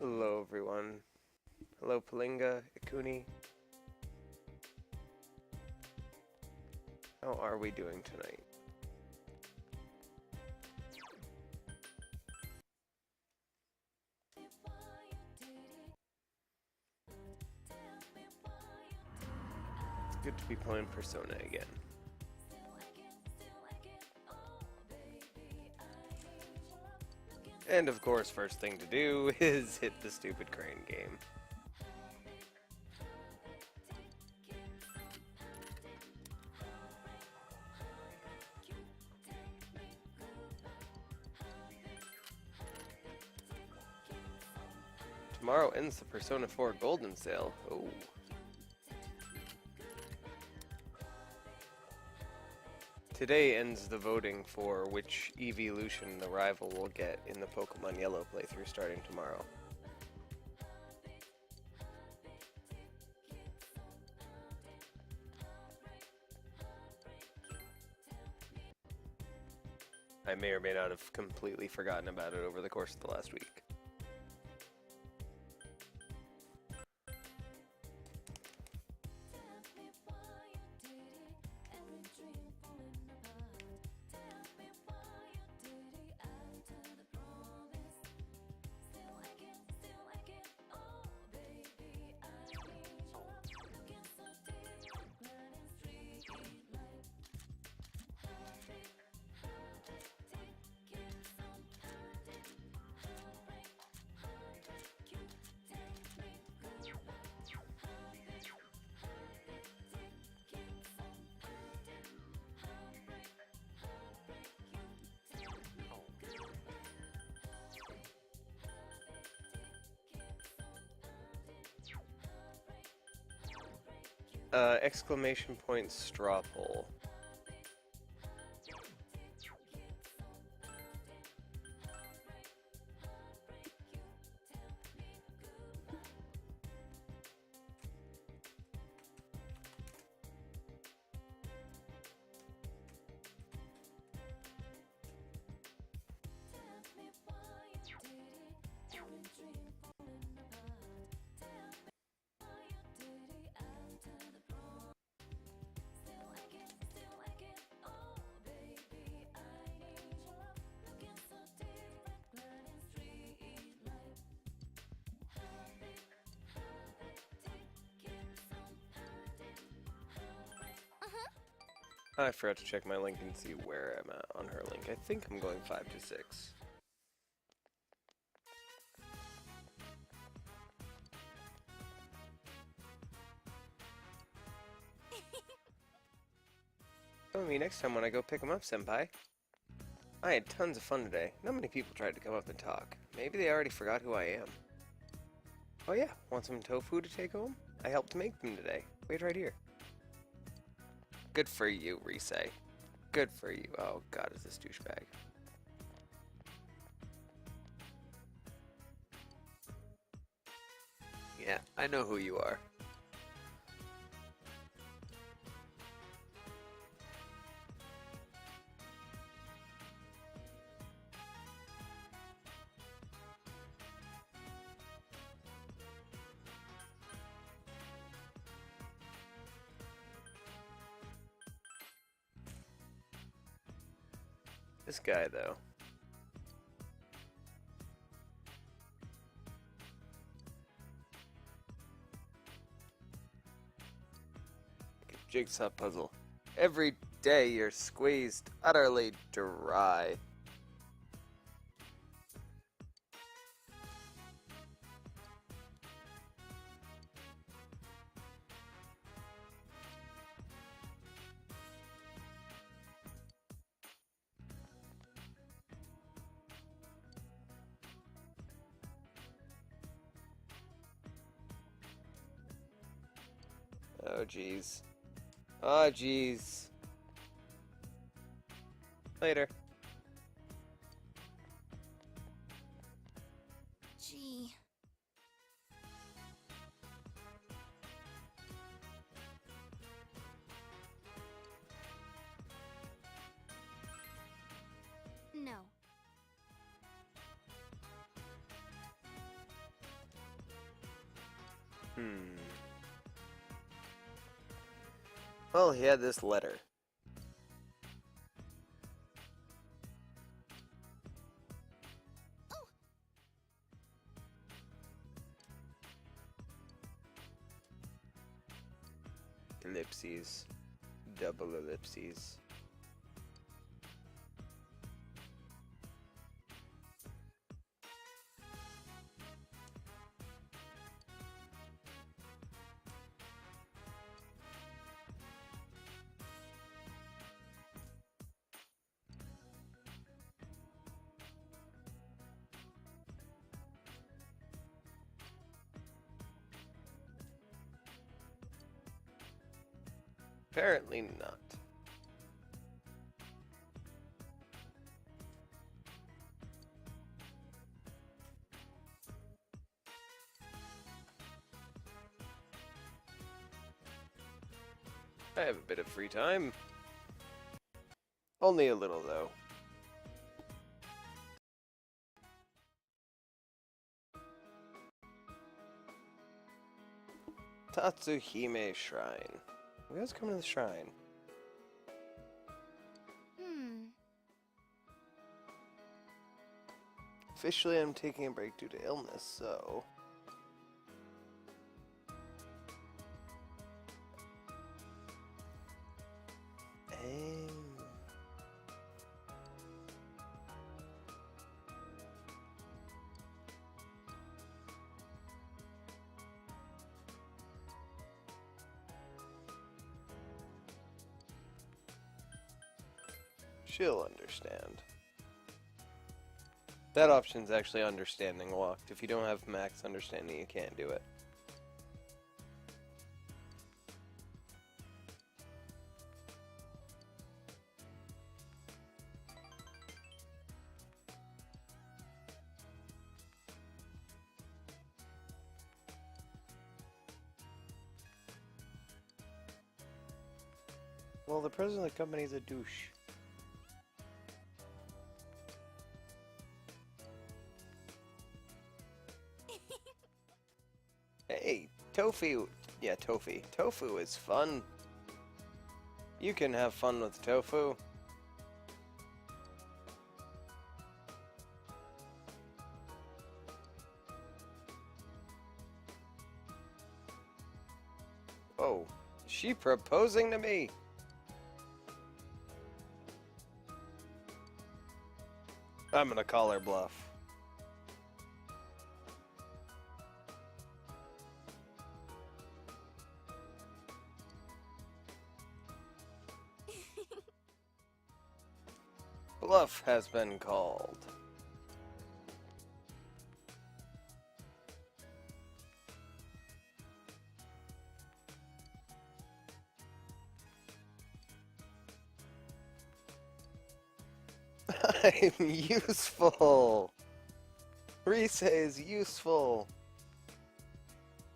Hello, everyone. Hello, Palinga, Ikuni. How are we doing tonight? It's good to be playing Persona again. And of course, first thing to do is hit the stupid crane game. Tomorrow ends the Persona 4 Golden Sale. Oh. Today ends the voting for which evolution the rival will get in the Pokemon Yellow playthrough starting tomorrow. I may or may not have completely forgotten about it over the course of the last week. Exclamation point straw poll. I forgot to check my link and see where I'm at on her link. I think I'm going 5 to 6. Join me next time when I go pick him up, senpai. I had tons of fun today. Not many people tried to come up and talk. Maybe they already forgot who I am. Oh yeah, want some tofu to take home? I helped make them today. Wait right here. Good for you, Risei. Good for you. Oh god, is this douchebag. Yeah, I know who you are. This guy, though. Like a jigsaw puzzle. Every day you're squeezed utterly dry. Oh, jeez. Oh, jeez. Later. Gee. No. Well, he had this letter. Ellipses. Double ellipses. Apparently not. I have a bit of free time. Only a little, though. Tatsuhime Shrine. We always come to the shrine. Officially, I'm taking a break due to illness, so... She'll understand. That option's actually understanding locked. If you don't have max understanding, you can't do it. Well, the president of the company's a douche. Hey, tofu. Yeah, tofu. Tofu is fun. You can have fun with tofu. Oh, is she proposing to me? I'm gonna call her bluff. Bluff has been called. I'm useful! Rise is useful!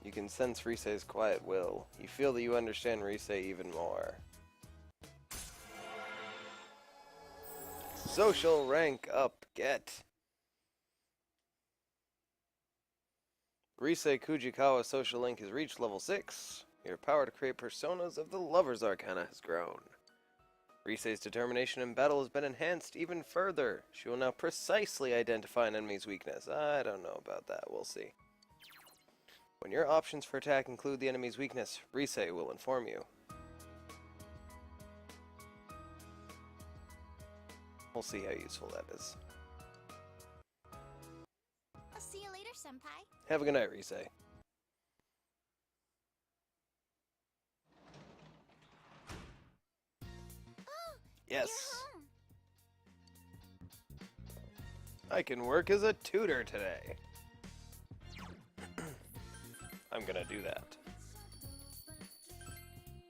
You can sense Rise's quiet will. You feel that you understand Rise even more. Social rank up, get! Rise Kujikawa social link has reached level 6. Your power to create personas of the Lover's Arcana has grown. Rise's determination in battle has been enhanced even further. She will now precisely identify an enemy's weakness. I don't know about that, we'll see. When your options for attack include the enemy's weakness, Rise will inform you. We'll see how useful that is. I'll see you later, Senpai. Have a good night, Rise. Yes. I can work as a tutor today. I'm gonna do that.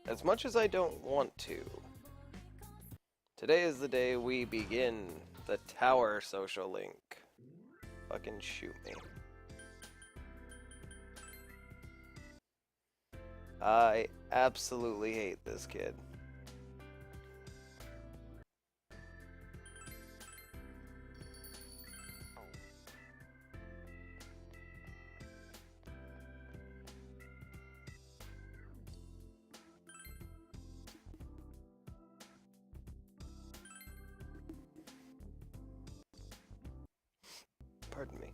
As much as I don't want to. Today is the day we begin the Tower social link. Fucking shoot me. I absolutely hate this kid. Pardon me.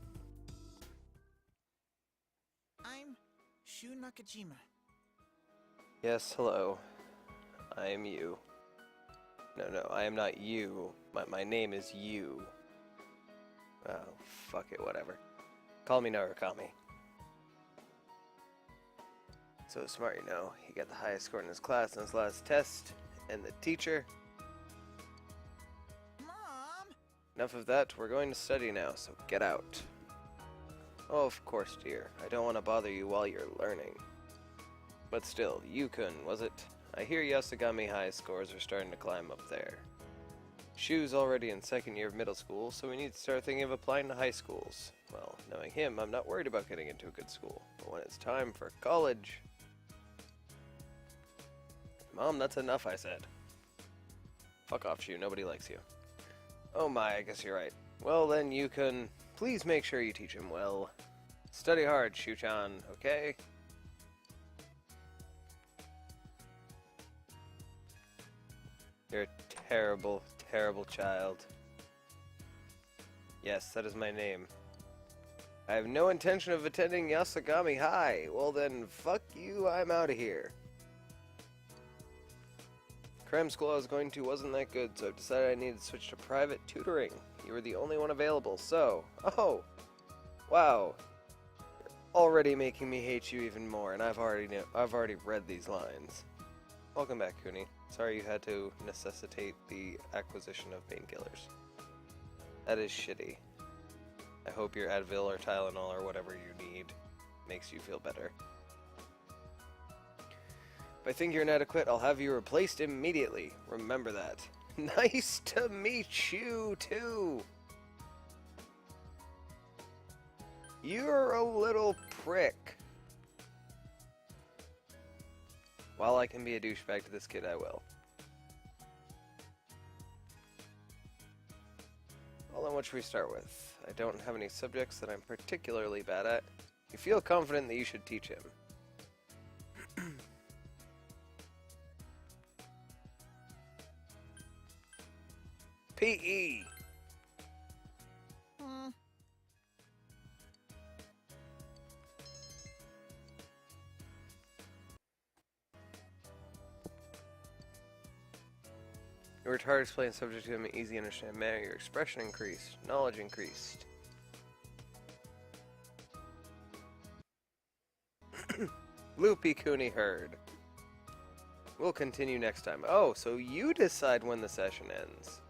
I'm Shu Nakajima. Yes, hello. I am you. No, I am not you. My name is you. Oh, fuck it, whatever. Call me Narukami. So smart, you know. He got the highest score in his class in his last test. And the teacher... Mom! Enough of that. We're going to study now, so get out. Oh, of course, dear. I don't want to bother you while you're learning. But still, Yukun, was it? I hear Yasugami High scores are starting to climb up there. Shu's already in second year of middle school, so we need to start thinking of applying to high schools. Well, knowing him, I'm not worried about getting into a good school. But when it's time for college... Mom, that's enough, I said. Fuck off, Shu. Nobody likes you. Oh my, I guess you're right. Well then, Yukun, please make sure you teach him well. Study hard, Shu-chan, okay? You're a terrible, terrible child. Yes, that is my name. I have no intention of attending Yasugami High. Well then, fuck you, I'm out of here. Cram school I was going to wasn't that good, so I decided I needed to switch to private tutoring. You were the only one available, so... Oh! Wow. You're already making me hate you even more, and I've already read these lines. Welcome back, Kuni. Sorry you had to necessitate the acquisition of painkillers. That is shitty. I hope your Advil or Tylenol or whatever you need makes you feel better. If I think you're inadequate, I'll have you replaced immediately. Remember that. Nice to meet you, too! You're a little prick. While I can be a douchebag to this kid, I will. Well, then what should we start with? I don't have any subjects that I'm particularly bad at. You feel confident that you should teach him. PE! You worked hard explaining the subject to him in an easy to understand manner. Your expression increased. Knowledge increased. Loopy Kuni heard. We'll continue next time. Oh, so you decide when the session ends.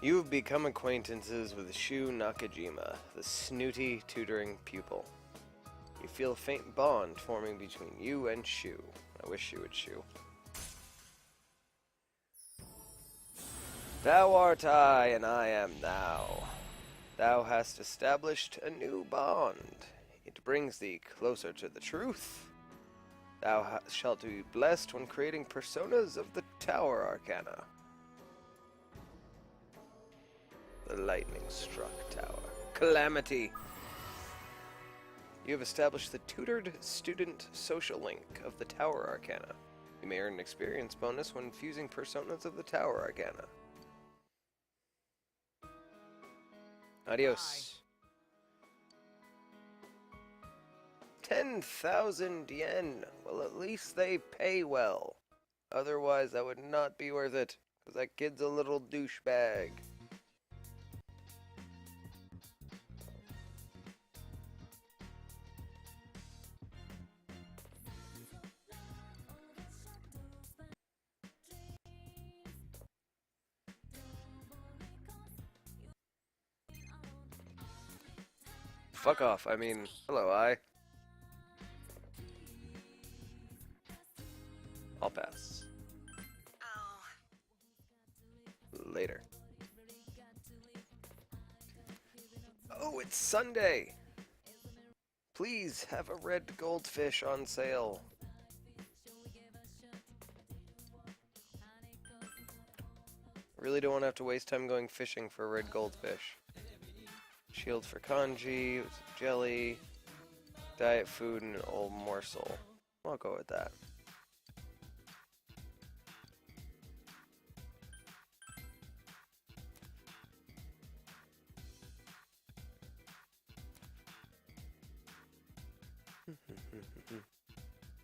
You have become acquaintances with Shu Nakajima, the snooty tutoring pupil. You feel a faint bond forming between you and Shu. I wish you would Shu. Thou art I, and I am thou. Thou hast established a new bond. It brings thee closer to the truth. Thou shalt be blessed when creating personas of the Tower Arcana. The lightning-struck tower. Calamity! You have established the tutored student social link of the Tower Arcana. You may earn an experience bonus when fusing personas of the Tower Arcana. Adios. Bye. 10,000 yen. Well, at least they pay well. Otherwise, that would not be worth it, because that kid's a little douchebag. Fuck off. I mean, hello, I'll pass. Later. Oh, it's Sunday! Please have a red goldfish on sale. I really don't want to have to waste time going fishing for a red goldfish. Shield for kanji, jelly. Diet food and an old morsel. I'll go with that.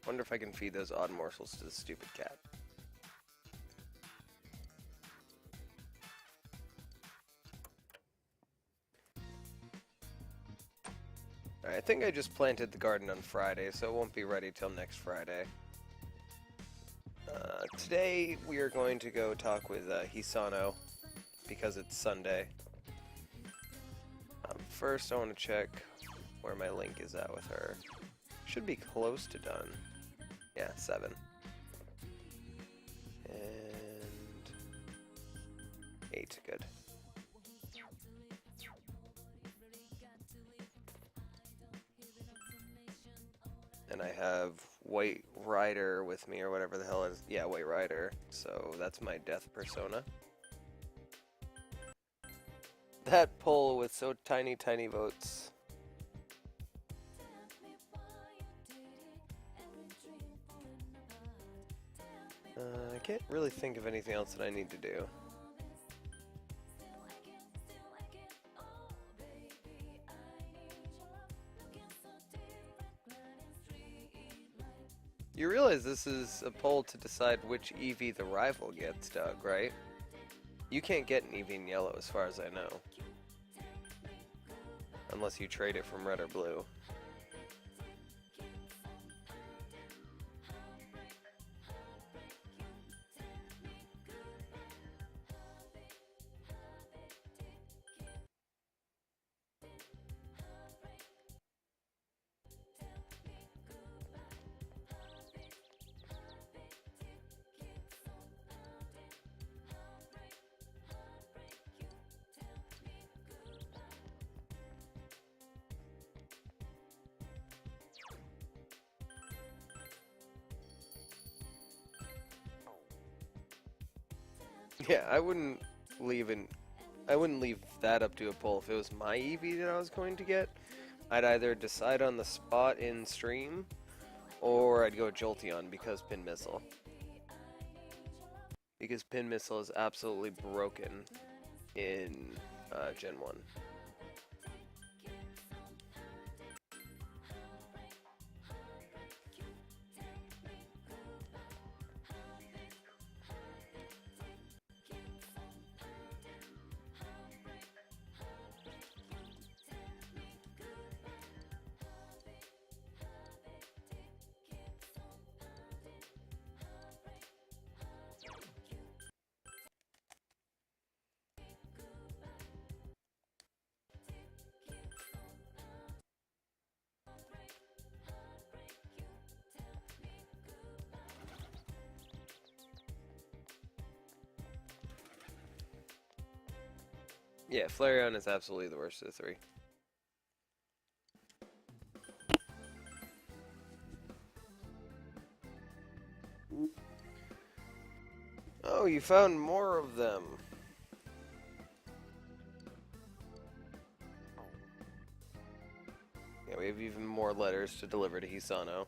Wonder if I can feed those odd morsels to the stupid cat. I think I just planted the garden on Friday, so it won't be ready till next Friday. Today we are going to go talk with Hisano because it's Sunday. First I want to check where my link is at with her. Should be close to done. Yeah, 7. And 8, good. And I have White Rider with me, or whatever the hell it is. Yeah, White Rider. So that's my death persona. That poll with so tiny votes. I can't really think of anything else that I need to do. You realize this is a poll to decide which Eevee the rival gets, Doug, right? You can't get an Eevee in yellow as far as I know. Unless you trade it from red or blue. Yeah, I wouldn't leave that up to a poll. If it was my Eevee that I was going to get, I'd either decide on the spot in stream, or I'd go Jolteon because Pin Missile. Because Pin Missile is absolutely broken in Gen 1. Yeah, Flareon is absolutely the worst of the 3. Oh, you found more of them. Yeah, we have even more letters to deliver to Hisano.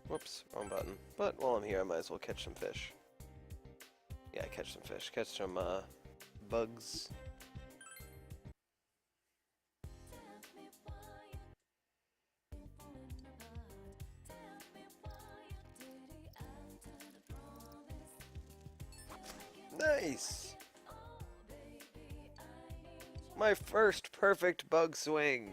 Whoops, wrong button. But while I'm here, I might as well catch some fish. Yeah, catch some fish. Catch some, bugs. Nice! My first perfect bug swing!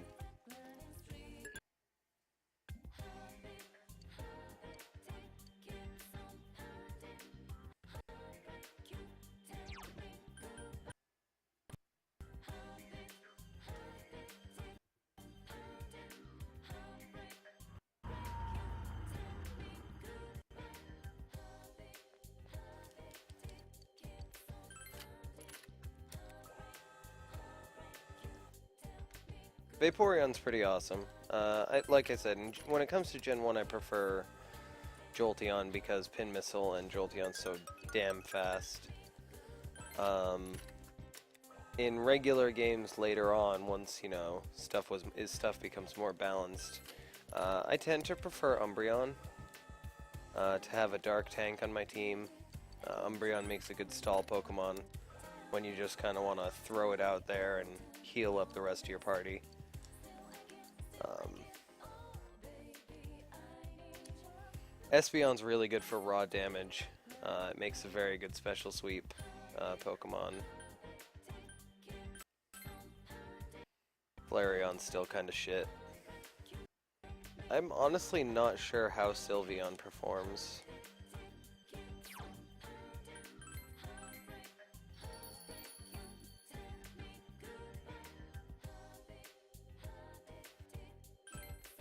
Vaporeon's pretty awesome. Like I said, when it comes to Gen 1, I prefer Jolteon because Pin Missile and Jolteon's so damn fast. in regular games later on, once, you know, stuff becomes more balanced, I tend to prefer Umbreon to have a dark tank on my team. Umbreon makes a good stall Pokemon when you just kind of want to throw it out there and heal up the rest of your party. Espeon's really good for raw damage. It makes a very good special sweep Pokemon. Flareon's still kind of shit. I'm honestly not sure how Sylveon performs.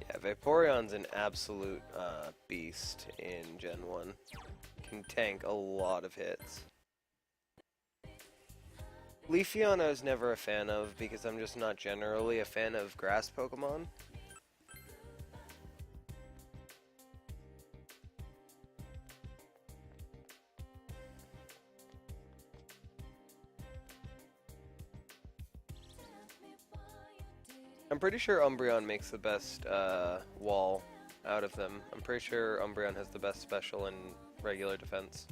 Yeah, Vaporeon's an absolute beast in Gen 1. Can tank a lot of hits. Leafeon I was never a fan of because I'm just not generally a fan of grass Pokemon. I'm pretty sure Umbreon makes the best wall out of them. I'm pretty sure Umbreon has the best special and regular defense.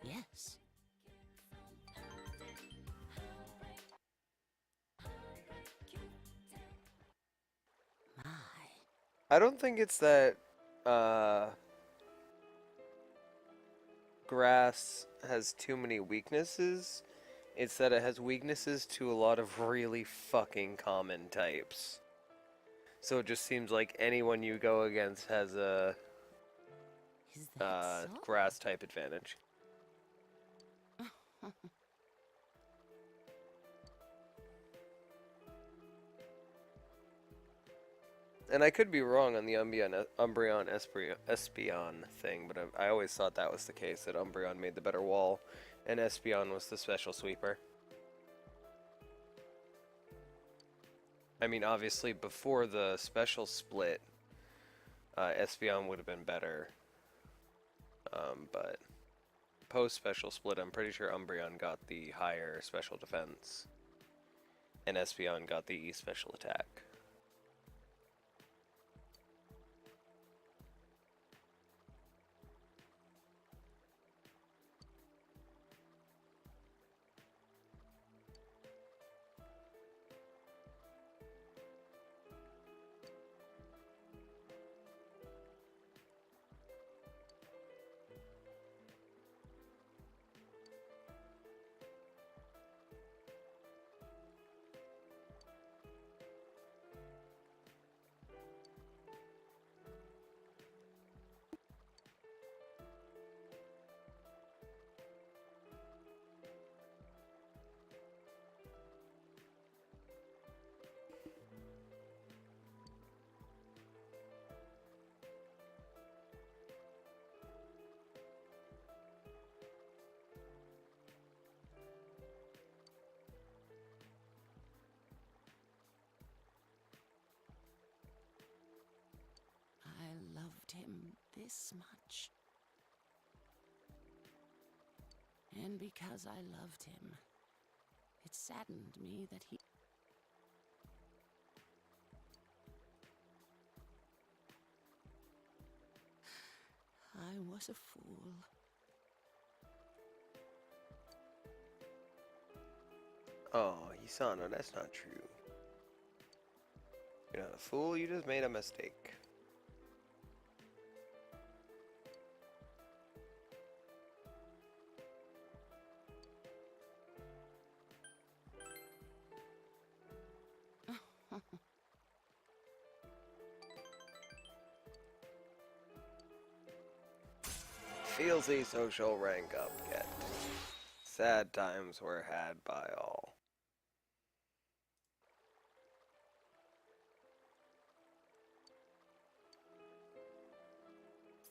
Yes. My. I don't think it's that grass has too many weaknesses. It's that it has weaknesses to a lot of really fucking common types. So it just seems like anyone you go against has a Is that so? grass type advantage. And I could be wrong on the Umbreon Espeon thing, but I always thought that was the case, that Umbreon made the better wall, and Espeon was the special sweeper. I mean, obviously, before the special split, Espeon would have been better. But post-special split, I'm pretty sure Umbreon got the higher special defense, and Espeon got the special attack. I loved him this much. And because I loved him, it saddened me that he... I was a fool. Oh, Hisano, that's not true. You're not a fool, you just made a mistake. Feels a social rank up yet. Sad times were had by all.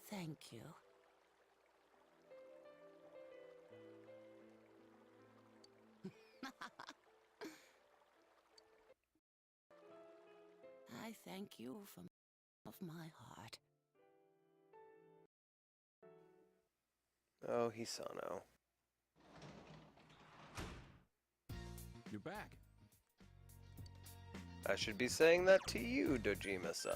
Thank you. I thank you from of my heart. Oh, Hisano. You're back. I should be saying that to you, Dojima-san.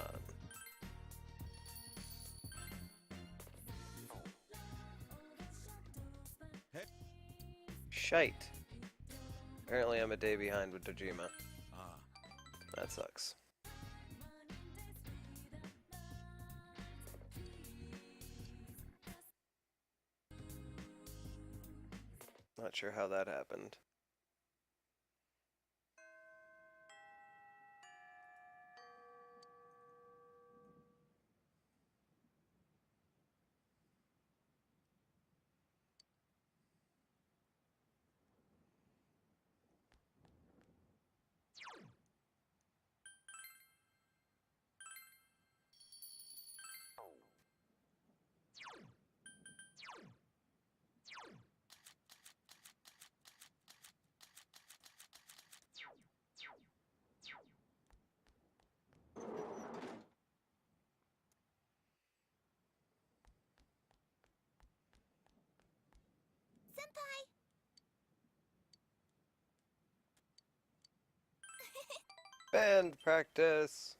Hey. Shite. Apparently I'm a day behind with Dojima. Ah, That sucks. Not sure how that happened. Senpai! Band practice!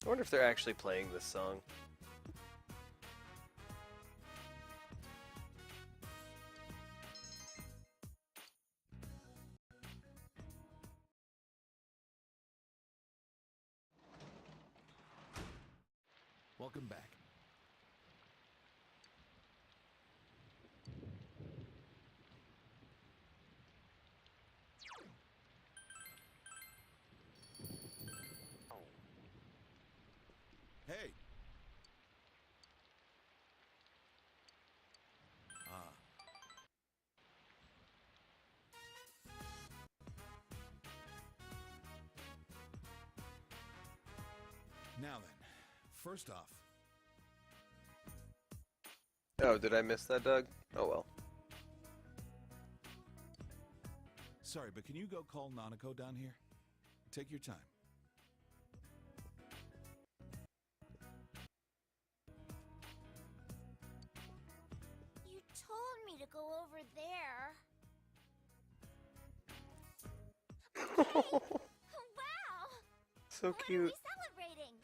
I wonder if they're actually playing this song. welcome back. Hey. Ah. Now then, first off, Oh, did I miss that, Doug? Oh well. sorry, but can you go call Nanako down here? Take your time. You told me to go over there. Wow! So What are cute. we celebrating?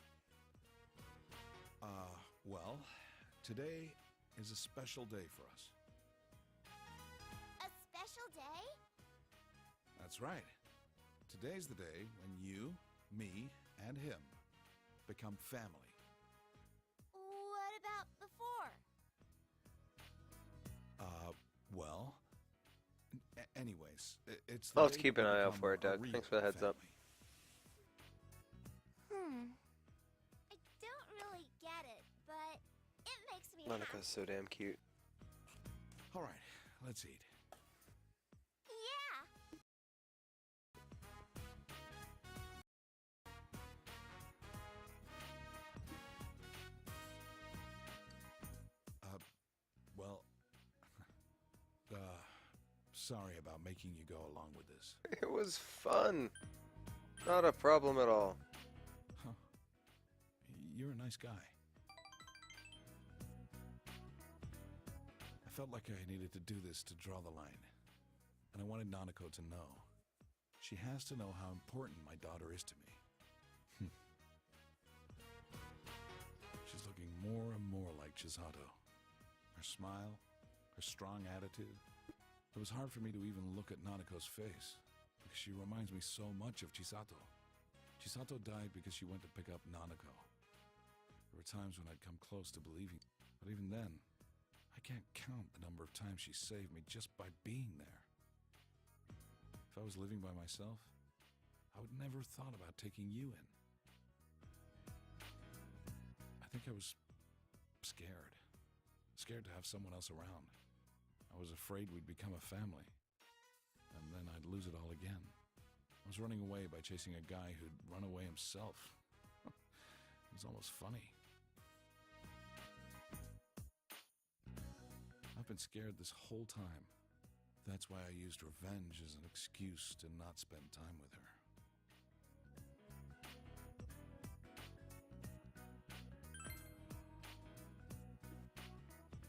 Well, today is a special day for us. A special day? That's right. Today's the day when you, me, and him become family. What about before? Well, anyways, it's the I'll have to day keep that an we eye out become for it, a Doug. real Thanks for the heads up. family. I don't really get it, but it makes me Monica's so damn cute. All right, let's eat. Yeah! Well, sorry about making you go along with this. It was fun. Not a problem at all. Huh. You're a nice guy. I felt like I needed to do this to draw the line. And I wanted Nanako to know. She has to know how important my daughter is to me. She's looking more and more like Chisato. Her smile, her strong attitude. It was hard for me to even look at Nanako's face, because she reminds me so much of Chisato. Chisato died because she went to pick up Nanako. There were times when I'd come close to believing, but even then, I can't count the number of times she saved me just by being there. If I was living by myself, I would never have thought about taking you in. I think I was scared. Scared to have someone else around. I was afraid we'd become a family. And then I'd lose it all again. I was running away by chasing a guy who'd run away himself. It was almost funny. I've been scared this whole time, That's why I used revenge as an excuse to not spend time with her.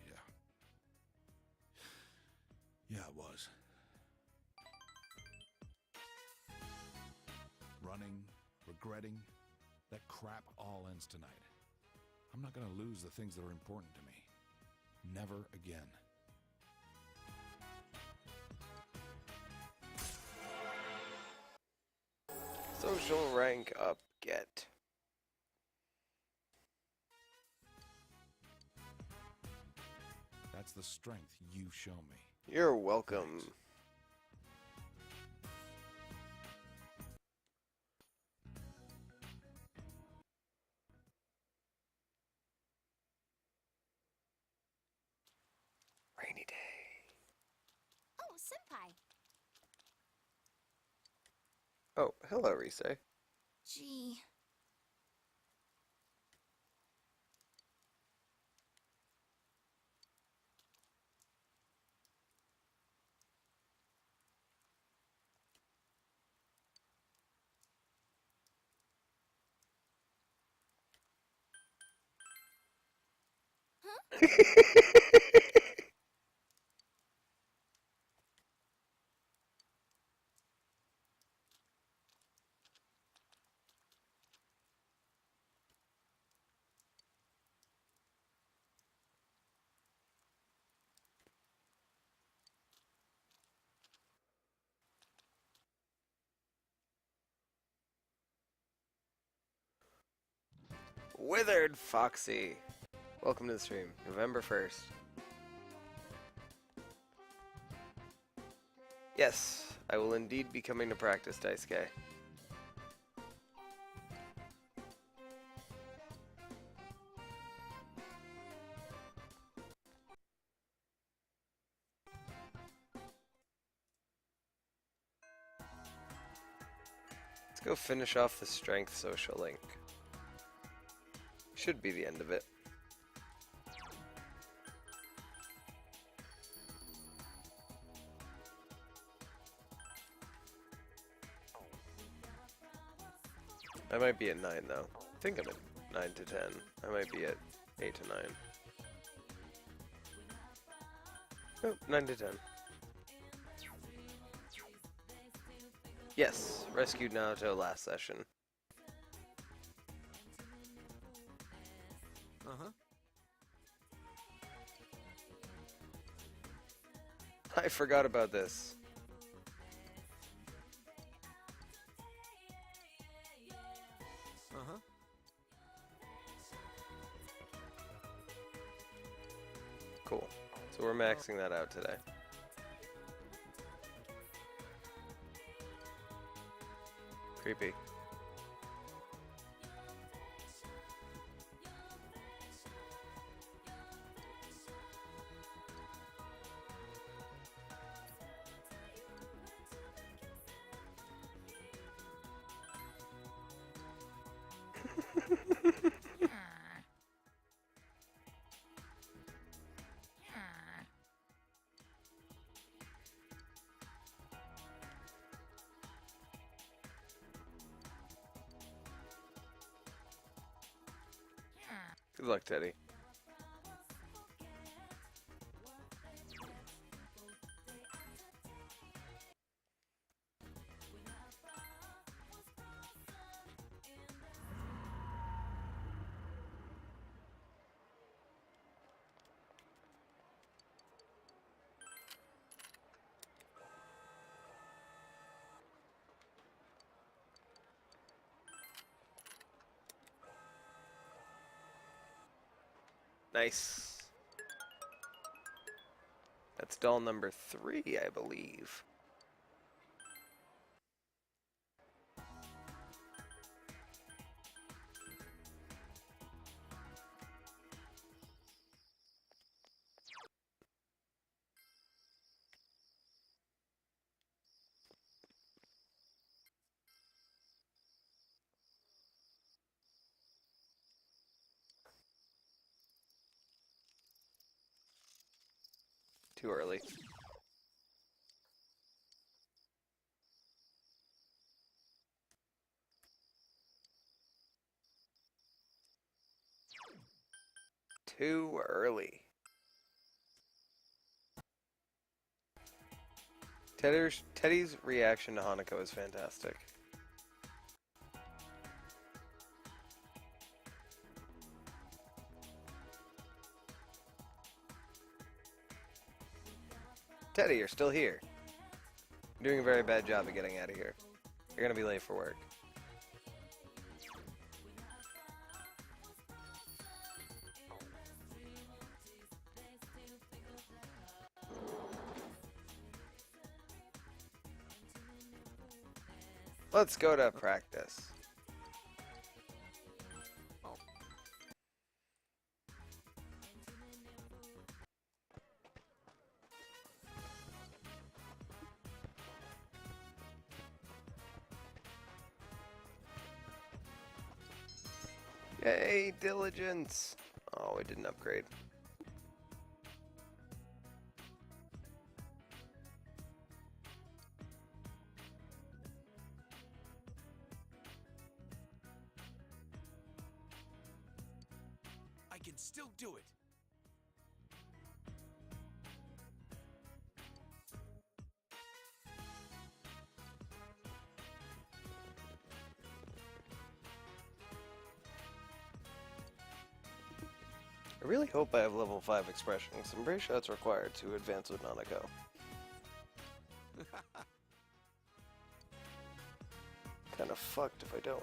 Yeah. Yeah, it was. Running, regretting, that crap all ends tonight. I'm not gonna lose the things that are important to me. Never again. Social rank up, get. That's the strength you show me. You're welcome. Thanks. Rainy day. Oh, Senpai. Oh, hello, Rise. Gee. Withered Foxy. Welcome to the stream, November 1st. Yes, I will indeed be coming to practice, Daisuke. Let's go finish off the strength social link. Should be the end of it. I might be at 9 though. I think I'm at 9 to 10. I might be at 8 to 9. Nope, 9 to 10. Yes, rescued Naoto last session. Uh-huh. I forgot about this. Uh-huh. Cool. So we're maxing that out today. Creepy. Good luck, Teddy. Nice. That's doll number 3, I believe. Too early. too early. Teddy's reaction to Hanako is fantastic. Teddy, you're still here. You're doing a very bad job of getting out of here. You're gonna be late for work. Let's go to practice. Yay, diligence! Oh, we didn't upgrade. I can still do it. I really hope I have level 5 expression, because I'm pretty sure that's required to advance with Nanako. Kinda fucked if I don't.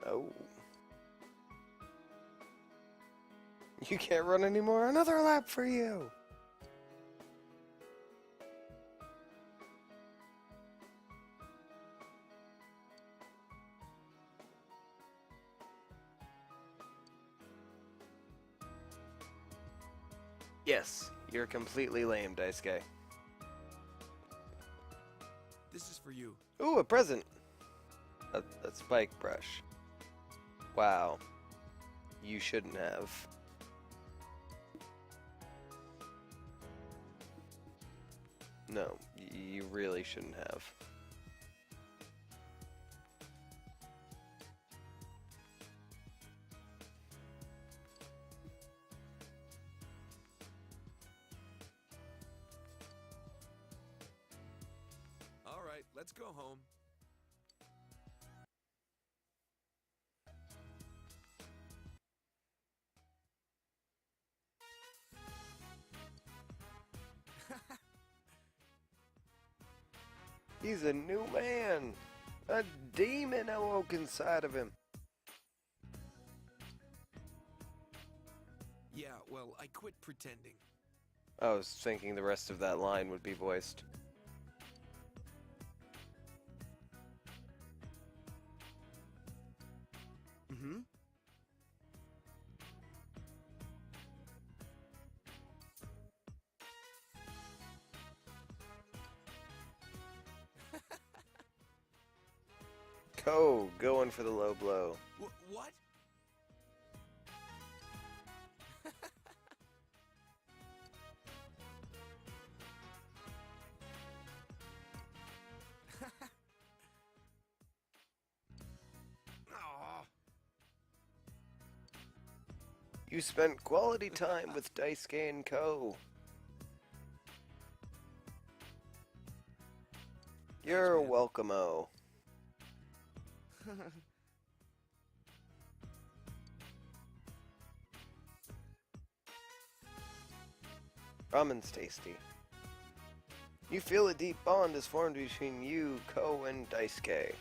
Oh. You can't run anymore? Another lap for you! Yes, you're completely lame, Daisuke. This is for you. Ooh, a present! A spike brush. Wow. You shouldn't have. No, you really shouldn't have. All right, let's go home. He's a new man! A demon awoke inside of him! Yeah, well, I quit pretending. I was thinking the rest of that line would be voiced. Mm-hmm. Ko, going for the low blow. What? Aw. You spent quality time with Daisuke and Ko. You're man. welcome-o. Ramen's tasty. You feel a deep bond is formed between you, Ko, and Daisuke.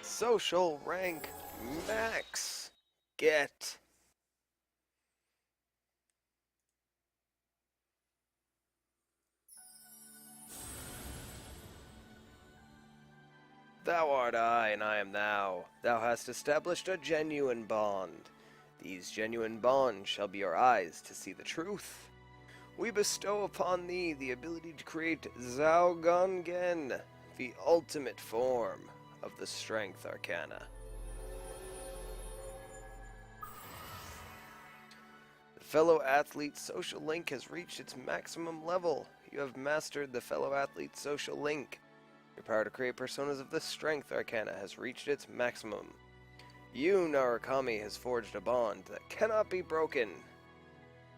Social rank max. Get. Thou art I, and I am thou. Thou hast established a genuine bond. These genuine bonds shall be our eyes to see the truth. We bestow upon thee the ability to create Zaugangen, the ultimate form of the Strength Arcana. The Fellow Athlete Social Link has reached its maximum level. You have mastered the Fellow Athlete Social Link. Your power to create personas of this strength arcana has reached its maximum. You, Narukami, has forged a bond that cannot be broken.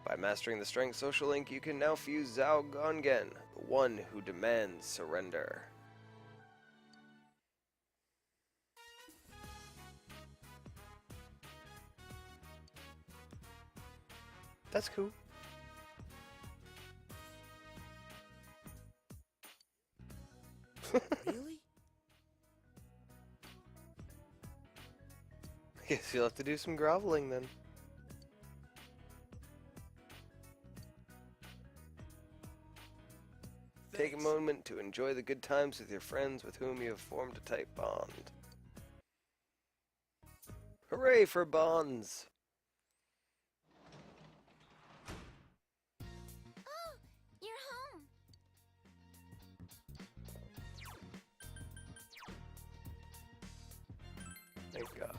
By mastering the Strength Social Link, you can now fuse Zhao Gongen, the one who demands surrender. That's cool. Really? I guess you'll have to do some groveling then. Take a Thanks. moment to enjoy the good times with your friends with whom you have formed a tight bond. Hooray for bonds! Oh, you're home. Thank God.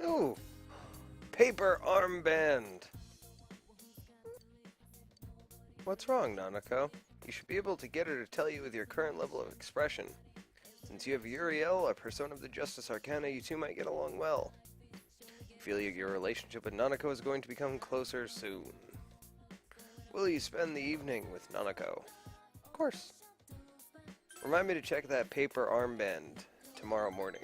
Ooh! Paper armband! What's wrong, Nanako? You should be able to get her to tell you with your current level of expression. Since you have Uriel, a persona of the Justice Arcana, you two might get along well. You feel your relationship with Nanako is going to become closer soon. Will you spend the evening with Nanako? Of course. Remind me to check that paper armband tomorrow morning.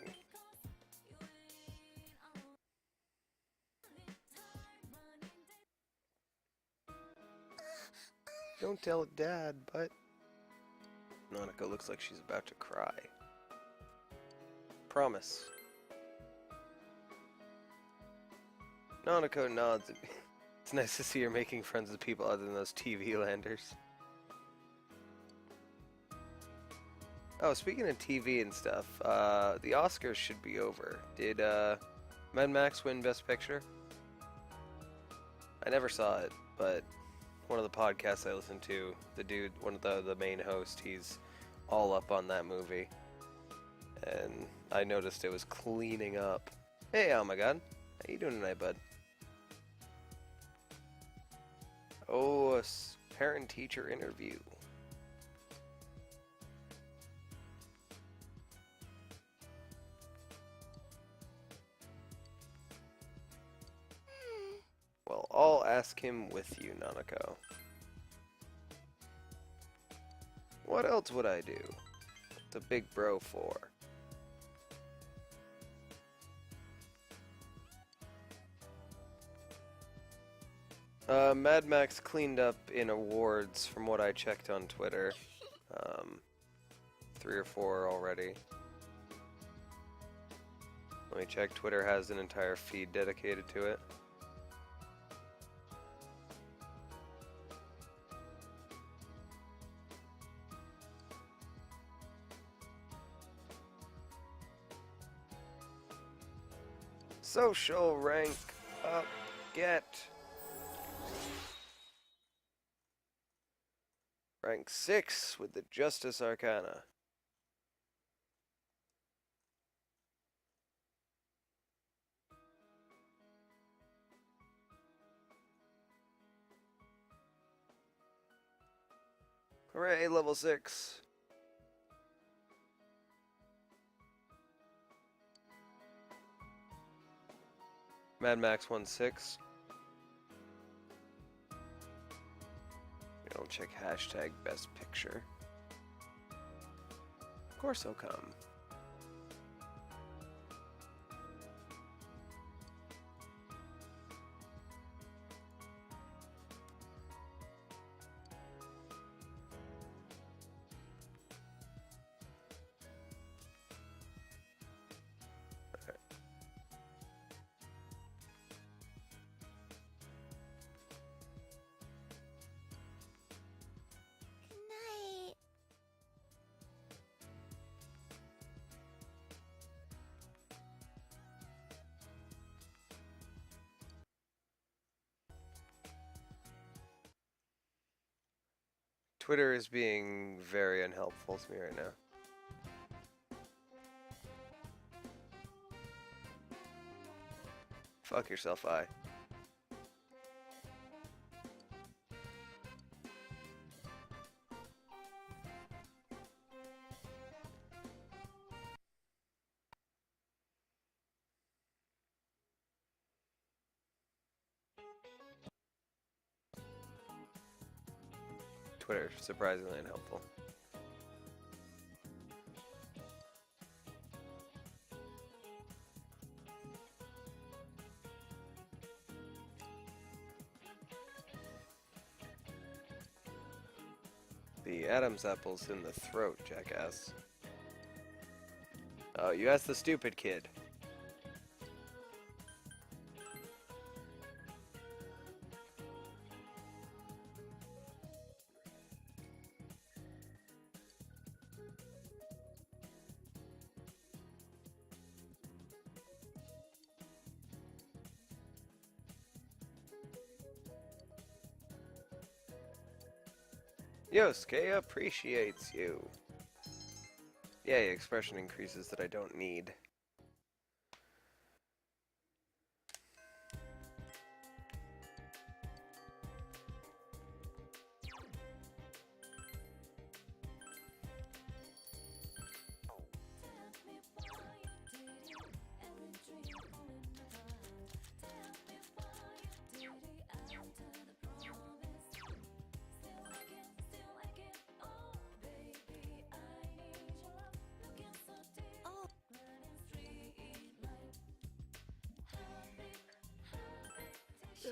Don't tell Dad, but... Nanako looks like she's about to cry. Promise. Nanako nods at me. It's nice to see you're making friends with people other than those TV landers. Oh, speaking of TV and stuff, the Oscars should be over. Did Mad Max win Best Picture? I never saw it, but one of the podcasts I listened to, the dude, one of the main hosts, he's all up on that movie. And I noticed it was cleaning up. Hey, oh my god. How you doing tonight, bud? Oh, a parent-teacher interview. Well, I'll ask him with you, Nanako. What else would I do? What's a big bro for? Mad Max cleaned up in awards from what I checked on Twitter. 3 or 4 already. Let me check. Twitter has an entire feed dedicated to it. Social rank up, get. Rank 6 with the Justice Arcana. Hooray, level 6. Mad Max 1.6. I'll check hashtag best picture. Of course he'll come. Good night. Twitter is being very unhelpful to me right now. Fuck yourself, I. Twitter, surprisingly unhelpful. The Adam's apple's in the throat, jackass. Oh, you asked the stupid kid. Yosuke appreciates you. Yay, expression increases that I don't need.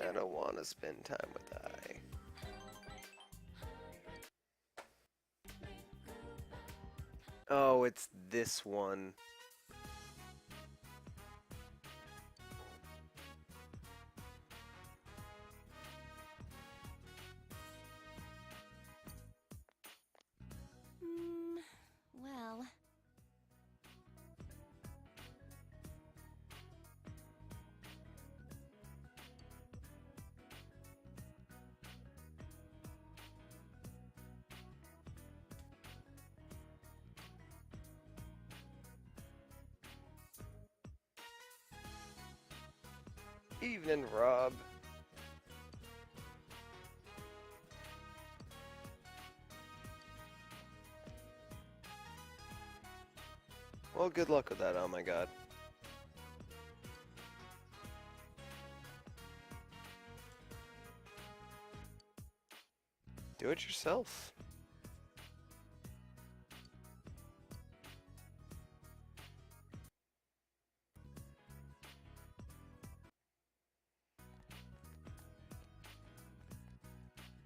I don't want to spend time with I. Oh, it's this one. Well. Evening, Rob. Well, good luck with that, oh my god. Do it yourself.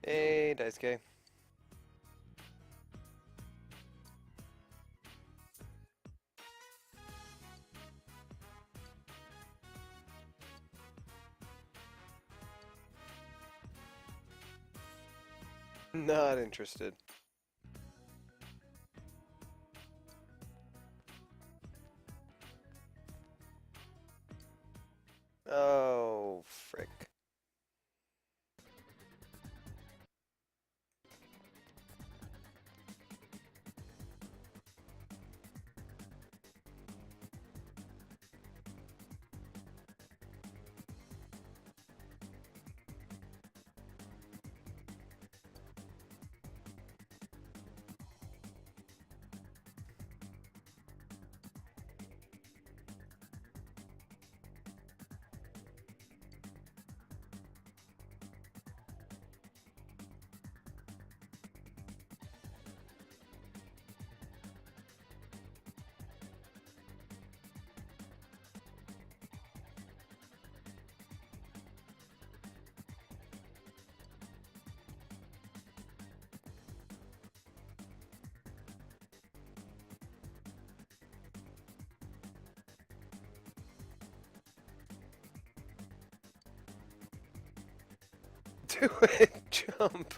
Hey, Daisuke. Not interested. Oh, frick. Do it, jump.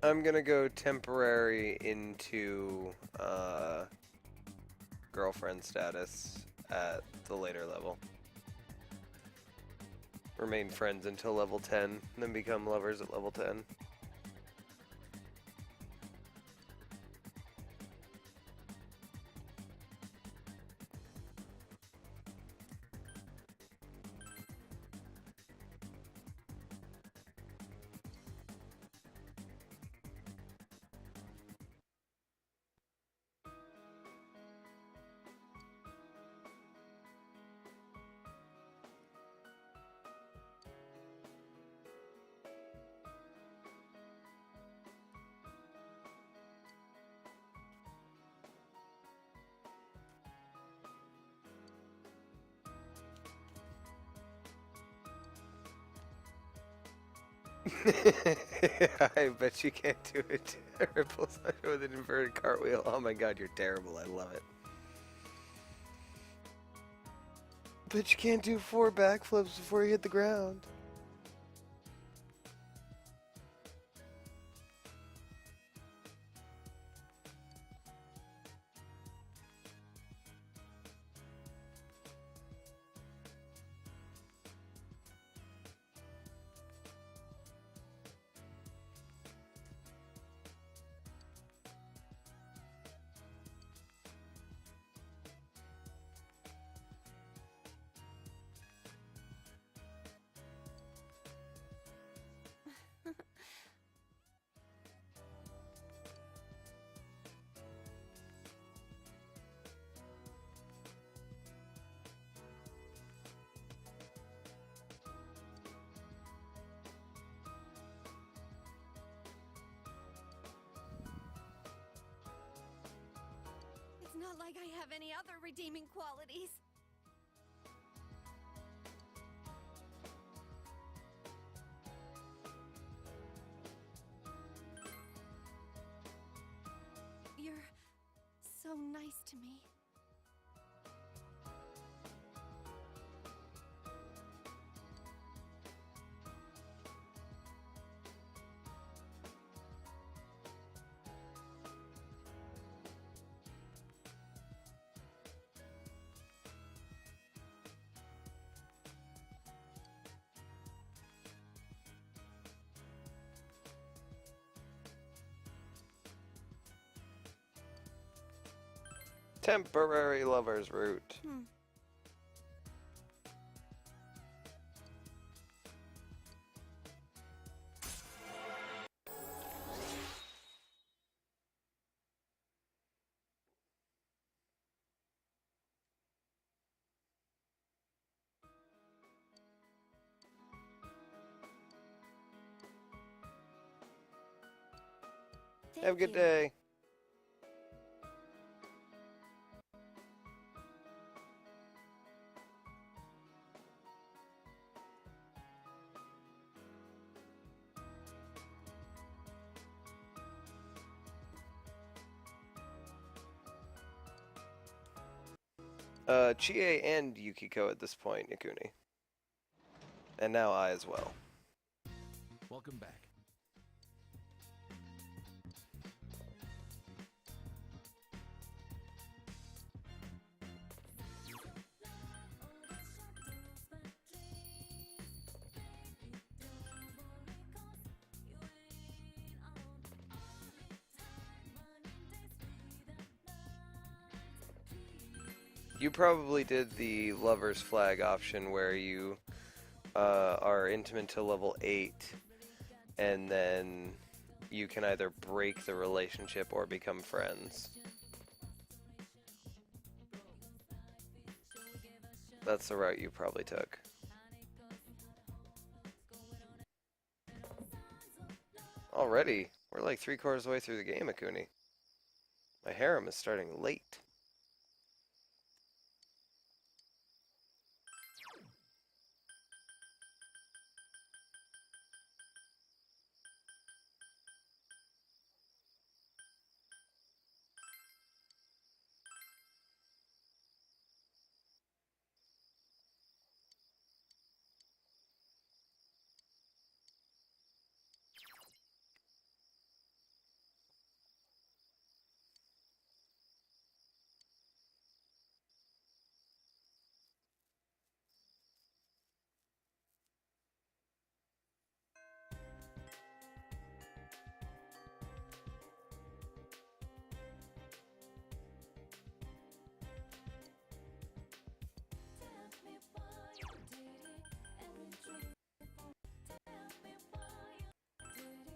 I'm gonna go temporary into girlfriend status at the later level. Remain friends until level 10, then become lovers at level 10. I bet you can't do it. Ripple Sunshine with an inverted cartwheel. Oh my god, you're terrible. I love it. Bet you can't do 4 backflips before you hit the ground. It's not like I have any other redeeming qualities. You're so nice to me. Temporary lover's route. Have a good day. Chie and Yukiko at this point, Nikuni. And now I as well. Welcome back. You probably did the lover's flag option where you are intimate to level 8 and then you can either break the relationship or become friends. That's the route you probably took. Already, we're like 3/4 of the way through the game, Akuni. My harem is starting late.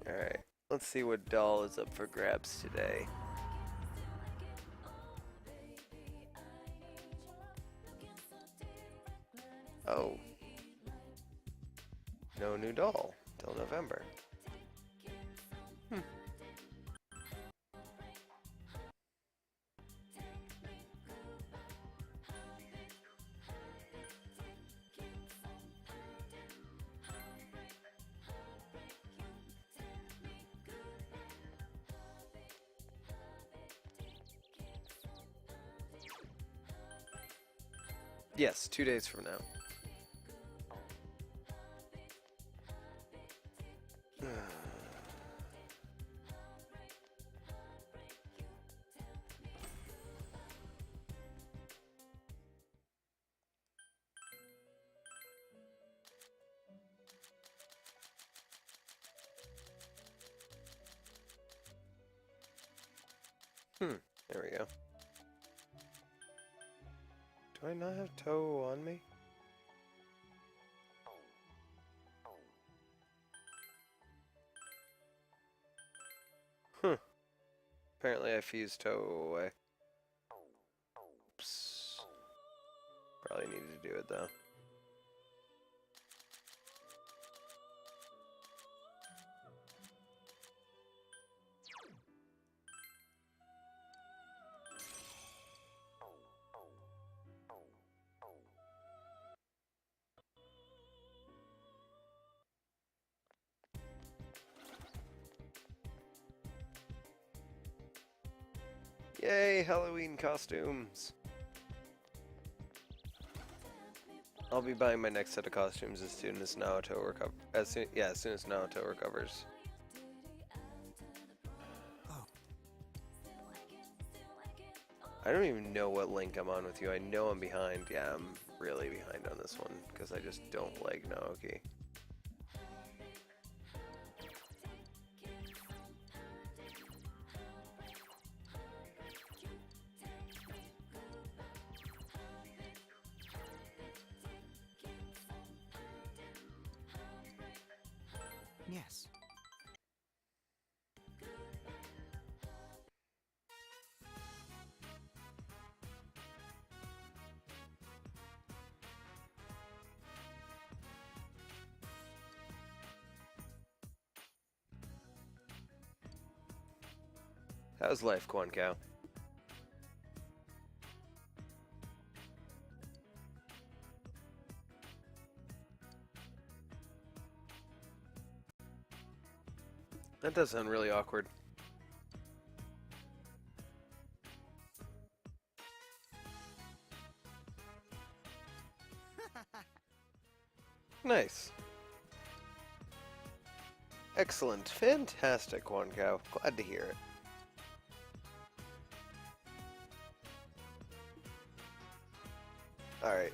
Alright, let's see what doll is up for grabs today. Oh. No new doll till November. Yes, 2 days from now. There we go. Do I not have Toe on me? Apparently I fused Toe away. Oops. Probably needed to do it though. Yay, Halloween costumes! I'll be buying my next set of costumes as soon as Naoto as soon as Naoto recovers. Oh. I don't even know what link I'm on with you. I know I'm behind. Yeah, I'm really behind on this one because I just don't like Naoki. Yes. How's life, Quan Cow? That does sound really awkward. Nice. Excellent. Fantastic, Quan Cow. Glad to hear it. Alright.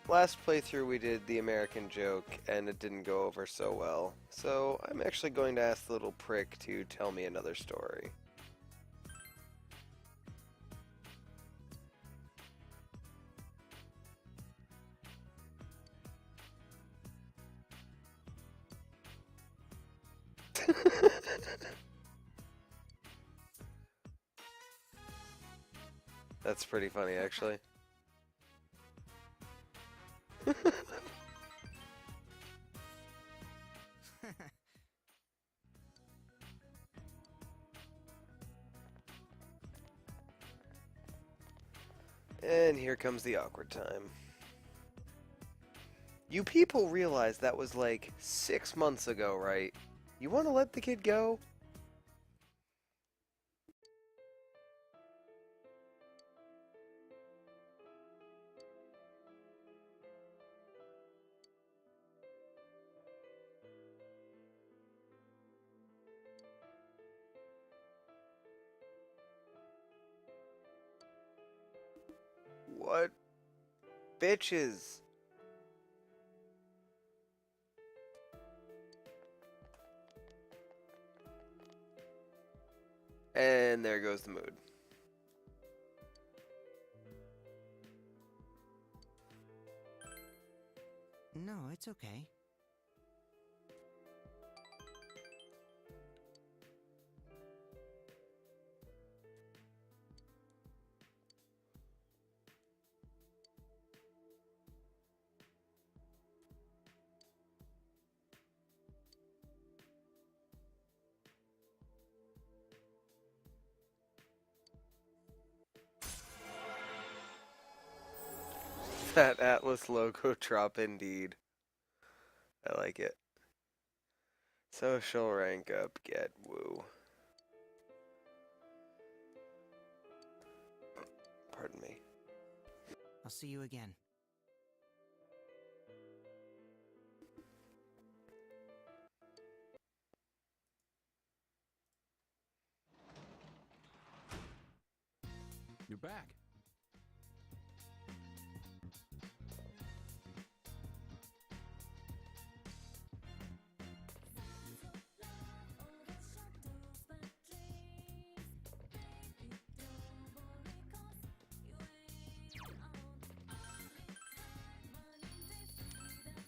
Last playthrough we did the American joke, and it didn't go over so well. So I'm actually going to ask the little prick to tell me another story. That's pretty funny, actually. And here comes the awkward time. You people realize that was like 6 months ago, right? You want to let the kid go? What? Bitches. And there goes the mood. No, it's okay. That Atlas logo drop indeed. I like it. Social rank up, get woo. Pardon me. I'll see you again. You're back.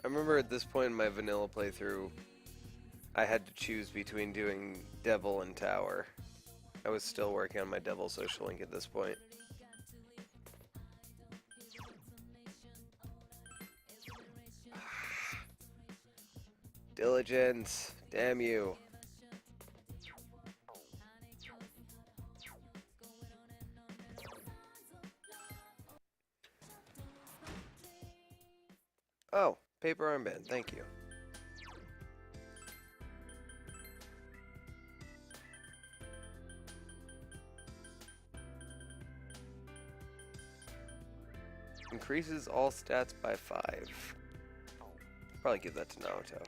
I remember at this point in my vanilla playthrough, I had to choose between doing Devil and Tower. I was still working on my Devil social link at this point. Diligence, damn you. Oh, paper armband, thank you. Increases all stats by 5. Probably give that to Naoto.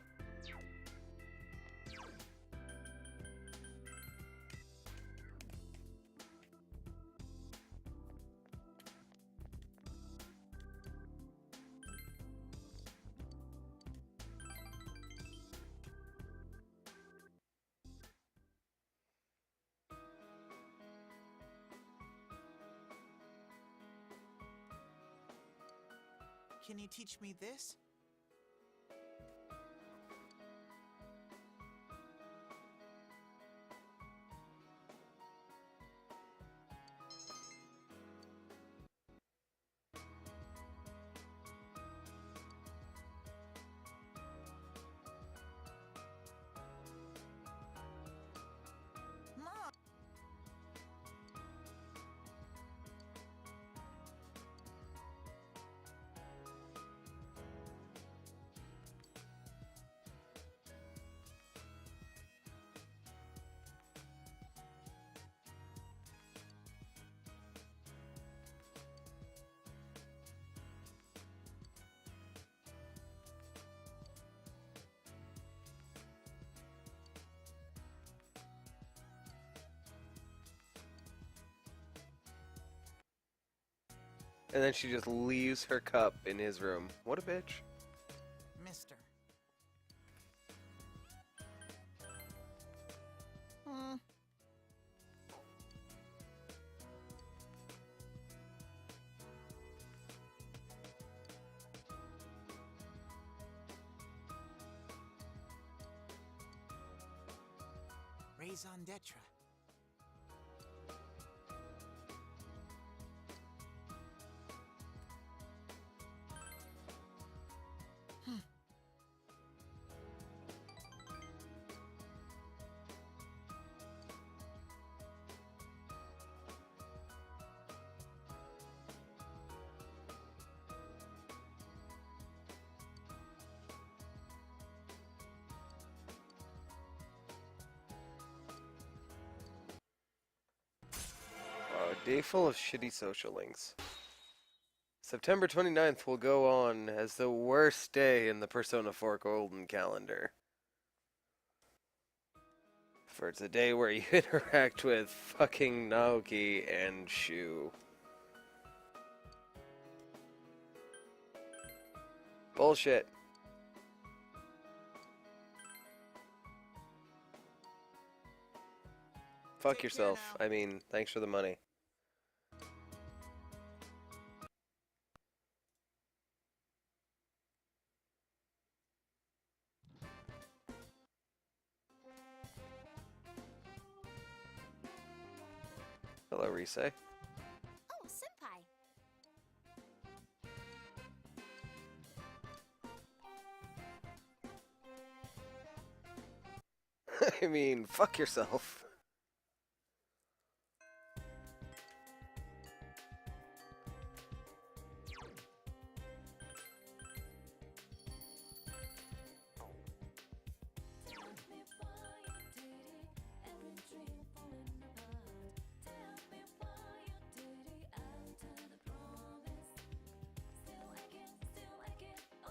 Can you teach me this? Mom! And then she just leaves her cup in his room. What a bitch. Mister. Raison d'etre. A day full of shitty social links. September 29th will go on as the worst day in the Persona 4 Golden calendar. For it's a day where you interact with fucking Naoki and Shu. Bullshit. Fuck Take care yourself. now. I mean, thanks for the money. Hello, Rise. Oh, senpai. I mean, fuck yourself.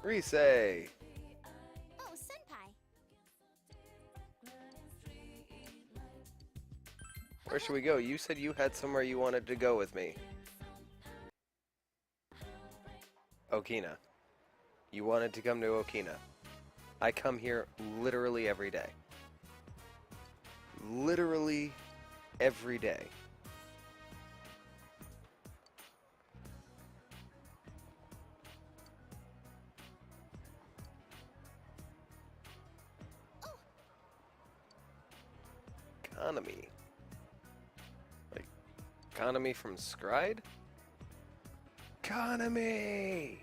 Rise! Oh, senpai. Where should we go? You said you had somewhere you wanted to go with me. Okina. You wanted to come to Okina. I come here literally every day. Literally every day. Economy. Like, economy from Scride? Economy!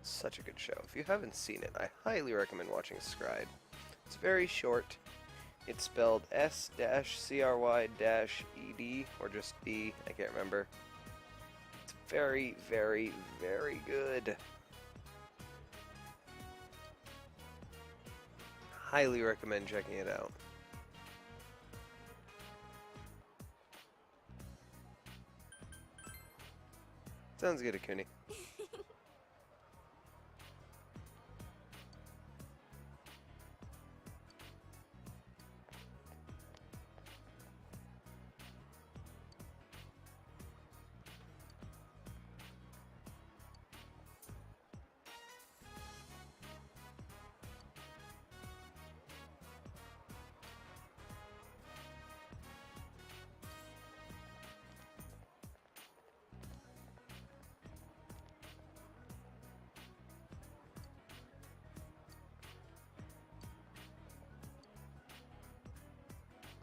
Such a good show. If you haven't seen it, I highly recommend watching Scride. It's very short. It's spelled S-CRY-ED, or just D, I can't remember. It's very, very, very good. Highly recommend checking it out. Sounds good, Akuni.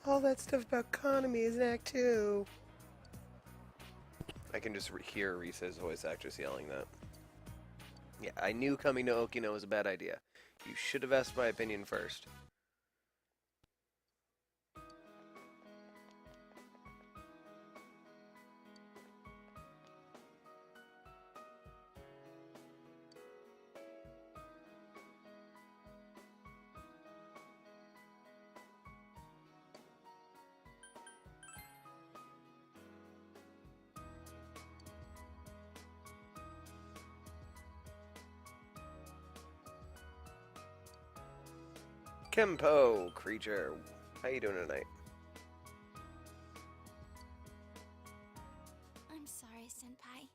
All that stuff about economy is in Act 2. I can just hear Risa's voice actress yelling that. Yeah, I knew coming to Okina was a bad idea. You should have asked my opinion first. Kempo, creature. How you doing tonight? I'm sorry, Senpai.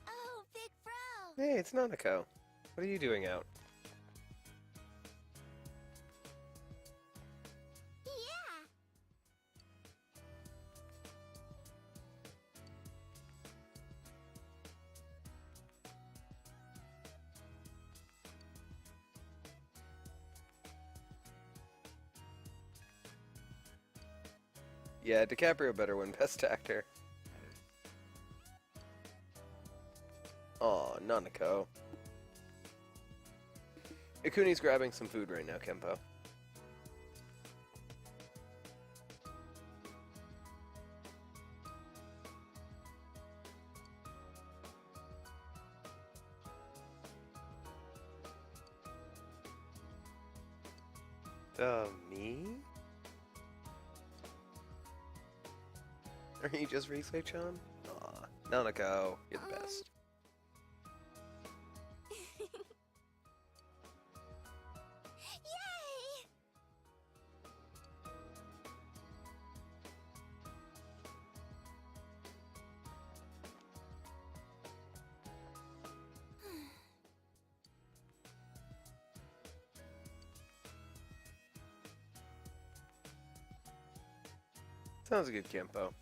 Oh, Big Bro! Hey, it's Nanako. What are you doing out? Yeah! Yeah, DiCaprio better win Best Actor. Aw, Nanako. Ikuni's grabbing some food right now, Kempo. Me? Are you just Risei-chan? Aw, Nanako, you're the best. Yay! Sounds good, Kempo.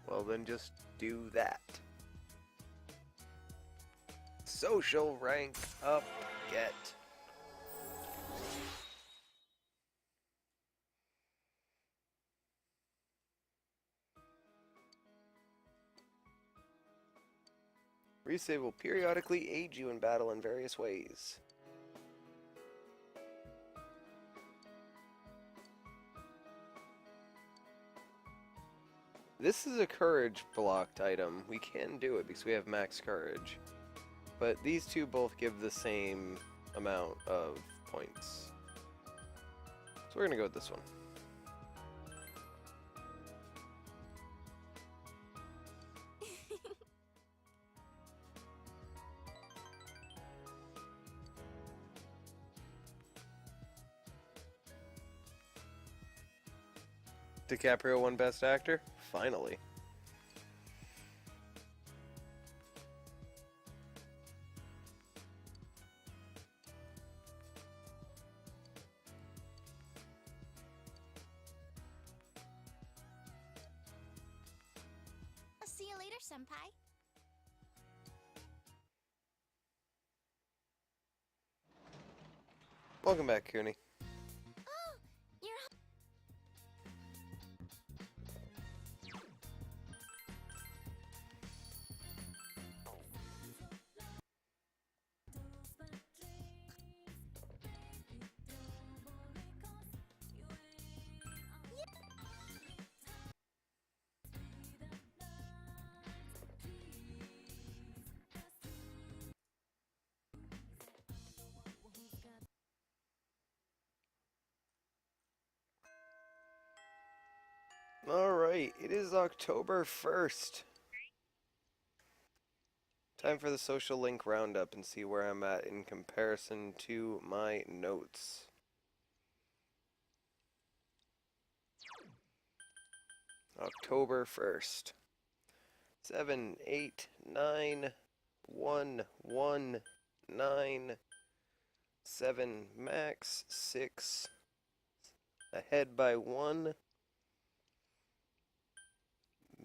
Well, then just do that. Social rank up, get. Risei will periodically aid you in battle in various ways. This is a courage blocked item. We can do it because we have max courage. But these two both give the same amount of points. So we're gonna go with this one. DiCaprio won Best Actor? Finally. I'll see you later, Senpai. Welcome back, Cooney. Oh, you're Alright, it is October 1st. Time for the social link roundup and see where I'm at in comparison to my notes. October 1st. 7, 8, 9, 1, 1, 9, 7, max, 6, ahead by 1,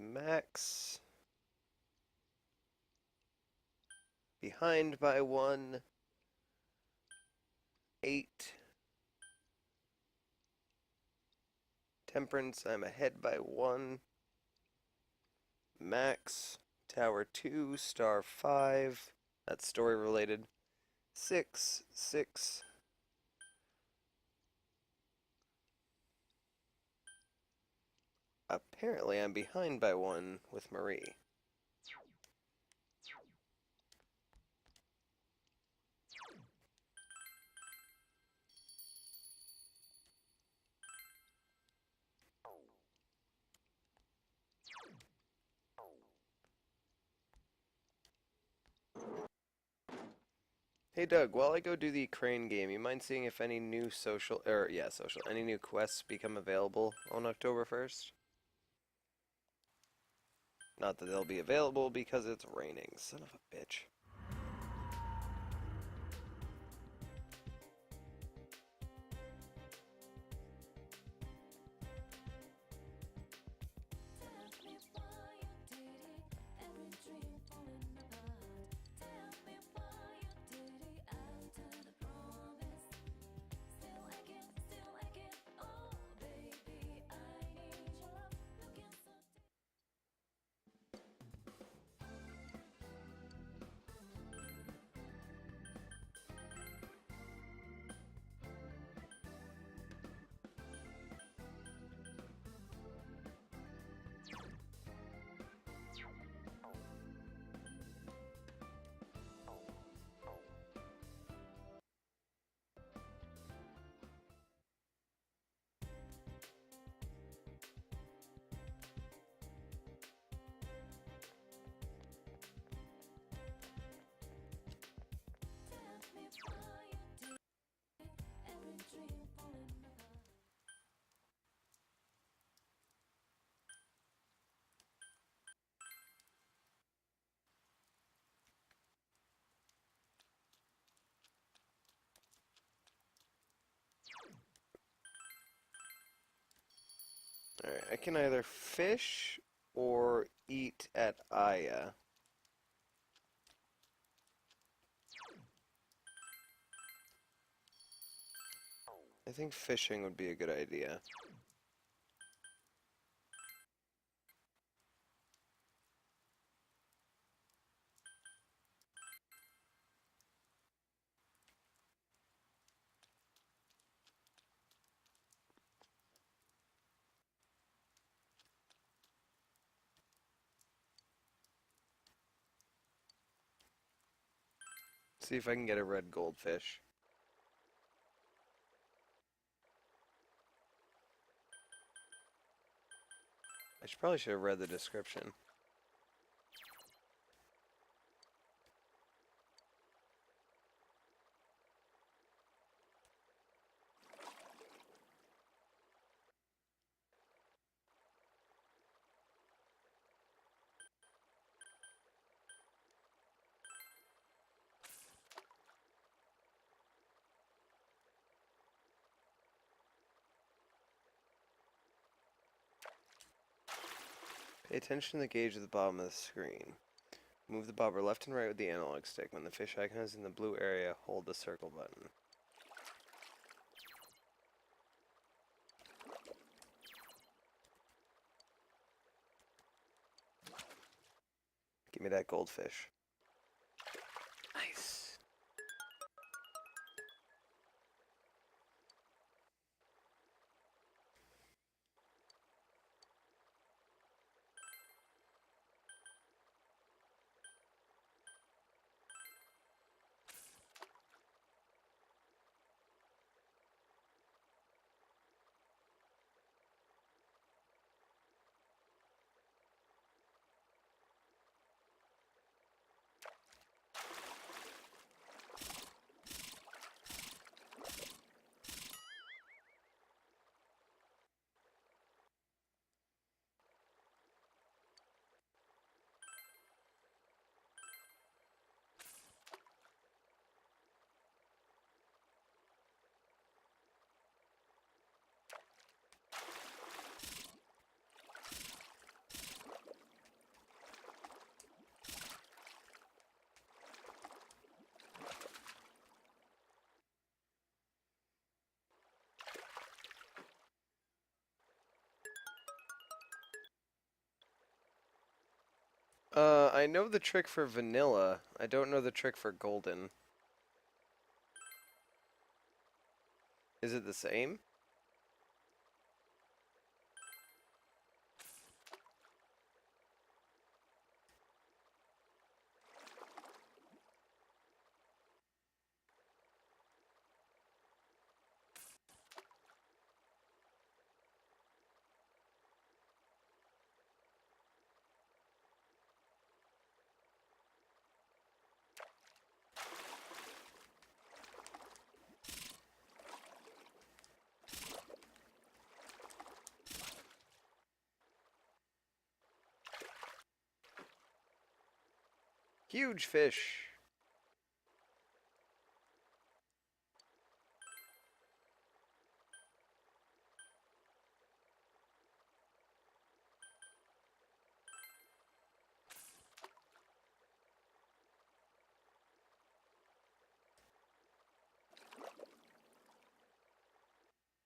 max, behind by 1, 8, temperance, I'm ahead by 1, max, tower 2, star 5, that's story related, 6, 6, apparently I'm behind by 1 with Marie. Hey Doug, while I go do the crane game, you mind seeing if any new any new quests become available on October 1st? Not that they'll be available because it's raining, son of a bitch. Alright, I can either fish or eat at Aya. I think fishing would be a good idea. See if I can get a red goldfish. Probably should have read the description. Pay attention to the gauge at the bottom of the screen. Move the bobber left and right with the analog stick. When the fish icon is in the blue area, hold the circle button. Give me that goldfish. Nice. I know the trick for vanilla. I don't know the trick for golden. Is it the same? Huge fish.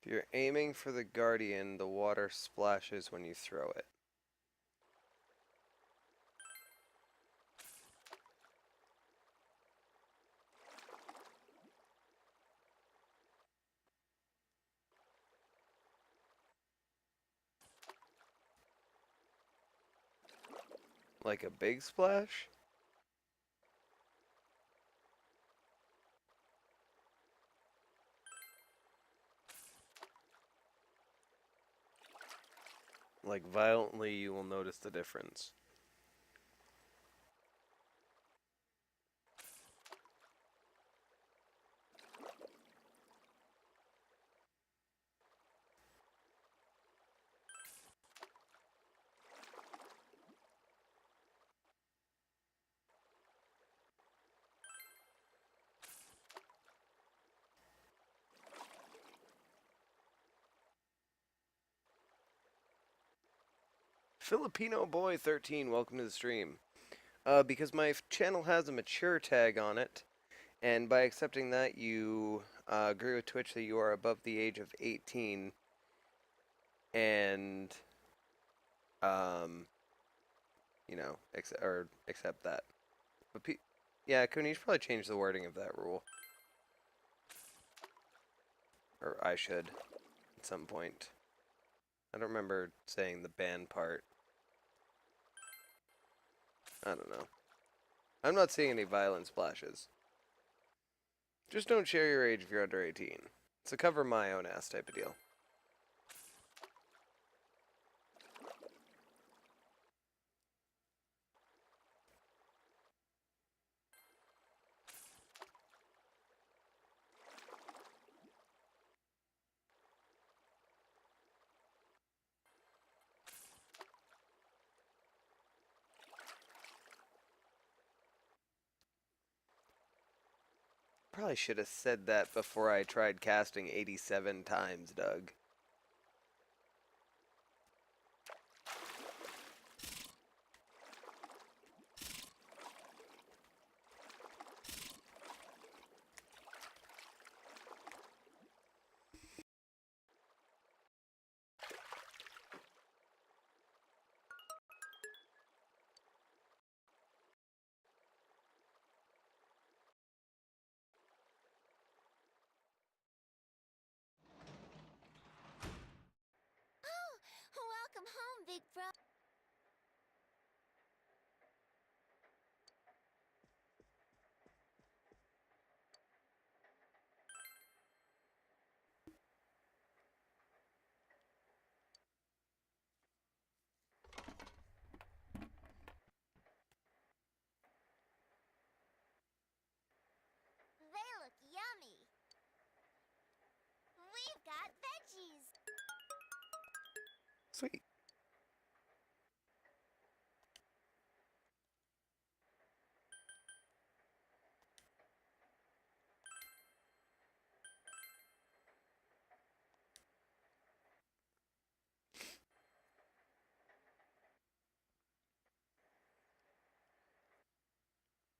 If you're aiming for the guardian, the water splashes when you throw it. Like a big splash? Like violently, you will notice the difference. Filipino Boy 13, welcome to the stream. Because my channel has a mature tag on it, and by accepting that, you agree with Twitch that you are above the age of 18, and, you know, accept that. But yeah, Cooney, you should probably change the wording of that rule. Or I should, at some point. I don't remember saying the ban part. I don't know. I'm not seeing any violent splashes. Just don't share your age if you're under 18. It's a cover my own ass type of deal. Probably should have said that before I tried casting 87 times, Doug. big bro. They look yummy. We've got veggies. Sweet.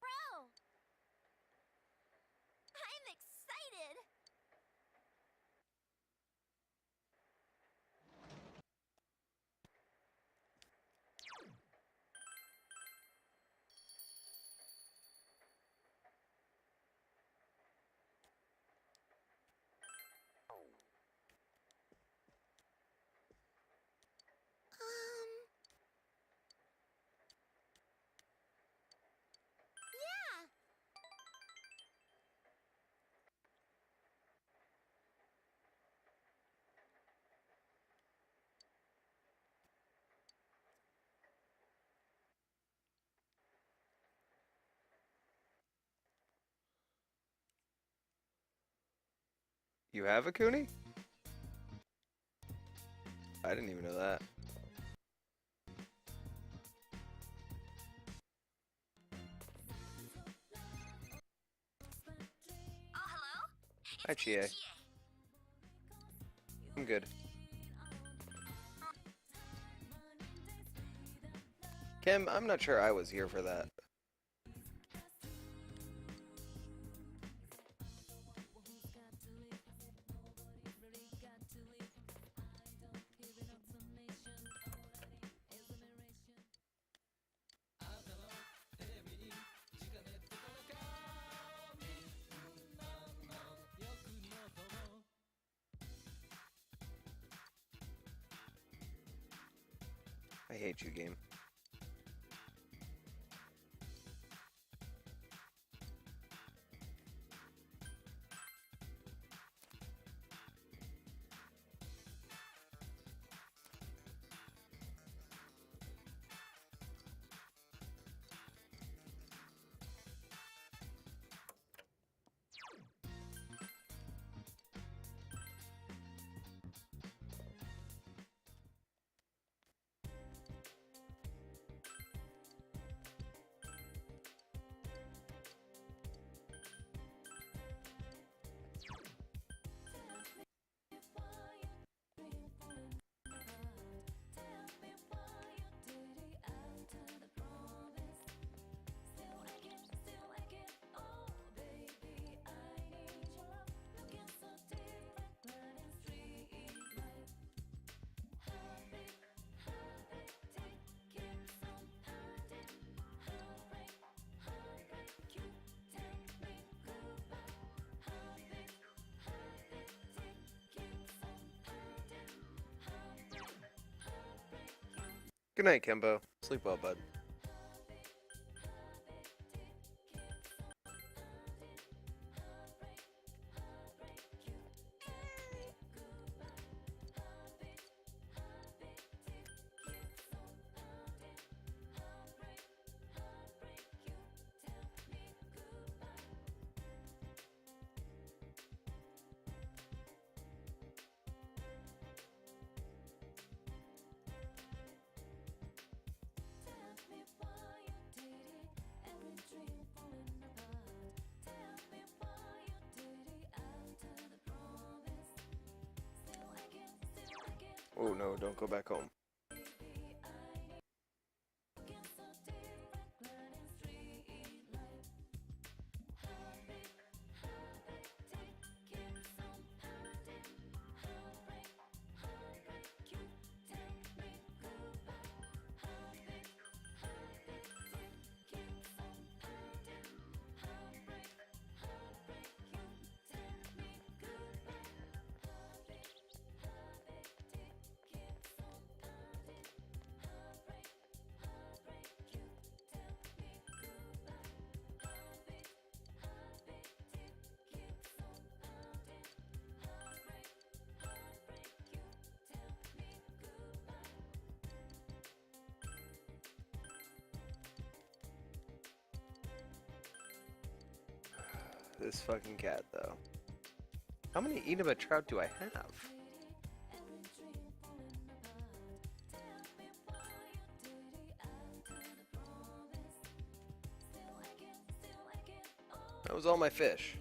Bro! I'm excited. Yeah. You have a Kuni? I didn't even know that. Oh, hello? Hi, Chie. I'm good. Kim, I'm not sure I was here for that. I hate you, game. Good night, Kimbo. Sleep well, bud. Oh no, don't go back home. this fucking cat, though. How many Inaba trout do I have? That was all my fish.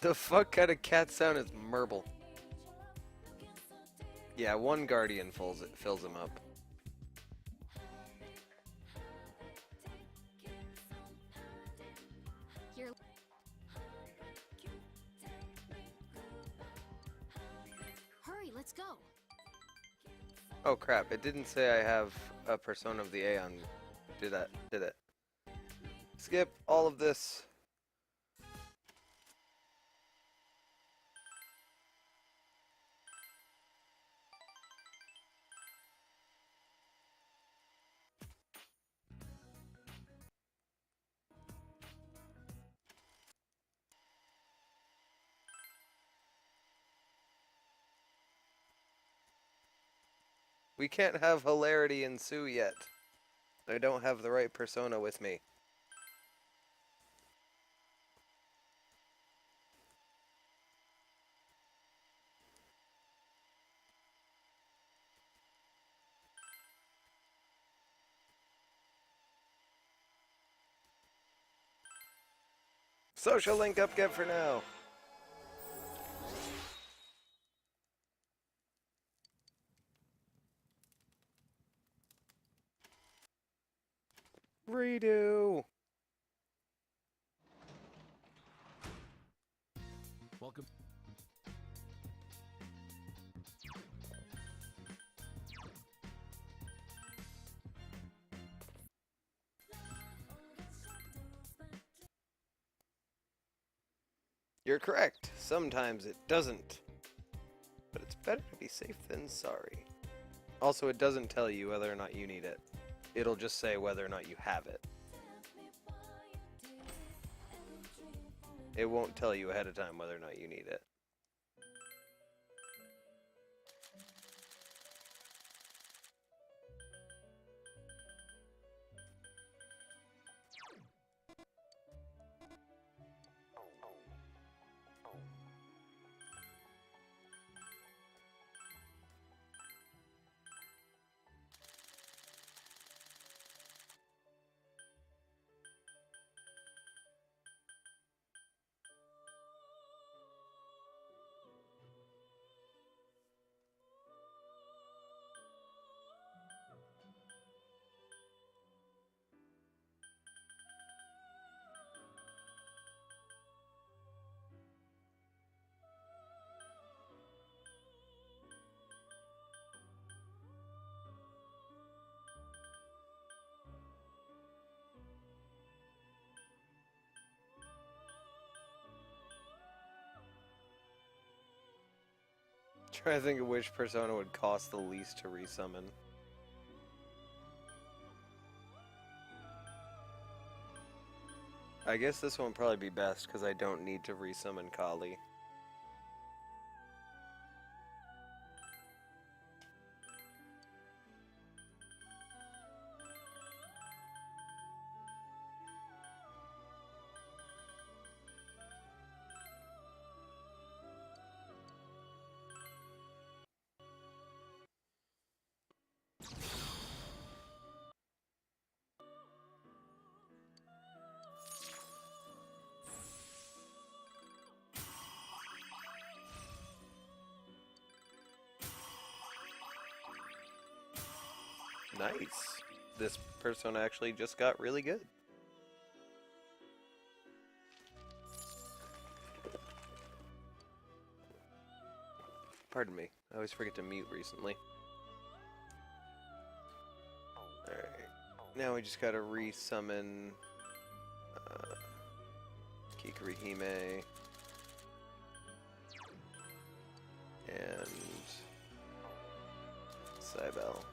The fuck kind of cat sound is Merble? Yeah, one guardian fills him up. You're Hurry, let's go. Oh crap, it didn't say I have a Persona of the Aeon. Did it? Skip all of this. We can't have hilarity ensue yet. I don't have the right persona with me. Social link up get for now. Redo. Welcome. You're correct. Sometimes it doesn't. But it's better to be safe than sorry. Also, it doesn't tell you whether or not you need it. It'll just say whether or not you have it. It won't tell you ahead of time whether or not you need it. Trying to think of which persona would cost the least to resummon. I guess this one would probably be best because I don't need to resummon Kali. Nice. This Persona actually just got really good. Pardon me. I always forget to mute recently. Alright. Now we just gotta re-summon Kikurihime and Cybele.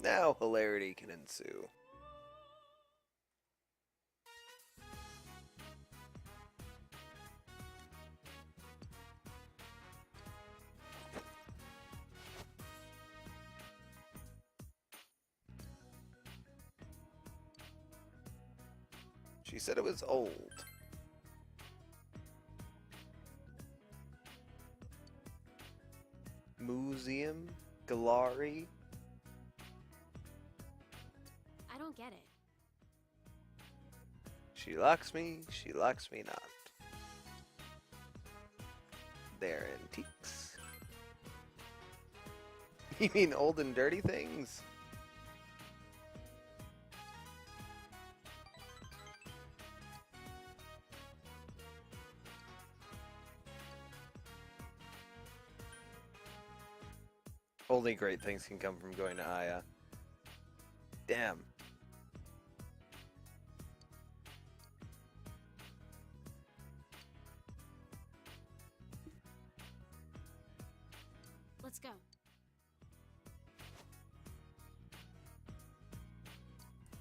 Now hilarity can ensue. She said it was old. Museum? Galari? I don't get it. She likes me not. They're antiques. You mean old and dirty things? Only great things can come from going to Aya. Damn. Let's go.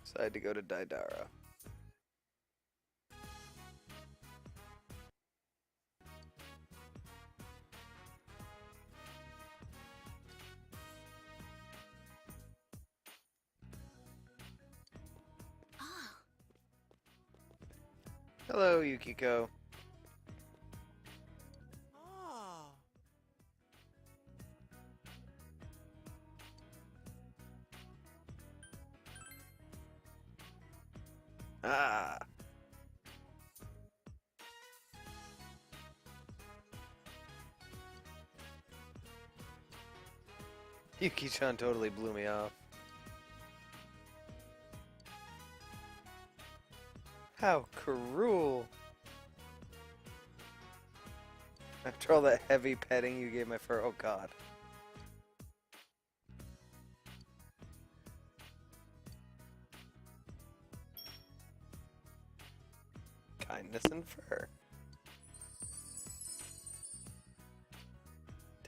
Decided to go to Daidara. Hello, Yukiko. Oh. Ah. Yuki-chan totally blew me off. How cruel. After all that heavy petting you gave my fur, oh god. Kindness and fur.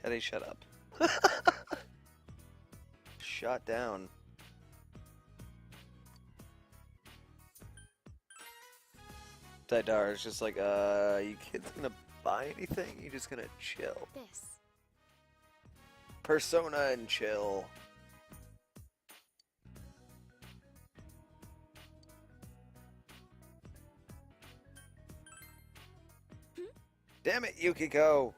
Teddy, shut up. Shot down. Daidara is just like, you kids gonna buy anything? You just gonna chill. This. Persona and chill. Damn it, Yukiko!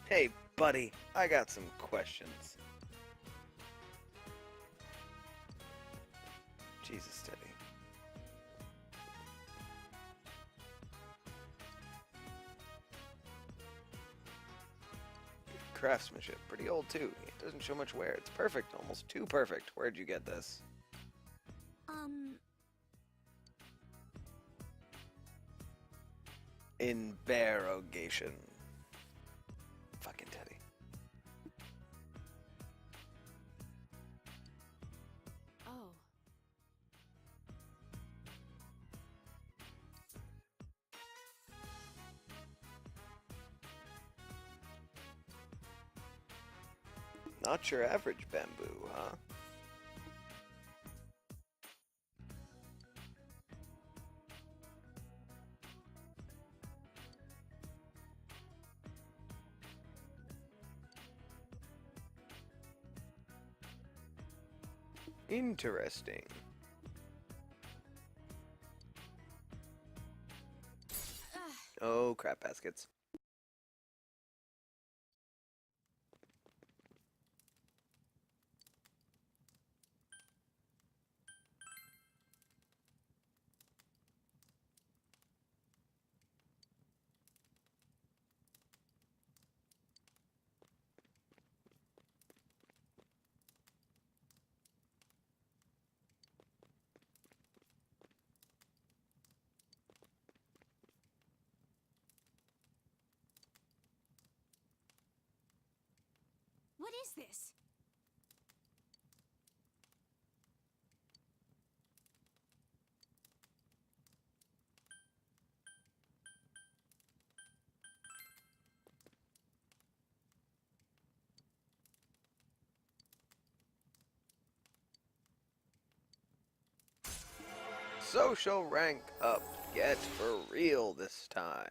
Hey, buddy, I got some questions. Jesus, Teddy. Craftsmanship, pretty old too. It doesn't show much wear. It's perfect, almost too perfect. Where'd you get this? Interrogation. Fucking Teddy. Oh. Not your average bamboo, huh? Interesting. Oh, crap baskets. What is this? Social rank up. Get for real this time.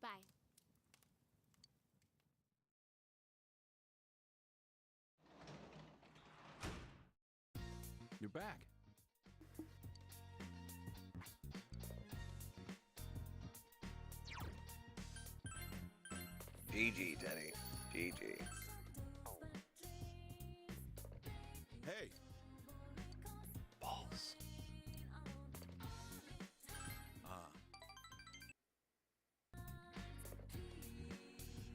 Bye. You're back. GG, Teddy. GG. Hey, Balls.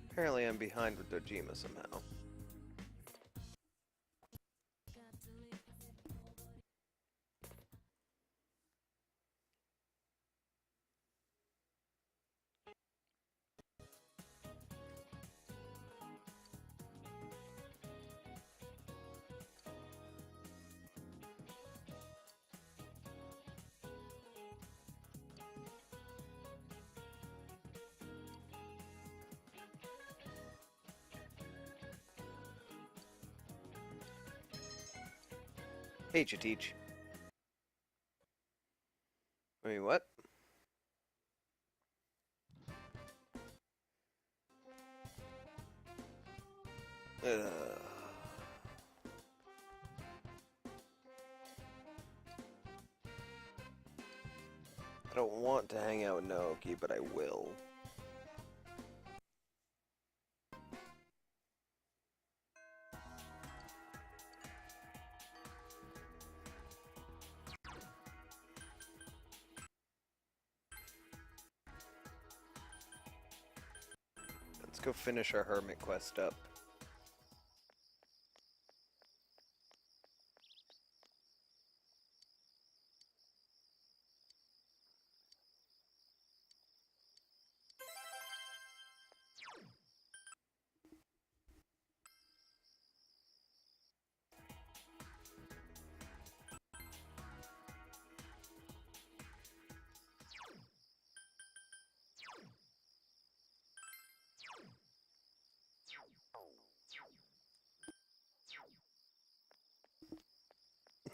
Apparently I'm behind with Dojima somehow. Hate you, Teach. Wait, what? I don't want to hang out with Naoki, but I will. Let's go finish our hermit quest up.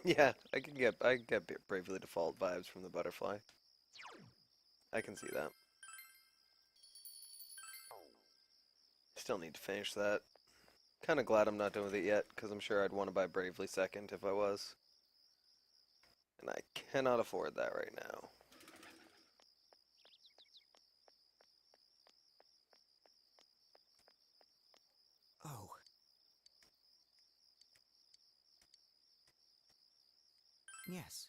Yeah, I get Bravely Default vibes from the butterfly. I can see that. Still need to finish that. Kind of glad I'm not done with it yet, because I'm sure I'd want to buy Bravely Second if I was. And I cannot afford that right now. Oh. Yes.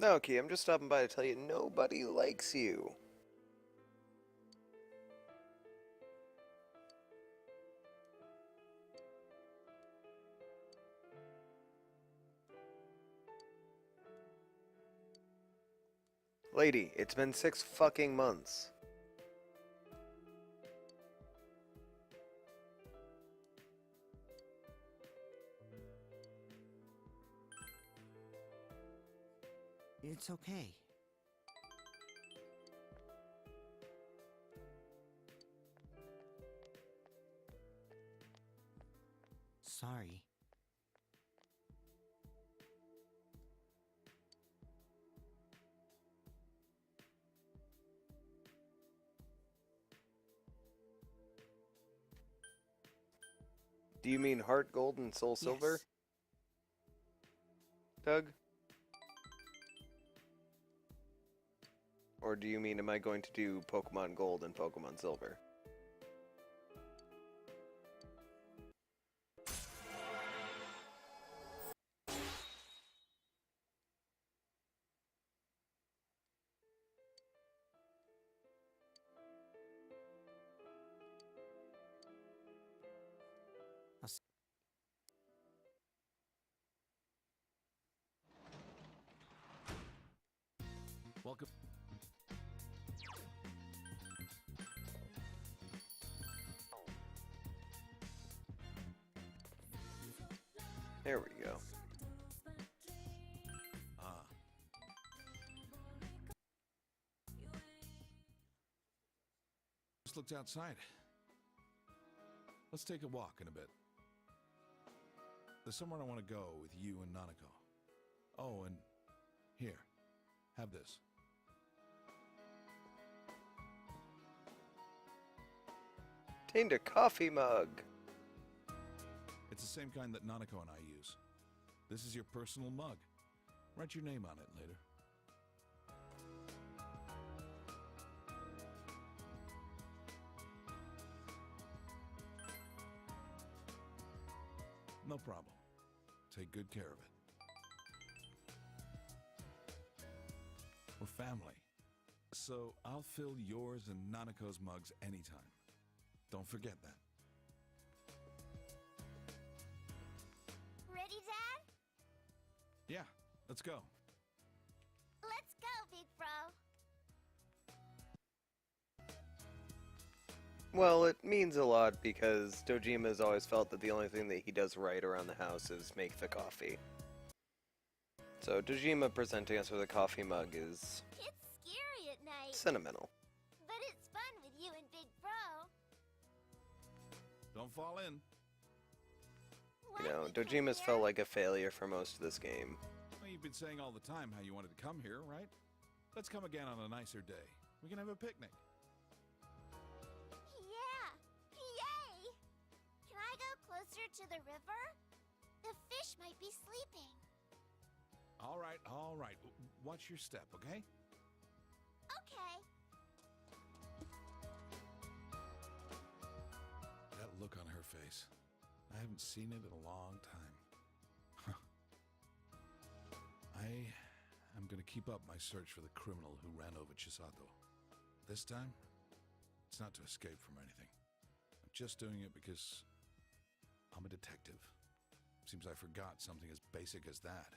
Naoki, I'm just stopping by to tell you nobody likes you. Lady, it's been 6 fucking months. It's okay. Sorry. Do you mean Heart Gold and Soul Silver, Yes. Doug? Or do you mean, am I going to do Pokemon Gold and Pokemon Silver? Welcome. There we go. Ah. Just looked outside. Let's take a walk in a bit. There's somewhere I want to go with you and Nanako. Oh, and here, have this. Obtained a coffee mug. It's the same kind that Nanako and I use. This is your personal mug. Write your name on it later. No problem. Take good care of it. We're family. So I'll fill yours and Nanako's mugs anytime. Don't forget that. Ready, Dad? Yeah, let's go. Let's go, Big Bro. Well, it means a lot because Dojima has always felt that the only thing that he does right around the house is make the coffee. So Dojima presenting us with a coffee mug is It's scary at night, sentimental. but it's fun with you and Big Bro. Don't fall in. Why'd You know, we come Dojima's here? felt like a failure for most of this game. Well, you've been saying all the time how you wanted to come here, right? Let's come again on a nicer day. We can have a picnic. Yeah! Yay! Can I go closer to the river? The fish might be sleeping. All right, all right. Watch your step, okay? Okay. That look on her face. I haven't seen it in a long time. I'm gonna keep up my search for the criminal who ran over Chisato. This time, it's not to escape from anything. I'm just doing it because I'm a detective. Seems I forgot something as basic as that.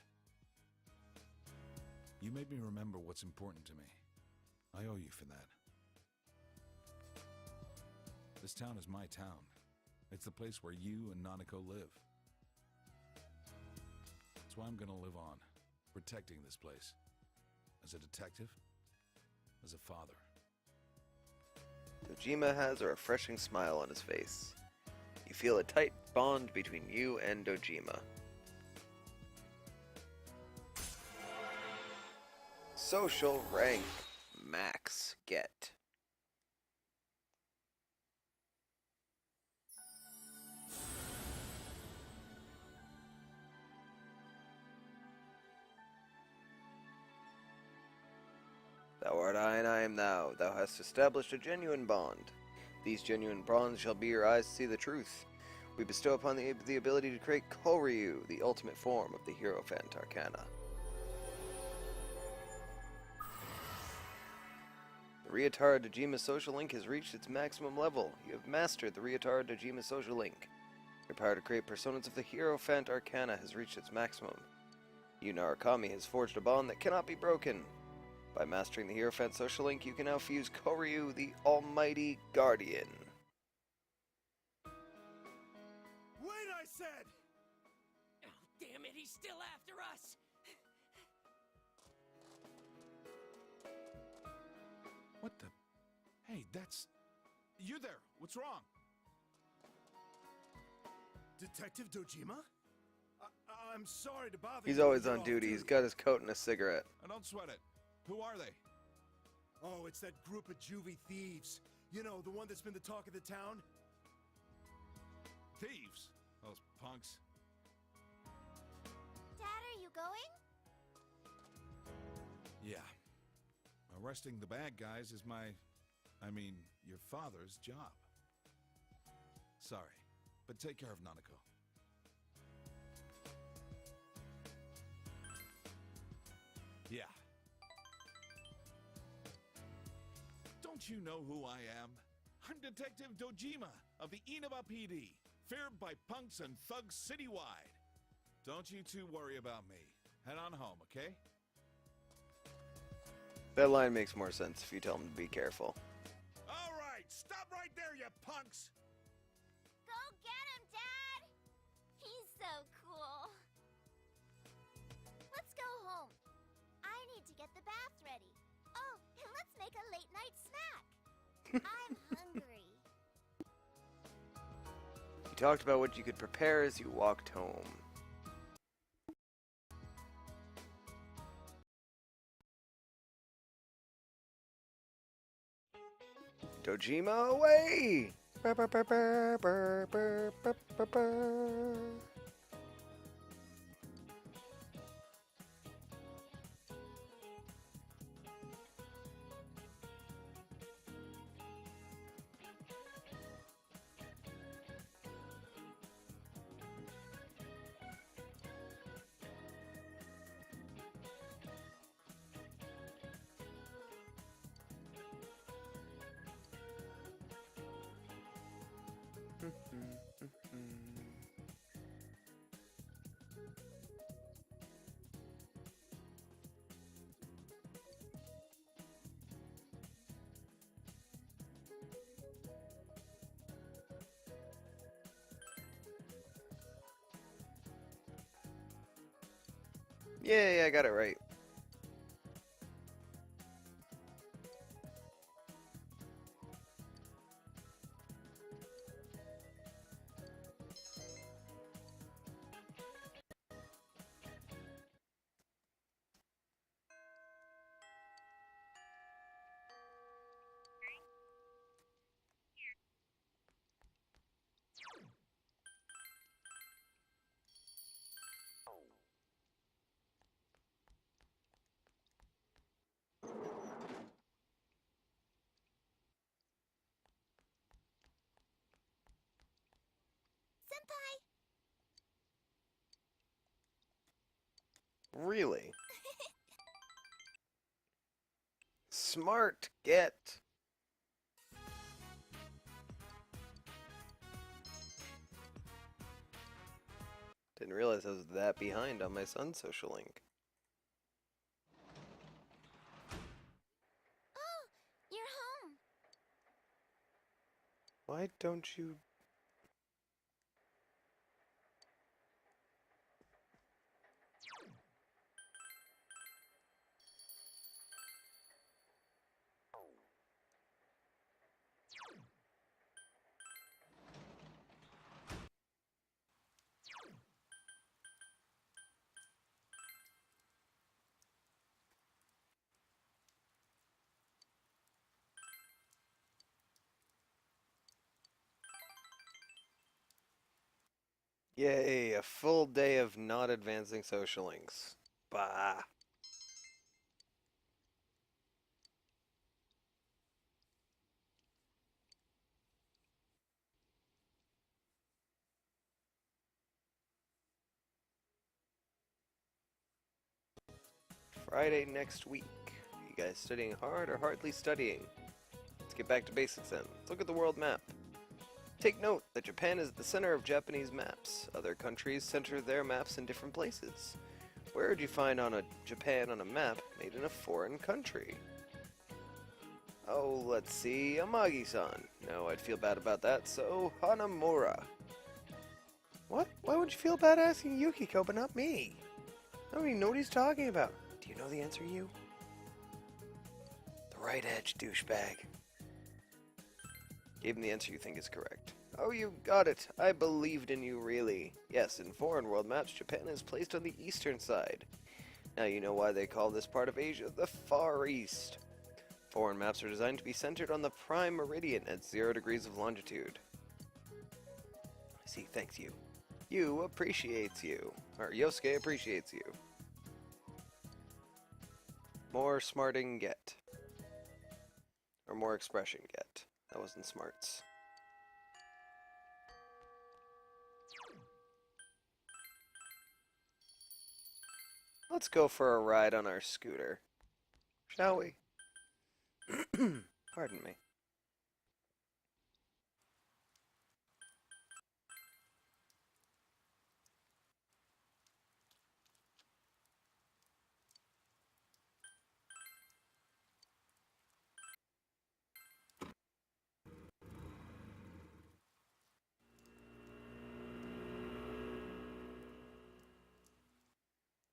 You made me remember what's important to me. I owe you for that. This town is my town. It's the place where you and Nanako live. That's why I'm gonna live on, protecting this place. As a detective, as a father. Dojima has a refreshing smile on his face. You feel a tight bond between you and Dojima. Social rank. Max. Get. Thou art I, and I am thou. Thou hast established a genuine bond. These genuine bonds shall be your eyes to see the truth. We bestow upon the ability to create Koryu, the ultimate form of the Hierophant Arcana. The Ryotaro Dojima Social Link has reached its maximum level. You have mastered the Ryotaro Dojima Social Link. Your power to create personas of the Hierophant Arcana has reached its maximum. Yu Narukami has forged a bond that cannot be broken. By mastering the Hierophant Social Link, you can now fuse Koryu, the Almighty Guardian. Wait, I said! Oh, damn it, he's still after us! What the? Hey, that's... You there! What's wrong? Detective Dojima? I'm sorry to bother you. He's always You're on off duty. He's got his coat and a cigarette. Don't sweat it. Who are they? Oh, it's that group of juvie thieves. You know, the one that's been the talk of the town? Thieves. Those punks. Dad, are you going? Yeah. Arresting the bad guys is your father's job. Sorry, but take care of Nanako. Yeah. Don't you know who I am? I'm Detective Dojima of the Inaba PD, feared by punks and thugs citywide. Don't you two worry about me. Head on home, okay? That line makes more sense if you tell him to be careful. All right, stop right there, you punks! Go get him, Dad! He's so cool. Let's go home. I need to get the bath ready. Oh, and let's make a late night snack. I'm hungry. You talked about what you could prepare as you walked home. Dojima away! Burr, burr, burr, burr, burr, burr, burr, burr, burr. Yeah, I got it right. Senpai! Really? Smart get. Didn't realize I was that behind on my son's social link. Oh, you're home. Why don't you... Yay, a full day of not advancing social links. Bah. Friday next week. You guys studying hard or hardly studying? Let's get back to basics then. Let's look at the world map. Take note that Japan is at the center of Japanese maps. Other countries center their maps in different places. Where would you find Japan on a map made in a foreign country? Oh, let's see, Amagi-san. No, I'd feel bad about that, so Hanamura. What? Why would you feel bad asking Yukiko but not me? I don't even know what he's talking about. Do you know the answer, you? The right edge, douchebag. Gave him the answer you think is correct. Oh, you got it. I believed in you, really. Yes, in foreign world maps, Japan is placed on the eastern side. Now you know why they call this part of Asia the Far East. Foreign maps are designed to be centered on the prime meridian at 0 degrees of longitude. I see, thanks you. You appreciates you. Or Yosuke appreciates you. More smarting get. Or more expression get. That wasn't smarts. Let's go for a ride on our scooter. Shall we? Pardon me.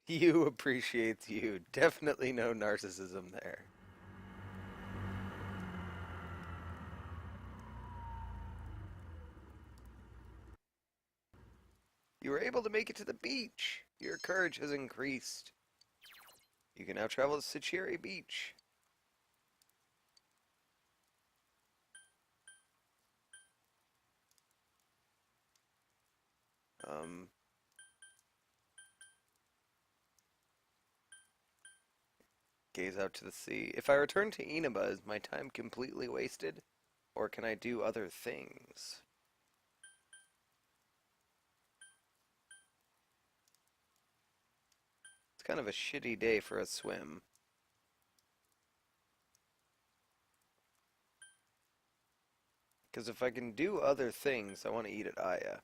You appreciates you. Definitely no narcissism there. You were able to make it to the beach. Your courage has increased. You can now travel to Sechiri Beach. Gaze out to the sea. If I return to Inaba, is my time completely wasted? Or can I do other things? It's kind of a shitty day for a swim. Because if I can do other things, I want to eat at Aya.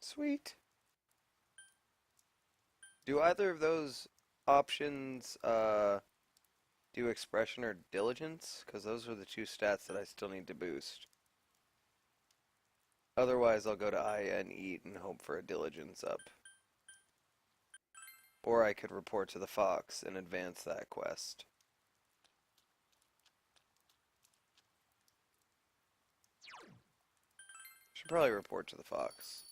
Sweet. Do either of those options do expression or diligence? Because those are the two stats that I still need to boost. Otherwise, I'll go to Aya and eat and hope for a diligence up. Or I could report to the fox and advance that quest. Should probably report to the fox.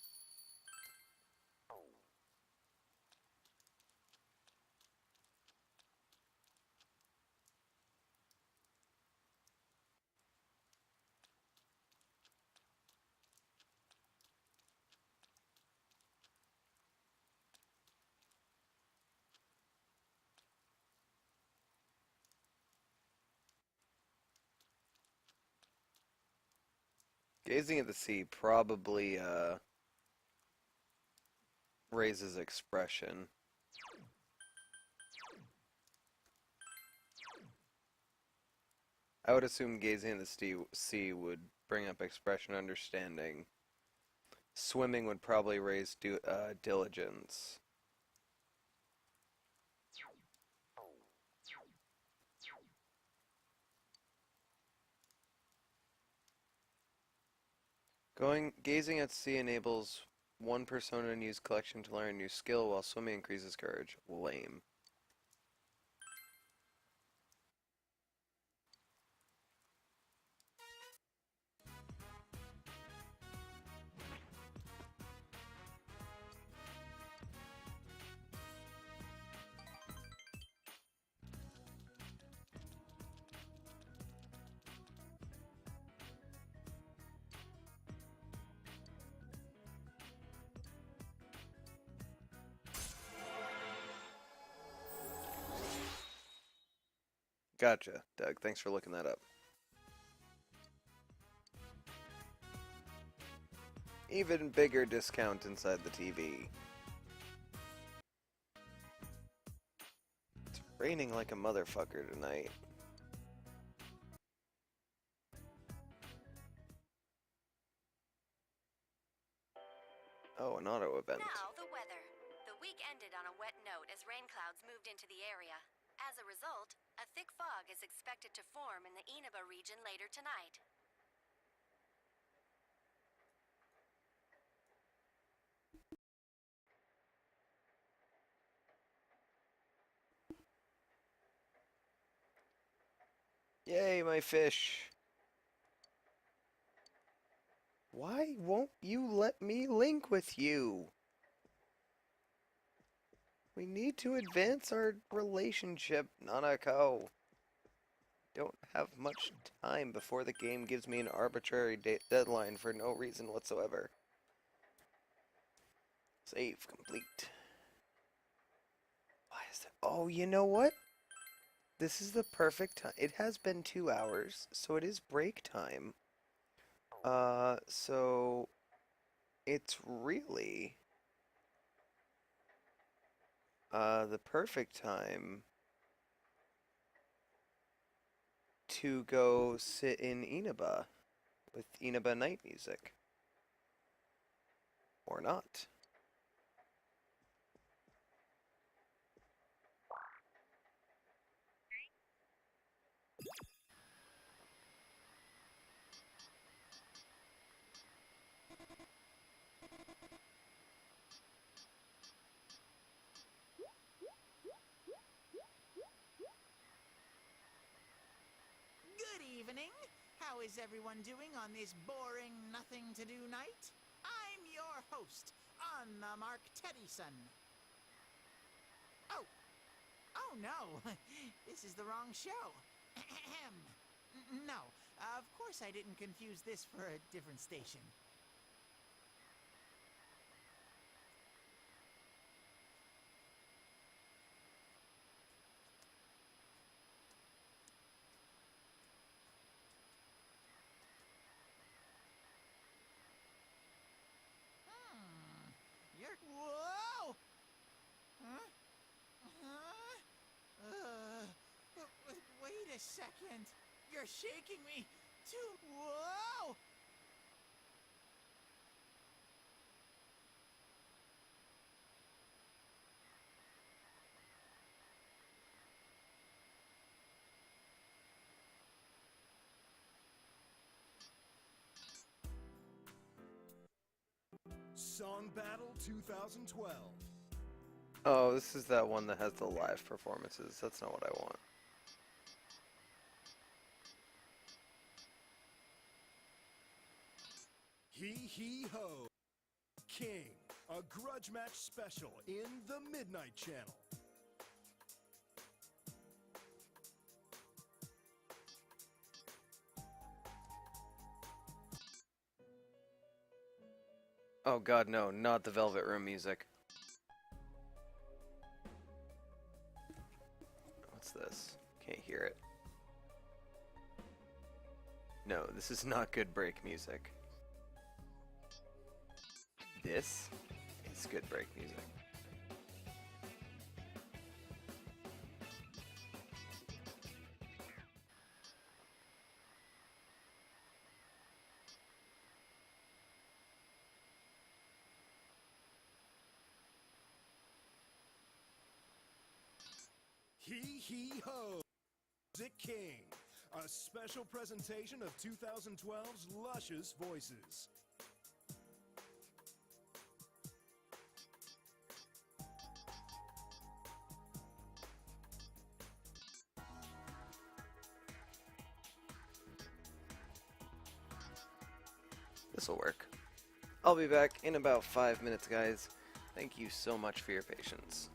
Gazing at the sea probably raises expression. I would assume gazing at the sea would bring up expression understanding. Swimming would probably raise diligence. Gazing at sea enables one persona in use collection to learn a new skill, while swimming increases courage. Lame. Gotcha, Doug. Thanks for looking that up. Even bigger discount inside the TV. It's raining like a motherfucker tonight. Oh, an auto event. Now, the weather. The week ended on a wet note as rain clouds moved into the area. As a result, a thick fog is expected to form in the Inaba region later tonight. Yay, my fish. Why won't you let me link with you? We need to advance our relationship, Nanako. Don't have much time before the game gives me an arbitrary deadline for no reason whatsoever. Save complete. Why is that? Oh, you know what? This is the perfect time. It has been 2 hours, so it is break time. So it's really the perfect time to go sit in Inaba with Inaba night music. Or not. Good evening. How is everyone doing on this boring, nothing-to-do night? I'm your host, Anna Mark Teddyson. Oh no, this is the wrong show. No, of course I didn't confuse this for a different station. You're... Whoa! Huh? Huh? Wait a second. You're shaking me too. Whoa! Song Battle 2012. Oh, this is that one that has the live performances. That's not what I want. Hee Hee Ho. King, a grudge match special in the Midnight Channel. Oh god, no, not the Velvet Room music. What's this? Can't hear it. No, this is not good break music. This is good break music. Hee Hee Ho. Music King, a special presentation of 2012's luscious voices. This'll work. I'll be back in about 5 minutes, guys. Thank you so much for your patience.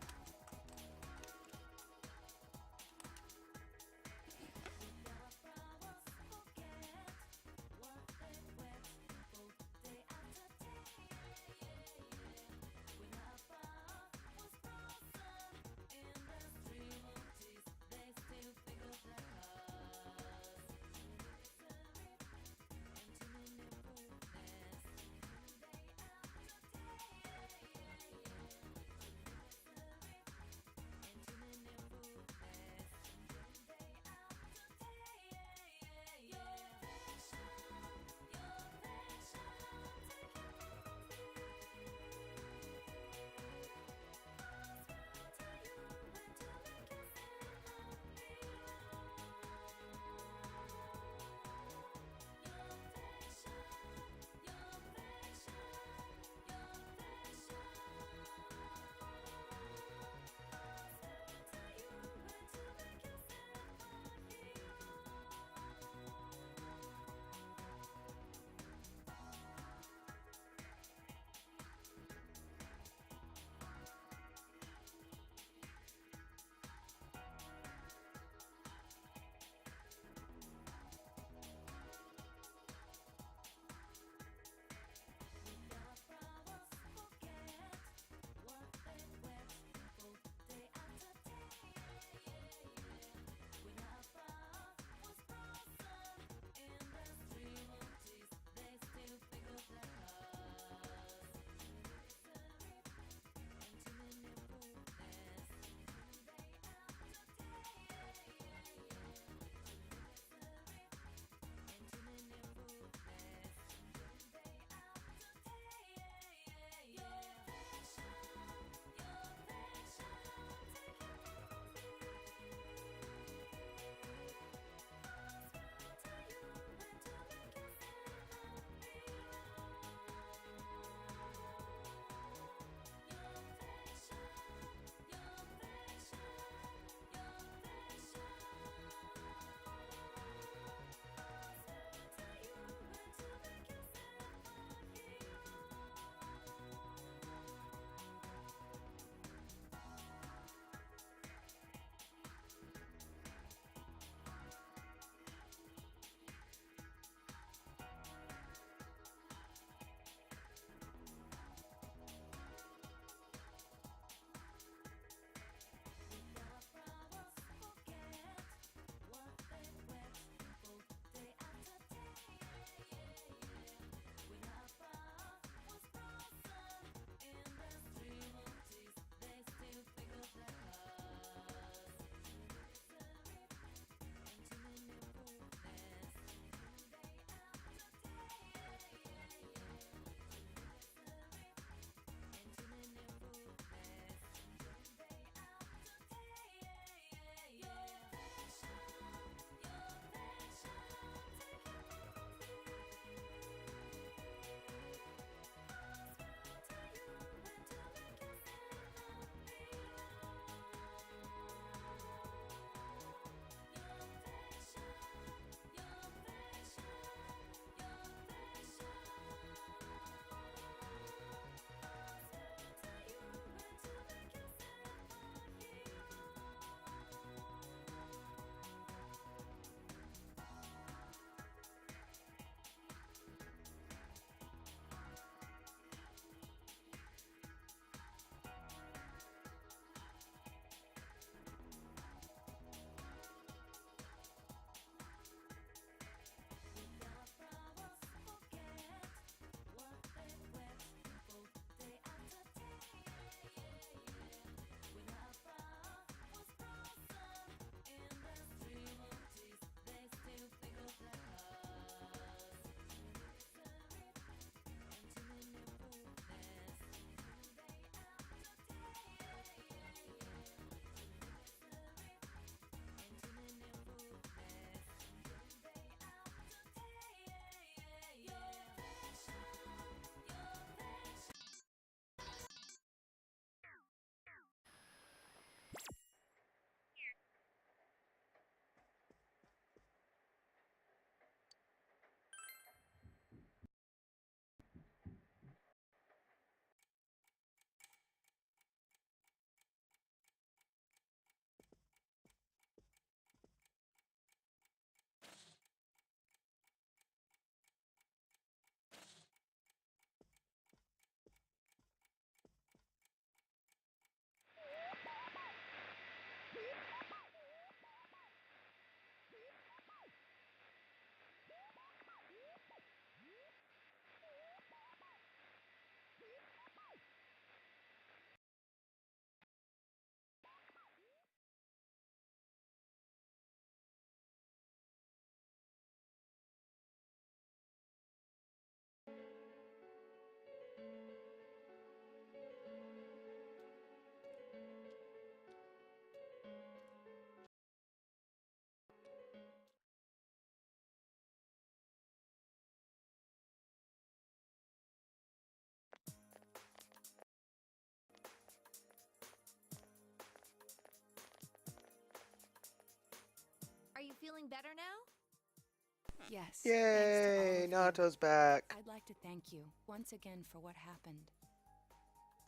feeling better now? Yes. Yay! thanks to all of you. Nato's back. I'd like to thank you once again for what happened.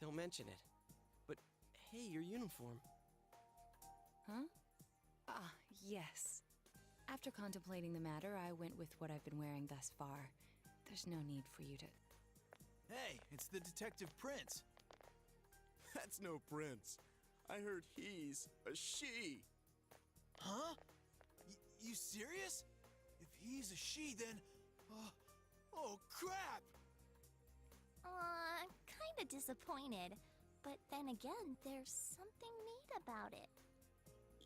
Don't mention it. But hey, your uniform. Huh? Ah, yes. After contemplating the matter, I went with what I've been wearing thus far. There's no need for you to... Hey, it's the Detective Prince. That's no prince. I heard he's a she. Huh? You serious? If he's a she, then... oh, crap! Kinda disappointed. But then again, there's something neat about it.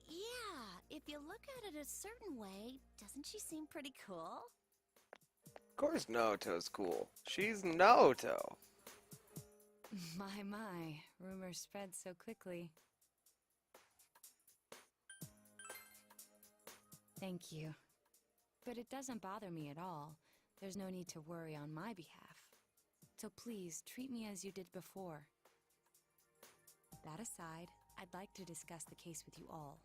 Yeah, if you look at it a certain way, doesn't she seem pretty cool? Of course Naoto's cool. She's Naoto. My, rumors spread so quickly. Thank you. But it doesn't bother me at all. There's no need to worry on my behalf. So please, treat me as you did before. That aside, I'd like to discuss the case with you all.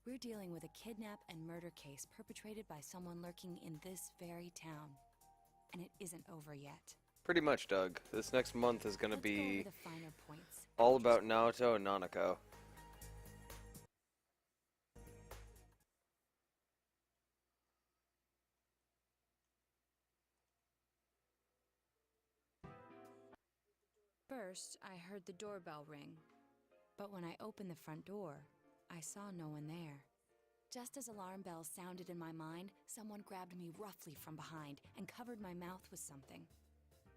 We're dealing with a kidnap and murder case perpetrated by someone lurking in this very town. And it isn't over yet. Pretty much, Doug. This next month is gonna Let's go over be the finer points. all about Naoto and Nanako. First, I heard the doorbell ring. But when I opened the front door, I saw no one there. Just as alarm bells sounded in my mind, someone grabbed me roughly from behind and covered my mouth with something.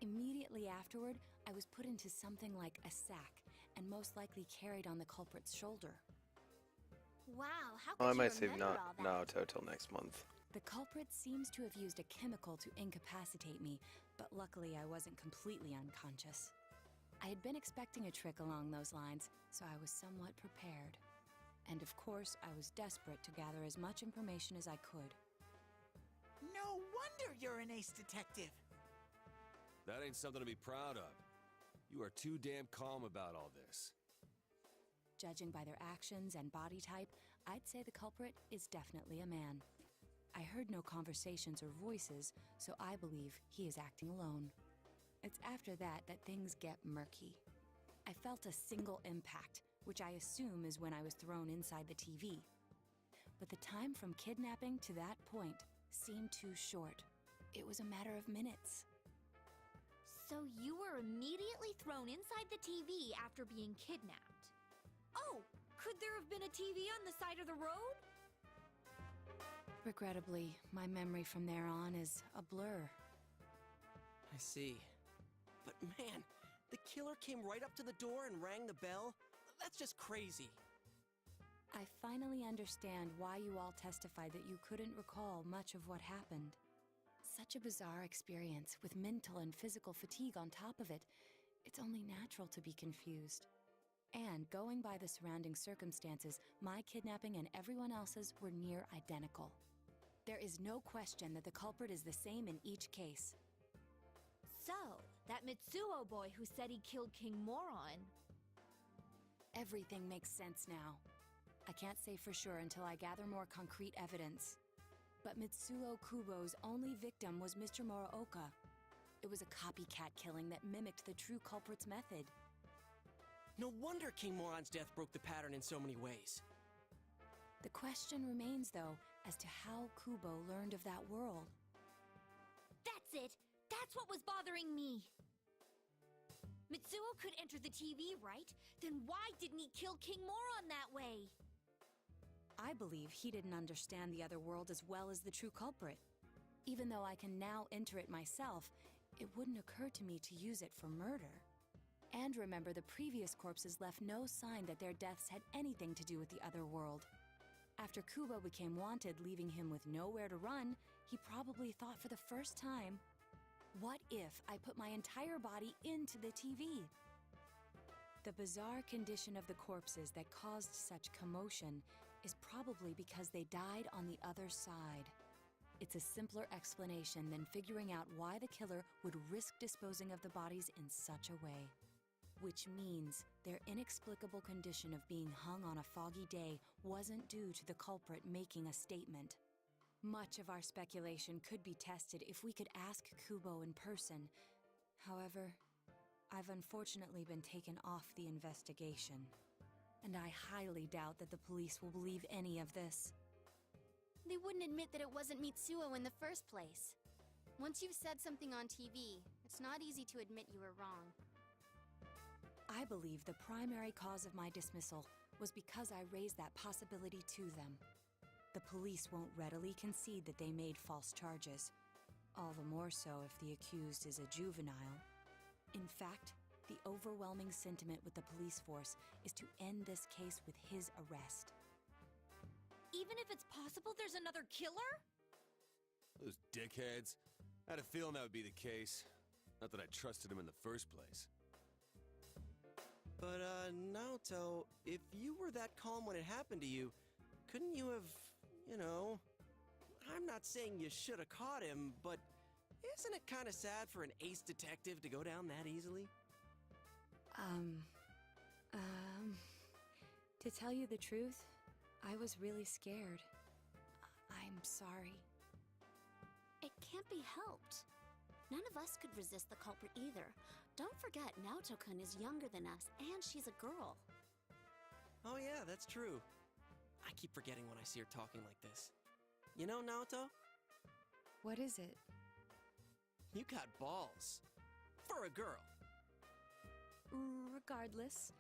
Immediately afterward, I was put into something like a sack and most likely carried on the culprit's shoulder. Wow, how Well, could I you might save remember all that? Naoto till next month. The culprit seems to have used a chemical to incapacitate me, but luckily I wasn't completely unconscious. I had been expecting a trick along those lines, so I was somewhat prepared. And of course, I was desperate to gather as much information as I could. No wonder you're an ace detective. That ain't something to be proud of. You are too damn calm about all this. Judging by their actions and body type, I'd say the culprit is definitely a man. I heard no conversations or voices, so I believe he is acting alone. It's after that that things get murky. I felt a single impact, which I assume is when I was thrown inside the TV. But the time from kidnapping to that point seemed too short. It was a matter of minutes. So you were immediately thrown inside the TV after being kidnapped. Oh, could there have been a TV on the side of the road? Regrettably, my memory from there on is a blur. I see. But man, the killer came right up to the door and rang the bell? That's just crazy. I finally understand why you all testified that you couldn't recall much of what happened. Such a bizarre experience, with mental and physical fatigue on top of it. It's only natural to be confused. And going by the surrounding circumstances, my kidnapping and everyone else's were near identical. There is no question that the culprit is the same in each case. So, that Mitsuo boy who said he killed King Moron. Everything makes sense now. I can't say for sure until I gather more concrete evidence. But Mitsuo Kubo's only victim was Mr. Muraoka. It was a copycat killing that mimicked the true culprit's method. No wonder King Moron's death broke the pattern in so many ways. The question remains, though, as to how Kubo learned of that world. That's it! That's what was bothering me! Mitsuo could enter the TV, right? Then why didn't he kill King Moron that way? I believe he didn't understand the other world as well as the true culprit. Even though I can now enter it myself, it wouldn't occur to me to use it for murder. And remember, the previous corpses left no sign that their deaths had anything to do with the other world. After Kubo became wanted, leaving him with nowhere to run, he probably thought for the first time, what if I put my entire body into the TV? The bizarre condition of the corpses that caused such commotion is probably because they died on the other side. It's a simpler explanation than figuring out why the killer would risk disposing of the bodies in such a way. Which means their inexplicable condition of being hung on a foggy day wasn't due to the culprit making a statement, Much of our speculation could be tested if we could ask Kubo in person. However, I've unfortunately been taken off the investigation, and I highly doubt that the police will believe any of this. They wouldn't admit that it wasn't Mitsuo in the first place. Once you've said something on TV, it's not easy to admit you were wrong. I believe the primary cause of my dismissal was because I raised that possibility to them. The police won't readily concede that they made false charges, all the more so if the accused is a juvenile. In fact, the overwhelming sentiment with the police force is to end this case with his arrest. Even if it's possible there's another killer? Those dickheads. I had a feeling that would be the case. Not that I trusted him in the first place. But, Naoto, if you were that calm when it happened to you, couldn't you have, you know... I'm not saying you should have caught him, but isn't it kind of sad for an ace detective to go down that easily? To tell you the truth, I was really scared. I'm sorry. It can't be helped. None of us could resist the culprit either. Don't forget, Naoto-kun is younger than us, and she's a girl. Oh yeah, that's true. I keep forgetting when I see her talking like this. You know, Naoto? What is it? You got balls. For a girl. Regardless,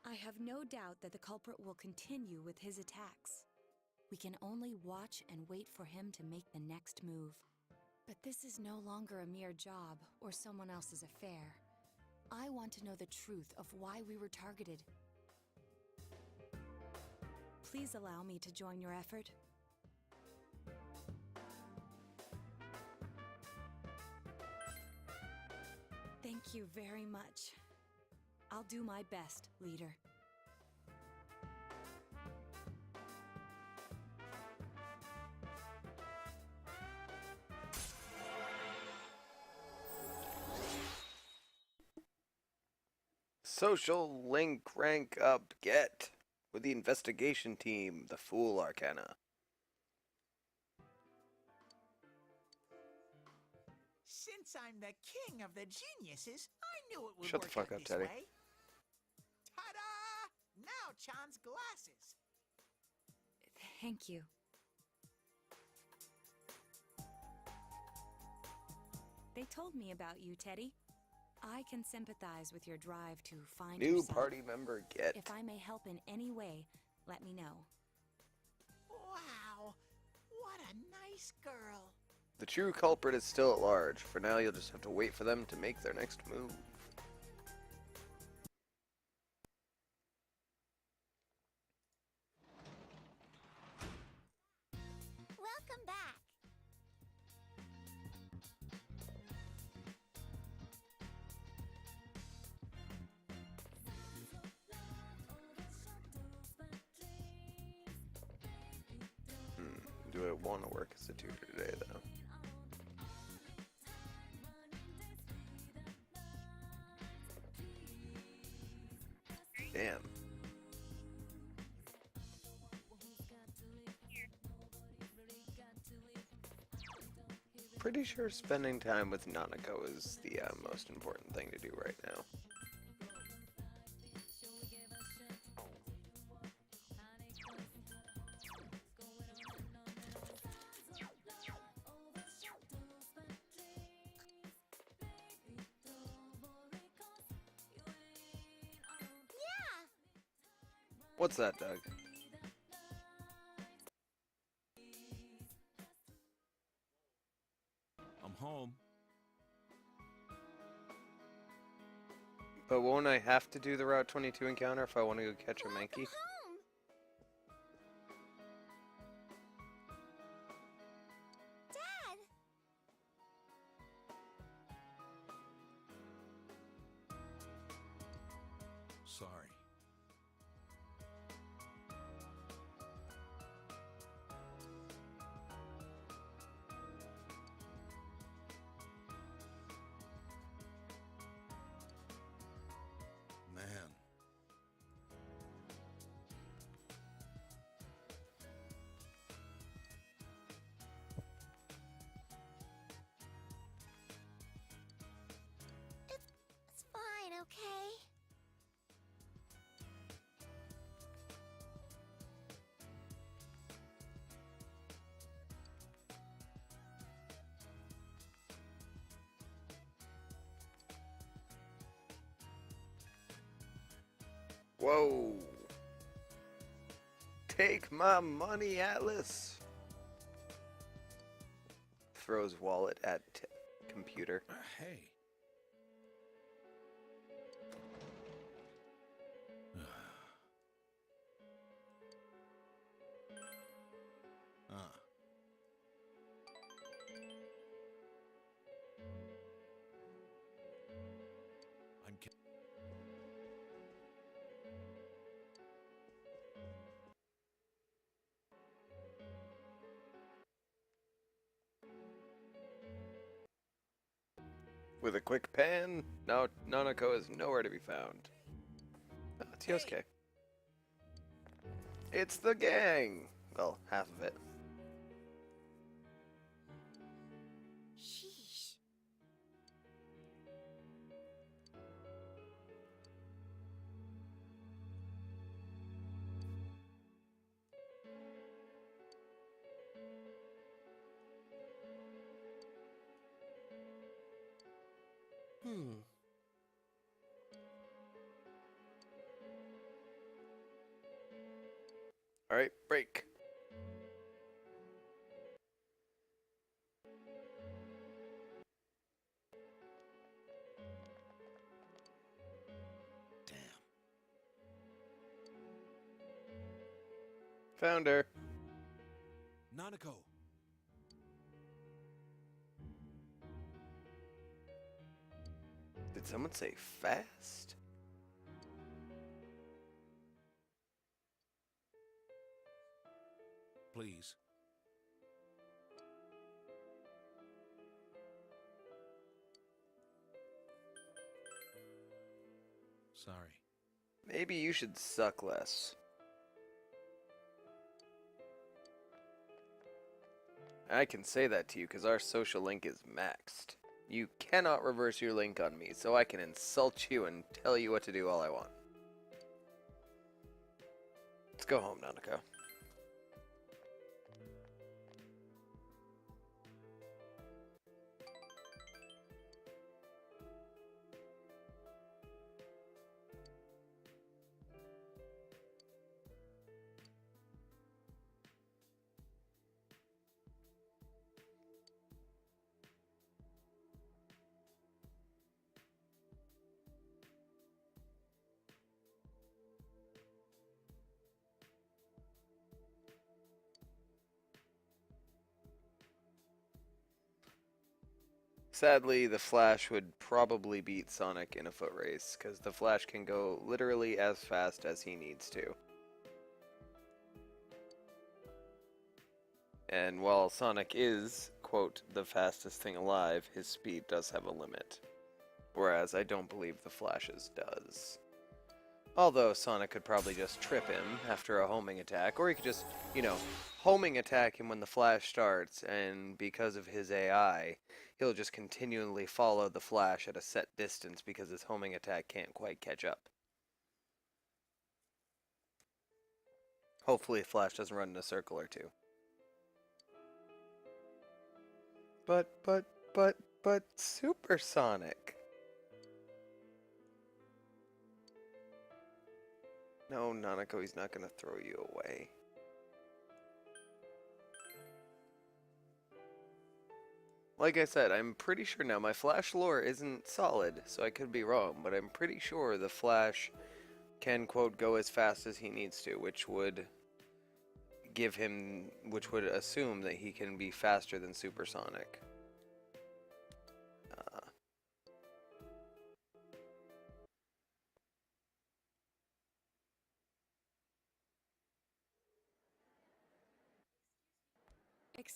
I have no doubt that the culprit will continue with his attacks. We can only watch and wait for him to make the next move. But this is no longer a mere job or someone else's affair. I want to know the truth of why we were targeted. Please allow me to join your effort. Thank you very much. I'll do my best, leader. Social link rank up get with the investigation team, the Fool Arcana. Since I'm the king of the geniuses, I knew it would Shut work the fuck out up, this Teddy. way. Ta-da! Now Chan's glasses. Thank you. They told me about you, Teddy. I can sympathize with your drive to find New yourself. party member get. If I may help in any way, let me know. Wow, what a nice girl. The true culprit is still at large. For now, you'll just have to wait for them to make their next move. Welcome back. Do I want to work as a tutor today, though? Damn. Pretty sure spending time with Nanako is the most important thing to do right now. What's that, Doug? I'm home. But won't I have to do the Route 22 encounter if I want to go catch a Mankey? Home. Dad. Sorry. Man. Whoa! Take my money, Atlas! Throws wallet at computer. Hey. I'm With a quick pan, now Nanako is nowhere to be found. Oh, it's Yosuke. It's the gang! Well, half of it. Sheesh. Alright, break. Damn. Found her. Nanako. Did someone say fast? Please. Sorry. Maybe you should suck less. I can say that to you because our social link is maxed. You cannot reverse your link on me, so I can insult you and tell you what to do all I want. Let's go home, Nanako. Sadly, the Flash would probably beat Sonic in a foot race, because the Flash can go literally as fast as he needs to. And while Sonic is, quote, the fastest thing alive, his speed does have a limit. Whereas I don't believe the Flash's does. Although Sonic could probably just trip him after a homing attack, or he could just, you know, homing attack him when the Flash starts, and because of his AI, he'll just continually follow the Flash at a set distance because his homing attack can't quite catch up. Hopefully Flash doesn't run in a circle or two. But Supersonic! No, Nanako, he's not gonna throw you away. Like I said, I'm pretty sure now, my Flash lore isn't solid, so I could be wrong, but I'm pretty sure the Flash can, quote, go as fast as he needs to, which would assume that he can be faster than Supersonic.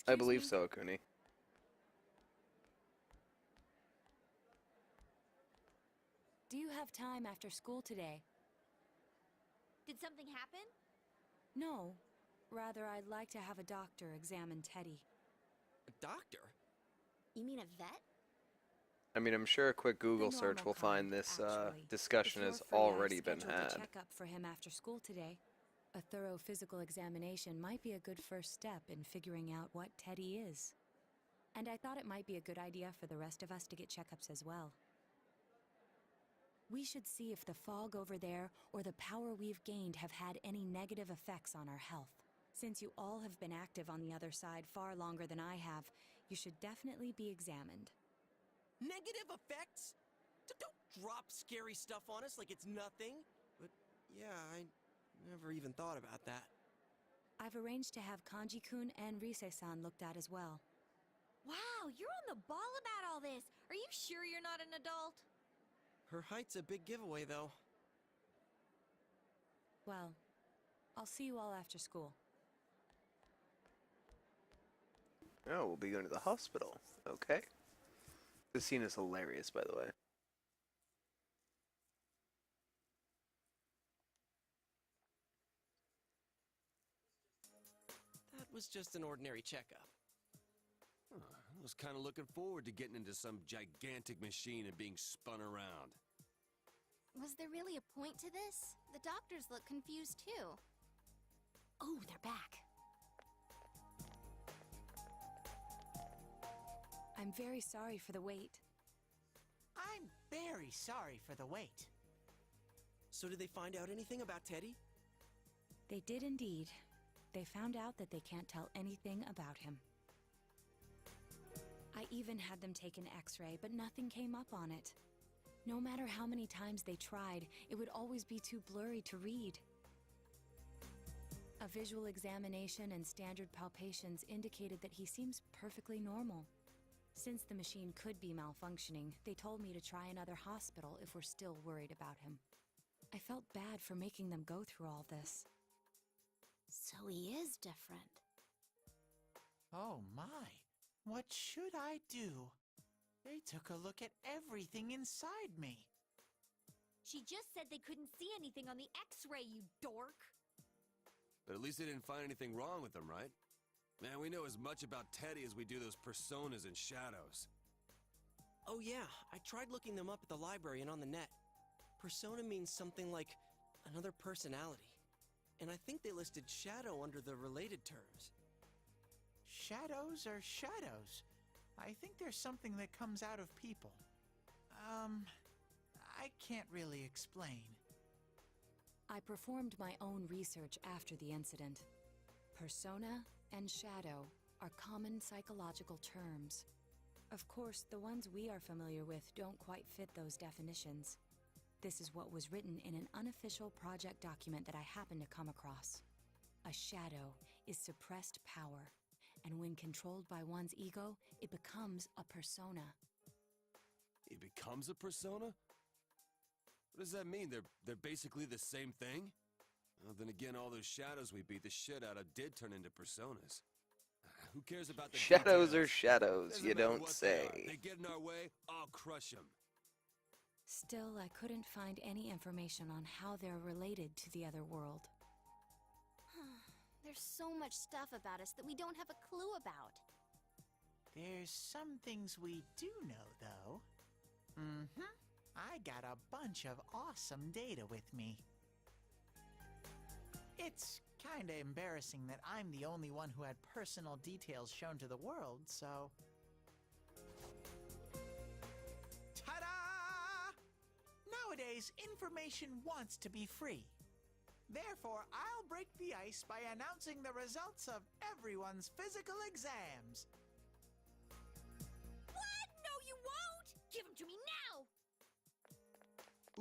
I believe so, Akuni. Do you have time after school today? Did something happen? No. Rather, I'd like to have a doctor examine Teddy. A doctor? You mean a vet? I mean, I'm sure a quick Google The search normal will find kind, this actually. discussion If has you're free, already I've been scheduled had. a checkup for him after school today. A thorough physical examination might be a good first step in figuring out what Teddy is. And I thought it might be a good idea for the rest of us to get checkups as well. We should see if the fog over there or the power we've gained have had any negative effects on our health. Since you all have been active on the other side far longer than I have, you should definitely be examined. Negative effects? Don't drop scary stuff on us like it's nothing. But yeah, I never even thought about that. I've arranged to have Kanji-kun and Rise-san looked at as well. Wow, you're on the ball about all this. Are you sure you're not an adult? Her height's a big giveaway, though. Well, I'll see you all after school. Oh, we'll be going to the hospital. Okay. This scene is hilarious, by the way. That was just an ordinary checkup. I was kind of looking forward to getting into some gigantic machine and being spun around. Was there really a point to this? The doctors look confused too. Oh, they're back. I'm very sorry for the wait. I'm very sorry for the wait. So did they find out anything about Teddy? They did indeed. They found out that they can't tell anything about him. I even had them take an X-ray, but nothing came up on it. No matter how many times they tried, it would always be too blurry to read. A visual examination and standard palpations indicated that he seems perfectly normal. Since the machine could be malfunctioning, they told me to try another hospital if we're still worried about him. I felt bad for making them go through all this. So he is different. Oh my, what should I do? They took a look at everything inside me. She just said they couldn't see anything on the X-ray, you dork. But at least they didn't find anything wrong with him, right? Man, we know as much about Teddy as we do those personas and shadows. Oh yeah, I tried looking them up at the library and on the net. Persona means something like another personality. And I think they listed shadow under the related terms. Shadows are shadows. I think there's something that comes out of people. I can't really explain. I performed my own research after the incident. Persona and shadow are common psychological terms. Of course, the ones we are familiar with don't quite fit those definitions. This is what was written in an unofficial project document that I happened to come across. A shadow is suppressed power, and when controlled by one's ego, it becomes a persona. It becomes a persona? What does that mean? They're basically the same thing? Well, then again, all those shadows we beat the shit out of did turn into personas. Who cares about the Shadows details? are shadows, Doesn't you matter don't what say. They get in our way, I'll crush them. Still, I couldn't find any information on how they're related to the other world. There's so much stuff about us that we don't have a clue about. There's some things we do know, though. I got a bunch of awesome data with me. It's kinda embarrassing that I'm the only one who had personal details shown to the world, so... Ta-da! Nowadays, information wants to be free. Therefore, I'll break the ice by announcing the results of everyone's physical exams. What? No, you won't! Give him to me now!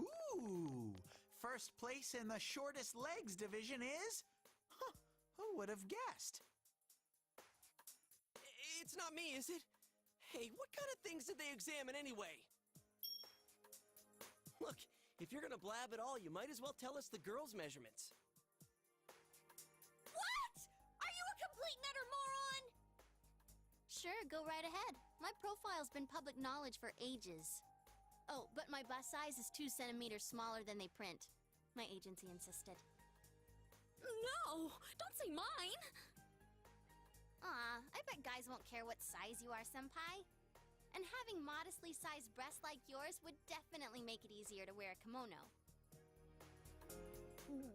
Ooh! First place in the shortest legs division is... Huh, who would have guessed? It's not me, is it? Hey, what kind of things did they examine anyway? Look, if you're gonna blab at all, you might as well tell us the girls' measurements. What? Are you a complete and utter moron? Sure, go right ahead. My profile's been public knowledge for ages. Oh, but my bust size is 2 centimeters smaller than they print. My agency insisted. No! Don't say mine! Aw, I bet guys won't care what size you are, senpai. And having modestly sized breasts like yours would definitely make it easier to wear a kimono.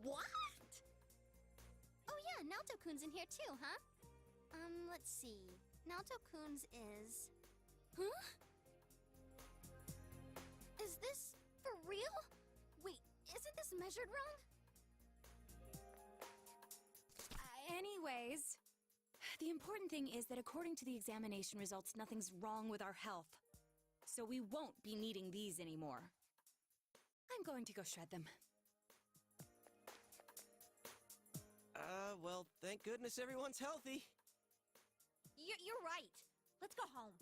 What? Oh yeah, Naoto-kun's in here too, huh? Let's see. Naoto-kun's is... Huh? Is this For real? Wait, isn't this measured wrong? Anyways, the important thing is that according to the examination results, nothing's wrong with our health. So we won't be needing these anymore. I'm going to go shred them. Well, thank goodness everyone's healthy. You're right. Let's go home.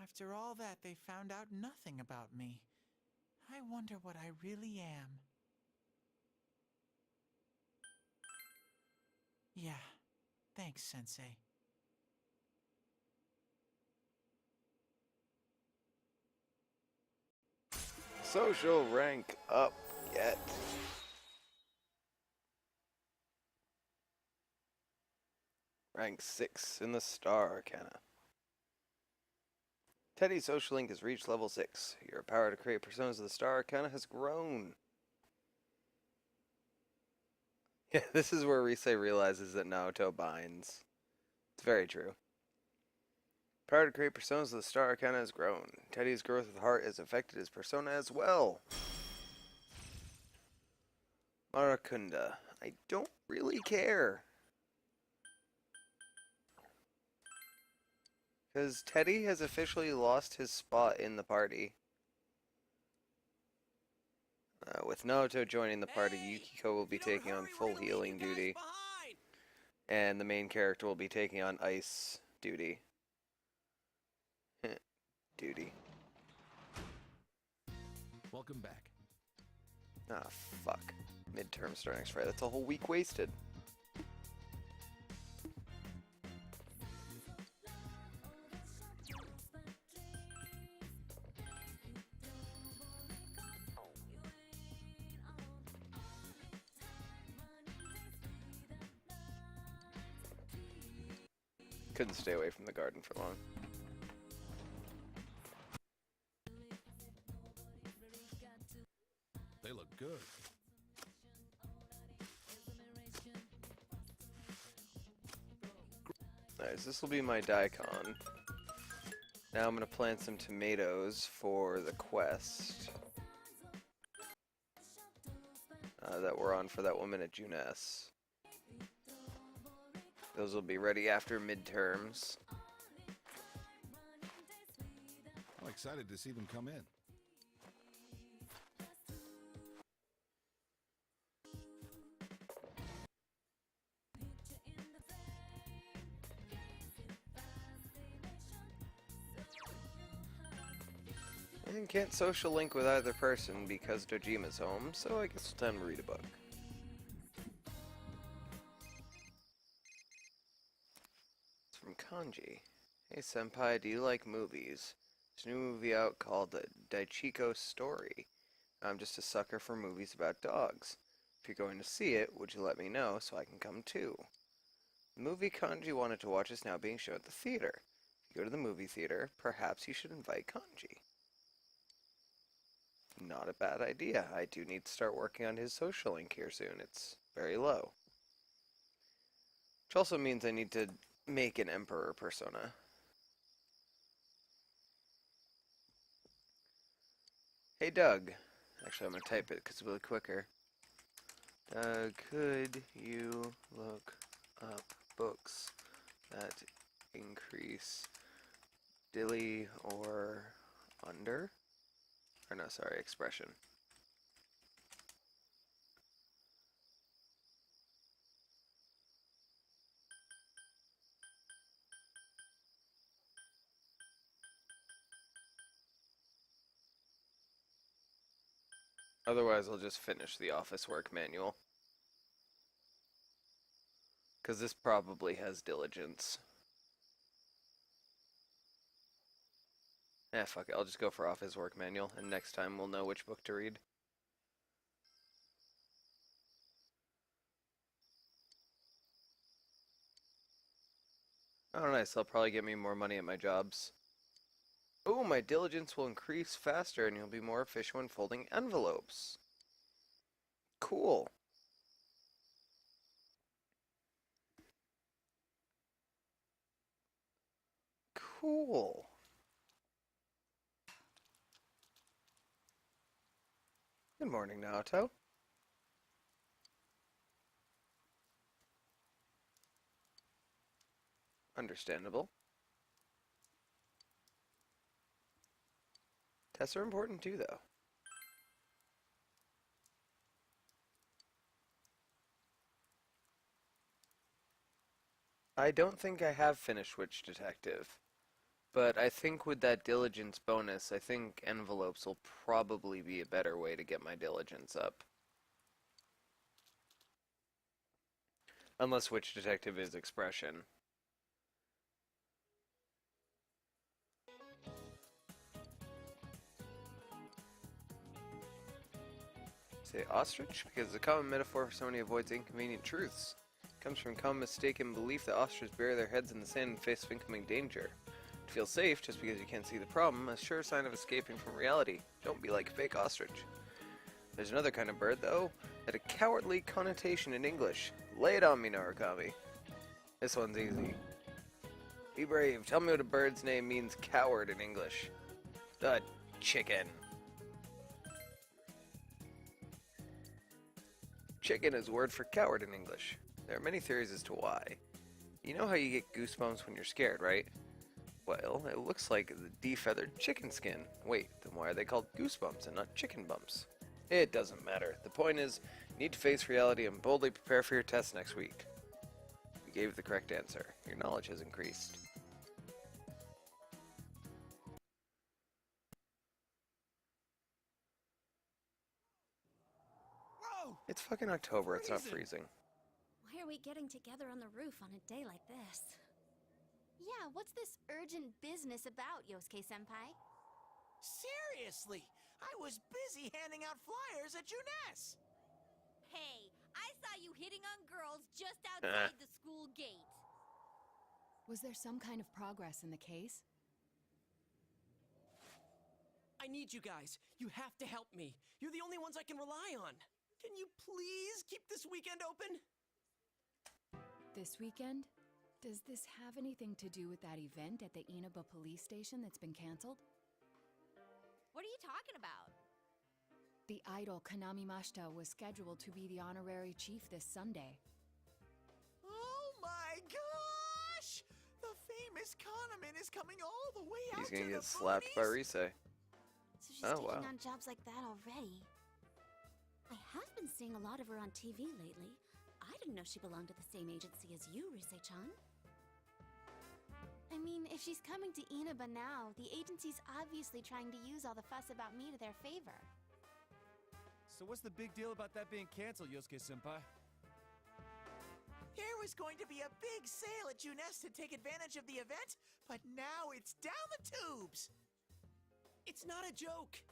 After all that, they found out nothing about me. I wonder what I really am. Yeah, thanks, Sensei. Social rank up yet. Rank 6 in the Star Arcana. Teddy's social link has reached level 6. Your power to create personas of the Star Arcana has grown. Yeah, this is where Rise realizes that Naoto binds. It's very true. Power to create personas of the Star Arcana has grown. Teddy's growth of heart has affected his persona as well. Marakunda. I don't really care. Because Teddy has officially lost his spot in the party. With Naoto joining the party, Yukiko will be taking on full healing duty. And the main character will be taking on ice duty. Duty. Welcome back. Ah, fuck. Midterm start next Friday. That's a whole week wasted. Couldn't stay away from the garden for long. They look good. Nice, this will be my daikon. Now I'm gonna plant some tomatoes for the quest that we're on for that woman at Junes. Those will be ready after midterms. I'm excited to see them come in. And can't social link with either person because Dojima's home, so I guess it's time to read a book. It's from Kanji. Hey senpai, do you like movies? There's a new movie out called The Daichiko Story. I'm just a sucker for movies about dogs. If you're going to see it, would you let me know so I can come too? The movie Kanji wanted to watch is now being shown at the theater. If you go to the movie theater, perhaps you should invite Kanji. Not a bad idea. I do need to start working on his social link here soon. It's very low. Which also means I need to make an Emperor persona. Hey Doug. Actually, I'm going to type it because it'll be quicker. Doug, could you look up books that increase dilly or under? Or no, sorry, expression. Otherwise, I'll just finish the office work manual. Because this probably has diligence. Eh, fuck it. I'll just go for office work manual, and next time we'll know which book to read. Oh, nice. They'll probably get me more money at my jobs. Oh, my diligence will increase faster, and you'll be more efficient when folding envelopes. Cool. Cool. Good morning, Naoto. Understandable. Tests are important too, though. I don't think I have finished Witch Detective, but I think with that diligence bonus, I think envelopes will probably be a better way to get my diligence up. Unless Witch Detective is expression. Say ostrich because it's a common metaphor for someone who avoids inconvenient truths. It comes from common mistaken belief that ostriches bury their heads in the sand in face of incoming danger. To feel safe just because you can't see the problem, a sure sign of escaping from reality. Don't be like a fake ostrich. There's another kind of bird, though, that a cowardly connotation in English. Lay it on me, Narukami. This one's easy. Be brave. Tell me what a bird's name means coward in English. The chicken. Chicken is a word for coward in English. There are many theories as to why. You know how you get goosebumps when you're scared, right? Well, it looks like the defeathered chicken skin. Wait, then why are they called goosebumps and not chicken bumps? It doesn't matter. The point is, you need to face reality and boldly prepare for your test next week. You gave the correct answer. Your knowledge has increased. Whoa! It's fucking October, it's not freezing. Why are we getting together on the roof on a day like this? Yeah, what's this urgent business about, Yosuke-senpai? Seriously, I was busy handing out flyers at Juness. Hey, I saw you hitting on girls just outside the school gate. Was there some kind of progress in the case? I need you guys. You have to help me. You're the only ones I can rely on. Can you please keep this weekend open? This weekend? Does this have anything to do with that event at the Inaba police station that's been canceled? What are you talking about? The idol Kanami Mashita was scheduled to be the honorary chief this Sunday. Oh my gosh! The famous Kahneman is coming all the way out He's gonna to get the slapped by boonies? Rise. So she's Oh, taking wow. on jobs like that already. I have been seeing a lot of her on TV lately. I didn't know she belonged to the same agency as you, Rise-chan. I mean, if she's coming to Inaba now, the agency's obviously trying to use all the fuss about me to their favor. So what's the big deal about that being canceled, Yosuke-senpai? There was going to be a big sale at Juness to take advantage of the event, but now it's down the tubes! It's not a joke!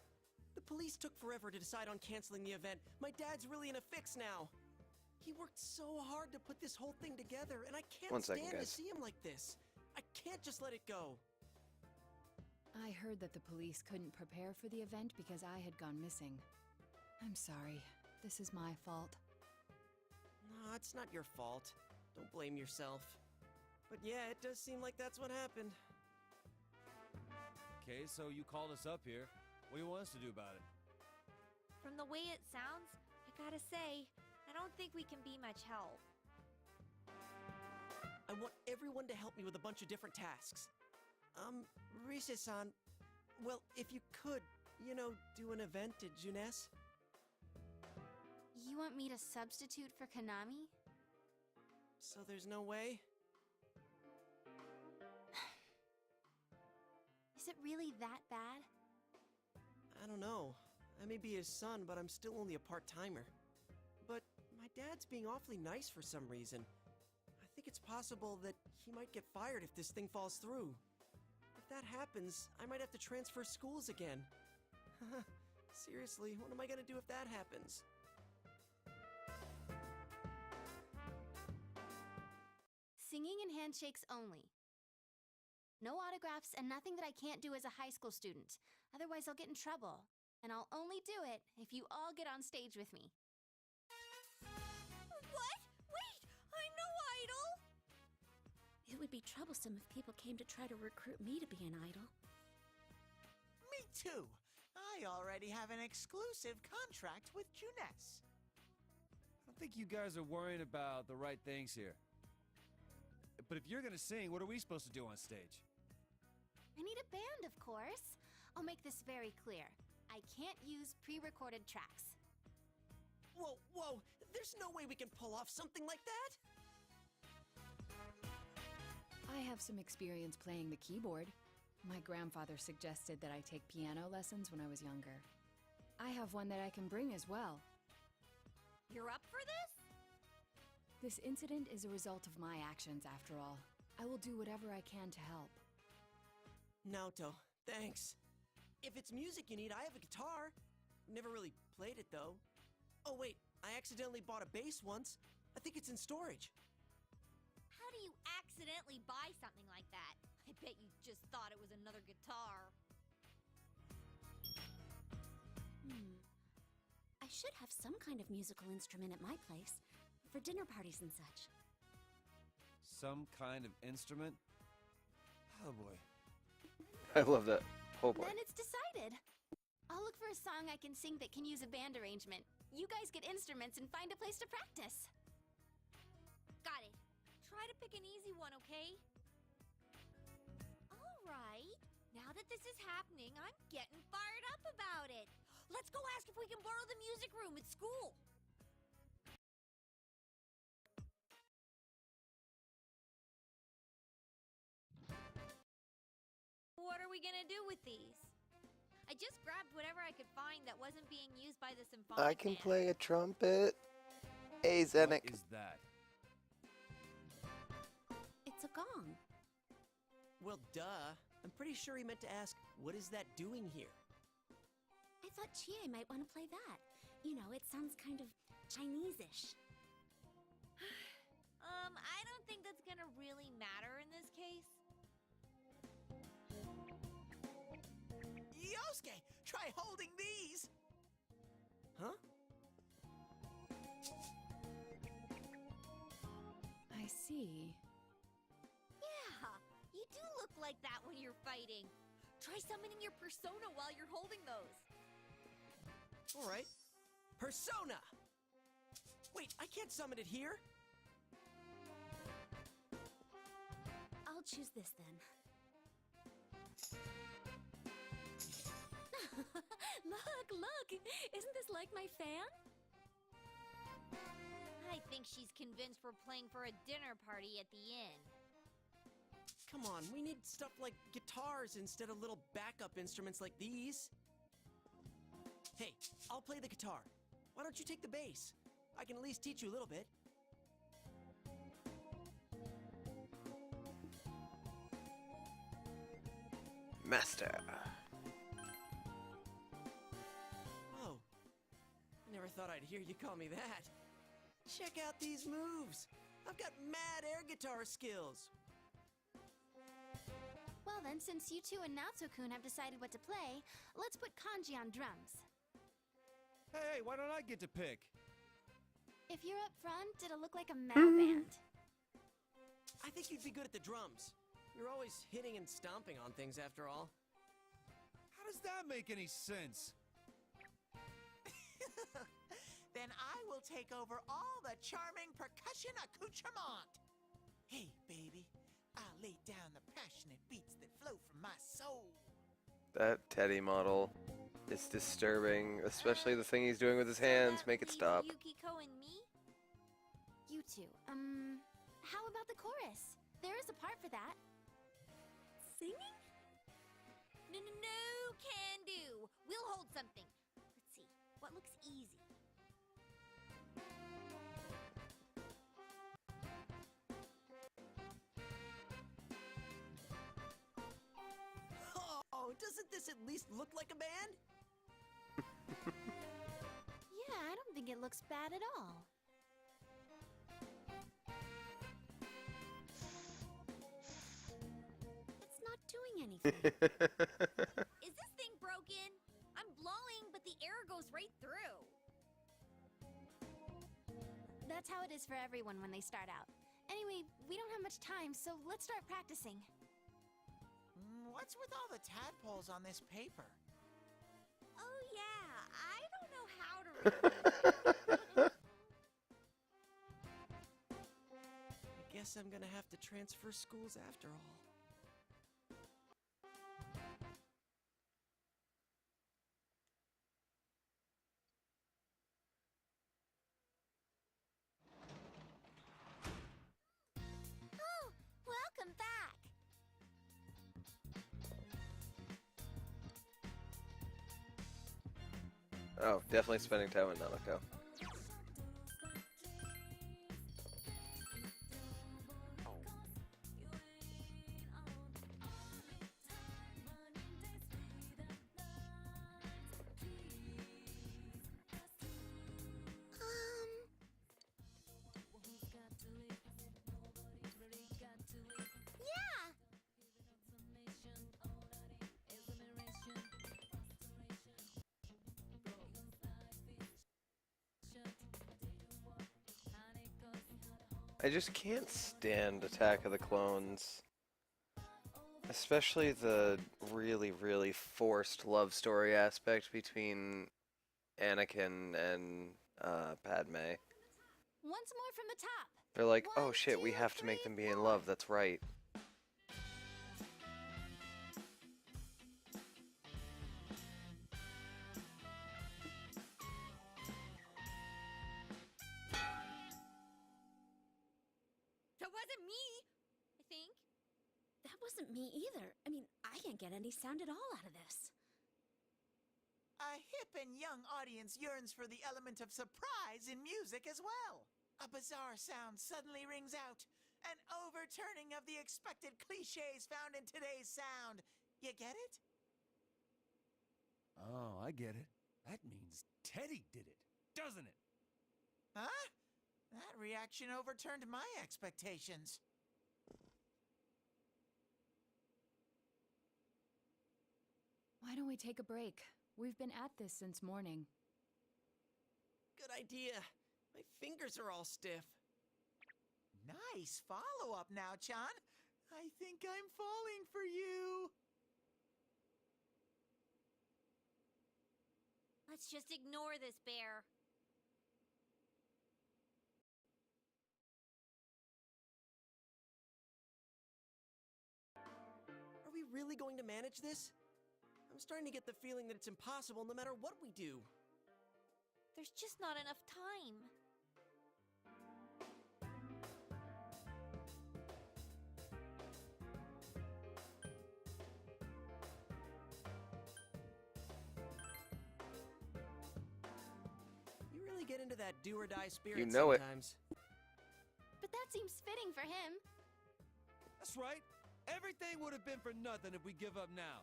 The police took forever to decide on canceling the event. My dad's really in a fix now. He worked so hard to put this whole thing together, and I can't 1 second, stand to guys. see him like this. I can't just let it go. I heard that the police couldn't prepare for the event because I had gone missing. I'm sorry. This is my fault. No, it's not your fault. Don't blame yourself. But yeah, it does seem like that's what happened. Okay, so you called us up here. What do you want us to do about it? From the way it sounds, I gotta say, I don't think we can be much help. I want everyone to help me with a bunch of different tasks. Rise-san, well, if you could, you know, do an event at Juness? You want me to substitute for Kanami? So there's no way? Is it really that bad? I don't know. I may be his son, but I'm still only a part-timer. But my dad's being awfully nice for some reason. I think it's possible that he might get fired if this thing falls through. If that happens, I might have to transfer schools again. Seriously, what am I gonna do if that happens? Singing and handshakes only. No autographs and nothing that I can't do as a high school student. Otherwise I'll get in trouble. And I'll only do it if you all get on stage with me. What? Wait! I'm no idol! It would be troublesome if people came to try to recruit me to be an idol. Me too! I I already have an exclusive contract with Juness. I don't think you guys are worrying about the right things here. But if you're gonna sing, what are we supposed to do on stage? I need a band, of course. I'll make this very clear. I can't use pre-recorded tracks. Whoa, whoa! There's no way we can pull off something like that! I have some experience playing the keyboard. My grandfather suggested that I take piano lessons when I was younger. I have one that I can bring as well. You're up for this? This incident is a result of my actions, after all. I will do whatever I can to help. Naoto, thanks. If it's music you need, I have a guitar. Never really played it, though. Oh, wait, I accidentally bought a bass once. I think it's in storage. How do you accidentally buy something like that? I bet you just thought it was another guitar. I should have some kind of musical instrument at my place for dinner parties and such. Some kind of instrument? Oh boy. I love that. Oh boy. Then it's decided. I'll look for a song I can sing that can use a band arrangement. You guys get instruments and find a place to practice. Got it. Try to pick an easy one, okay? All right. Now that this is happening, I'm getting fired up about it. Let's go ask if we can borrow the music room at school. What are we gonna do with these? I just grabbed whatever I could find that wasn't being used by the symphonic I can band. play a trumpet. Hey, Zenik. What is that? It's a gong. Well, duh. I'm pretty sure he meant to ask, what is that doing here? I thought Chie might want to play that. You know, it sounds kind of Chinese-ish. I don't think that's gonna really matter in this case. Yosuke, try holding these! Huh? I see. Yeah, you do look like that when you're fighting. Try summoning your persona while you're holding those. All right. Persona! Wait, I can't summon it here? I'll choose this then. Look! Isn't this like my fan? I think she's convinced we're playing for a dinner party at the inn. Come on, we need stuff like guitars instead of little backup instruments like these. Hey, I'll play the guitar. Why don't you take the bass? I can at least teach you a little bit. Master. Oh, never thought I'd hear you call me that. Check out these moves. I've got mad air guitar skills. Well then, since you two and Natsu-kun have decided what to play, let's put Kanji on drums. Hey, why don't I get to pick? If you're up front, it'll look like a metal band. I think you'd be good at the drums. You're always hitting and stomping on things after all. How does that make any sense? Then I will take over all the charming percussion accoutrement. Hey, baby, I'll lay down the passionate beats that flow from my soul. That Teddy model is disturbing, especially the thing he's doing with his hands. Make it stop. Yukiko and me? You two, how about the chorus? There is a part for that. Singing? No, can do. We'll hold something. Let's see, what looks easy? Oh, doesn't this at least look like a band? Yeah, I don't think it looks bad at all. It's not doing anything. Is this thing broken? I'm blowing, but the air goes right through. That's how it is for everyone when they start out. Anyway, we don't have much time, so let's start practicing. What's with all the tadpoles on this paper? Oh, I guess I'm gonna have to transfer schools after all. Oh, welcome back. Oh, definitely spending time with Nanako. Yeah. I just can't stand Attack of the Clones. Especially the really, really forced love story aspect between Anakin and Padme. Once more from the top. They're like, oh 1, shit, we 2, have to make 3, them be in 4. love, that's right. That wasn't me, I think. That wasn't me either. I mean, I can't get any sound at all out of this. A hip and young audience yearns for the element of surprise in music as well. A bizarre sound suddenly rings out. An overturning of the expected cliches found in today's sound. You get it? Oh, I get it. That means Teddy did it, doesn't it? Huh? That reaction overturned my expectations. Why don't we take a break? We've been at this since morning. Good idea. My fingers are all stiff. Nice follow-up now, Chan. I think I'm falling for you. Let's just ignore this bear. Are we really going to manage this? I'm starting to get the feeling that it's impossible no matter what we do. There's just not enough time. You really get into that do-or-die spirit You know it. sometimes. But that seems fitting for him. That's right. Everything would have been for nothing if we give up now.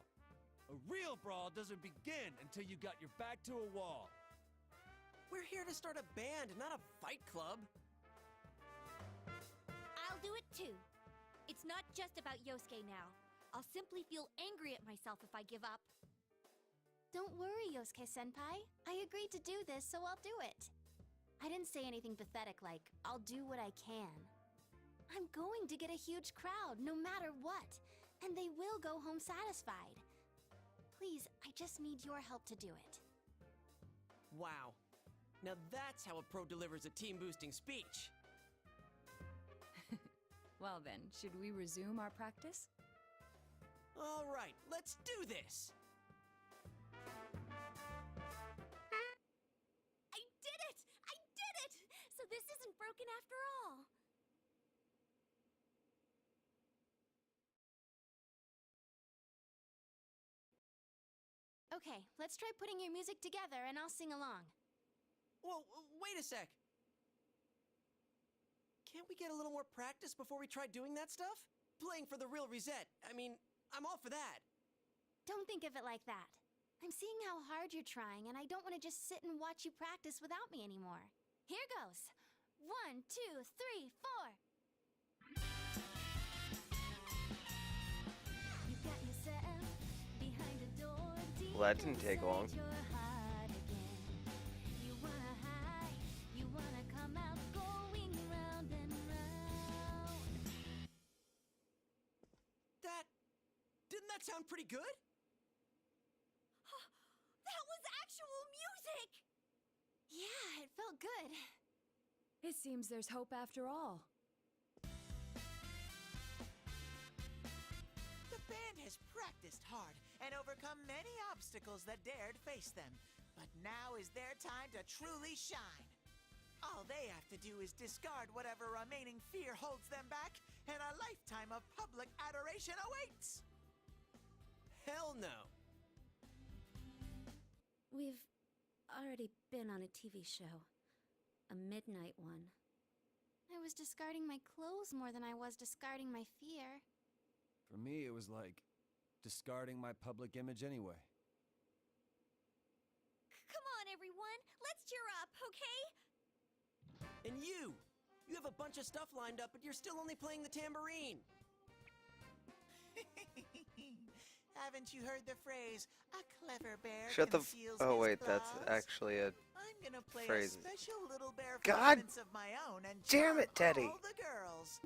A real brawl doesn't begin until you got your back to a wall. We're here to start a band, not a fight club. I'll do it too. It's not just about Yosuke now. I'll simply feel angry at myself if I give up. Don't worry, Yosuke-senpai. I agreed to do this, so I'll do it. I didn't say anything pathetic like, I'll do what I can. I'm going to get a huge crowd, no matter what, and they will go home satisfied. Please, I just need your help to do it. Wow. Now that's how a pro delivers a team-boosting speech. Well then, should we resume our practice? All right, let's do this. I did it! I did it! So this isn't broken after all. Okay, let's try putting your music together and I'll sing along. Whoa, wait a sec. Can't we get a little more practice before we try doing that stuff? Playing for the real Reset. I mean, I'm all for that. Don't think of it like that. I'm seeing how hard you're trying, and I don't want to just sit and watch you practice without me anymore. Here goes. 1, 2, 3, 4. You got yourself behind a door. Well, that didn't take long. You wanna hide, you wanna come out, going round and round. Didn't that sound pretty good? That was actual music! felt good. It seems there's hope after all. The band has practiced hard and overcome many obstacles that dared face them. But now is their time to truly shine. All they have to do is discard whatever remaining fear holds them back, and a lifetime of public adoration awaits! Hell no! We've already been on a TV show. A midnight one. I was discarding my clothes more than I was discarding my fear. For me, it was like discarding my public image anyway. Come on, everyone! Let's cheer up, okay? And you! You have a bunch of stuff lined up, but you're still only playing the tambourine! Haven't you heard the phrase, a clever bear Shut the conceals oh his wait, that's claws? actually a I'm gonna play phrase. a special little bear God performance of my own and damn it, charm Teddy. all the girls.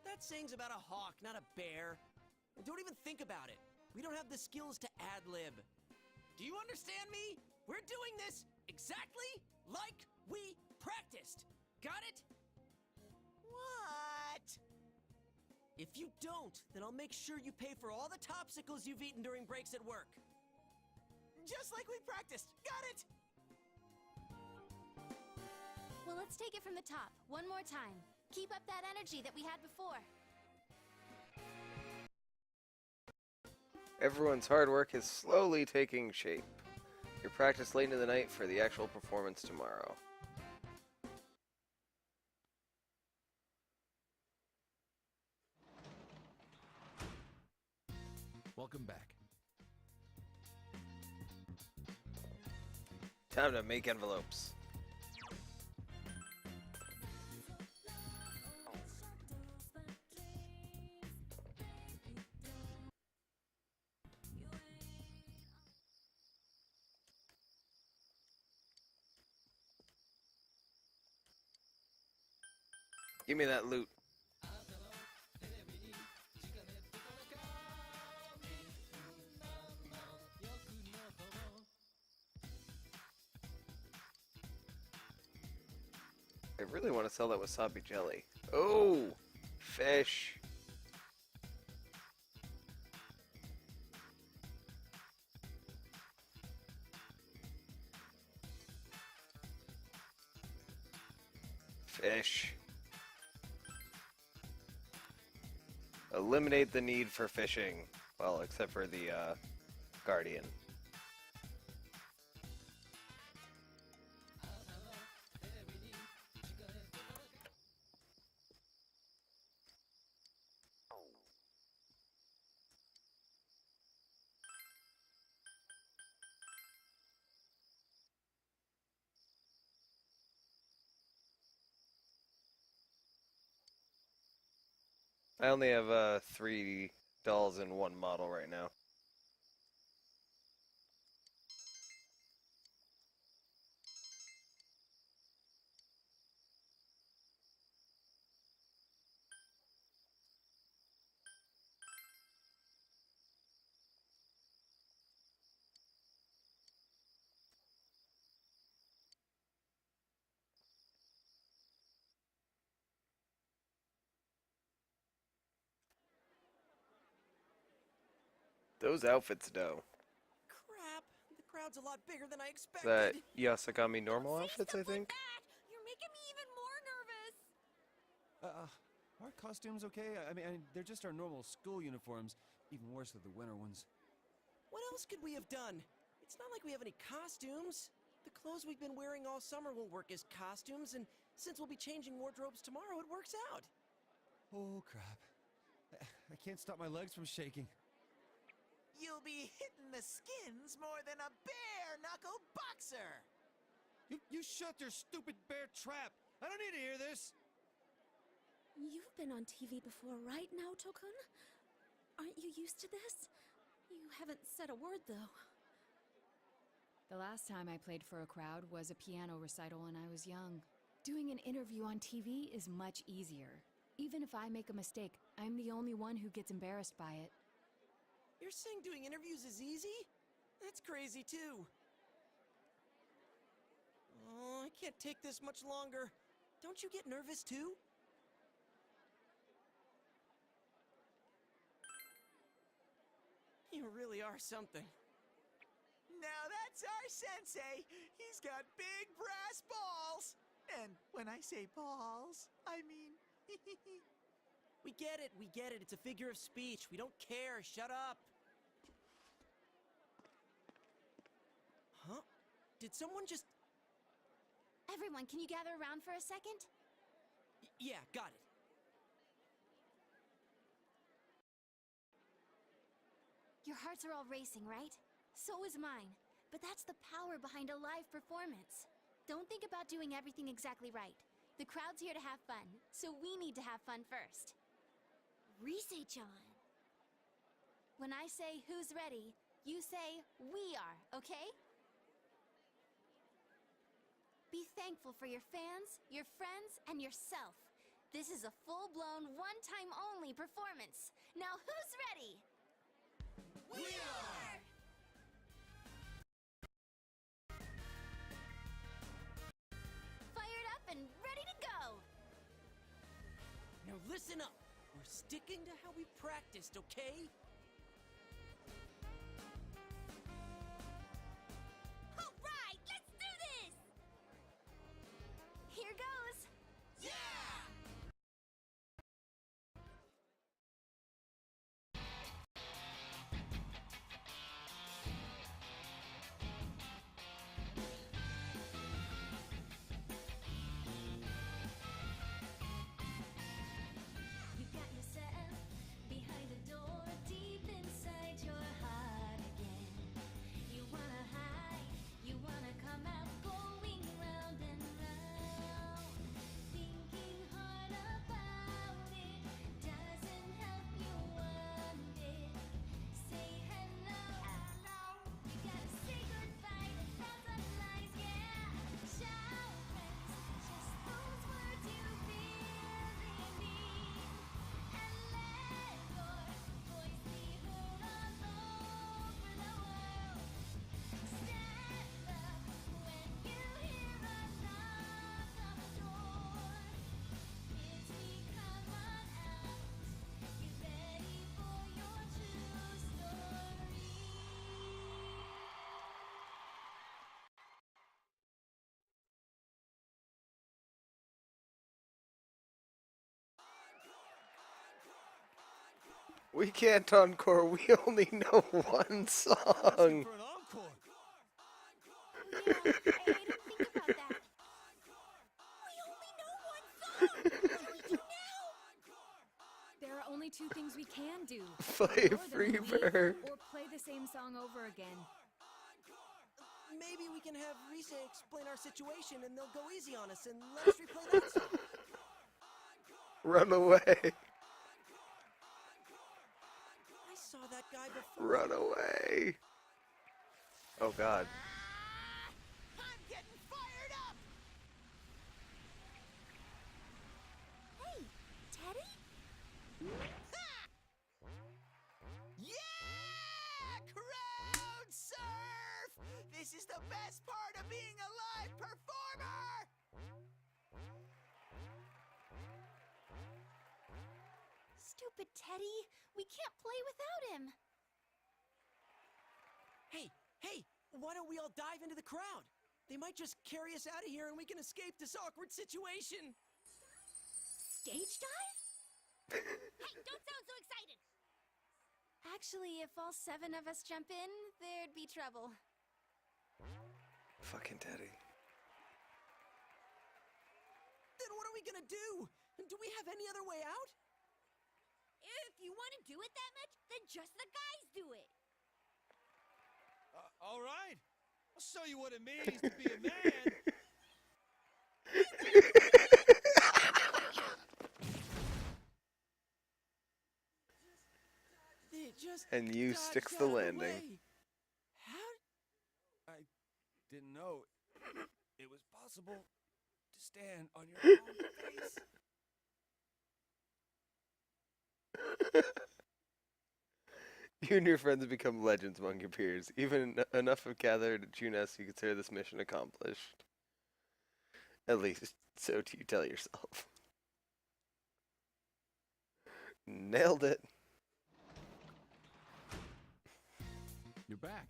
That saying's about a hawk, not a bear. And don't even think about it. We don't have the skills to ad-lib. Do you understand me? We're doing this exactly like we practiced. Got it? What? If you don't, then I'll make sure you pay for all the topsicles you've eaten during breaks at work. Just like we practiced. Got it? Well, let's take it from the top, one more time. Keep up that energy that we had before. Everyone's hard work is slowly taking shape. Your practice late into the night for the actual performance tomorrow. Welcome back. Time to make envelopes. Give me that loot. I really want to sell that wasabi jelly. Oh, fish. Fish. Eliminate the need for fishing. Well, except for the Guardian. I only have 3 dolls in one model right now. Those outfits, though. Crap, the crowd's a lot bigger than I expected. That Yasakami normal outfits, I think. You're making me even more nervous! Are costumes okay? I mean, they're just our normal school uniforms. Even worse are the winter ones. What else could we have done? It's not like we have any costumes. The clothes we've been wearing all summer won't work as costumes, and since we'll be changing wardrobes tomorrow, it works out. Oh, crap. I can't stop my legs from shaking. You'll be hitting the skins more than a bare-knuckle boxer! You shut your stupid bear trap! I don't need to hear this! You've been on TV before, right, Naoto-kun? Aren't you used to this? You haven't said a word, though. The last time I played for a crowd was a piano recital when I was young. Doing an interview on TV is much easier. Even if I make a mistake, I'm the only one who gets embarrassed by it. You're saying doing interviews is easy? That's crazy, too. Oh, I can't take this much longer. Don't you get nervous too? You really are something. Now that's our sensei. He's got big brass balls. And when I say balls, I mean... We get it, we get it. It's a figure of speech. We don't care. Shut up. Huh? Did someone just... Everyone, can you gather around for a second? Yeah, got it. Your hearts are all racing, right? So is mine. But that's the power behind a live performance. Don't think about doing everything exactly right. The crowd's here to have fun, so we need to have fun first. Rise-chan. When I say who's ready, you say we are, okay? Be thankful for your fans, your friends, and yourself. This is a full-blown, one-time only performance. Now who's ready? We are! Fired up and ready to go! Now listen up. We're sticking to how we practiced, okay? All right, let's do this! Here goes! Yeah! You got yourself behind a door deep inside your heart again. You wanna hide, you wanna come out going round and round. Thinking hard about it doesn't help you one bit. Say hello, you gotta say goodbye to thousands of lies, yeah. Shout friends, just those words you really mean. And let your voice be heard all over the world. Stand up when you hear a knock on the door. Kids, we come on out. Get ready for your true story. We can't encore. We only know one song. For an encore. Yeah, I didn't think about that. We only know one song! What do we do now? There are only two things we can do. Play Ignore them and leave, Freebird. or play the same song over again. Maybe we can have Rise explain our situation and they'll go easy on us and let us replay that song. Run away. I saw that guy before. Run away. Oh god. I'm getting fired up! Hey, Teddy? Yeah! Crowd surf! This is the best part of being a live performer! Stupid Teddy. We can't play without him. Hey, hey, why don't we all dive into the crowd? They might just carry us out of here and we can escape this awkward situation. Stage dive? Hey, don't sound so excited! Actually, if all 7 of us jump in, there'd be trouble. Fucking Teddy. Then what are we gonna do? Do we have any other way out? If you want to do it that much, then just the guys do it. All right. I'll show you what it means to be a man. They just And you dodged sticks out the of landing. way. How? I didn't know it was possible to stand on your own face. You and your friends have become legends among your peers. Even enough have gathered at Junes you consider this mission accomplished. At least, so do you tell yourself. Nailed it. You're back.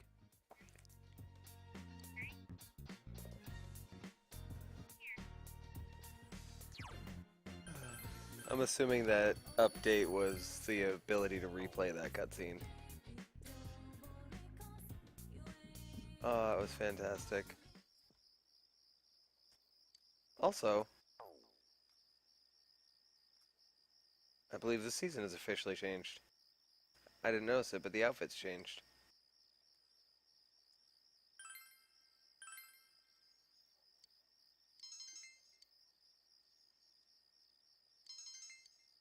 I'm assuming that update was the ability to replay that cutscene. Oh, it was fantastic. Also, I believe the season has officially changed. I didn't notice it, but the outfit's changed.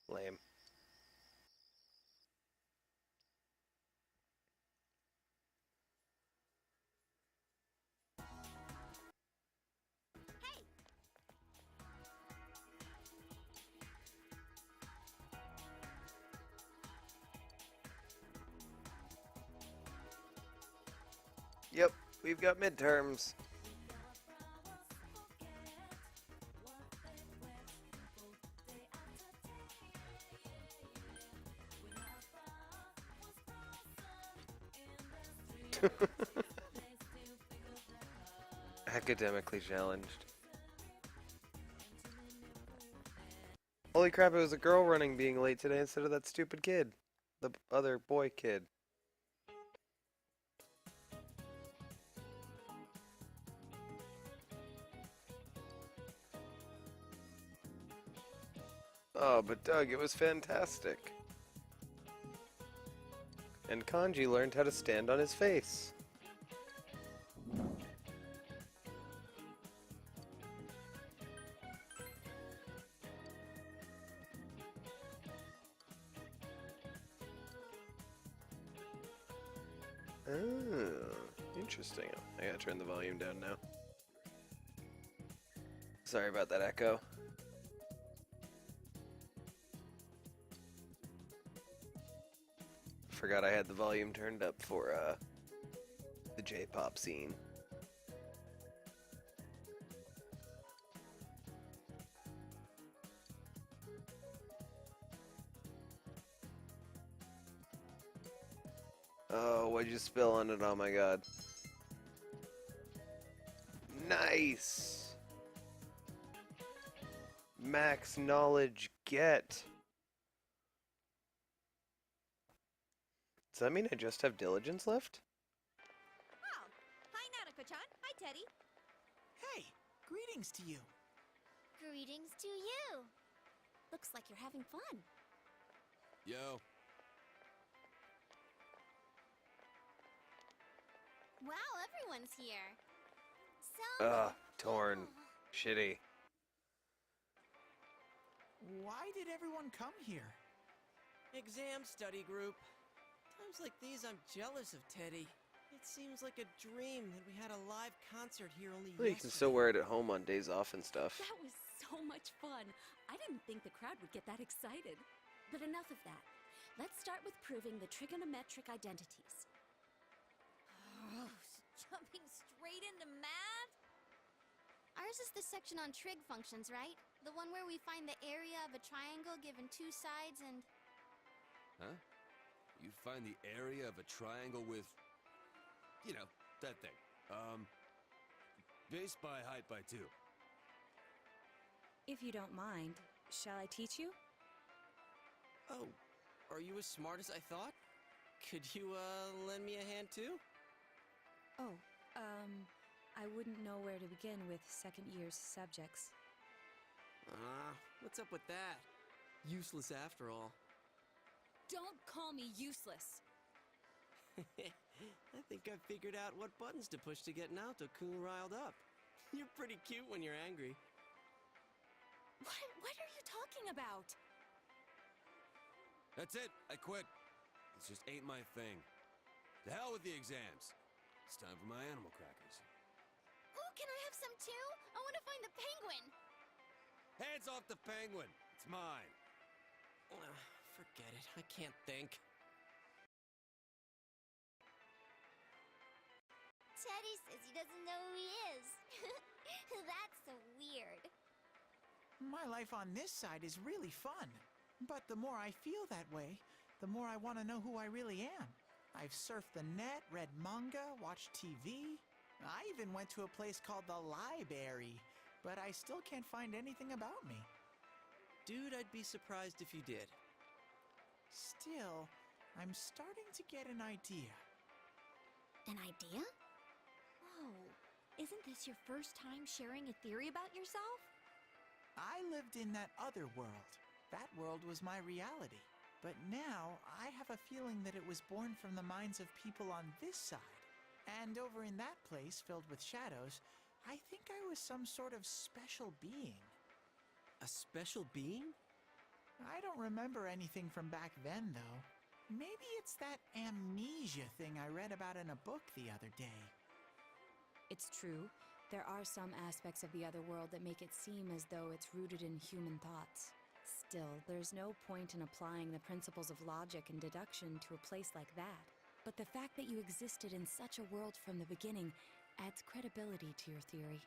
Lame. Yep, we've got midterms. Academically challenged. Holy crap, it was a girl running being late today instead of that stupid kid. The other boy kid. Oh, but Doug, it was fantastic. And Kanji learned how to stand on his face. Oh, interesting. I gotta turn the volume down now. Sorry about that echo. Forgot I had the volume turned up for the J-pop scene. Oh, what'd you spill on it? Oh my god. Nice! Max knowledge get. Does that mean I just have diligence left? Oh, hi Nanako-chan. Hi Teddy. Hey, greetings to you. Greetings to you. Looks like you're having fun. Yo. Wow, everyone's here. So... Ugh, torn. Shitty. Why did everyone come here? Exam study group. Times like these, I'm jealous of Teddy. It seems like a dream that we had a live concert here only Well, you can still wear it at home on days off and stuff. That was so much fun. I didn't think the crowd would get that excited. But enough of that. Let's start with proving the trigonometric identities. Oh, jumping straight into math? Ours is the section on trig functions, right? The one where we find the area of a triangle given two sides and... Huh? You find the area of a triangle with, you know, that thing. Base by height by 2. If you don't mind, shall I teach you? Oh, are you as smart as I thought? Could you, lend me a hand too? Oh, I wouldn't know where to begin with second year's subjects. What's up with that? Useless after all. Don't call me useless! I think I figured out what buttons to push to get Naoto-kun riled up. You're pretty cute when you're angry. What are you talking about? That's it. I quit. This just ain't my thing. The hell with the exams. It's time for my animal crackers. Ooh, can I have some too? I want to find the penguin! Hands off the penguin. It's mine. Forget it. I can't think. Teddy says he doesn't know who he is. That's so weird. My life on this side is really fun. But the more I feel that way, the more I want to know who I really am. I've surfed the net, read manga, watched TV. I even went to a place called the Library, but I still can't find anything about me. Dude, I'd be surprised if you did. Still, I'm starting to get an idea. An idea? Whoa, isn't this your first time sharing a theory about yourself? I lived in that other world. That world was my reality. But now, I have a feeling that it was born from the minds of people on this side. And over in that place, filled with shadows, I think I was some sort of special being. A special being? I don't remember anything from back then, though. Maybe it's that amnesia thing I read about in a book the other day. It's true. There are some aspects of the other world that make it seem as though it's rooted in human thoughts. Still, there's no point in applying the principles of logic and deduction to a place like that. But the fact that you existed in such a world from the beginning adds credibility to your theory.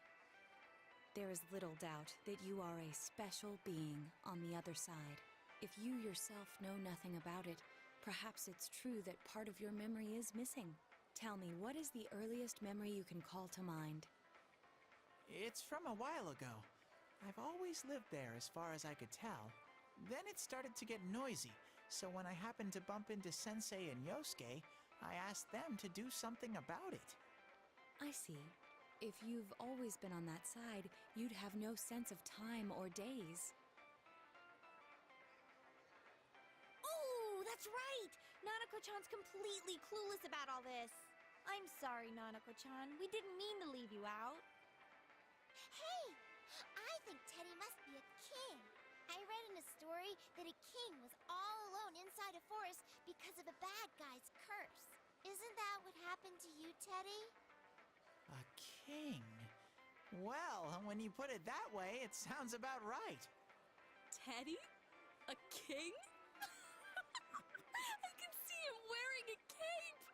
There is little doubt that you are a special being on the other side. If you yourself know nothing about it, perhaps it's true that part of your memory is missing. Tell me, what is the earliest memory you can call to mind? It's from a while ago. I've always lived there as far as I could tell. Then it started to get noisy, so when I happened to bump into Sensei and Yosuke, I asked them to do something about it. I see. If you've always been on that side, you'd have no sense of time or days. Oh, that's right! Nanako-chan's completely clueless about all this. I'm sorry, Nanako-chan. We didn't mean to leave you out. Hey! I think Teddy must be a king. I read in a story that a king was all alone inside a forest because of a bad guy's curse. Isn't that what happened to you, Teddy? A king? Well, when you put it that way, it sounds about right. Teddy? A king? I can see him wearing a cape!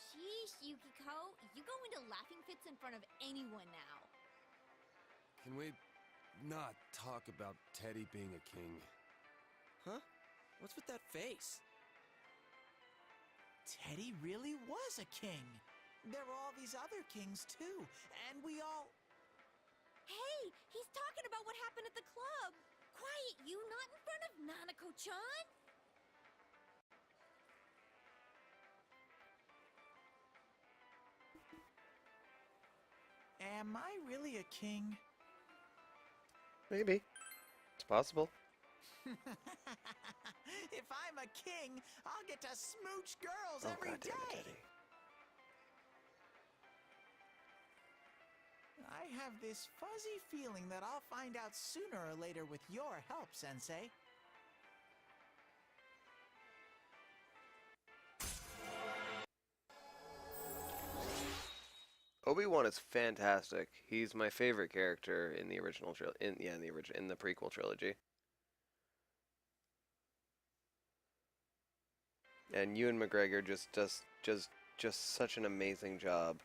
Sheesh, Yukiko. You go into laughing fits in front of anyone now. Can we not talk about Teddy being a king? Huh? What's with that face? Teddy really was a king. There were all these other kings, too, and we all... Hey, he's talking about what happened at the club. Quiet, you, not in front of Nanako-chan. Am I really a king? Maybe. It's possible. If I'm a king, I'll get to smooch girls Oh, every God damn it, day. Teddy. I have this fuzzy feeling that I'll find out sooner or later with your help, Sensei. Obi-Wan is fantastic. He's my favorite character in the original in the prequel trilogy. And Ewan McGregor just does just such an amazing job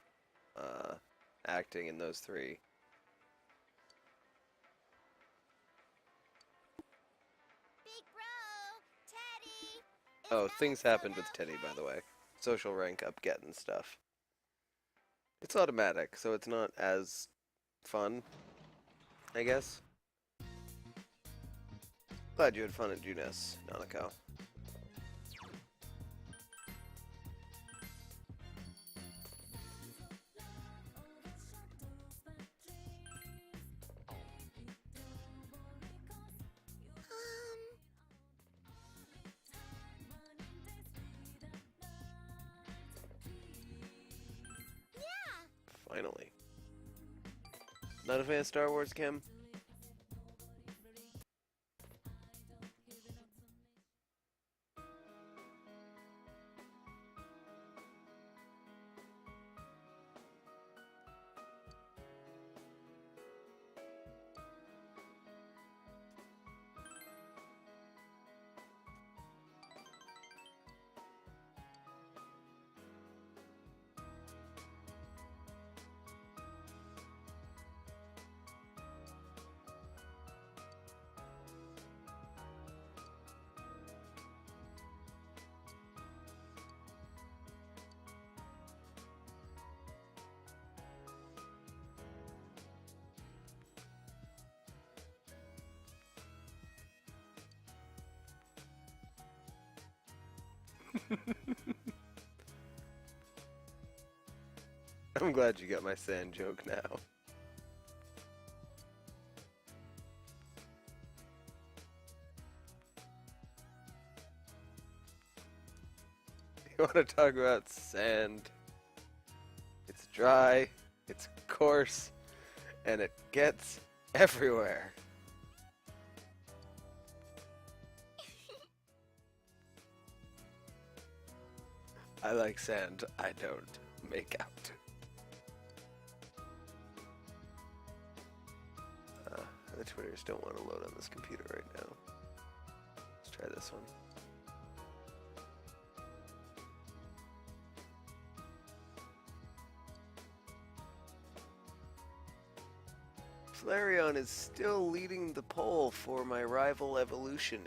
acting in those three. Big bro, Teddy. Oh, things happened with Teddy, by the way. Social rank up getting stuff. It's automatic, so it's not as fun, I guess. Glad you had fun at Junes, Nanako. Finally. Not a fan of Star Wars, Kim? I'm glad you got my sand joke now. You want to talk about sand? It's dry, it's coarse, and it gets everywhere. I like sand, I don't make out. The Twitters don't want to load on this computer right now. Let's try this one. Flareon is still leading the poll for my rival evolution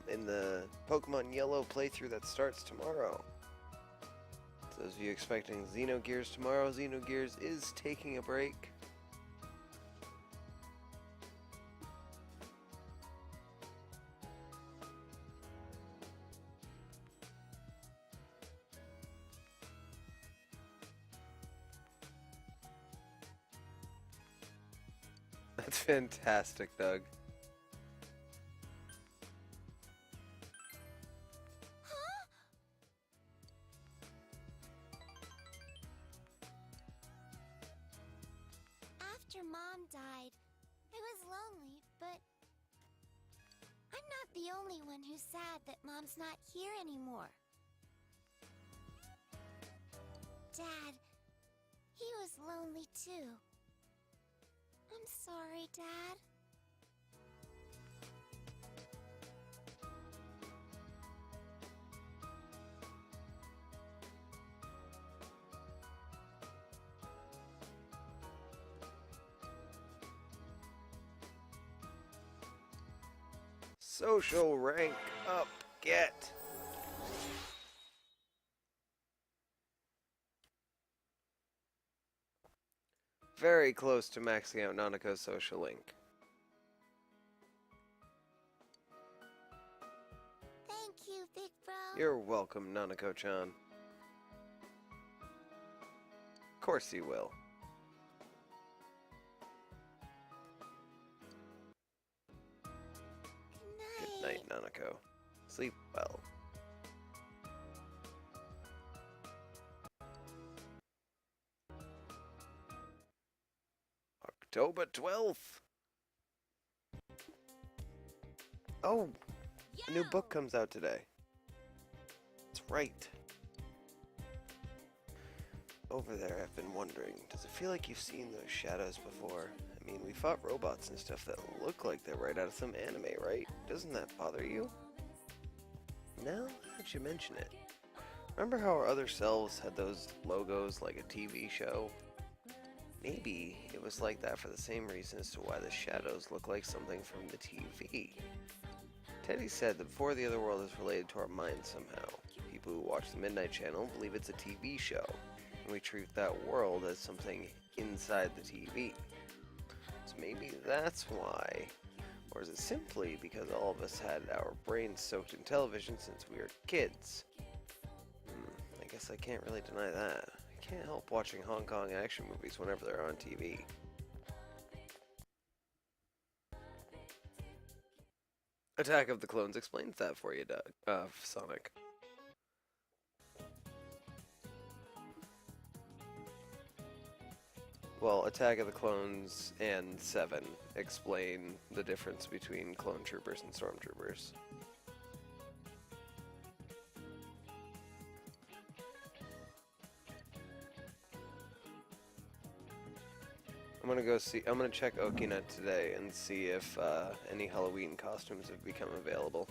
in the Pokemon Yellow playthrough that starts tomorrow. So those of you expecting Xenogears tomorrow, Xenogears is taking a break. That's fantastic, Doug. After Mom died, I was lonely, but I'm not the only one who's sad that Mom's not here anymore. Dad, he was lonely too. I'm sorry, Dad. Social rank up, get. Very close to maxing out Nanako's social link. Thank you, Big Bro. You're welcome, Nanako-chan. Of course you will. Good night, Nanako. Sleep well. October 12th. Oh, a new book comes out today. That's right. Over there, I've been wondering, does it feel like you've seen those shadows before? I mean, we fought robots and stuff that look like they're right out of some anime, right? Doesn't that bother you? Now that you mention it. Remember how our other selves had those logos like a TV show? Maybe it was like that for the same reason as to why the shadows look like something from the TV. Teddy said that Before the Other World is related to our minds somehow. People who watch the Midnight Channel believe it's a TV show, and we treat that world as something inside the TV. So maybe that's why. Or is it simply because all of us had our brains soaked in television since we were kids? I guess I can't really deny that. I can't help watching Hong Kong action movies whenever they're on TV. Attack of the Clones explains that for you, Doug. Sonic. Well, Attack of the Clones and 7 explain the difference between clone troopers and stormtroopers. I'm gonna check Okina today and see if any Halloween costumes have become available.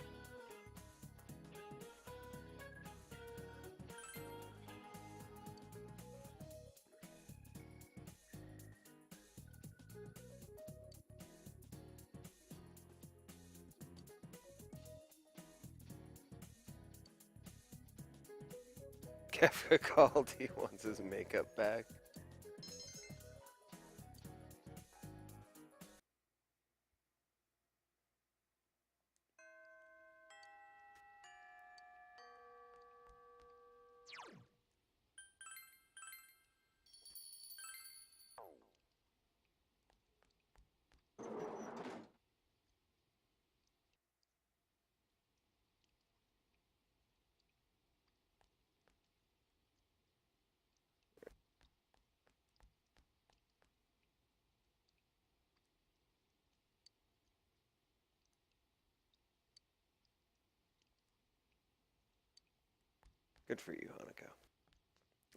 Kefka called, he wants his makeup back. Good for you, Hanako.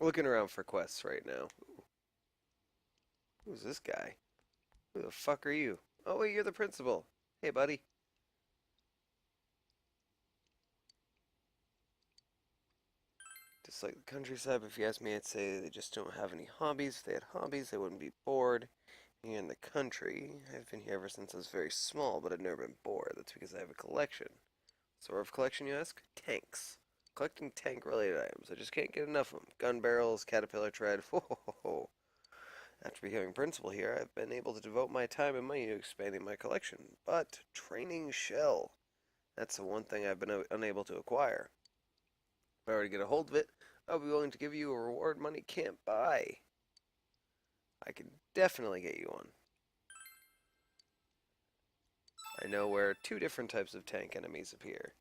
Looking around for quests right now. Ooh. Who's this guy? Who the fuck are you? Oh wait, you're the principal. Hey, buddy. Just like the countryside, but if you ask me, I'd say they just don't have any hobbies. If they had hobbies, they wouldn't be bored. Here in the country, I've been here ever since I was very small, but I've never been bored. That's because I have a collection. Sort of collection, you ask? Tanks. Collecting tank-related items. I just can't get enough of them. Gun barrels, caterpillar tread. Whoa. After becoming principal here, I've been able to devote my time and money to expanding my collection. But training shell. That's the one thing I've been unable to acquire. If I were to get a hold of it, I'll be willing to give you a reward money can't buy. I can definitely get you one. I know where 2 different types of tank enemies appear.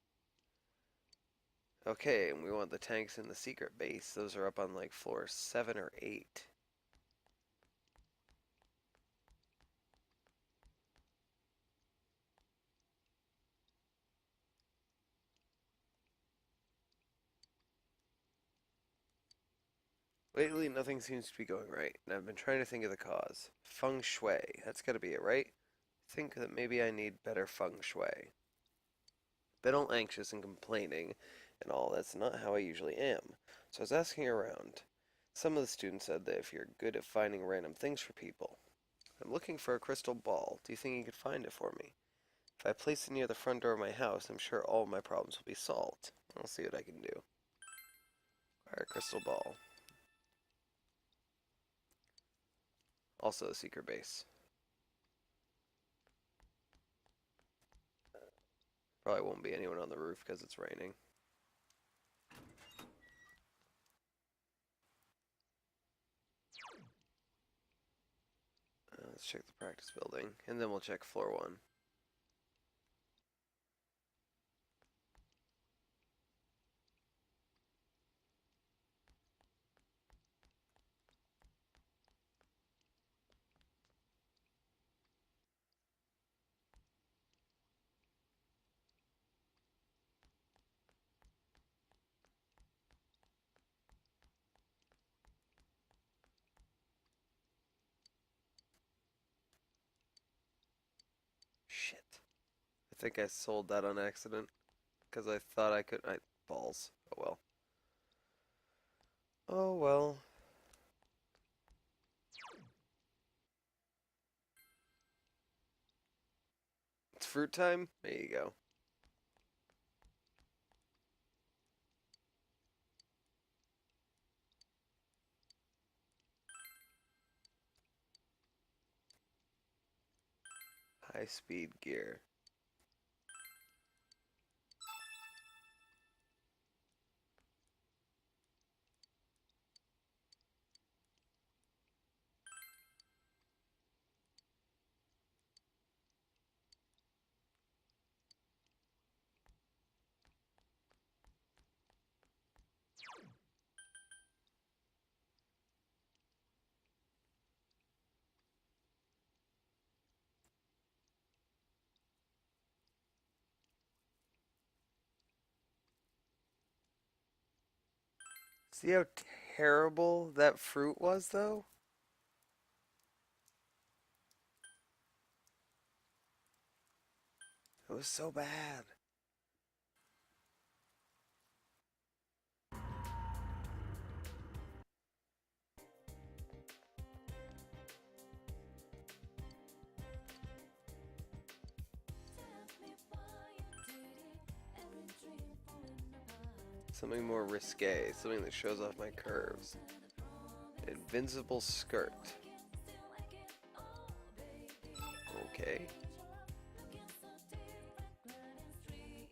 Okay, and we want the tanks in the secret base. Those are up on like floor 7 or 8. Lately, nothing seems to be going right, and I've been trying to think of the cause. Feng shui. That's gotta be it, right? Think that maybe I need better feng shui. Been all anxious and complaining and all. That's not how I usually am. So I was asking around. Some of the students said that if you're good at finding random things for people. I'm looking for a crystal ball. Do you think you could find it for me? If I place it near the front door of my house, I'm sure all of my problems will be solved. I'll see what I can do. Alright, crystal ball. Also a secret base. Probably won't be anyone on the roof because it's raining. Let's check the practice building, and then we'll check floor 1. Shit. I think I sold that on accident. Because I thought I could... balls. Oh well. Oh well. It's fruit time? There you go. High-speed gear. See how terrible that fruit was, though? It was so bad. Something more risque, something that shows off my curves. Invincible skirt. Okay.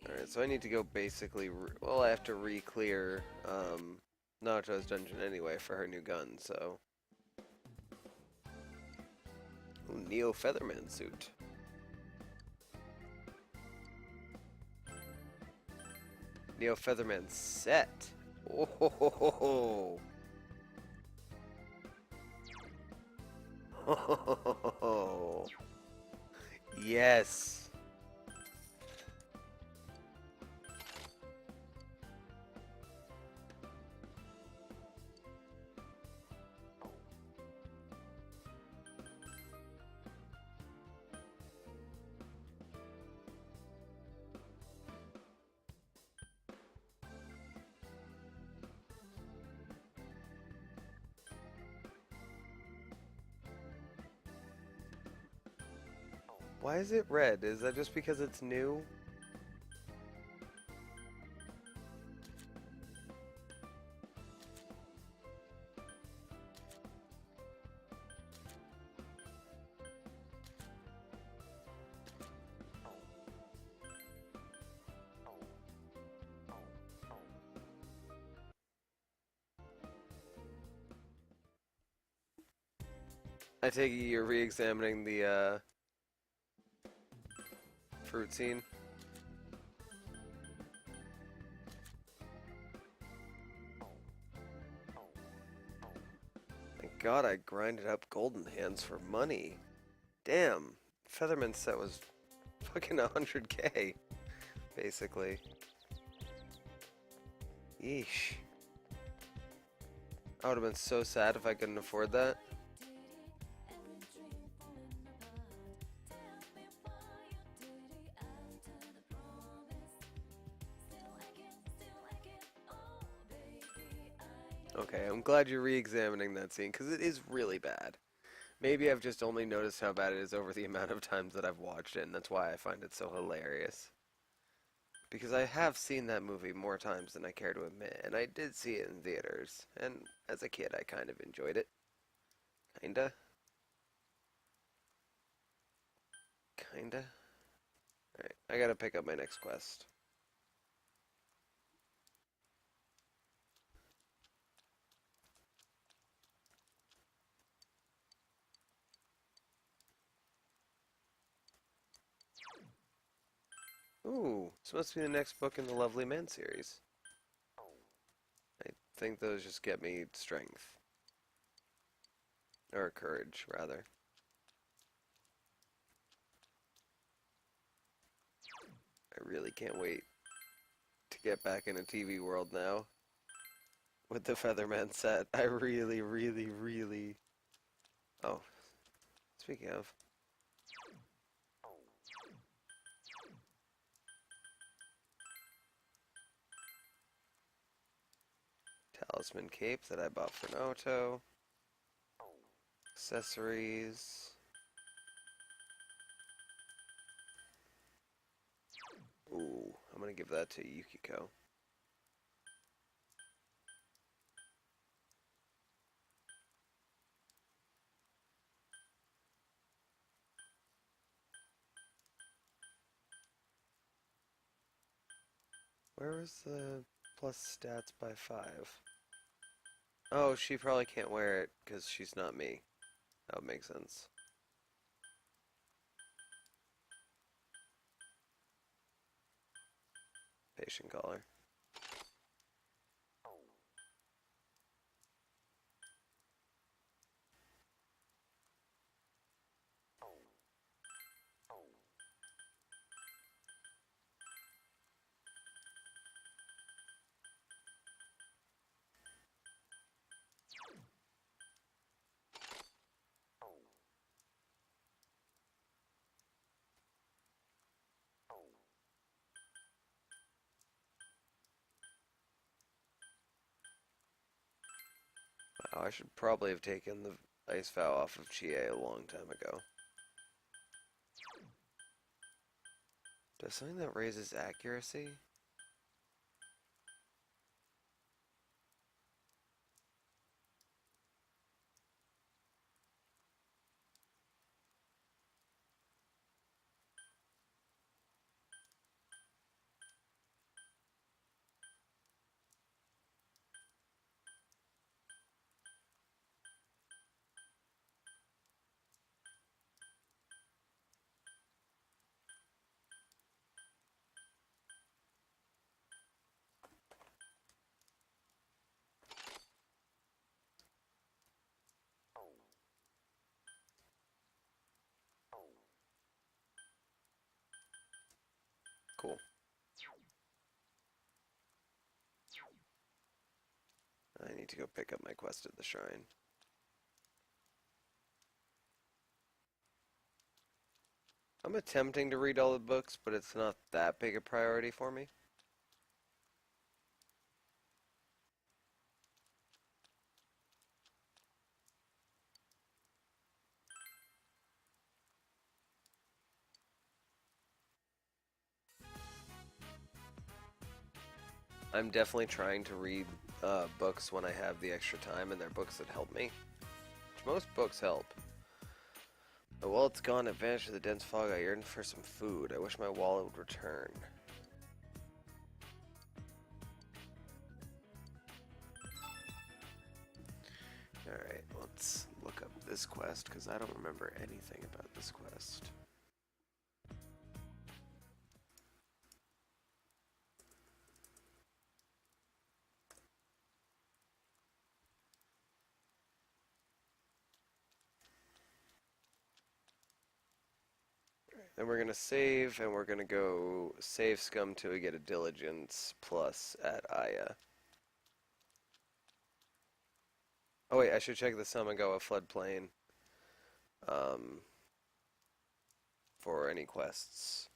Alright, so I need to go basically, well, I have to re-clear Naruto's dungeon anyway for her new gun, so. Ooh, Neo Featherman suit. Neo Featherman set. Oh ho ho ho ho. Ho ho ho ho ho. Yes. Why is it red? Is that just because it's new? I take it you're re-examining the fruit scene. Thank God I grinded up Golden Hands for money. Damn, Featherman's set was fucking 100K, basically. Yeesh. I would have been so sad if I couldn't afford that. Okay, I'm glad you're re-examining that scene, because it is really bad. Maybe I've just only noticed how bad it is over the amount of times that I've watched it, and that's why I find it so hilarious. Because I have seen that movie more times than I care to admit, and I did see it in theaters, and as a kid I kind of enjoyed it. Kinda. Alright, I gotta pick up my next quest. Ooh, this must be the next book in the Lovely Man series. I think those just get me strength. Or courage, rather. I really can't wait to get back in a TV world now. With the Featherman set. I really... Oh, speaking of... Talisman cape that I bought for Naoto. Accessories. Ooh, I'm gonna give that to Yukiko. Where was the plus stats by 5? Oh, she probably can't wear it because she's not me. That would make sense. Patient collar. Wow, I should probably have taken the ice vow off of Chie a long time ago. Does something that raises accuracy? Cool. I need to go pick up my quest at the shrine. I'm attempting to read all the books, but it's not that big a priority for me. I'm definitely trying to read books when I have the extra time, and they're books that help me. Which most books help. But while it's gone, it vanished in the dense fog. I yearned for some food. I wish my wallet would return. Alright, let's look up this quest, because I don't remember anything about this quest. Then we're going to save, and we're going to go save Scum till we get a Diligence plus at Aya. Oh wait, I should check the Samagoa floodplain for any quests.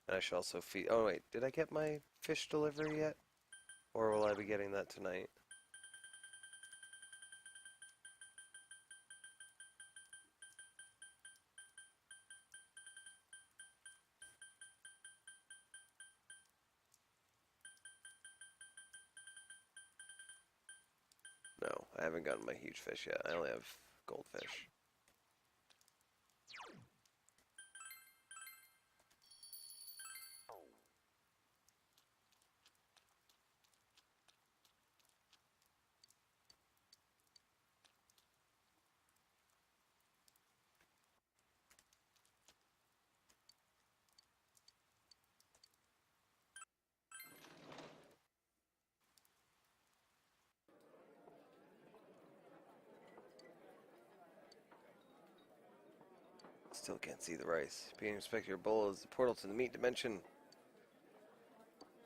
And I should also feed... Oh wait, did I get my fish delivery yet? Or will I be getting that tonight? No, I haven't gotten my huge fish yet. I only have goldfish. Still can't see the rice. Being inspector your bowl is the portal to the meat dimension.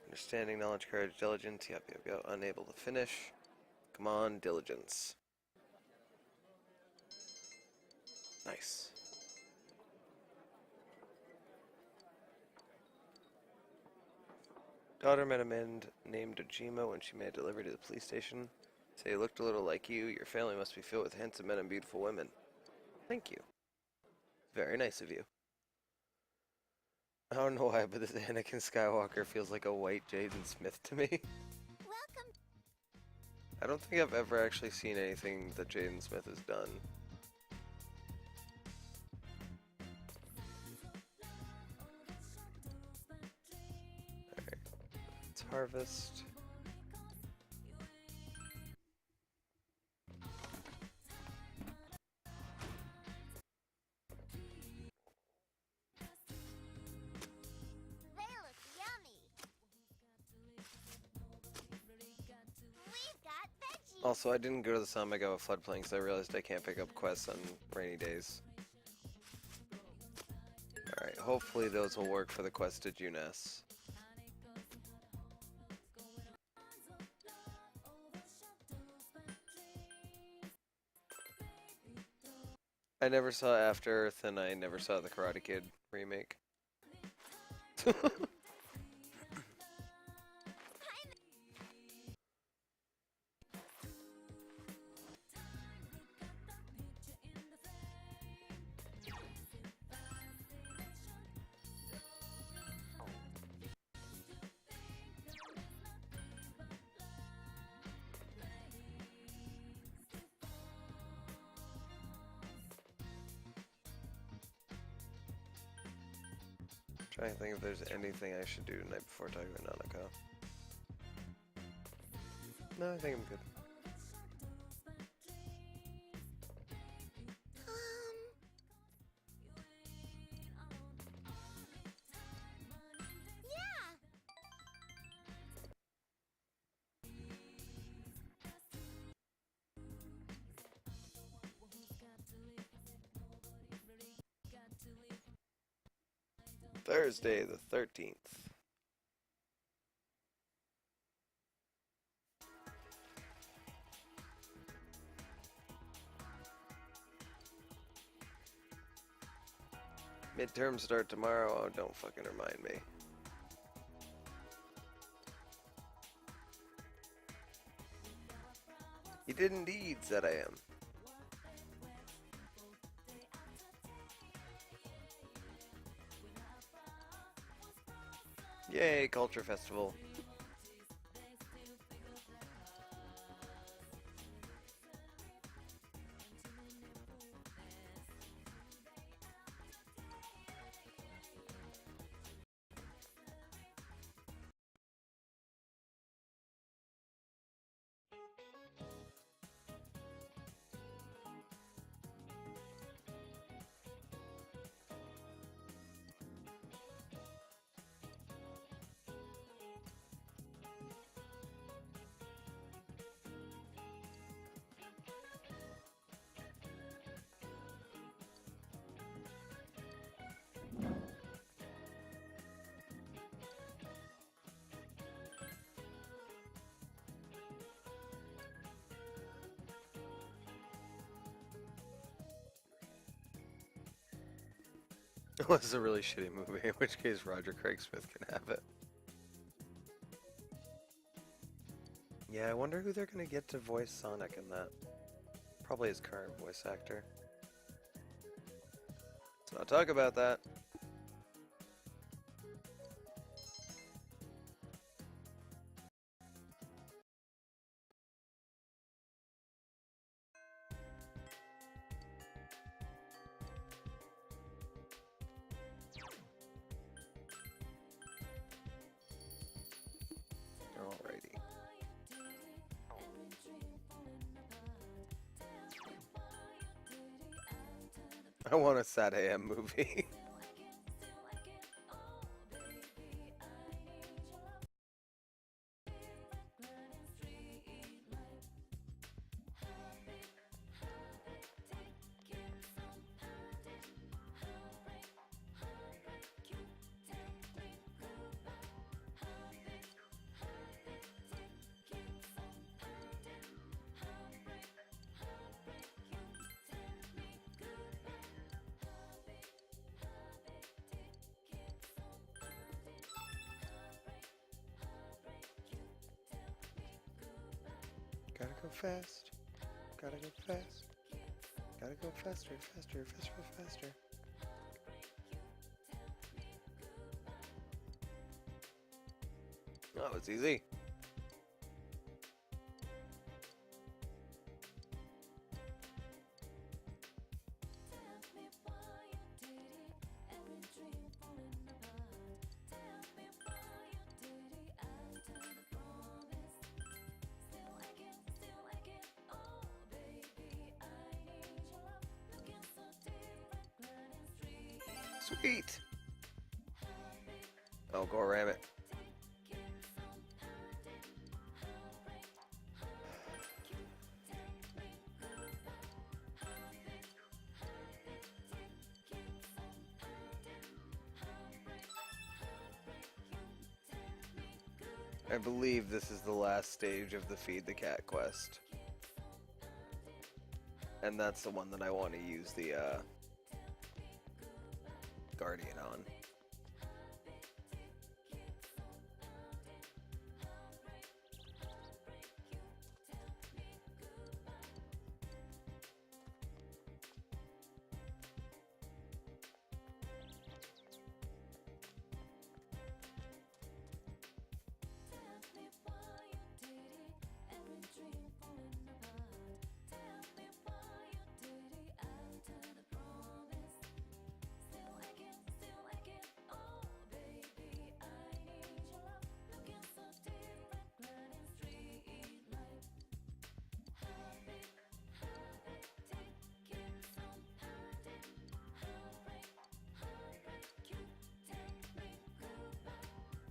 Understanding, knowledge, courage, diligence. Yep. Unable to finish. Come on, diligence. Nice. Daughter met a man named Ojima when she made a delivery to the police station. Say he looked a little like you. Your family must be filled with handsome men and beautiful women. Thank you. Very nice of you. I don't know why, but this Anakin Skywalker feels like a white Jaden Smith to me. Welcome. I don't think I've ever actually seen anything that Jaden Smith has done. Alright, let's harvest. Also, I didn't go to the Samagoa floodplain because I realized I can't pick up quests on rainy days. Alright, hopefully those will work for the quest to Junes. I never saw After Earth, and I never saw the Karate Kid remake. Trying to think if there's anything I should do tonight before talking to Nanako. No, I think I'm good. Yeah. Thursday the 13th. Midterms start tomorrow. Oh, don't fucking remind me. He did indeed, said I am. Yay, Culture Festival. Unless it's a really shitty movie, in which case Roger Craig Smith can have it. Yeah, I wonder who they're gonna get to voice Sonic in that. Probably his current voice actor. Let's not talk about that. Alrighty. I want a Sad AM movie. Gotta go fast. Gotta go fast. Gotta go faster, faster, faster, faster. Oh, it's easy. Sweet. Oh, go ram it. I believe this is the last stage of the Feed the Cat quest. And that's the one that I want to use the Guardian on.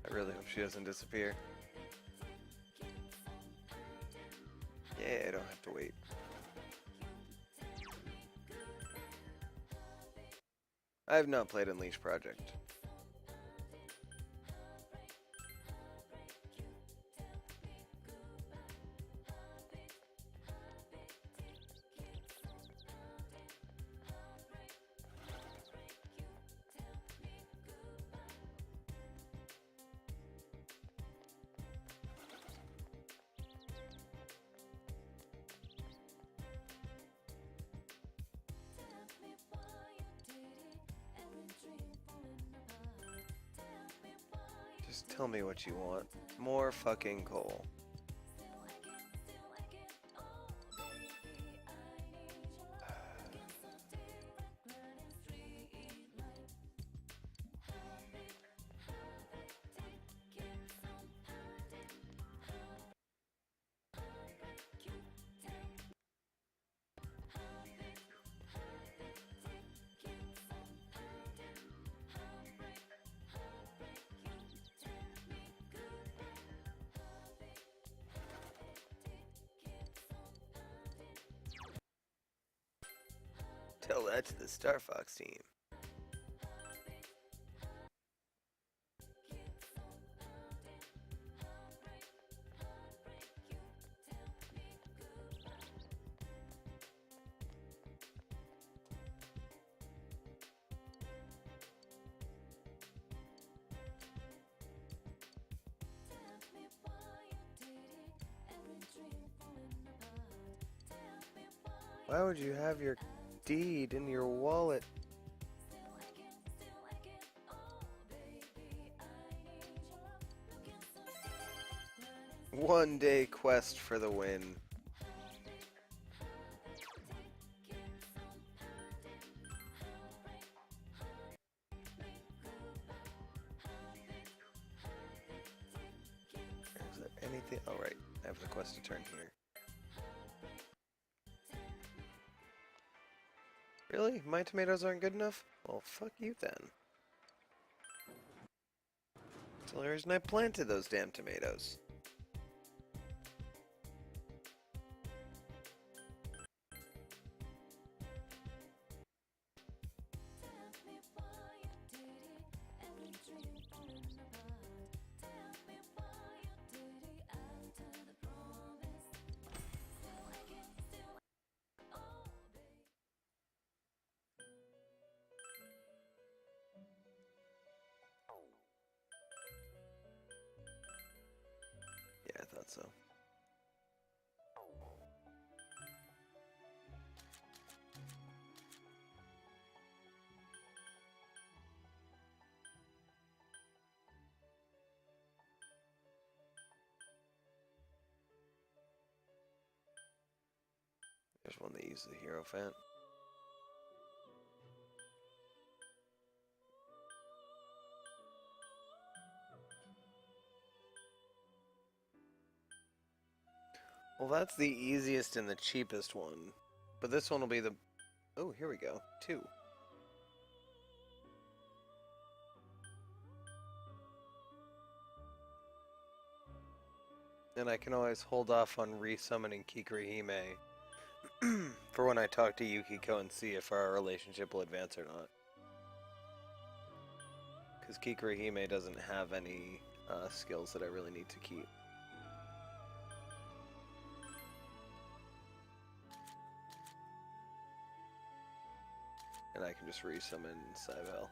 I really hope she doesn't disappear. Yeah, I don't have to wait. I have not played Unleash Project. Just tell me what you want. More fucking coal. Tell that to the Star Fox team. Why would you have your deed in your wallet? One day quest for the win. Is there anything? Oh, right. I have the quest to turn here. Really? My tomatoes aren't good enough? Well, fuck you then. That's the only reason I planted those damn tomatoes. Yeah, I thought so. There's one that uses the Hierophant. Well, that's the easiest and the cheapest one. But this one will be the... Oh, here we go. 2. And I can always hold off on resummoning Kikurihime for when I talk to Yukiko and see if our relationship will advance or not. Because Kikurihime doesn't have any skills that I really need to keep. And I can just resummon Cybele.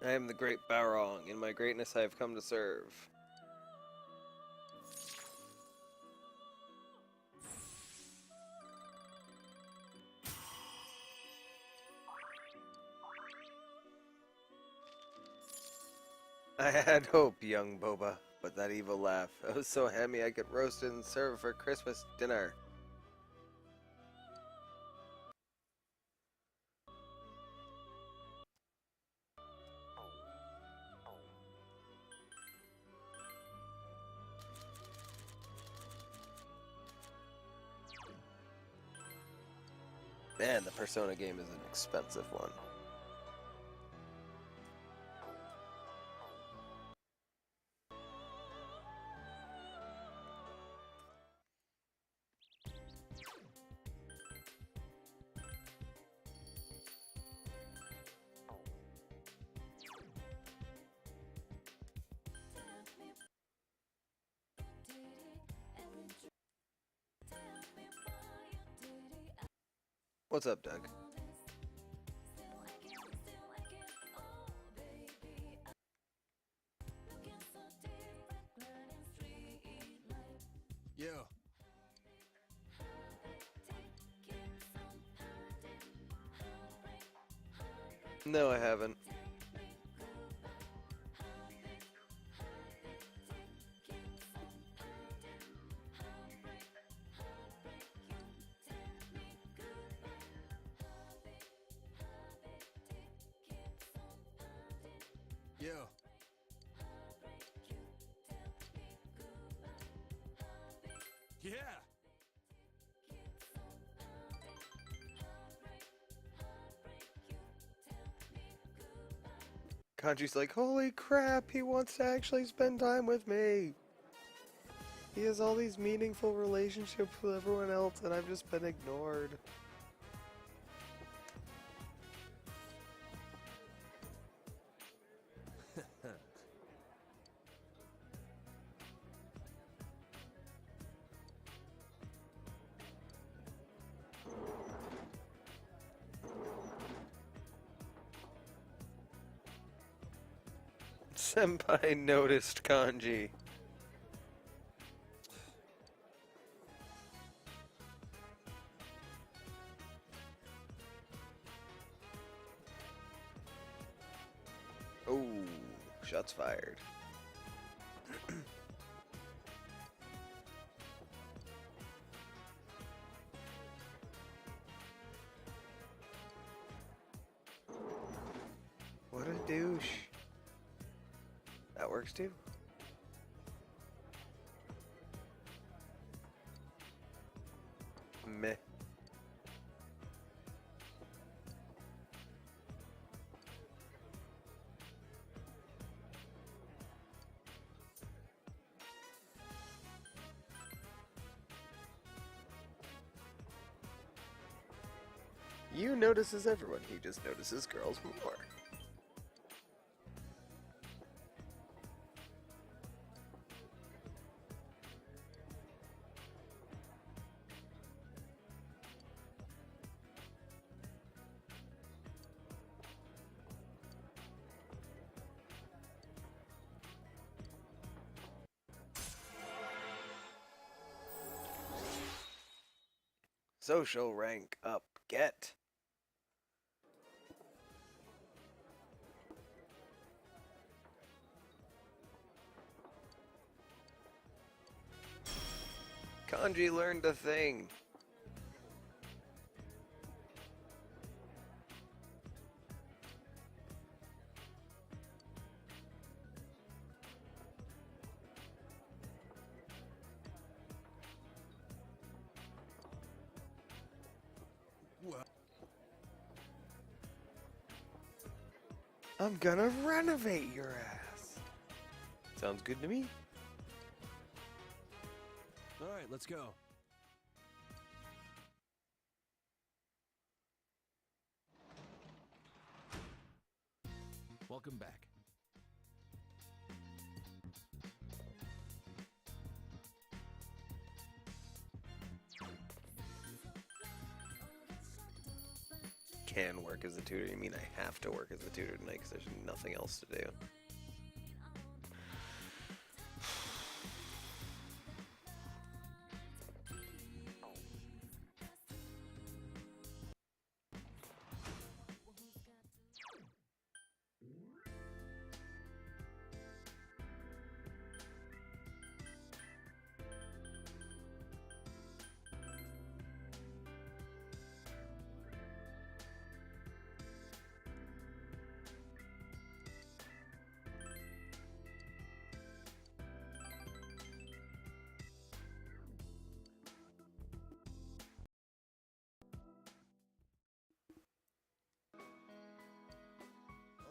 I am the great Balrog. In my greatness I have come to serve. I had hope, young Boba, but that evil laugh. I was so hammy I could roast it and serve for Christmas dinner. Man, the Persona game is an expensive one. What's up, Doug? Yo. No, I haven't. Yo. Yeah. Kanji's like, holy crap, he wants to actually spend time with me. He has all these meaningful relationships with everyone else and I've just been ignored. Senpai noticed kanji. Oh, shots fired. What a douche. That works too. Meh. You notices everyone. He just notices girls more. Social rank up. Get. Kanji learned a thing. I'm gonna renovate your ass. Sounds good to me. All right, let's go. Welcome back. Can work as a tutor. You mean I have to work as a tutor tonight because there's nothing else to do.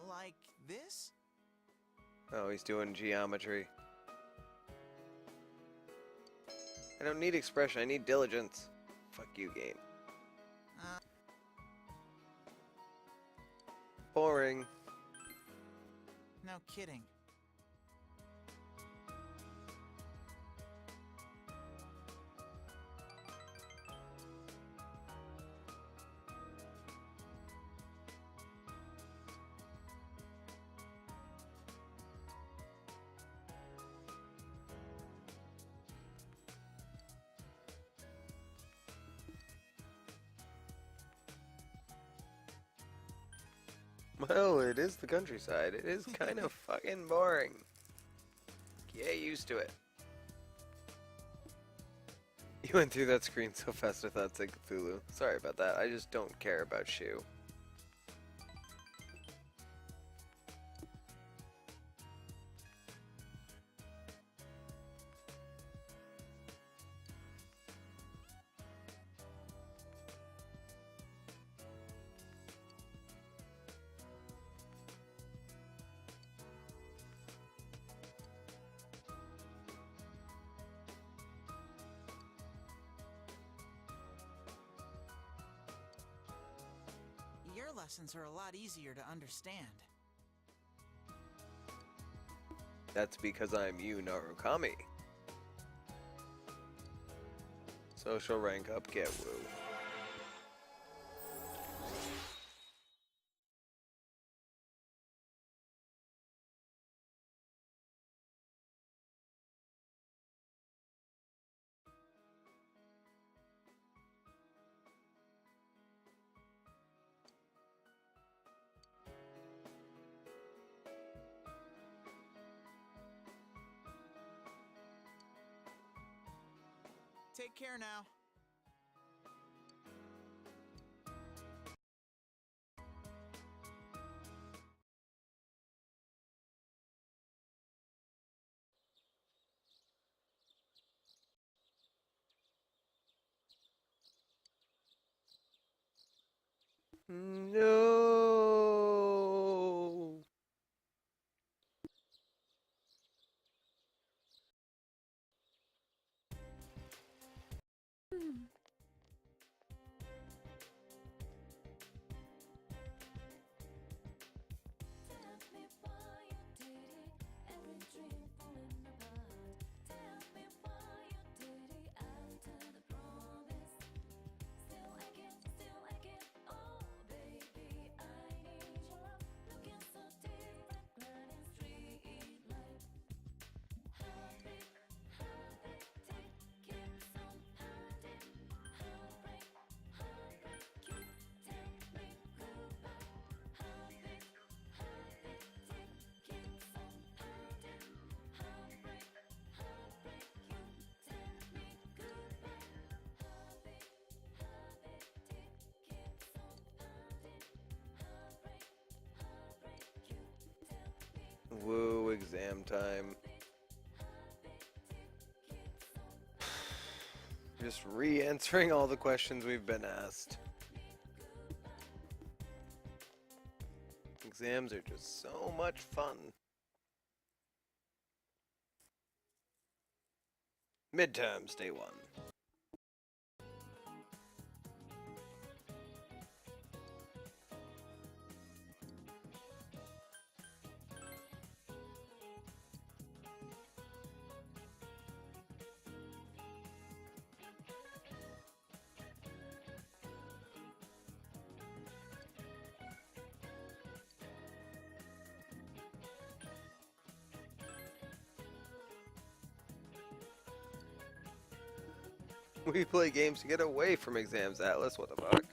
Like this? Oh, he's doing geometry. I don't need expression, I need diligence. Fuck you, game. Boring. No kidding. Well, it is the countryside. It is kind of fucking boring. Get used to it. You went through that screen so fast I thought it said Cthulhu. Sorry about that. I just don't care about Shu. Your lessons are a lot easier to understand. That's because I'm Yu Narukami. Social rank up, get woo. Take care now. No. Woo, exam time. Just re-answering all the questions we've been asked. Exams are just so much fun. Midterms, day one. We play games to get away from exams, Atlas. What the fuck?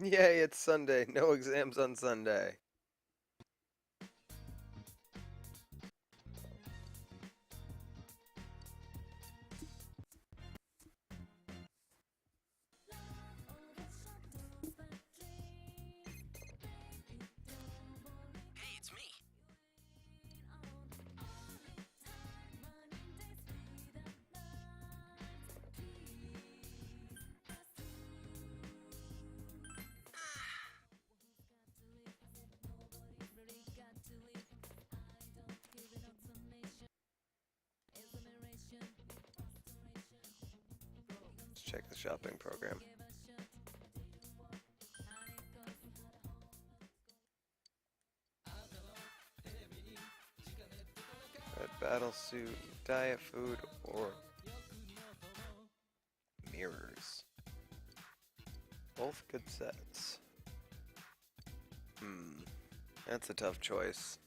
Yay, it's Sunday. No exams on Sunday. Hey, it's me. Let's check the shopping program. Red battle suit, diet food, or mirrors. Both good sets. That's a tough choice.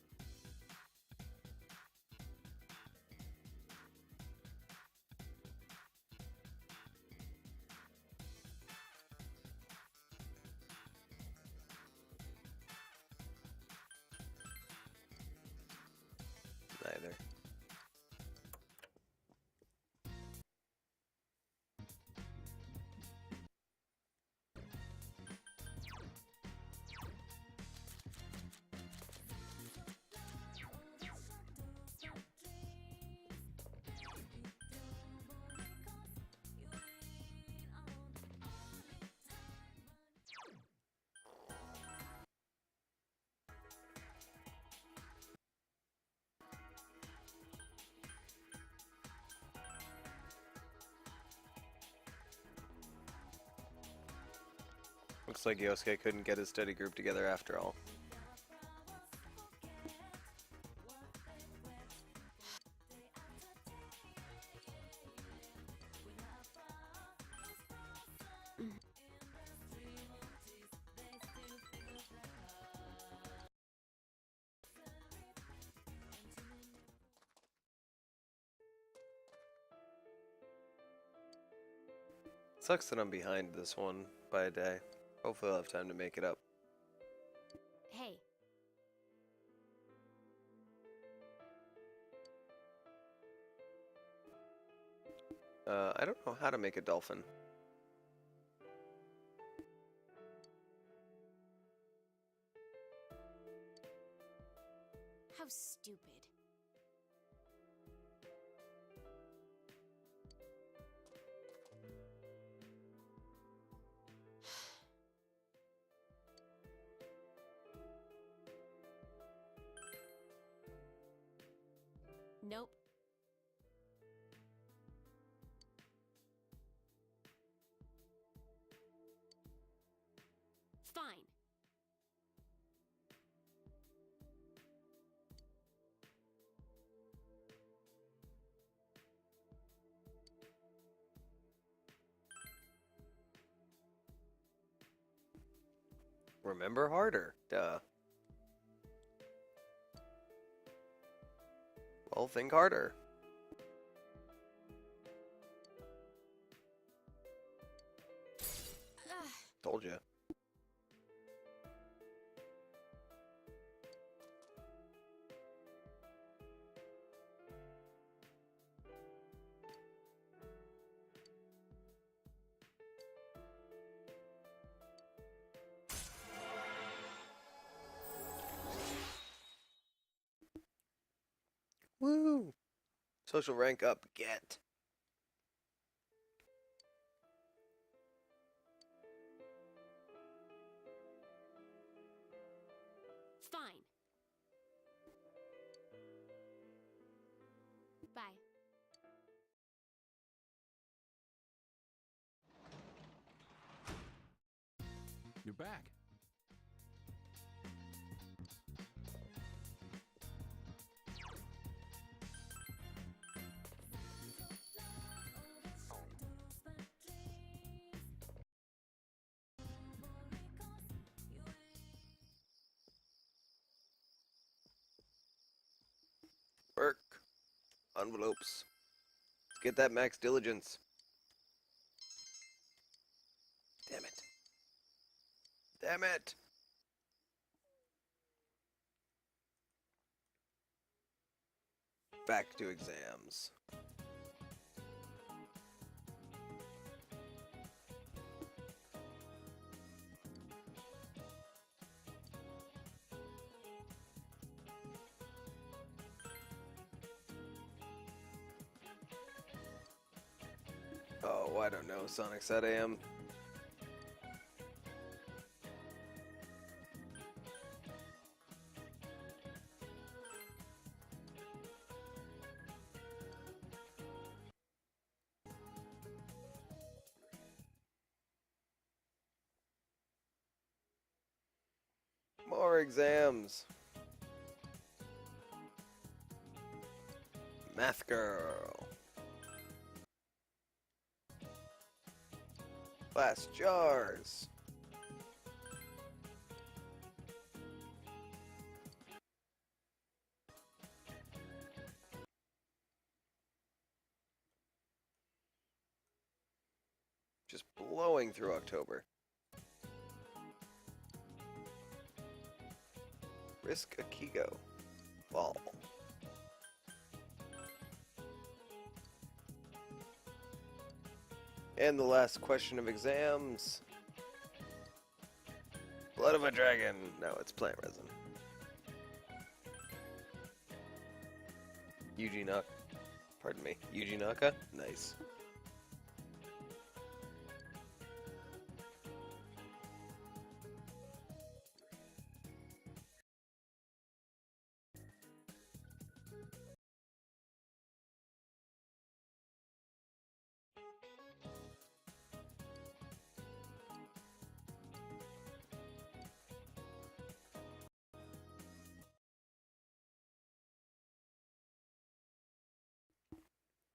Neither. Looks like Yosuke couldn't get his study group together after all. Sucks that I'm behind this one by a day. Hopefully I'll have time to make it up. Hey, I don't know how to make a dolphin. how stupid. Nope. Fine. Remember harder. Duh. Well, think harder. Told you. Woo! Social rank up, get. Fine. Bye. You're back. Work. Envelopes. Let's get that max diligence. Damn it. Damn it! Back to exams. Oh, I don't know, Sonic said I am. More exams. Math girl. Glass jars. Just blowing through October. Risk Akigo. Fall. And the last question of exams. Blood of a dragon. No, it's plant resin. Yuji Naka. Pardon me. Yuji Naka? Nice.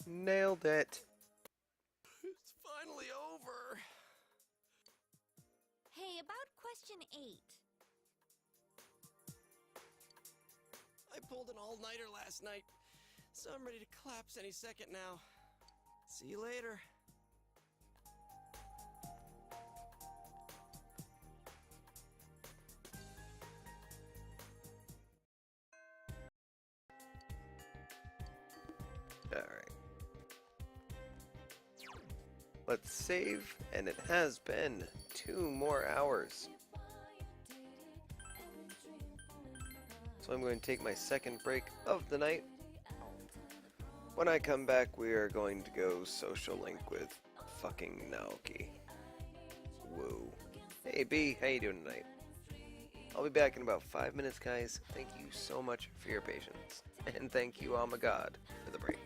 Nailed it. It's finally over. Hey, about question 8. I pulled an all-nighter last night, so I'm ready to collapse any second now. See you later. Alright. Let's save, and it has been 2 more hours. So I'm going to take my second break of the night. When I come back, we are going to go social link with fucking Naoki. Whoa. Hey B, how you doing tonight? I'll be back in about 5 minutes, guys. Thank you so much for your patience. And thank you, oh my god, for the break.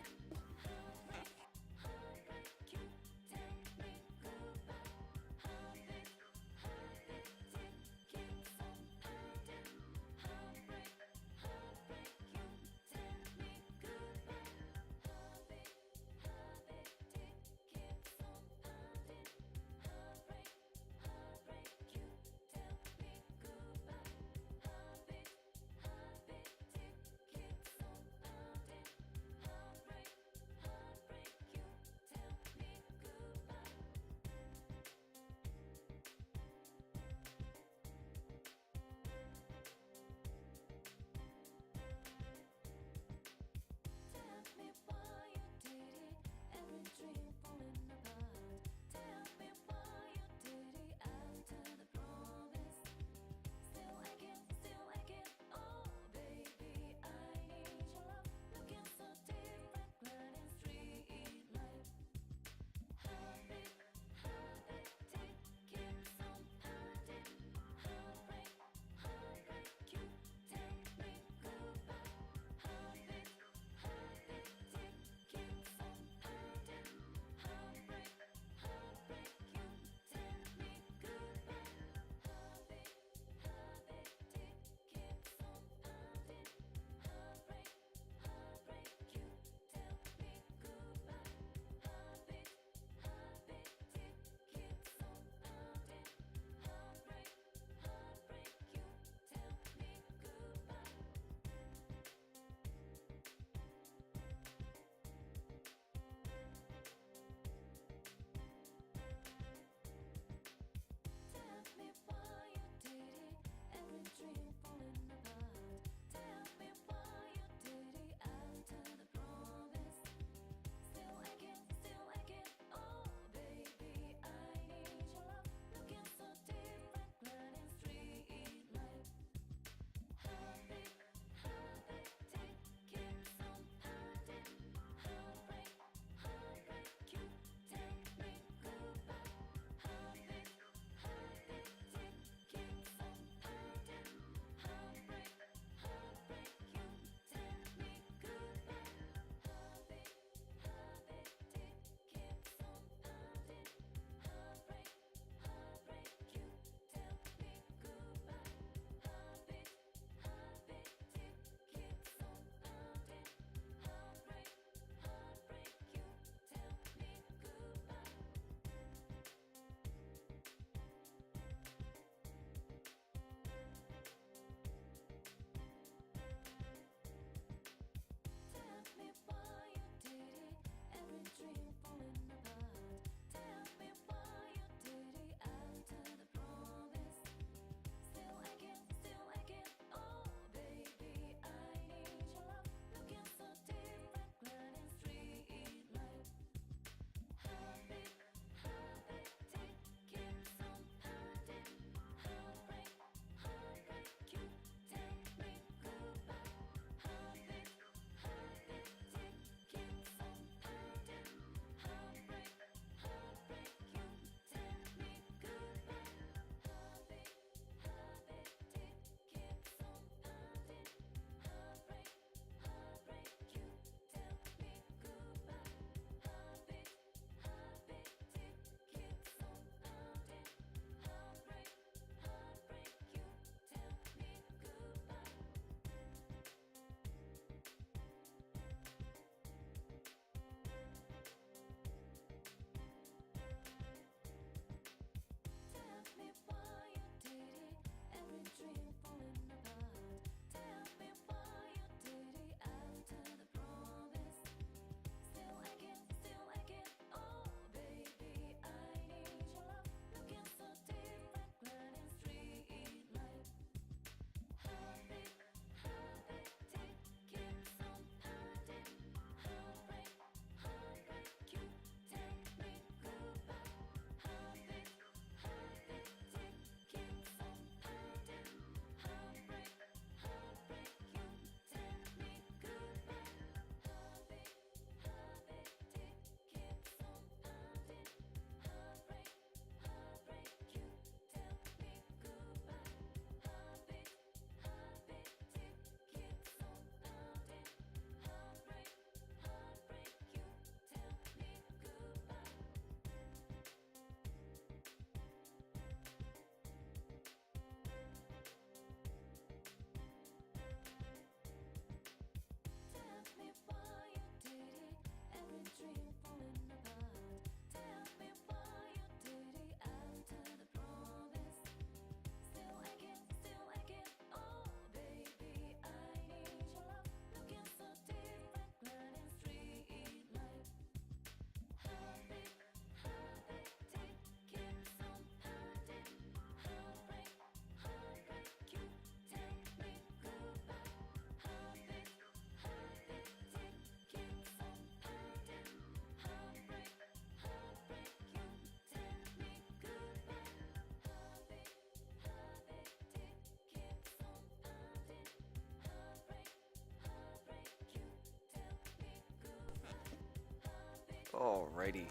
Alrighty.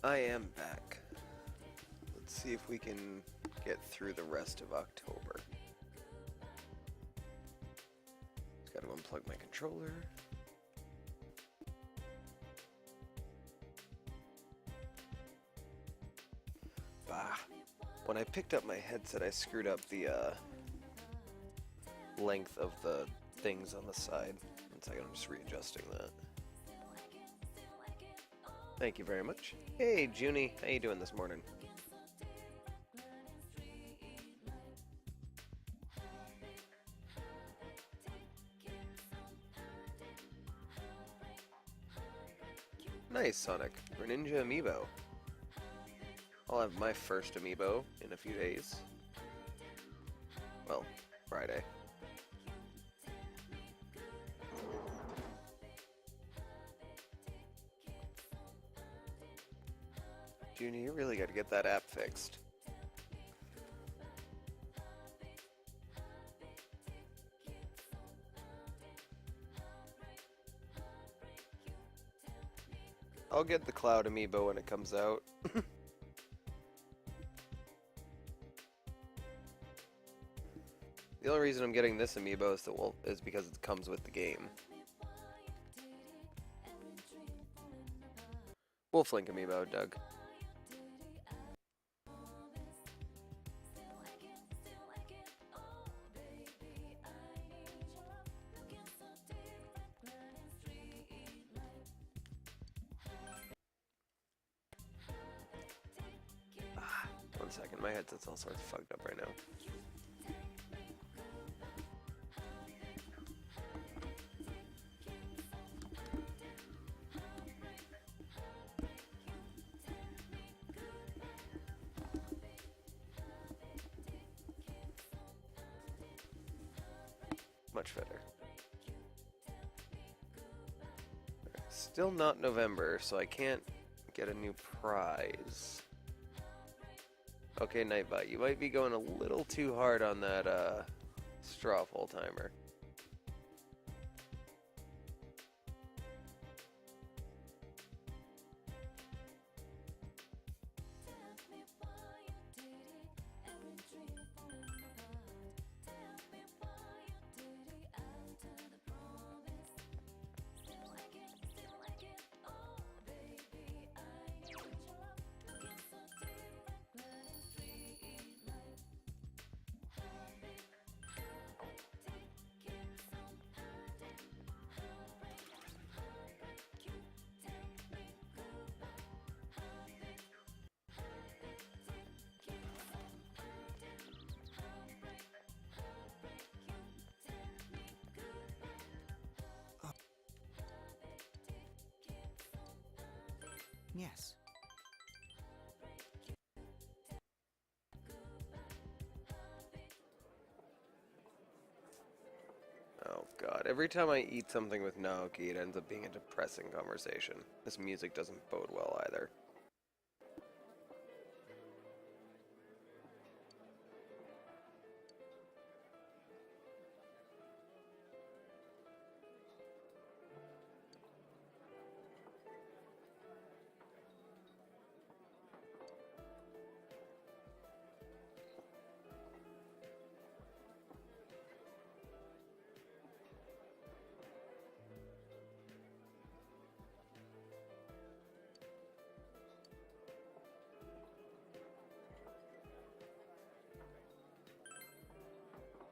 I am back. Let's see if we can get through the rest of October. Just gotta unplug my controller. Bah. When I picked up my headset, I screwed up the length of the things on the side. One second, I'm just readjusting that. Thank you very much. Hey, Junie, how you doing this morning? Nice, Sonic. Greninja Amiibo. I'll have my first Amiibo in a few days. Well, Friday. Junie, you really gotta get that app fixed. I'll get the Cloud Amiibo when it comes out. The only reason I'm getting this Amiibo is because it comes with the game. Wolflink Amiibo, Doug. One second, my headset's all sorts of fucked up right now. Much better. Still not November, so I can't get a new prize. Okay, Nightbot, you might be going a little too hard on that straw full timer. Yes. Oh god, every time I eat something with Naoki, it ends up being a depressing conversation. This music doesn't bode well either.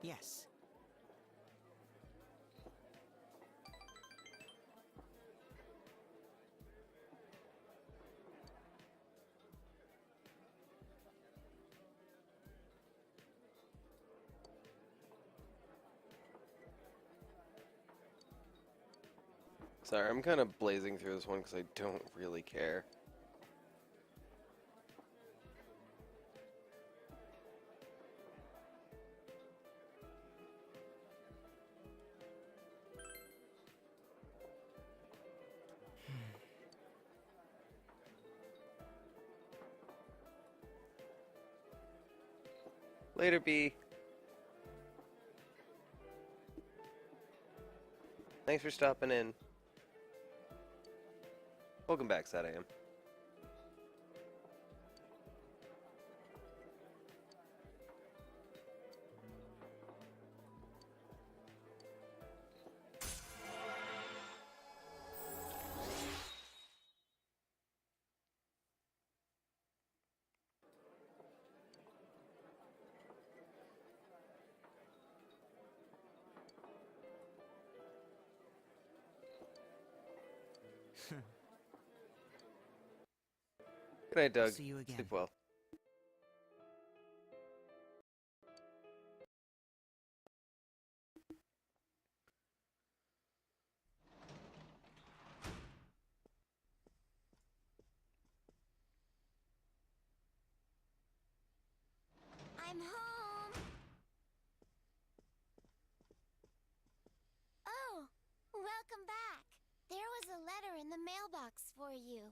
Yes. Sorry, I'm kind of blazing through this one because I don't really care. Later, B. Thanks for stopping in. Welcome back, Sad AM. Good night, Doug. See you again. Sleep well. I'm home. Oh, welcome back. There was a letter in the mailbox for you.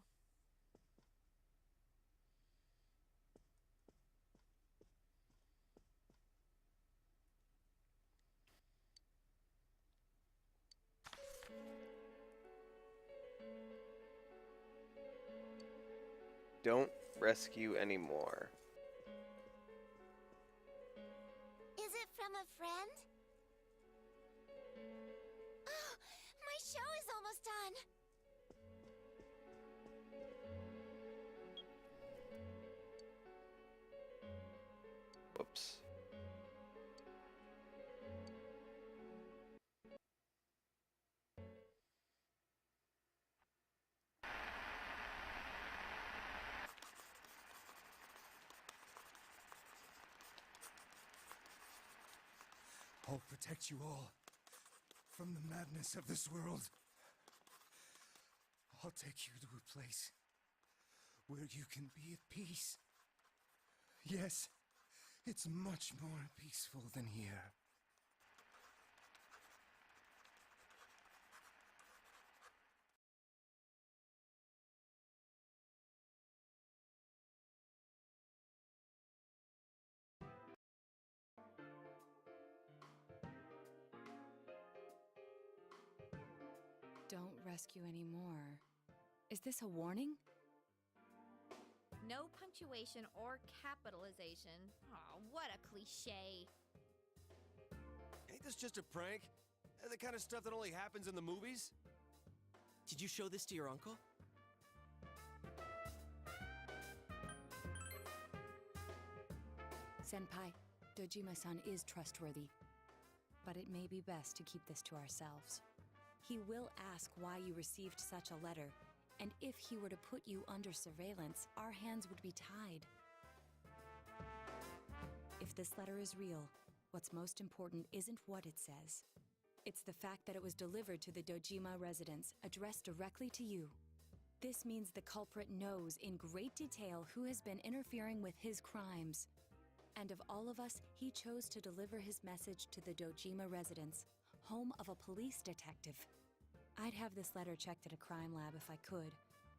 Don't rescue anymore. Is it from a friend? Oh, my show is almost done. Whoops. I'll protect you all from the madness of this world. I'll take you to a place where you can be at peace. Yes, it's much more peaceful than here. Don't rescue anymore. Is this a warning? No punctuation or capitalization. Aw, what a cliche. Ain't this just a prank? The kind of stuff that only happens in the movies? Did you show this to your uncle? Senpai, Dojima-san is trustworthy. But it may be best to keep this to ourselves. He will ask why you received such a letter, and if he were to put you under surveillance, our hands would be tied. If this letter is real, what's most important isn't what it says. It's the fact that it was delivered to the Dojima residence, addressed directly to you. This means the culprit knows in great detail who has been interfering with his crimes. And of all of us, he chose to deliver his message to the Dojima residence, home of a police detective. I'd have this letter checked at a crime lab if I could,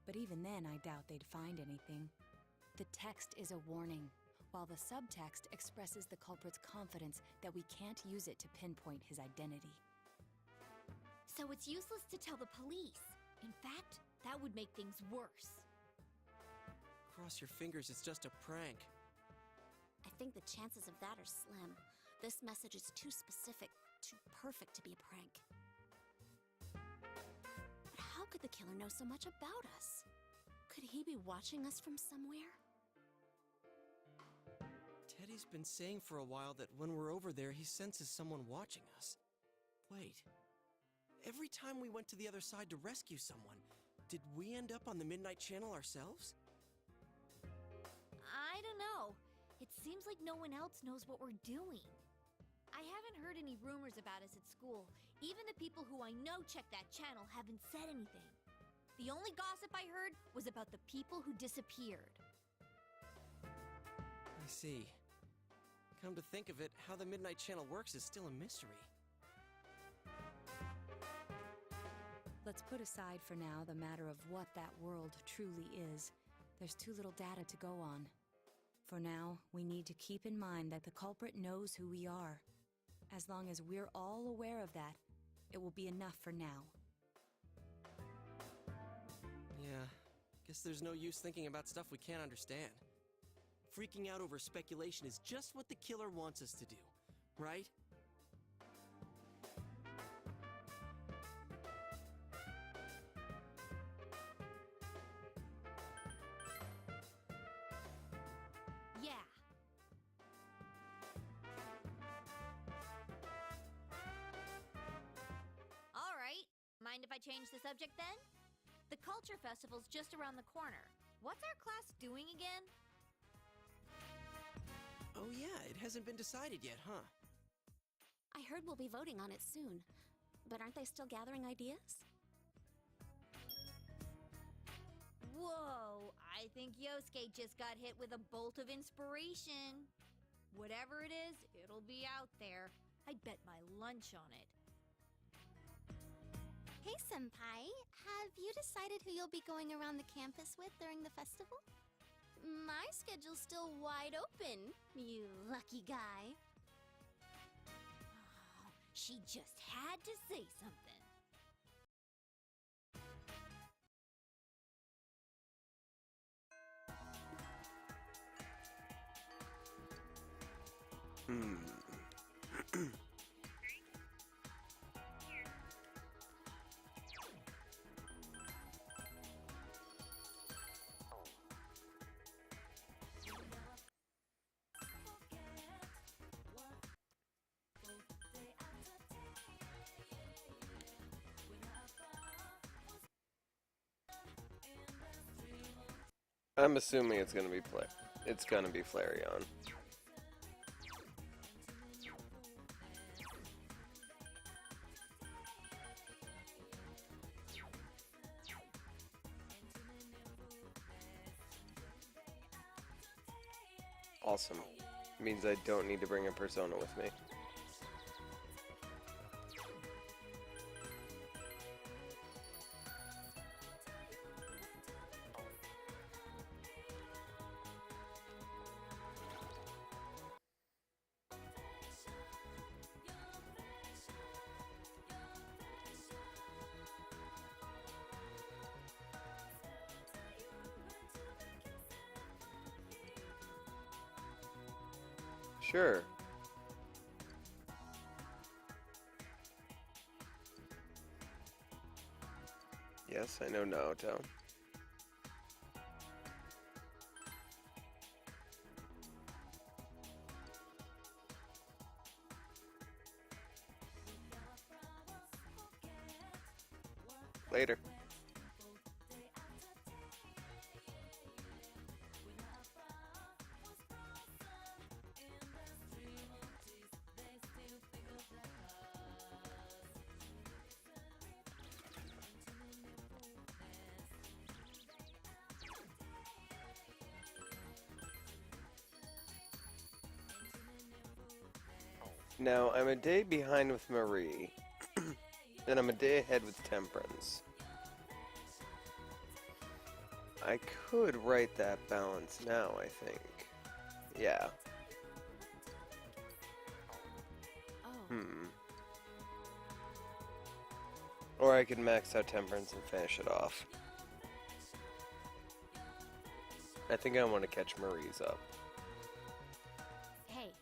but even then I doubt they'd find anything. The text is a warning, while the subtext expresses the culprit's confidence that we can't use it to pinpoint his identity. So it's useless to tell the police. In fact, that would make things worse. Cross your fingers, it's just a prank. I think the chances of that are slim. This message is too specific, too perfect to be a prank. But how could the killer know so much about us? Could he be watching us from somewhere? Teddy's been saying for a while that when we're over there, he senses someone watching us. Wait. Every time we went to the other side to rescue someone, did we end up on the Midnight Channel ourselves? I don't know. It seems like no one else knows what we're doing. I haven't heard any rumors about us at school. Even the people who I know check that channel haven't said anything. The only gossip I heard was about the people who disappeared. I see. Come to think of it, how the Midnight Channel works is still a mystery. Let's put aside for now the matter of what that world truly is. There's too little data to go on. For now, we need to keep in mind that the culprit knows who we are. As long as we're all aware of that, it will be enough for now. Yeah, Guess there's no use thinking about stuff we can't understand. Freaking out over speculation is just what the killer wants us to do, right? Yeah. All right. Mind if I change the subject then? The Culture Festival's just around the corner. What's our class doing again? Oh yeah, it hasn't been decided yet, huh? I heard we'll be voting on it soon. But aren't they still gathering ideas? Whoa, I think Yosuke just got hit with a bolt of inspiration. Whatever it is, it'll be out there. I'd bet my lunch on it. Hey, Senpai, have you decided who you'll be going around the campus with during the festival? My schedule's still wide open, you lucky guy. She just had to say something. I'm assuming it's gonna be Flareon. Awesome. Means I don't need to bring a Persona with me. Sure. Yes, I know Naoto. Later. Now, I'm a day behind with Marie, and I'm a day ahead with Temperance. I could write that balance now, I think. Yeah. Or I could max out Temperance and finish it off. I think I want to catch Marie's up. Hey.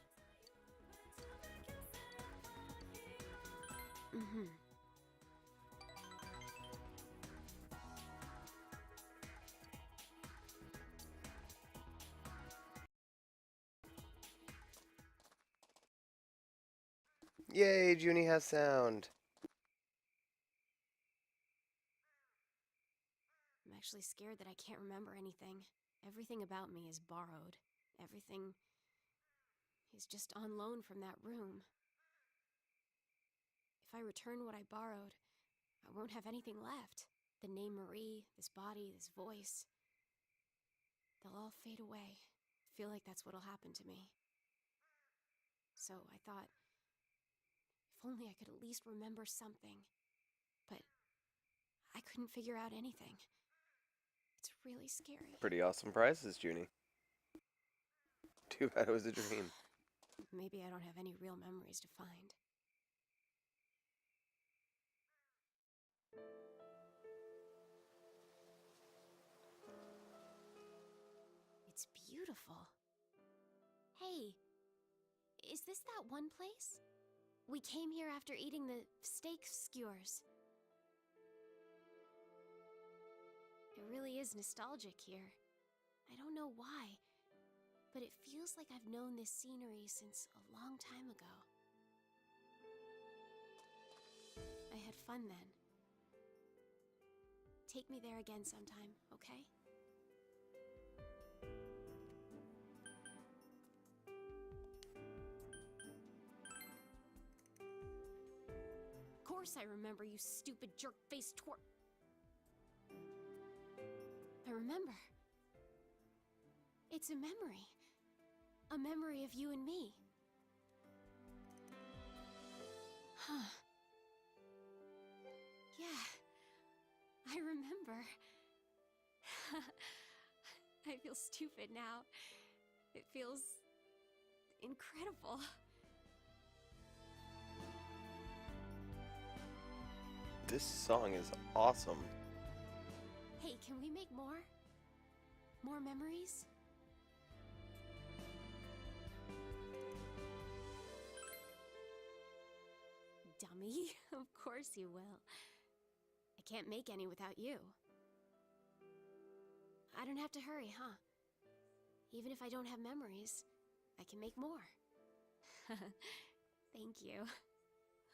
Yay, Junie has sound. I'm actually scared that I can't remember anything. Everything about me is borrowed. Everything is just on loan from that room. If I return what I borrowed, I won't have anything left. The name Marie, this body, this voice, they'll all fade away. I feel like that's what'll happen to me. So I thought, if only I could at least remember something. But I couldn't figure out anything. It's really scary. Pretty awesome prizes, Junie. Too bad it was a dream. Maybe I don't have any real memories to find. beautiful. Hey, is this that one place? We came here after eating the steak skewers. It really is nostalgic here. I don't know why, but it feels like I've known this scenery since a long time ago. I had fun then. Take me there again sometime, okay? Of course I remember, you stupid jerk-faced twerp. I remember. It's a memory. A memory of you and me. Huh. Yeah, I remember. I feel stupid now. It feels incredible. This song is awesome. Hey, can we make more? More memories? Dummy. Of course you will. I can't make any without you. I don't have to hurry, huh? Even if I don't have memories, I can make more. Thank you.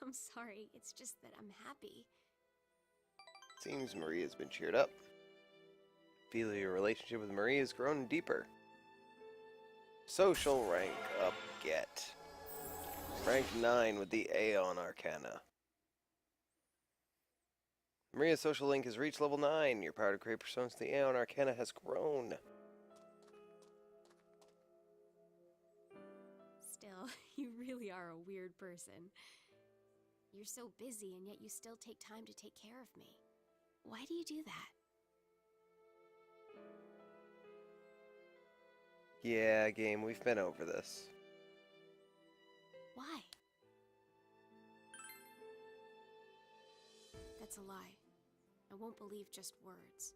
I'm sorry, it's just that I'm happy. Seems Marie has been cheered up. Feel your relationship with Marie has grown deeper. Social rank up get. Rank 9 with the Aeon Arcana. Maria's social link has reached level 9. Your power to create personas to the Aeon Arcana has grown. Still, you really are a weird person. You're so busy and yet you still take time to take care of me. Why do you do that? Yeah, game, we've been over this. Why? That's a lie. I won't believe just words.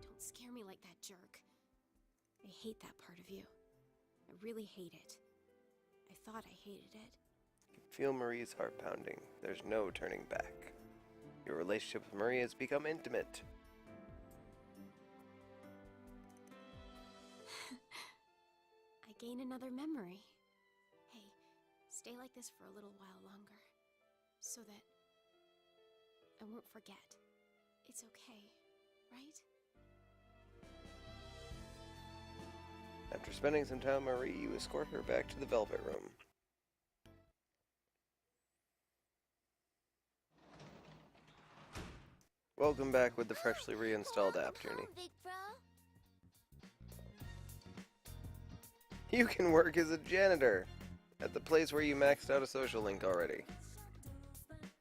Don't scare me like that, jerk. I hate that part of you. I really hate it. I thought I hated it. You can feel Marie's heart pounding. There's no turning back. Your relationship with Marie has become intimate. I gain another memory. Hey, stay like this for a little while longer, so that I won't forget. It's okay, right? After spending some time with Marie, you escort her back to the Velvet Room. Welcome back with the freshly reinstalled app, Junie. Big bro. You can work as a janitor at the place where you maxed out a social link already.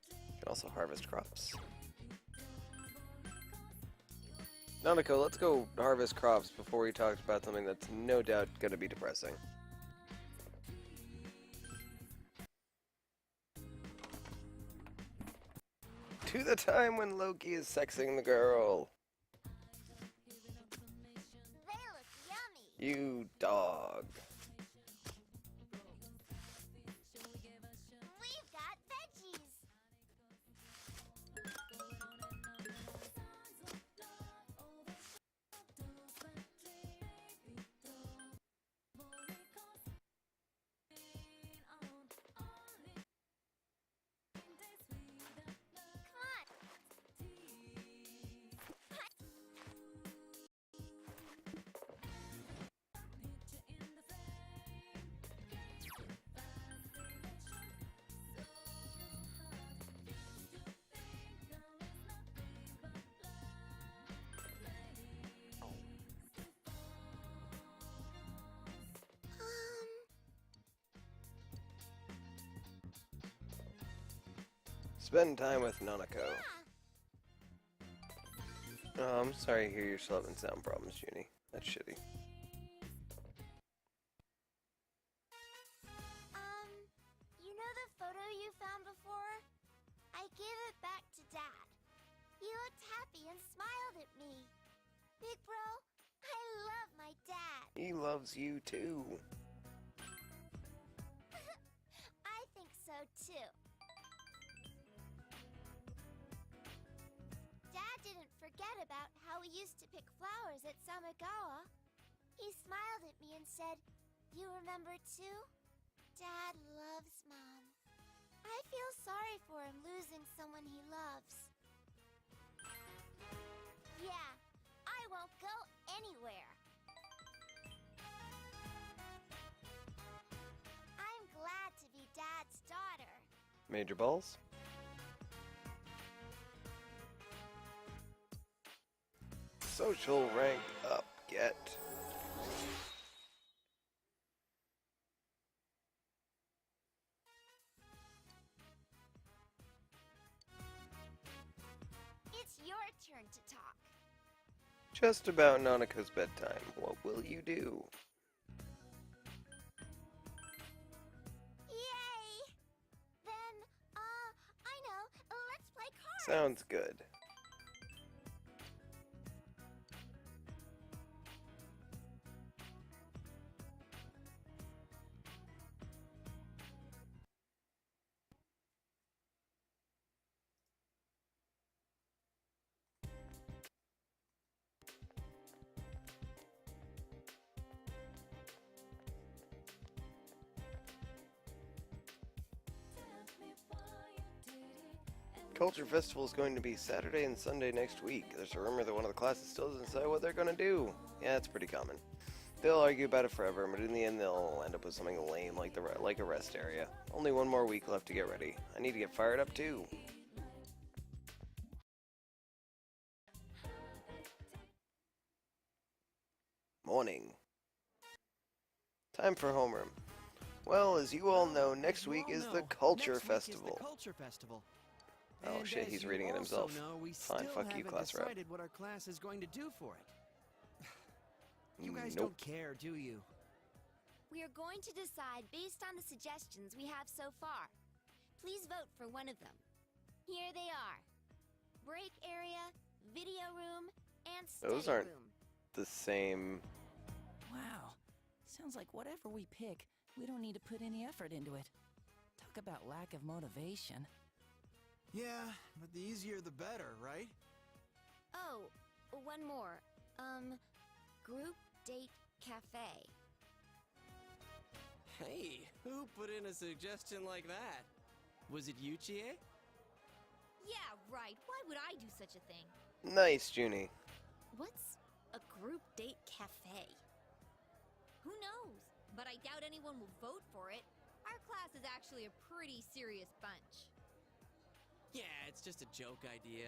You can also harvest crops. Nanako, let's go harvest crops before we talk about something that's no doubt going to be depressing. To the time when Loki is sexing the girl. They look yummy. You dog. We've got veggies. Spend time with Nanako. Oh, I'm sorry to hear you're still having sound problems, Junie. That's shitty. You know the photo you found before? I gave it back to You looked happy and smiled at me. Big Bro, I love my dad. He loves you too. I think so too. Dad didn't forget about how we used to pick flowers at Sumagawa. He smiled at me and said, "You remember too? Dad loves Mom." I feel sorry for him losing someone he loves. Yeah, I won't go anywhere. I'm glad to be Dad's daughter. Major balls? Social rank up, get. It's your turn to talk. Just about Nanako's bedtime. What will you do? Yay! Then, I know. Let's play cards. Sounds good. Culture Festival is going to be Saturday and Sunday next week. There's a rumor that one of the classes still doesn't decide what they're going to do. Yeah, it's pretty common. They'll argue about it forever, but in the end they'll end up with something lame like a rest area. Only one more week left to get ready. I need to get fired up too. Morning. Time for homeroom. Well, as you all know, next week is the Culture Festival. Oh And shit, as he's you reading it also himself. know, we Fine, still fuck you, haven't class rep. decided what our class is going to do for it. You guys Nope. don't care, do you? We are going to decide based on the suggestions we have so far. Please vote for one of them. Here they are. Break area, video room, and study Those aren't room. the same. Wow. Sounds like whatever we pick, we don't need to put any effort into it. Talk about lack of motivation. Yeah, but the easier the better, right? Oh, one more. Group Date Cafe. Hey, who put in a suggestion like that? Was it you, Chie? Yeah, right. Why would I do such a thing? Nice, Junie. What's a group date cafe? Who knows? But I doubt anyone will vote for it. Our class is actually a pretty serious bunch. Yeah, it's just a joke idea.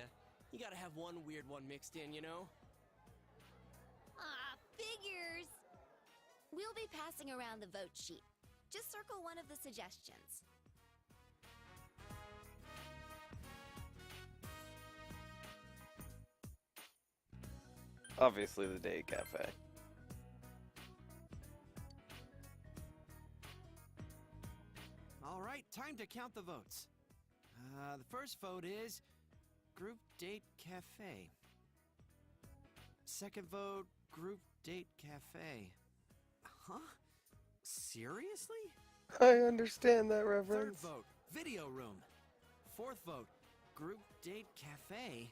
You gotta have one weird one mixed in, you know? Ah, figures! We'll be passing around the vote sheet. Just circle one of the suggestions. Obviously the Day Cafe. All right, time to count the votes. The first vote is Group Date Cafe. Second vote, Group Date Cafe. Huh? Seriously? I understand that Third reference. vote, Video Room. Fourth vote, Group Date Cafe.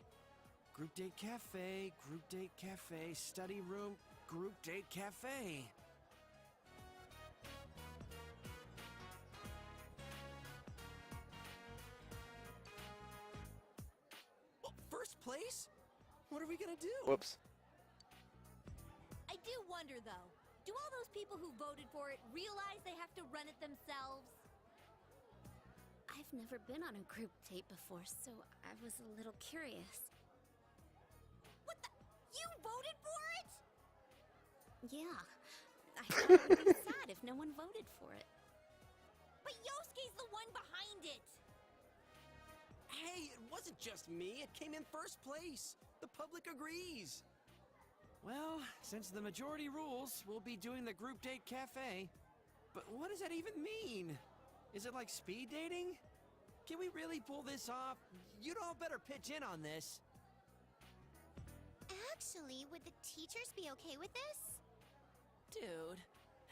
Group Date Cafe, Group Date Cafe, Study Room, Group Date Cafe. Well, first place? What are we gonna do? Whoops. I do wonder, though. Do all those people who voted for it realize they have to run it themselves? I've never been on a group date before, so I was a little curious. What the? You voted for it? Yeah, I thought it would be sad if no one voted for it. But Yosuke's the one behind it! Hey, it wasn't just me. It came in first place. The public agrees. Well, since the majority rules, we'll be doing the Group Date Cafe. But what does that even mean? Is it like speed dating? Can we really pull this off? You'd all better pitch in on this. Actually, would the teachers be okay with this? Dude,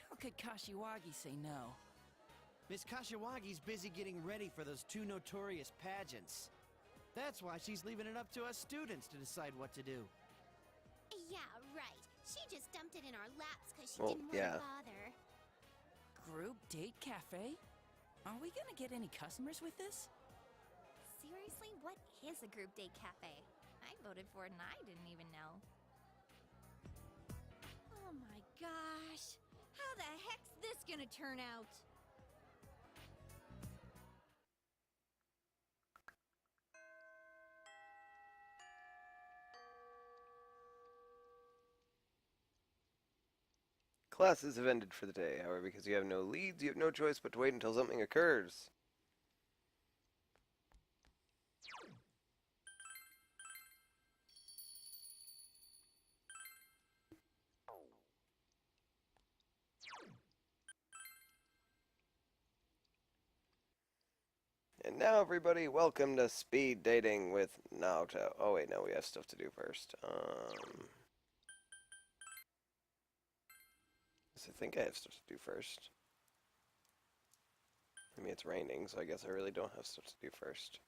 how could Kashiwagi say no? Miss Kashiwagi's busy getting ready for those 2 notorious pageants. That's why she's leaving it up to us students to decide what to do. Yeah, right. She just dumped it in our laps because she Well, didn't want yeah. to bother. Group date cafe? Are we gonna get any customers with this? Seriously, what is a group date cafe? I voted for it and I didn't even know. Oh my gosh! How the heck's this gonna turn out? Classes have ended for the day. However, because you have no leads, you have no choice but to wait until something occurs. And now, everybody, welcome to Speed Dating with Naoto. Oh, wait, no, we have stuff to do first. I think I have stuff to do first. I mean, it's raining, so I guess I really don't have stuff to do first.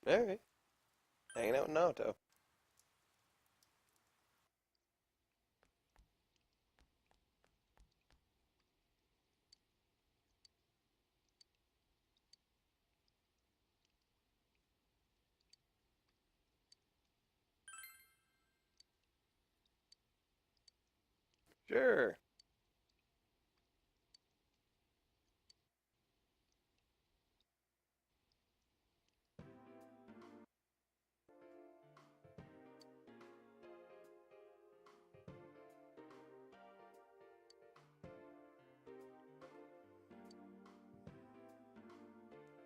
Alright. Hanging out with Naoto. Sure.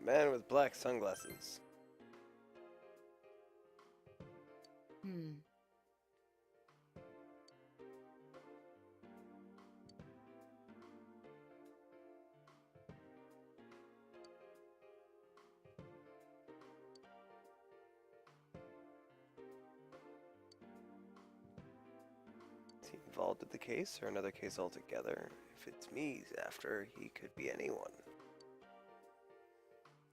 Man with black sunglasses. Is he involved in the case or another case altogether? If it's me after, he could be anyone.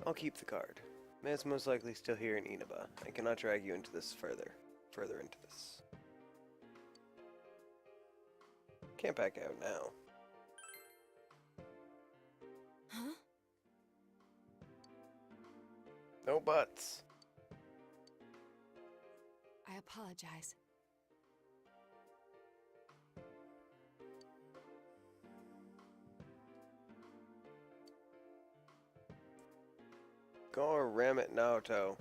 I'll keep the card. Man's most likely still here in Inaba. I cannot drag you into this further into this. Can't back out now. Huh? No buts. I apologize. Go ram it, Naoto.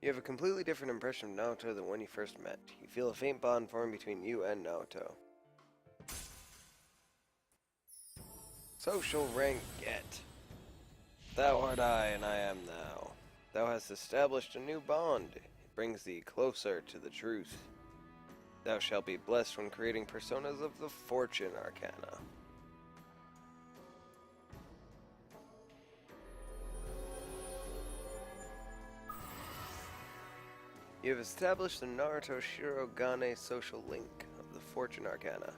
You have a completely different impression of Naoto than when you first met. You feel a faint bond form between you and Naoto. Social rank get. Thou art I, and I am thou. Thou hast established a new bond. It brings thee closer to the truth. Thou shalt be blessed when creating personas of the Fortune Arcana. You have established the Naruto Shirogane social link of the Fortune Arcana.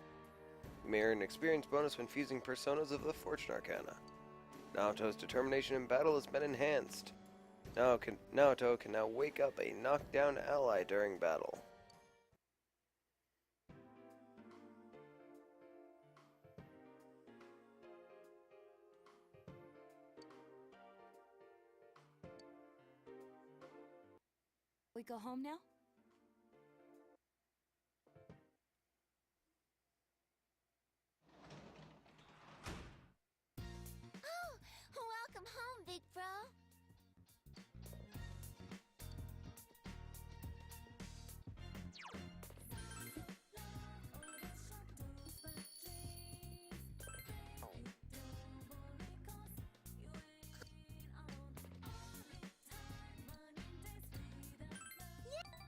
You may earn an experience bonus when fusing personas of the Fortune Arcana. Naoto's determination in battle has been enhanced. Naoto can now wake up a knockdown ally during battle. We go home now? Oh, welcome home, big bro.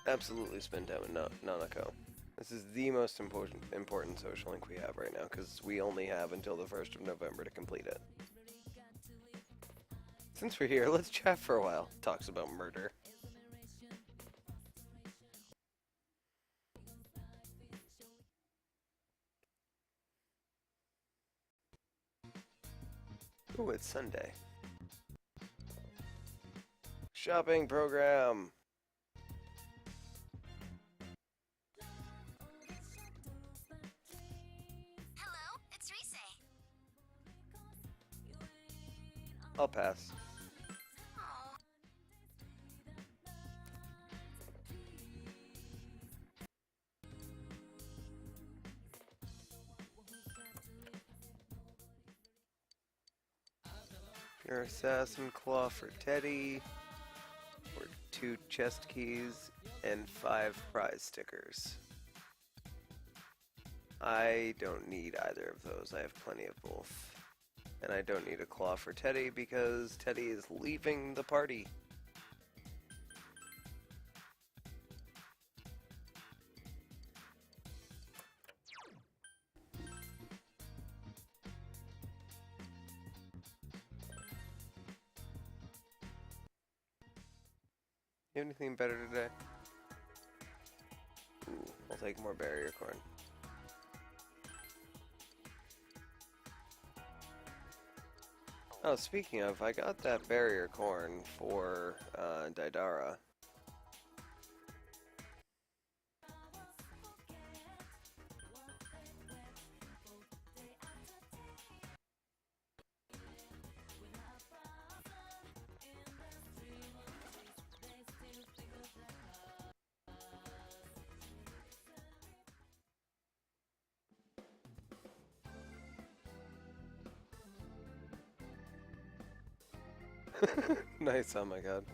Absolutely spend time with Nanako. This is the most important social link we have right now, because we only have until the 1st of November to complete it. Since we're here, let's chat for a while. Talks about murder. Ooh, it's Sunday. Shopping program! Hello, it's Rise. I'll pass. Aw. Your assassin claw for Teddy, or 2 chest keys, and 5 prize stickers. I don't need either of those, I have plenty of both. And I don't need a claw for Teddy because Teddy is leaving the party. You have anything better today? Ooh, I'll take more barrier corn. Oh, speaking of, I got that barrier corn for Daidara. Nice, oh my god.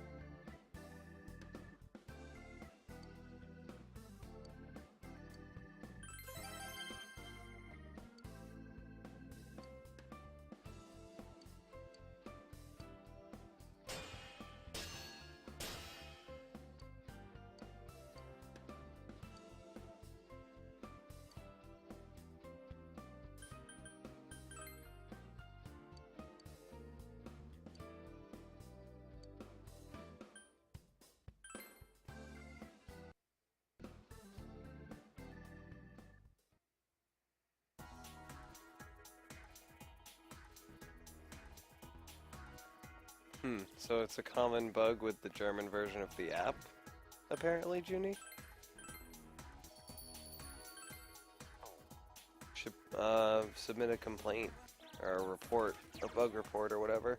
So it's a common bug with the German version of the app, apparently, Junie? Should, submit a complaint, or a report, a bug report or whatever.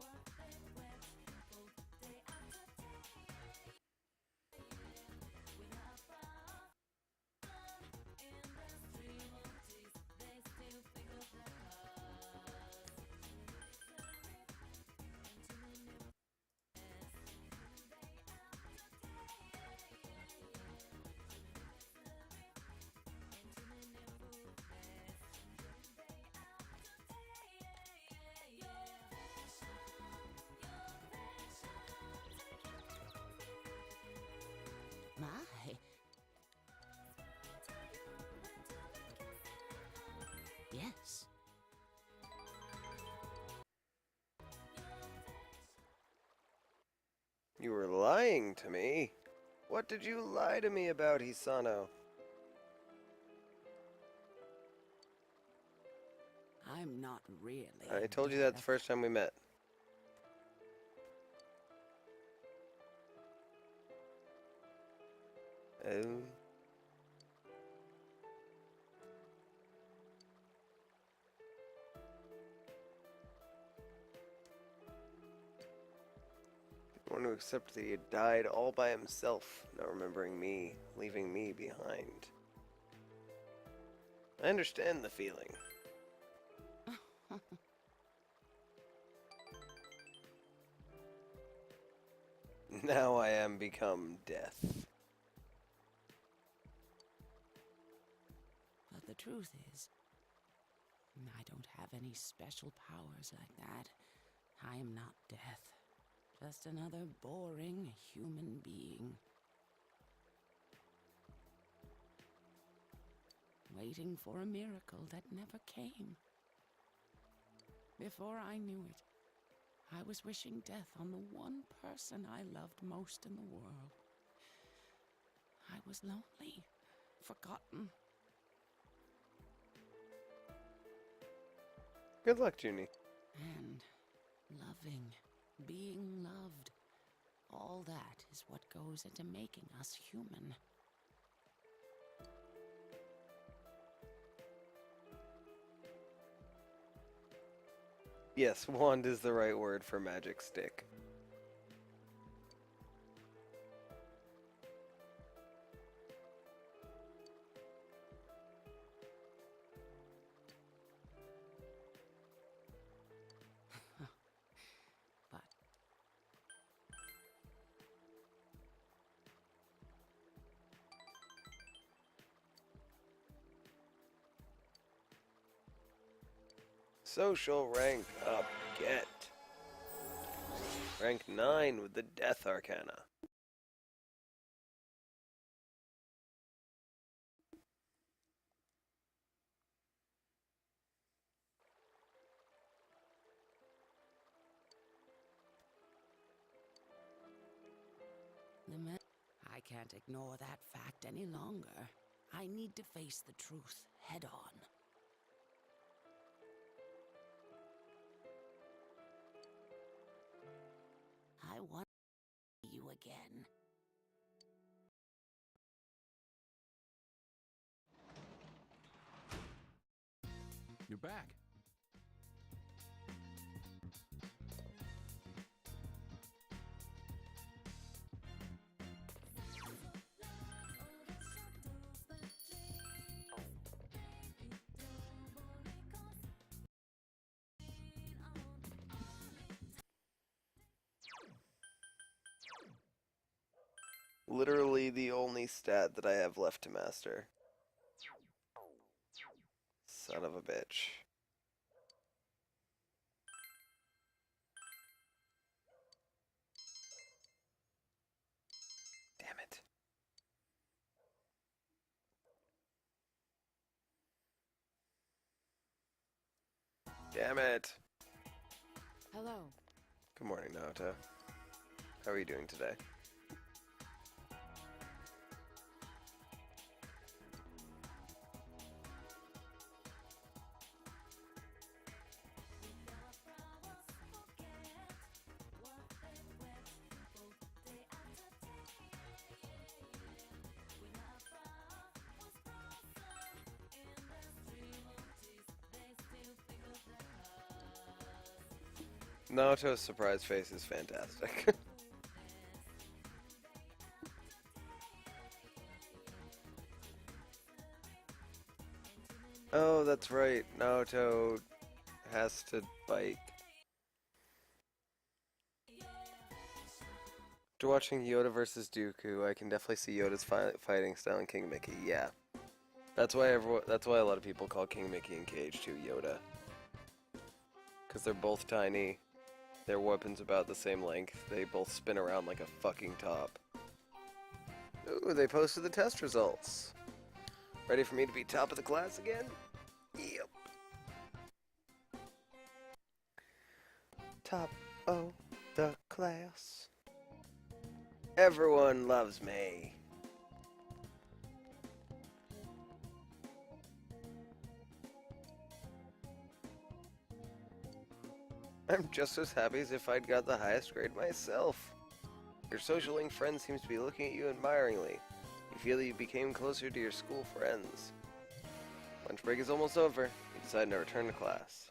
My. Yes. You were lying to me. What did you lie to me about, Hisano? I'm not really. I told you that the first time we met. Oh. I want to accept that he had died all by himself, not remembering me, leaving me behind. I understand the feeling. Now I am become death. But the truth is, I don't have any special powers like that. I am not death. Just another boring human being. Waiting for a miracle that never came. Before I knew it, I was wishing death on the one person I loved most in the world. I was lonely, forgotten. Good luck, Junie. And loving, being loved. All that is what goes into making us human. Yes, wand is the right word for magic stick. But Social rank up, get. Rank 9 with the Death Arcana. I can't ignore that fact any longer. I need to face the truth head on. I want to see you again. You're back. Literally the only stat that I have left to master. Son of a bitch. Damn it. Damn it. Hello. Good morning, Naoto. How are you doing today? Naoto's surprise face is fantastic. Oh, that's right. Naoto has to bite. After watching Yoda versus Dooku, I can definitely see Yoda's fighting style in King Mickey. Yeah, that's why a lot of people call King Mickey and KH2 Yoda, because they're both tiny. Their weapon's about the same length. They both spin around like a fucking top. Ooh, they posted the test results. Ready for me to be top of the class again? Yep. Top of the class. Everyone loves me. I'm just as happy as if I'd got the highest grade myself. Your social link friend seems to be looking at you admiringly. You feel that you became closer to your school friends. Lunch break is almost over. You decide to return to class.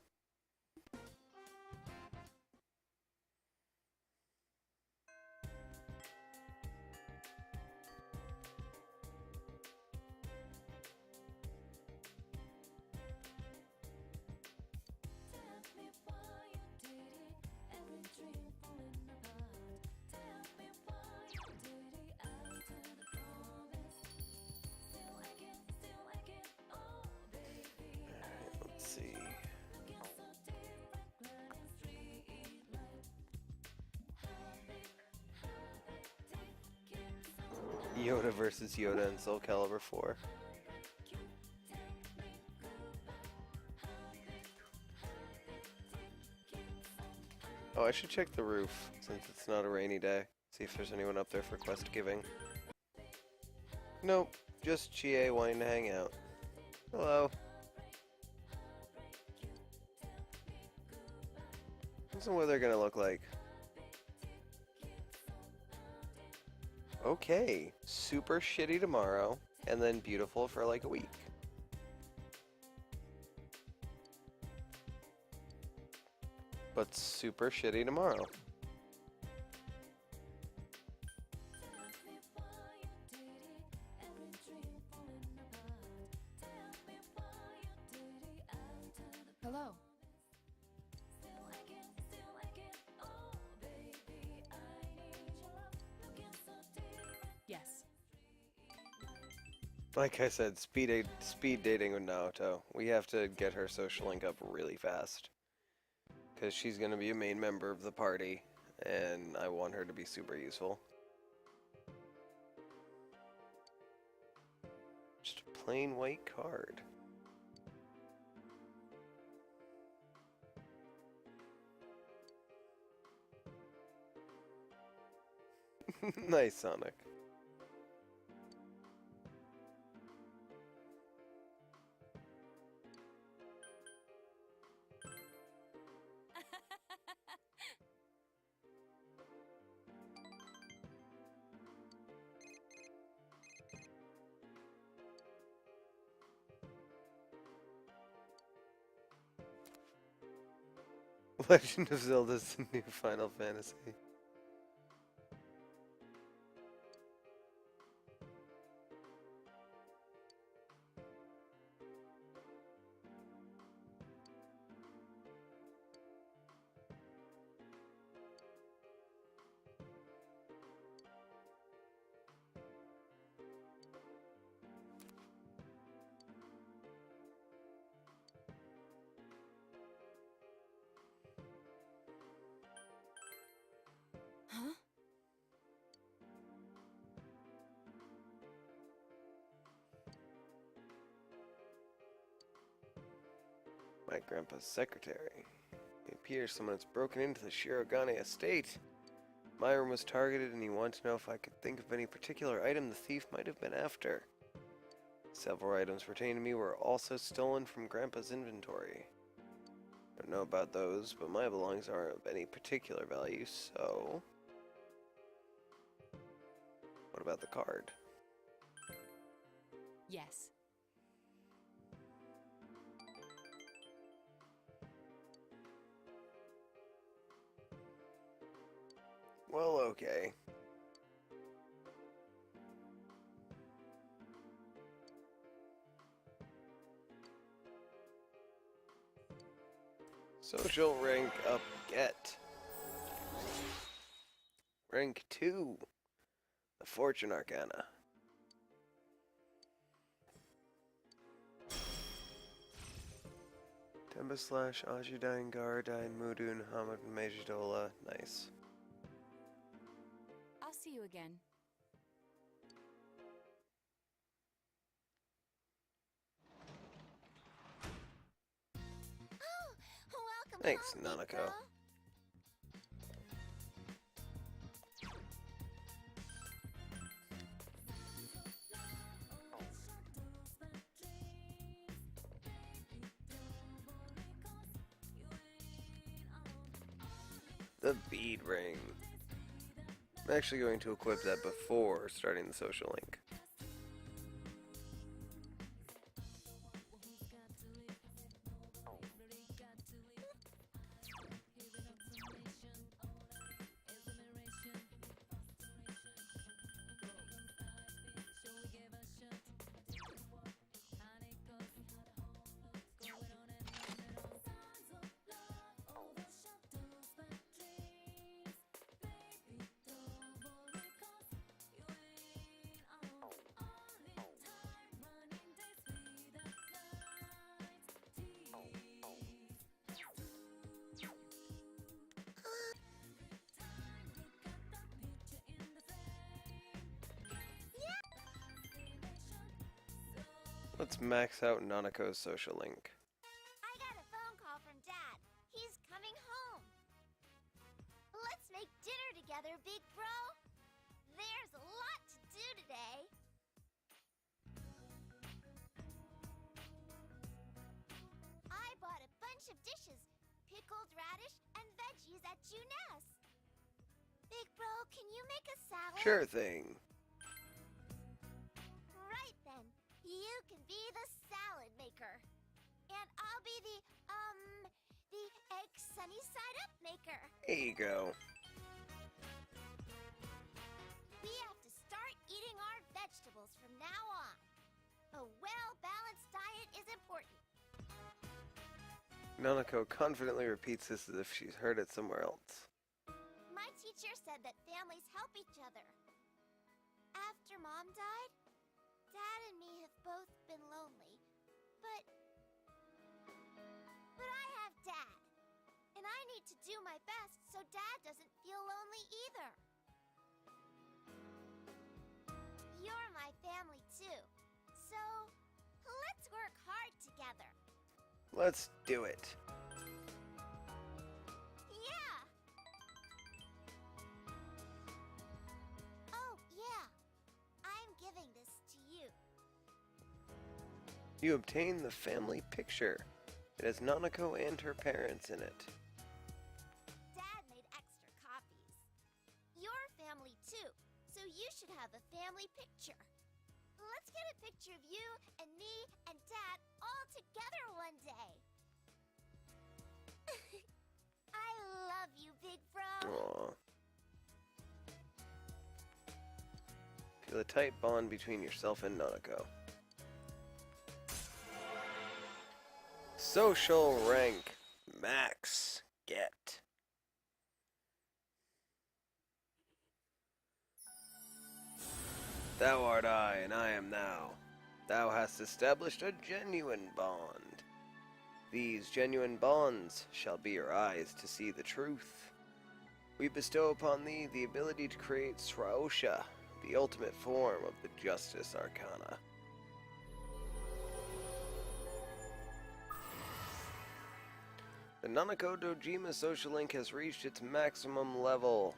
Yoda versus Yoda in Soul Calibur 4. Oh, I should check the roof, since it's not a rainy day. See if there's anyone up there for quest giving. Nope, just Chie wanting to hang out. Hello. What's the weather gonna look like? Okay, super shitty tomorrow, and then beautiful for like a week. But super shitty tomorrow. Hello. Yes. Like I said, speed dating with Naoto. We have to get her social link up really fast. Because she's going to be a main member of the party, and I want her to be super useful. Just a plain white card. Nice, Sonic. Legend of Zelda's the new Final Fantasy. Huh? My grandpa's secretary. It appears someone has broken into the Shirogane estate. My room was targeted and he wanted to know if I could think of any particular item the thief might have been after. Several items pertaining to me were also stolen from Grandpa's inventory. I don't know about those, but my belongings aren't of any particular value, so... What about the card? Yes. Well, okay. Social rank up get. Rank 2. The Fortune Arcana. Temba slash Ajidine, Garadine, Mudun, Hamad, Majidola. Nice. I'll see you again. Oh, welcome Thanks, home, big Nanako. girl. The bead ring. I'm actually going to equip that before starting the social link. Let's max out Nanako's social link. I got a phone call from Dad. He's coming home. of dishes. Pickled radish and veggies at Juness. Big bro, can you make a salad? Sure thing. Right then. You can be the salad maker. And I'll be the egg sunny side up maker. Here you go. We have to start eating our vegetables from now on. A well-balanced diet is important. Nanako confidently repeats this as if she's heard it somewhere else. My teacher said that families help each other. After Mom died, Dad and me have both been lonely. But I have Dad. And I need to do my best so Dad doesn't feel lonely either. You're my family too. So, let's work hard together. Let's do it. Yeah! Oh, yeah. I'm giving this to you. You obtain the family picture. It has Nanako and her parents in it. Dad made extra copies. You're family too, so you should have a family picture. Let's get a picture of you and me and Dad all together one day. I love you, big bro. Aww. Feel a tight bond between yourself and Nanako. Social rank max. Get. Thou art I, and I am thou. Thou hast established a genuine bond. These genuine bonds shall be your eyes to see the truth. We bestow upon thee the ability to create Sraosha, the ultimate form of the Justice Arcana. The Nanako Dojima Social Link has reached its maximum level.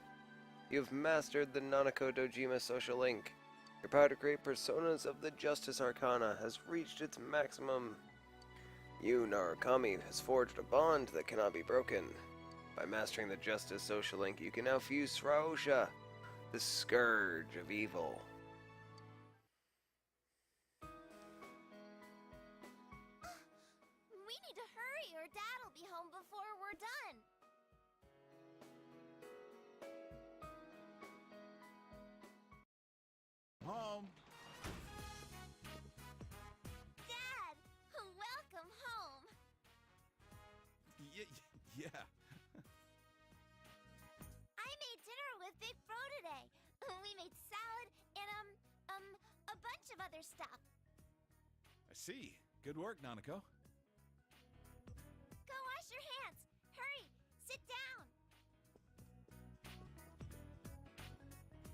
You've mastered the Nanako Dojima Social Link. Your power to create personas of the Justice Arcana has reached its maximum. You, Narukami, has forged a bond that cannot be broken. By mastering the Justice Social Link, you can now fuse Sraosha, the Scourge of Evil. We need to hurry or Dad'll be home before we're done. Home. Dad, welcome home. Yeah. I made dinner with Big Bro today. We made salad and a bunch of other stuff. I see. Good work, Nanako. Go wash your hands. Hurry, sit down.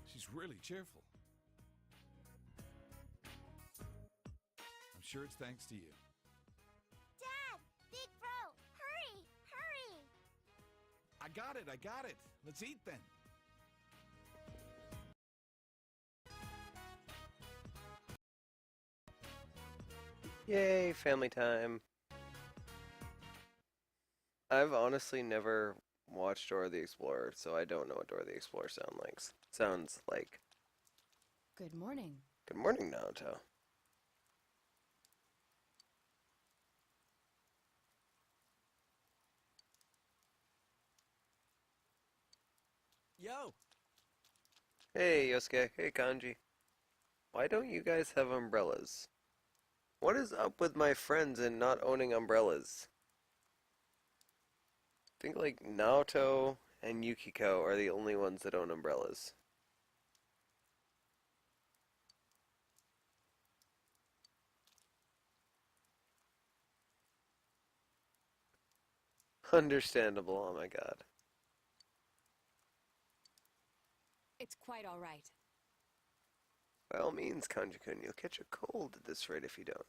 She's really cheerful. I'm sure it's thanks to you. Dad, Big Bro, hurry, hurry. I got it. Let's eat then. Yay, family time. I've honestly never watched Dora the Explorer, so I don't know what Dora the Explorer sounds like. Good morning. Good morning, Naoto. Yo! Hey, Yosuke. Hey, Kanji. Why don't you guys have umbrellas? What is up with my friends and not owning umbrellas? I think like Naoto and Yukiko are the only ones that own umbrellas. Understandable, oh my god. It's quite all right. By all means, Kanji-kun, you'll catch a cold at this rate if you don't.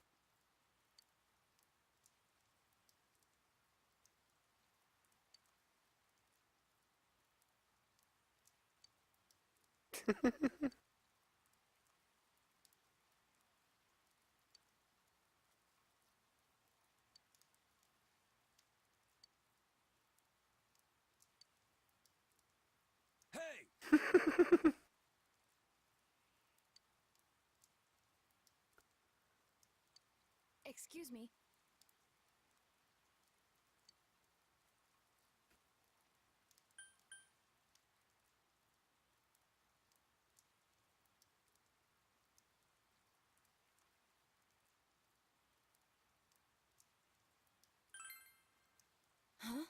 Excuse me. Huh?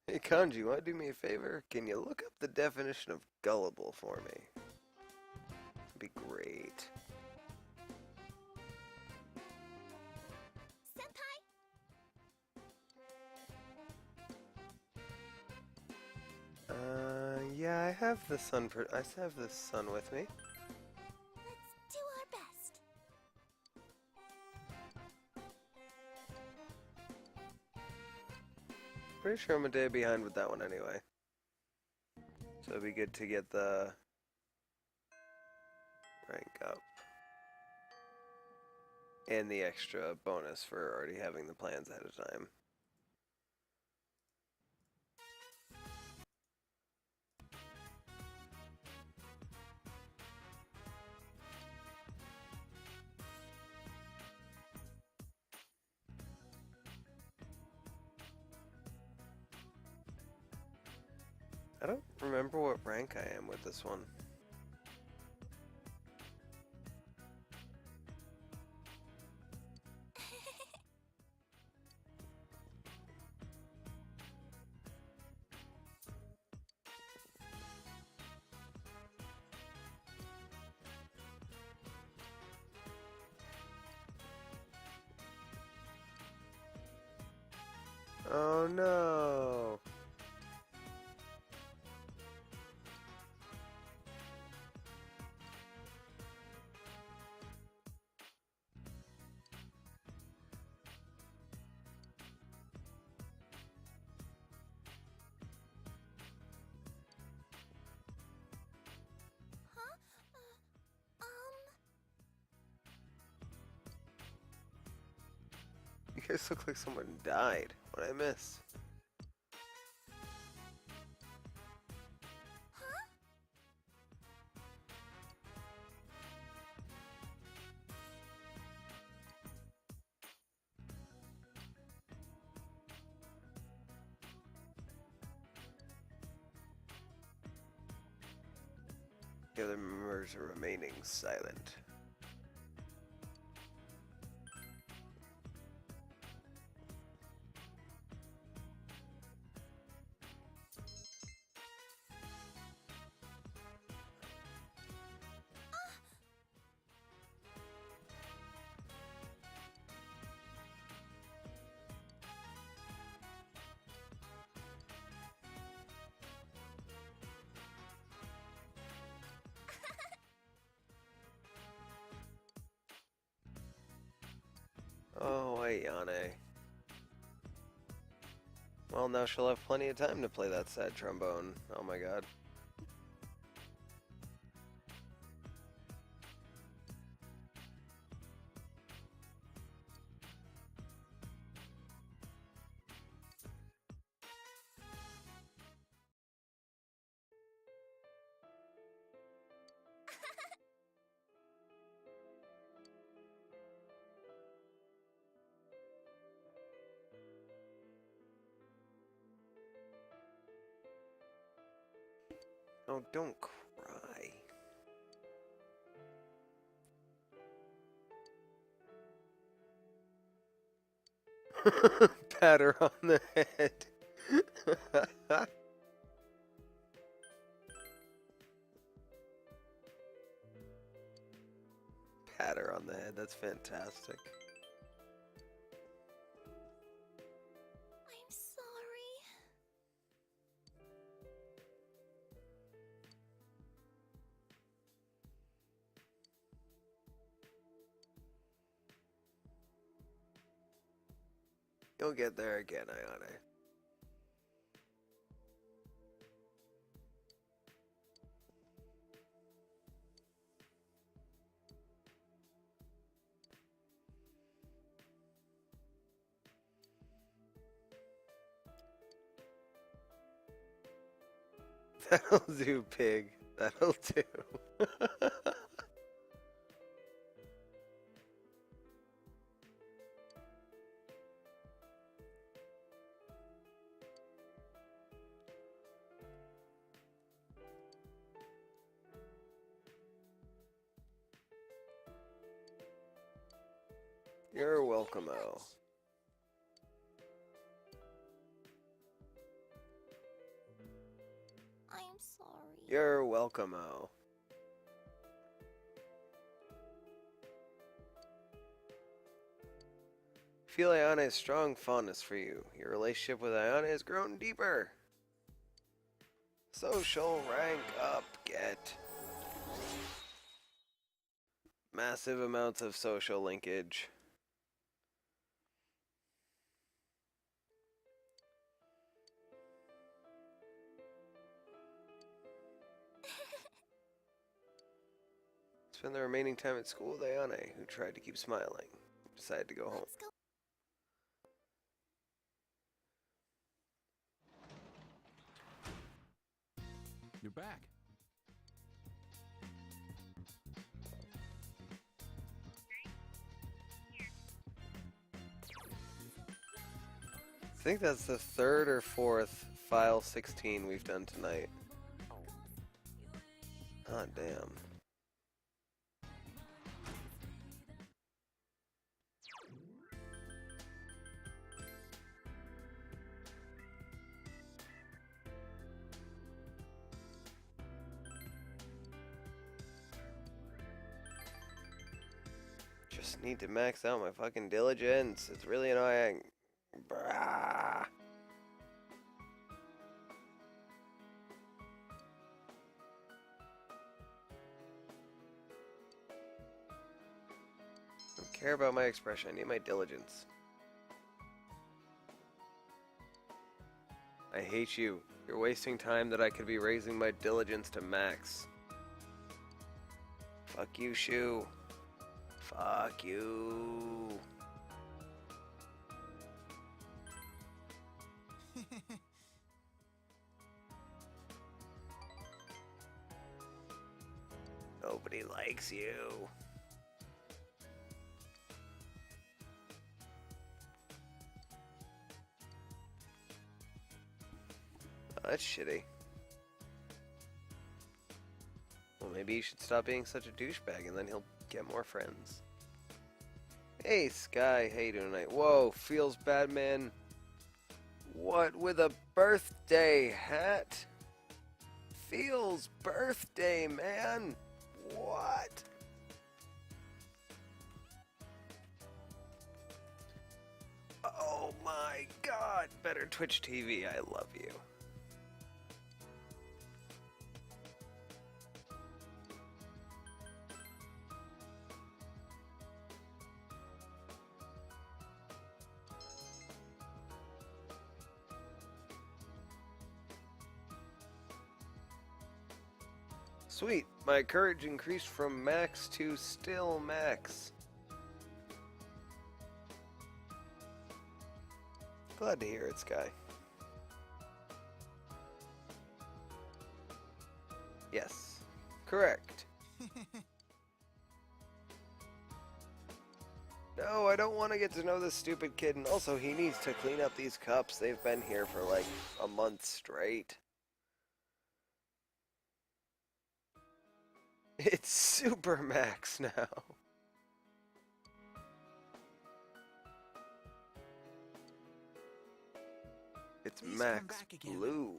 Hey Kanji, want to do me a favor? Can you look up the definition of gullible for me? That'd be great. Senpai? Yeah, I have the sun. I have the sun with me. Let's do our best. Pretty sure I'm a day behind with that one anyway. So it'd be good to get the rank up. And the extra bonus for already having the plans ahead of time. I don't remember what rank I am with this one. Oh no! Huh? You guys look like someone died. What'd I miss? Huh? The other members are remaining silent. Oh, Ayane. Well, now she'll have plenty of time to play that sad trombone. Oh my god. Oh, don't cry. Pat her on the head. Pat her on the head. That's fantastic. I'm sorry. You'll get there again, Ayane. That'll do, pig. That'll do. You're welcome, O. I'm sorry. You're welcome, O. Feel Ayane's strong fondness for you. Your relationship with Ayane has grown deeper. Social rank up, get. Massive amounts of social linkage. Spend the remaining time at school with Ayane, who tried to keep smiling. Decided to go home. Let's go. You're back. I think that's the third or fourth file 16 we've done tonight. Ah, damn. Just need to max out my fucking diligence. It's really annoying. Brah. Don't care about my expression. I need my diligence. I hate you. You're wasting time that I could be raising my diligence to max. Fuck you, Shu. Fuck you. Nobody likes you. Oh, that's shitty. Well, maybe you should stop being such a douchebag and then he'll get more friends. Hey, Sky, how you doing tonight? Whoa, feels bad, man. What, with a birthday hat? Feels birthday, man. What? Oh my god. Better Twitch TV, I love you. Sweet, my courage increased from max to still max. Glad to hear it, Sky. Yes, correct. No, I don't want to get to know this stupid kid, and also he needs to clean up these cups. They've been here for like a month straight. It's super max now. It's Please max come back again. blue.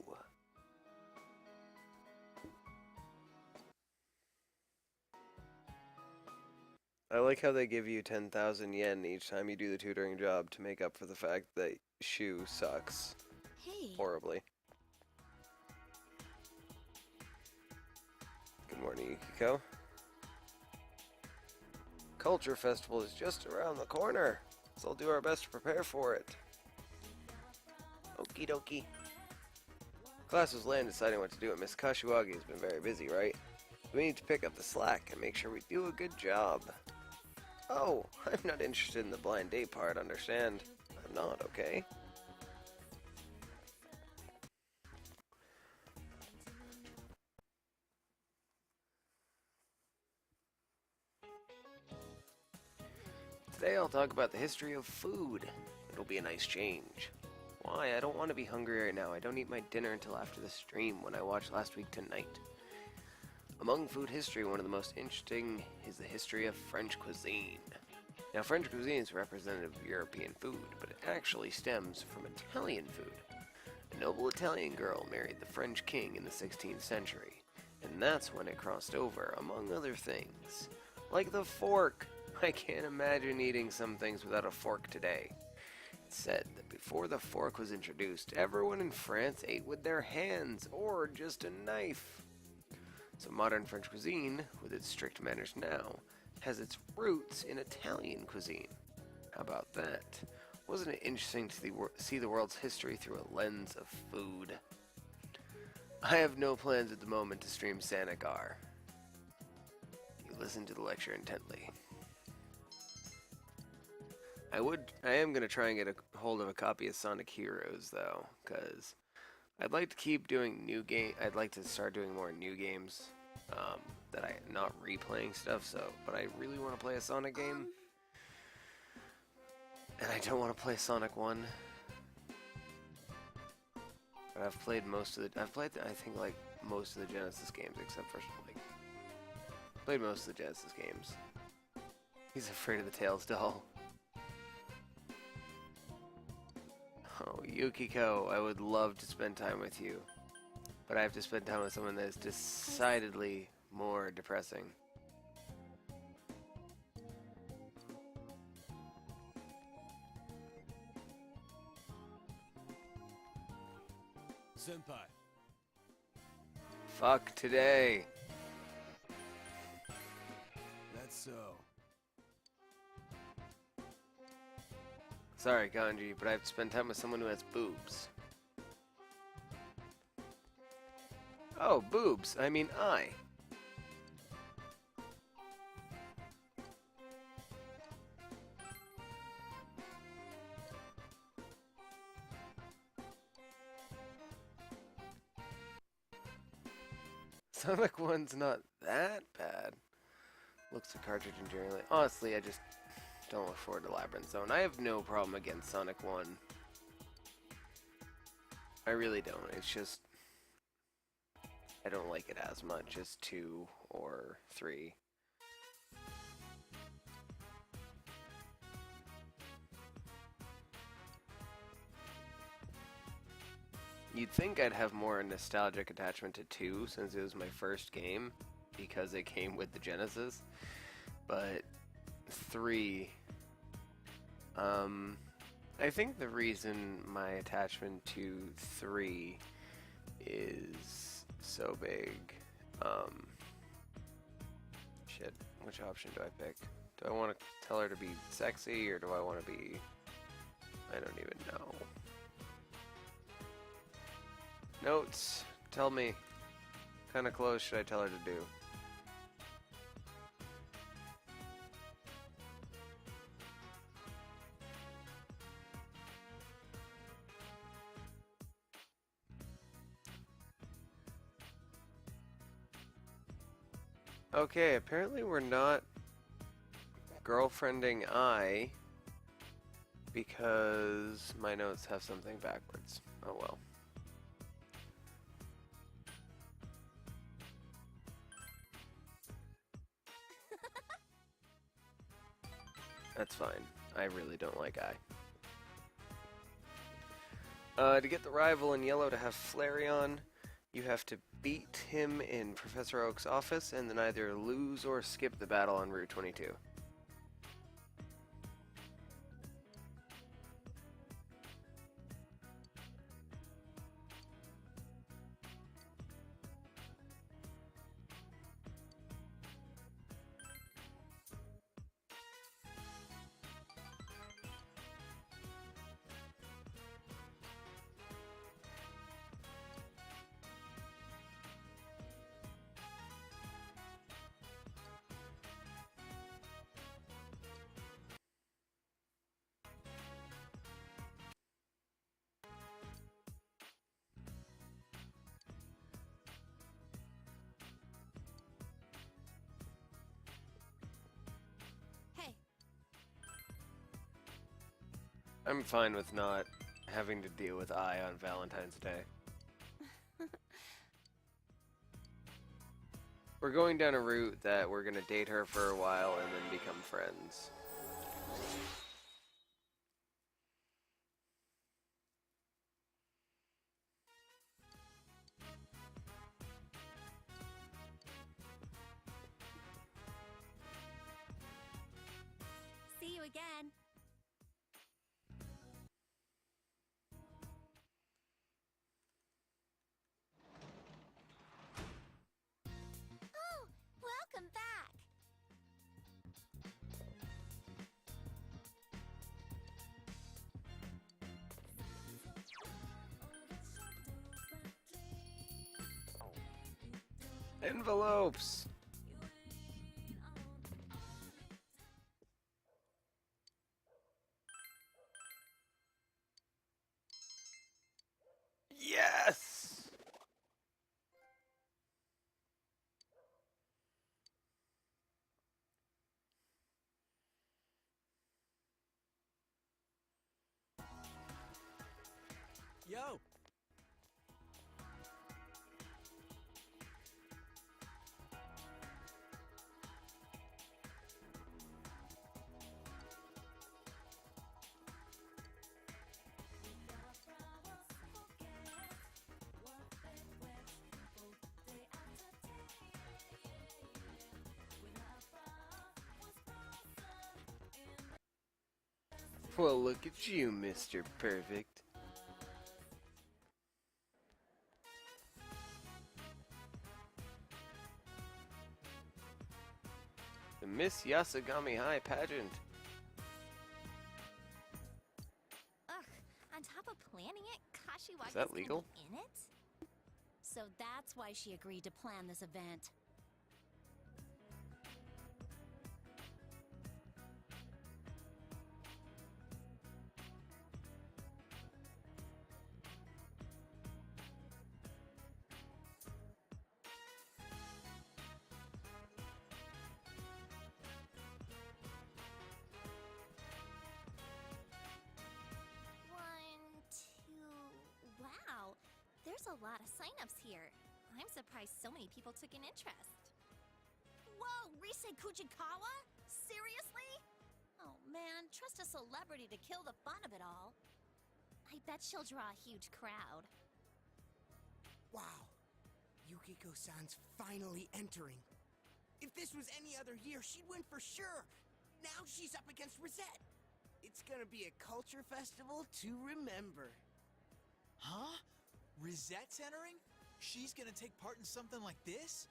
I like how they give you 10,000 yen each time you do the tutoring job to make up for the fact that Shu sucks Hey. horribly. Good morning, Yukiko. Culture Festival is just around the corner, so I'll do our best to prepare for it. Okie dokie. Class was late deciding what to do, and Miss Kashiwagi has been very busy, right? We need to pick up the slack and make sure we do a good job. Oh, I'm not interested in the blind date part, understand? I'm not, okay? Today I'll talk about the history of food. It'll be a nice change. Why? I don't want to be hungry right now. I don't eat my dinner until after the stream when I watched Last Week Tonight. Among food history, one of the most interesting is the history of French cuisine. Now, French cuisine is representative of European food, but it actually stems from Italian food. A noble Italian girl married the French king in the 16th century, and that's when it crossed over, among other things. Like the fork! I can't imagine eating some things without a fork today. It's said that before the fork was introduced, everyone in France ate with their hands, or just a knife. So modern French cuisine, with its strict manners now, has its roots in Italian cuisine. How about that? Wasn't it interesting to see the world's history through a lens of food? I have no plans at the moment to stream Sanagar. You listen to the lecture intently. I am gonna try and get a hold of a copy of Sonic Heroes though, because I'd like to keep doing I'd like to start doing more new games, that I'm not replaying stuff. But I really want to play a Sonic game, and I don't want to play Sonic 1. But I've played I think like most of the Genesis games except for played most of the Genesis games. He's afraid of the Tails doll. Oh, Yukiko, I would love to spend time with you, but I have to spend time with someone that is decidedly more depressing. Senpai. Fuck today. That's so. Sorry, Kanji, but I have to spend time with someone who has boobs. Oh, boobs. I mean, I. Sonic 1's not that bad. Looks a cartridge enduringly. Honestly, I just don't look forward to Labyrinth Zone. I have no problem against Sonic 1. I really don't. It's just I don't like it as much as 2 or 3. You'd think I'd have more nostalgic attachment to 2 since it was my first game because it came with the Genesis, but 3, I think the reason my attachment to 3 is so big, shit, which option do I pick? Do I want to tell her to be sexy, or do I want to be, I don't even know. Notes, tell me, what kind of clothes should I tell her to do? Okay, apparently we're not girlfriending I because my notes have something backwards. Oh well. That's fine. I really don't like I. To get the rival in yellow to have Flareon, you have to beat him in Professor Oak's office and then either lose or skip the battle on Route 22. I'm fine with not having to deal with Ai on Valentine's Day. We're going down a route that we're gonna date her for a while and then become friends. See you again. Oh, welcome back. Envelopes! Yes! Yo! Well, look at you, Mr. Perfect. The Miss Yasugami High pageant. Ugh, on top of planning it, Kashiwagi's Is that gonna legal? be in it? So that's why she agreed to plan this event. Wow, there's a lot of signups here. I'm surprised so many people took an interest. Whoa, Rise Kujikawa? Seriously? Oh man, trust a celebrity to kill the fun of it all. I bet she'll draw a huge crowd. Wow. Yukiko-san's finally entering. If this was any other year, she'd win for sure. Now she's up against Rosette. It's gonna be a culture festival to remember. Huh? Rosette's entering? She's gonna take part in something like this?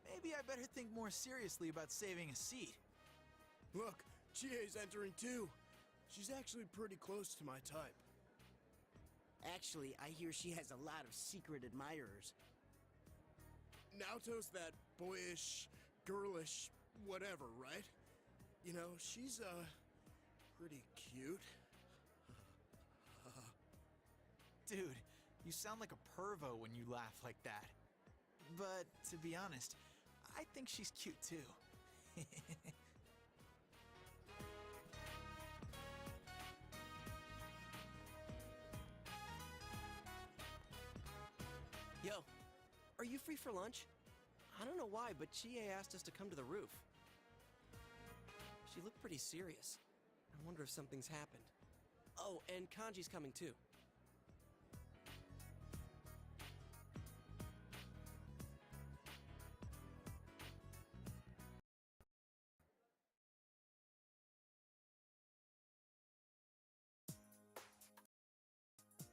Maybe I better think more seriously about saving a seat. Look, Chie's entering too. She's actually pretty close to my type. Actually, I hear she has a lot of secret admirers. Naoto's that boyish, girlish, whatever, right? You know, she's, pretty cute. Dude, you sound like a pervo when you laugh like that. But, to be honest, I think she's cute too. Yo, are you free for lunch? I don't know why, but Chie asked us to come to the roof. She looked pretty serious. I wonder if something's happened. Oh, and Kanji's coming too.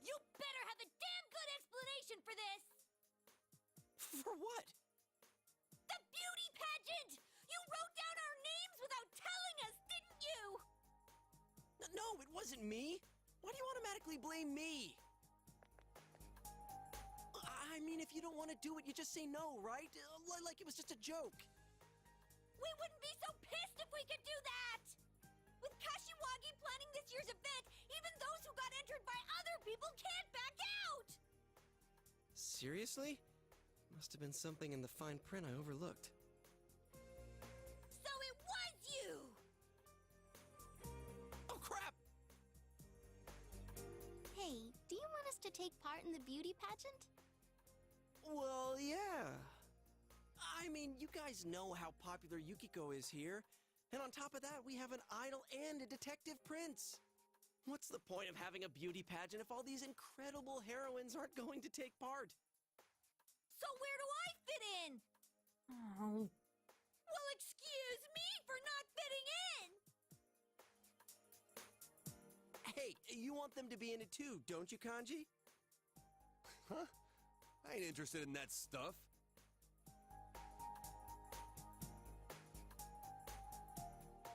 You better have a damn good explanation for this! For what? The beauty pageant! You wrote down our names without telling us, didn't you? No, it wasn't me. Why do you automatically blame me? I mean, if you don't want to do it, you just say no, right? Like it was just a joke. We wouldn't be so pissed if we could do that! With Kashiwagi planning this year's event, even those who got entered by other people can't back out! Seriously? Must have been something in the fine print I overlooked. So it was you! Oh, crap! take part in the beauty pageant? Well, yeah. I mean, you guys know how popular Yukiko is here. And on top of that, we have an idol and a detective prince. What's the point of having a beauty pageant if all these incredible heroines aren't going to take part? So where do I fit in? Oh. Well, excuse me for not fitting in! Hey, you want them to be in it too, don't you, Kanji? Huh? I ain't interested in that stuff.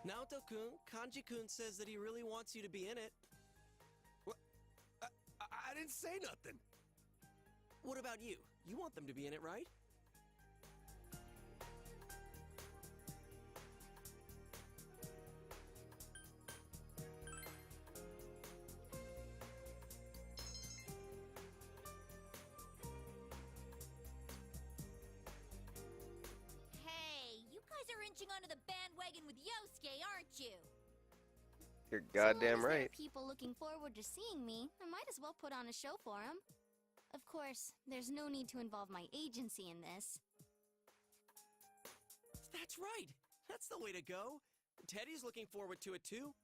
Naoto-kun, Kanji-kun says that he really wants you to be in it. What? I didn't say nothing. What about you? You want them to be in it, right? Hey, you guys are inching onto the bandwagon with Yosuke, aren't you? You're So long goddamn as there right. are people looking forward to seeing me, I might as well put on a show for them. Of course, there's no need to involve my agency in this. That's right. That's the way to go. Teddy's looking forward to it too.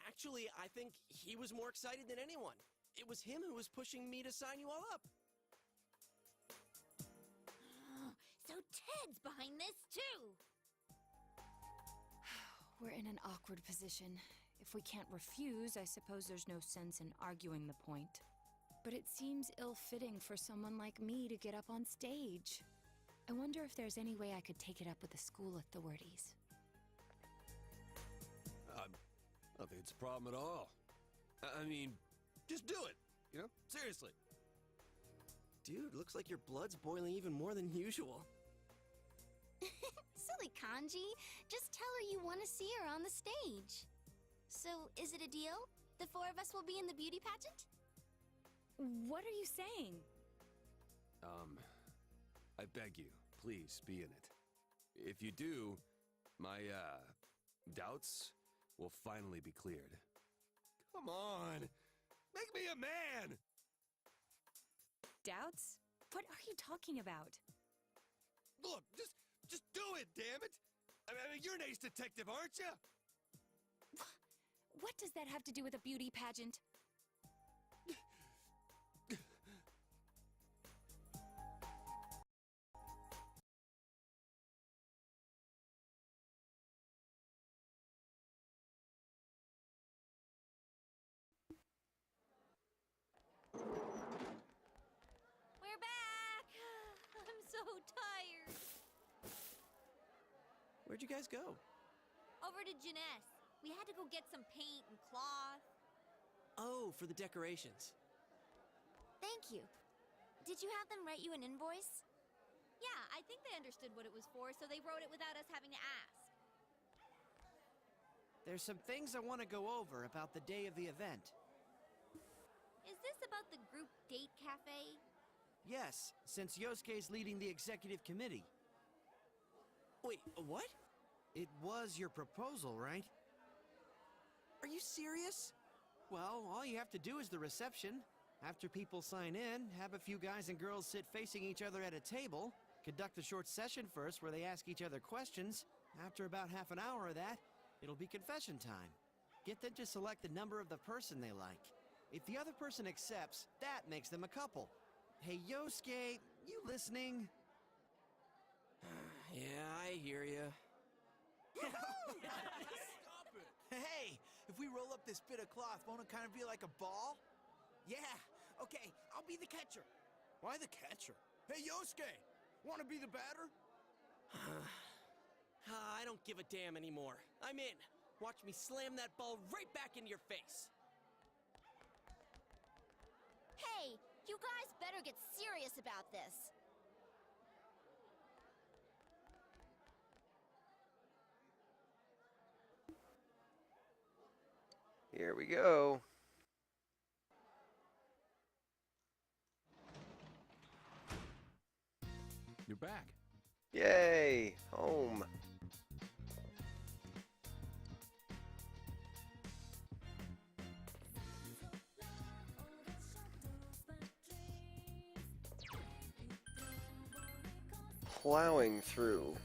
Actually, I think he was more excited than anyone. It was him who was pushing me to sign you all up. So Ted's behind this too! We're in an awkward position. If we can't refuse, I suppose there's no sense in arguing the point. But it seems ill-fitting for someone like me to get up on stage. I wonder if there's any way I could take it up with the school authorities. I don't think it's a problem at all. I mean, just do it. You know? Seriously. Dude, looks like your blood's boiling even more than usual. Silly Kanji. Just tell her you want to see her on the stage. So, is it a deal? The four of us will be in the beauty pageant? What are you saying? I beg you, please be in it. If you do, my, doubts will finally be cleared. Come on! Make me a man! Doubts? What are you talking about? Look, just do it, damn it! I mean, you're an ace detective, aren't you? What does that have to do with a beauty pageant? We're back! I'm so tired. Where'd you guys go? Over to Jeunesse. We had to go get some paint and cloth. Oh, for the decorations. Thank you. Did you have them write you an invoice? Yeah, I think they understood what it was for, so they wrote it without us having to ask. There's some things I want to go over about the day of the event. Is this about the group date cafe? Yes, since Yosuke's leading the executive committee. Wait, what? It was your proposal, right? Are you serious? Well, all you have to do is the reception. After people sign in, have a few guys and girls sit facing each other at a table, conduct a short session first where they ask each other questions. After about half an hour of that, it'll be confession time. Get them to select the number of the person they like. If the other person accepts, that makes them a couple. Hey, Yosuke, you listening? Yeah, I hear ya. Stop it! Hey, if we roll up this bit of cloth, won't it kind of be like a ball? Yeah, okay, I'll be the catcher. Why the catcher? Hey, Yosuke, want to be the batter? I don't give a damn anymore. I'm in. Watch me slam that ball right back into your face. Hey, you guys better get serious about this. Here we go. You're back. Yay! Home. plowing through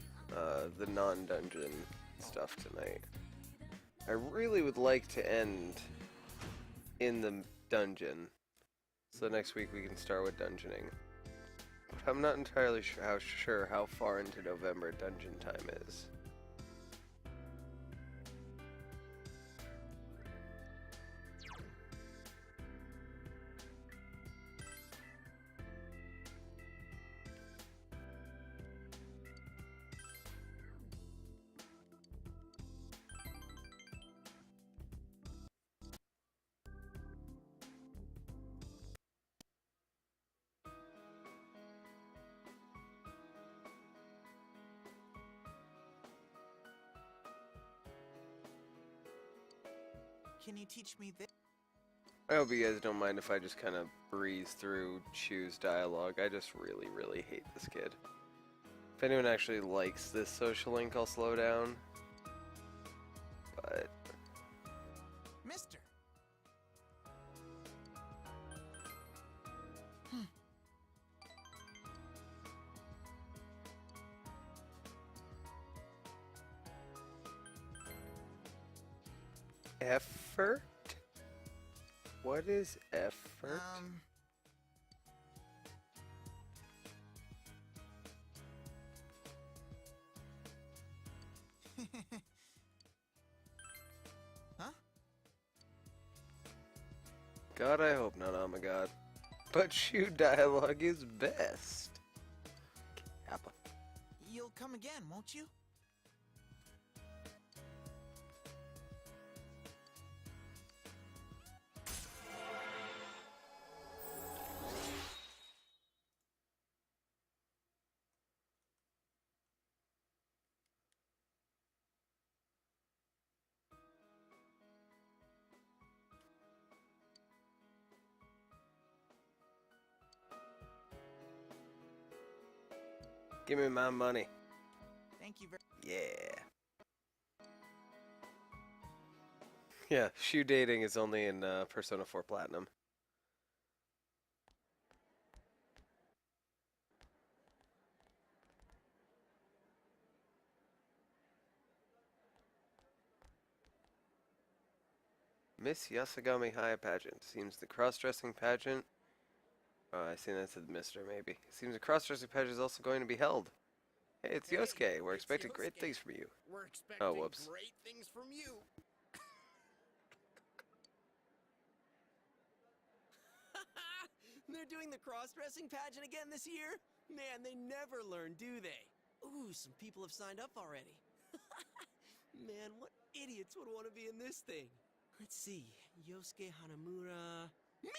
the non-dungeon stuff tonight. I really would like to end in the dungeon, so next week we can start with dungeoning. But I'm not entirely sure how far into November dungeon time is. Can you teach me this? I hope you guys don't mind if I just kind of breeze through Chu's dialogue. I just really, really hate this kid. If anyone actually likes this social link, I'll slow down. But... Mister. Effort? What is effort? Huh? God, I hope not, oh my god. But Chu dialogue is best. Kappa. You'll come again, won't you? Give me my money. Thank you very Yeah. Yeah, Chu dating is only in Persona 4 Platinum. Miss Yasagami Haya pageant. Seems the cross-dressing pageant... Oh, I see that said Mister, maybe. Seems the cross-dressing pageant is also going to be held. Hey, it's Yosuke. We're expecting great things from you. We're expecting Oh, whoops. great things from you. They're doing the cross-dressing pageant again this year? Man, they never learn, do they? Ooh, some people have signed up already. Man, what idiots would want to be in this thing? Let's see. Yosuke Hanamura... Me?!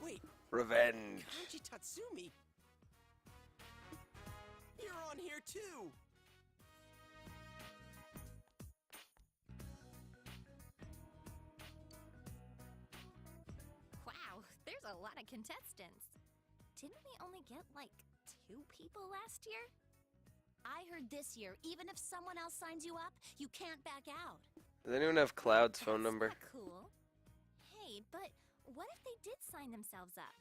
Wait. Revenge. Kanji Tatsumi? You're on here too! Wow, there's a lot of contestants. Didn't we only get like 2 people last year? I heard this year, even if someone else signs you up, you can't back out. Does anyone have Cloud's phone number? Not cool. Hey, but what if they did sign themselves up?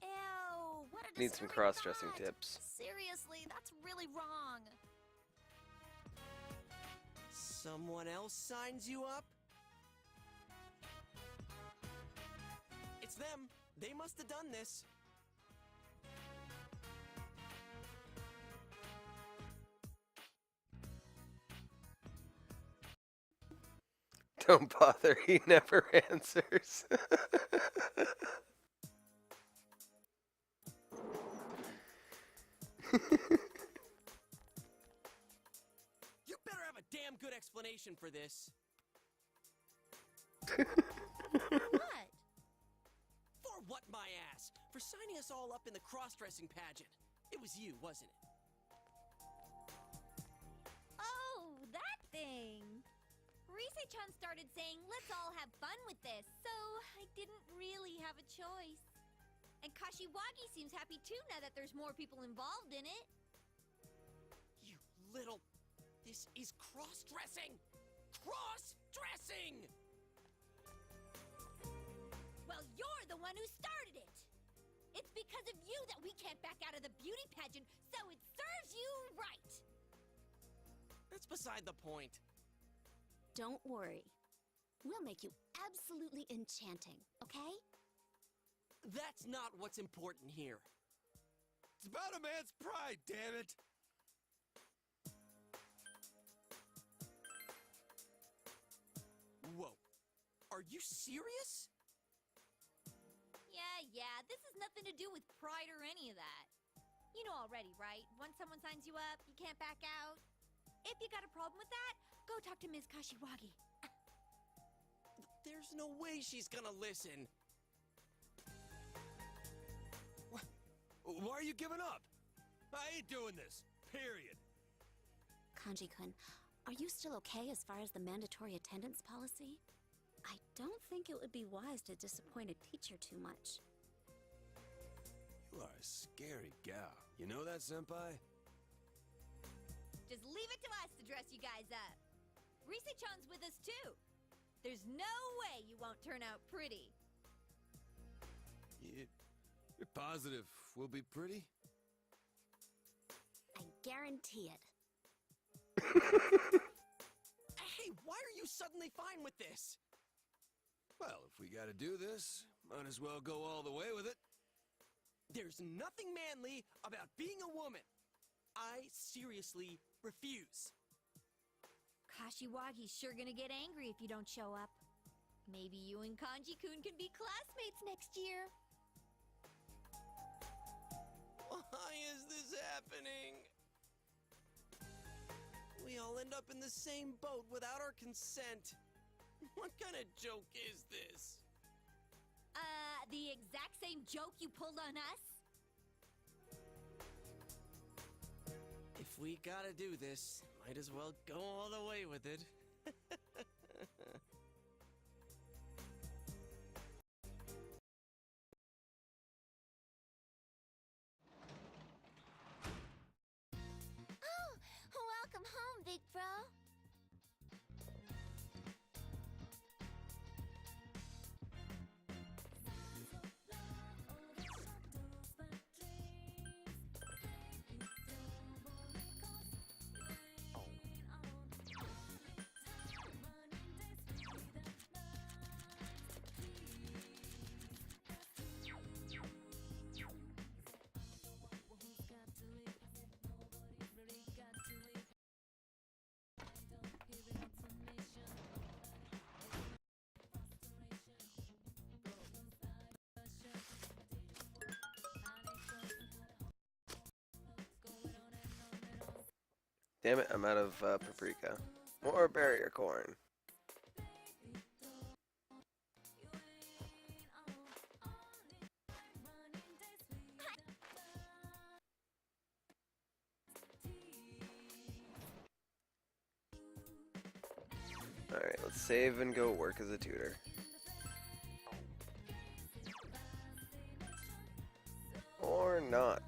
Ew, what a Need some disturbing cross-dressing thought. tips. Seriously, that's really wrong. Someone else signs you up? It's them. They must have done this. Don't bother, he never answers. You better have a damn good explanation for this. What? For what, my ass? For signing us all up in the cross-dressing pageant. It was you, wasn't it? Oh, that thing. Rise-chan started saying, let's all have fun with this, so I didn't really have a choice. And Kashiwagi seems happy too now that there's more people involved in it. You little... This is cross-dressing! Cross-dressing! Well, you're the one who started it! It's because of you that we can't back out of the beauty pageant, so it serves you right! That's beside the point. Don't worry. We'll make you absolutely enchanting, okay? That's not what's important here. It's about a man's pride, damn it! Whoa. Are you serious? Yeah, this has nothing to do with pride or any of that. You know already, right? Once someone signs you up, you can't back out. If you got a problem with that, go talk to Ms. Kashiwagi. There's no way she's gonna listen. Why are you giving up? I ain't doing this. Period. Kanji-kun, are you still okay as far as the mandatory attendance policy? I don't think it would be wise to disappoint a teacher too much. You are a scary gal. You know that, Senpai? Just leave it to us to dress you guys up. Rise-chan's with us too. There's no way you won't turn out pretty. You're positive we'll be pretty? I guarantee it. Hey, why are you suddenly fine with this? Well, if we gotta do this, might as well go all the way with it. There's nothing manly about being a woman. I seriously refuse. Kashiwagi's sure gonna get angry if you don't show up. Maybe you and Kanji-kun can be classmates next year. Why is this happening? We all end up in the same boat without our consent. What kind of joke is this? The exact same joke you pulled on us? If we gotta do this, might as well go all the way with it. Oh, welcome home, big bro. Damn it, I'm out of paprika. More barrier corn. Alright, let's save and go work as a tutor. Or not.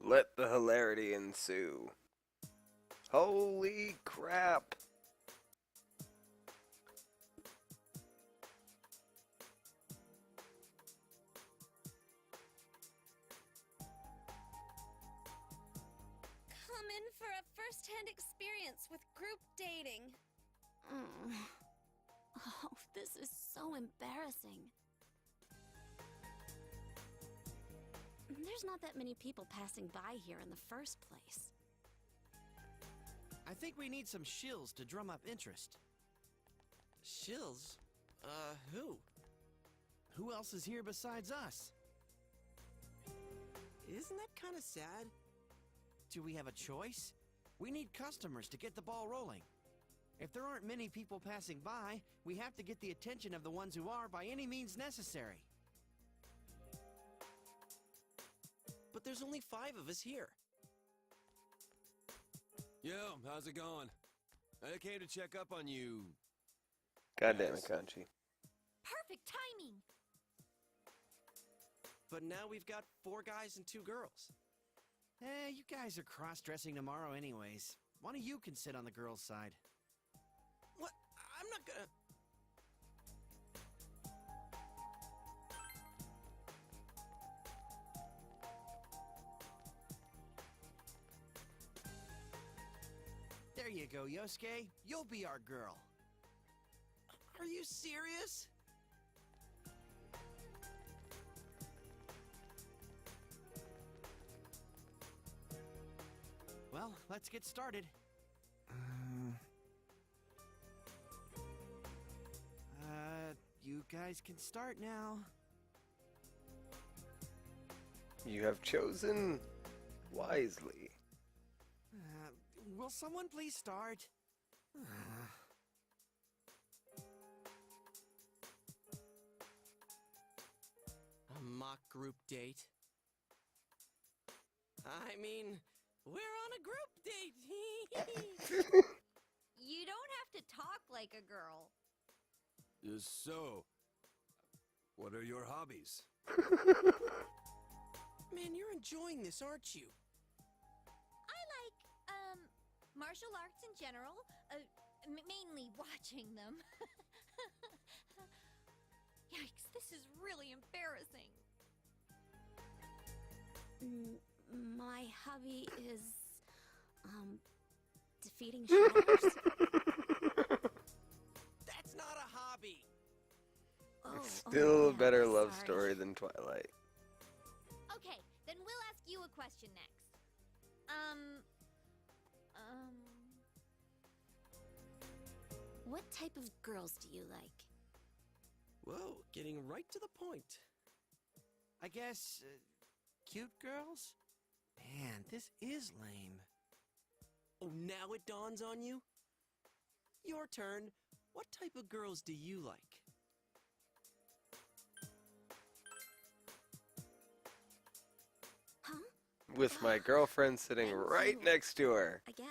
Let the hilarity ensue. Holy crap! Come in for a first-hand experience with group dating. Oh, this is so embarrassing. There's not that many people passing by here in the first place. I think we need some shills to drum up interest. Shills? Who? Who else is here besides us? Isn't that kind of sad? Do we have a choice? We need customers to get the ball rolling. If there aren't many people passing by, we have to get the attention of the ones who are by any means necessary. But there's only 5 of us here. Yo, how's it going? I came to check up on you. God damn it, Kanji. Perfect timing! But now we've got 4 guys and 2 girls. You guys are cross-dressing tomorrow anyways. One of you can sit on the girls' side. What? I'm not gonna... There you go, Yosuke. You'll be our girl. Are you serious? Well, let's get started. You guys can start now. You have chosen wisely. Will someone please start? A mock group date? I mean, we're on a group date! You don't have to talk like a girl. So, what are your hobbies? Man, you're enjoying this, aren't you? I like, martial arts in general. Mainly watching them. Yikes, this is really embarrassing. My hobby is, defeating shadows. That's not a hobby! It's still a yeah, better love sorry. story than Twilight. Okay, then we'll ask you a question next. What type of girls do you like? Whoa, getting right to the point. I guess, cute girls? Man, this is lame. Oh, now it dawns on you? Your turn. What type of girls do you like? Huh? With my girlfriend sitting right next to her. I guess.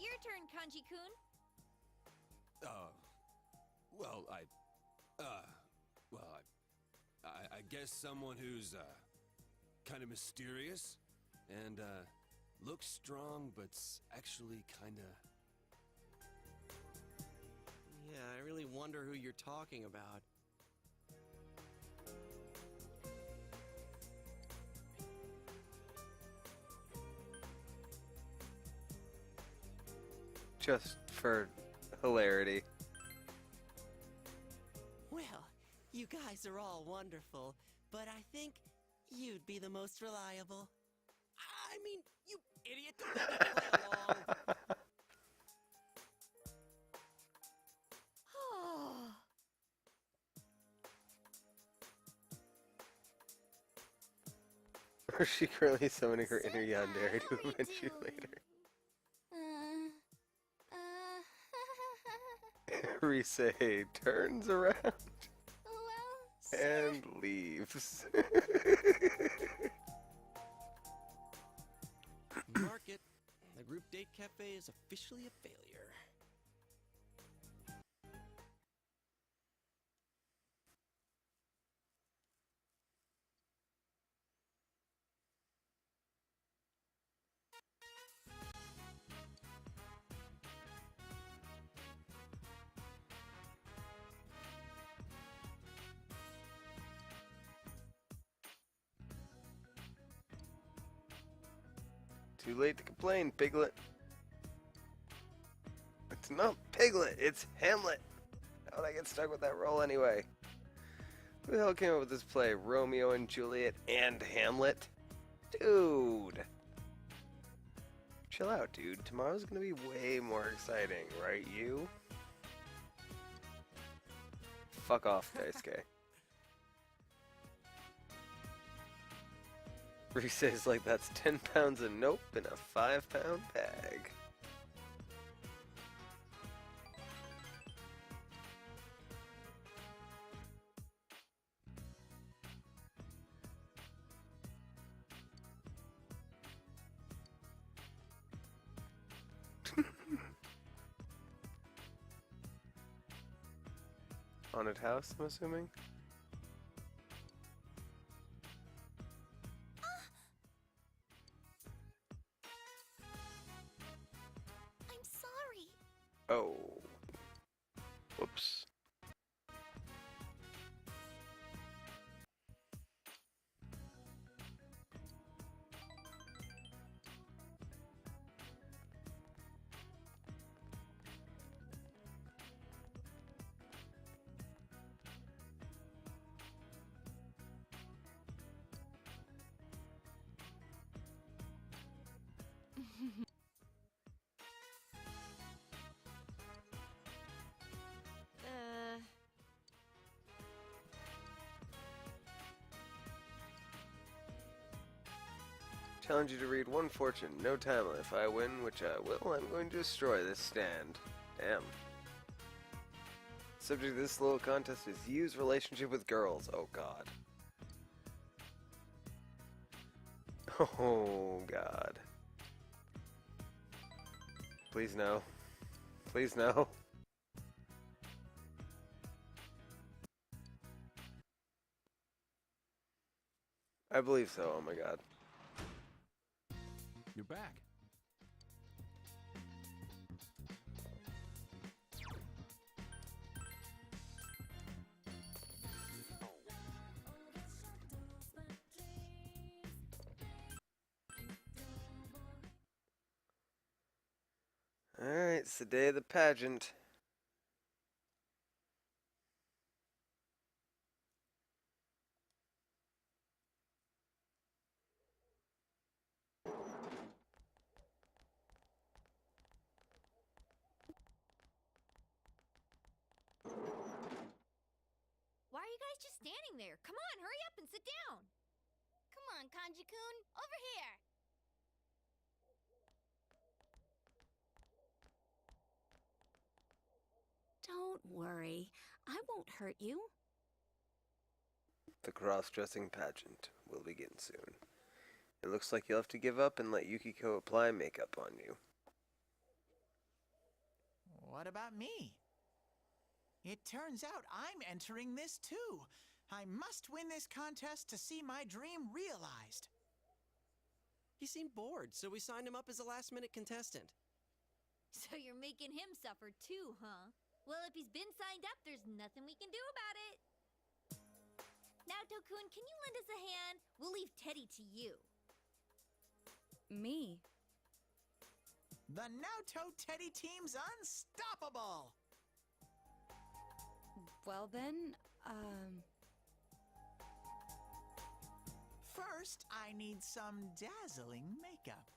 Your turn, Kanji-kun. I guess someone who's, kind of mysterious and, looks strong, but's actually kinda... Yeah, I really wonder who you're talking about. Just for hilarity. Well, you guys are all wonderful, but I think you'd be the most reliable. I mean, you idiot, don't let me play along. Or is she currently summoning her inner yandere to eventuate her? Rise turns around and leaves. Mark it. The group date cafe is officially a failure. Too late to complain, Piglet. It's not Piglet, it's Hamlet. How'd I get stuck with that role anyway? Who the hell came up with this play? Romeo and Juliet and Hamlet? Dude. Chill out, dude. Tomorrow's gonna be way more exciting, right, you? Fuck off, Daisuke. Reese's like that's 10 pounds of nope in a 5-pound bag. haunted house, I'm assuming. I'm sorry. Oh. Whoops. Challenge you to read one fortune, no time. If I win, which I will, I'm going to destroy this stand. Damn. Subject of this little contest is Yu's relationship with girls. Oh god. Oh god. Please no. Please no. I believe so, oh my god. You're back. Alright, it's the day of the pageant. Why are you guys just standing there? Come on, hurry up and sit down. Come on, Kanji-kun, over here. Don't worry. I won't hurt you. The cross-dressing pageant will begin soon. It looks like you'll have to give up and let Yukiko apply makeup on you. What about me? It turns out I'm entering this too. I must win this contest to see my dream realized. He seemed bored, so we signed him up as a last-minute contestant. So you're making him suffer too, huh? Well, if he's been signed up, there's nothing we can do about it. Naoto-kun, can you lend us a hand? We'll leave Teddy to you. Me? The Naoto Teddy team's unstoppable! Well then, First, I need some dazzling makeup.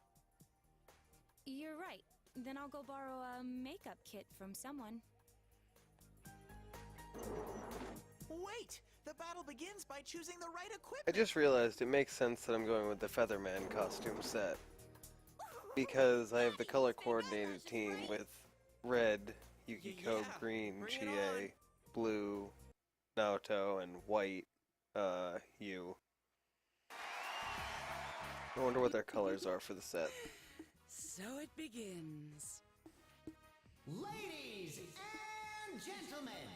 You're right. Then I'll go borrow a makeup kit from someone. Wait! The battle begins by choosing the right I equipment! just realized it makes sense that I'm going with the Featherman costume set. Because I have the color coordinated team with red, Yukiko, Yeah, green, bring it Chie, blue, Naoto, and white, Yu. I wonder what their colors are for the set. So it begins. Ladies and gentlemen,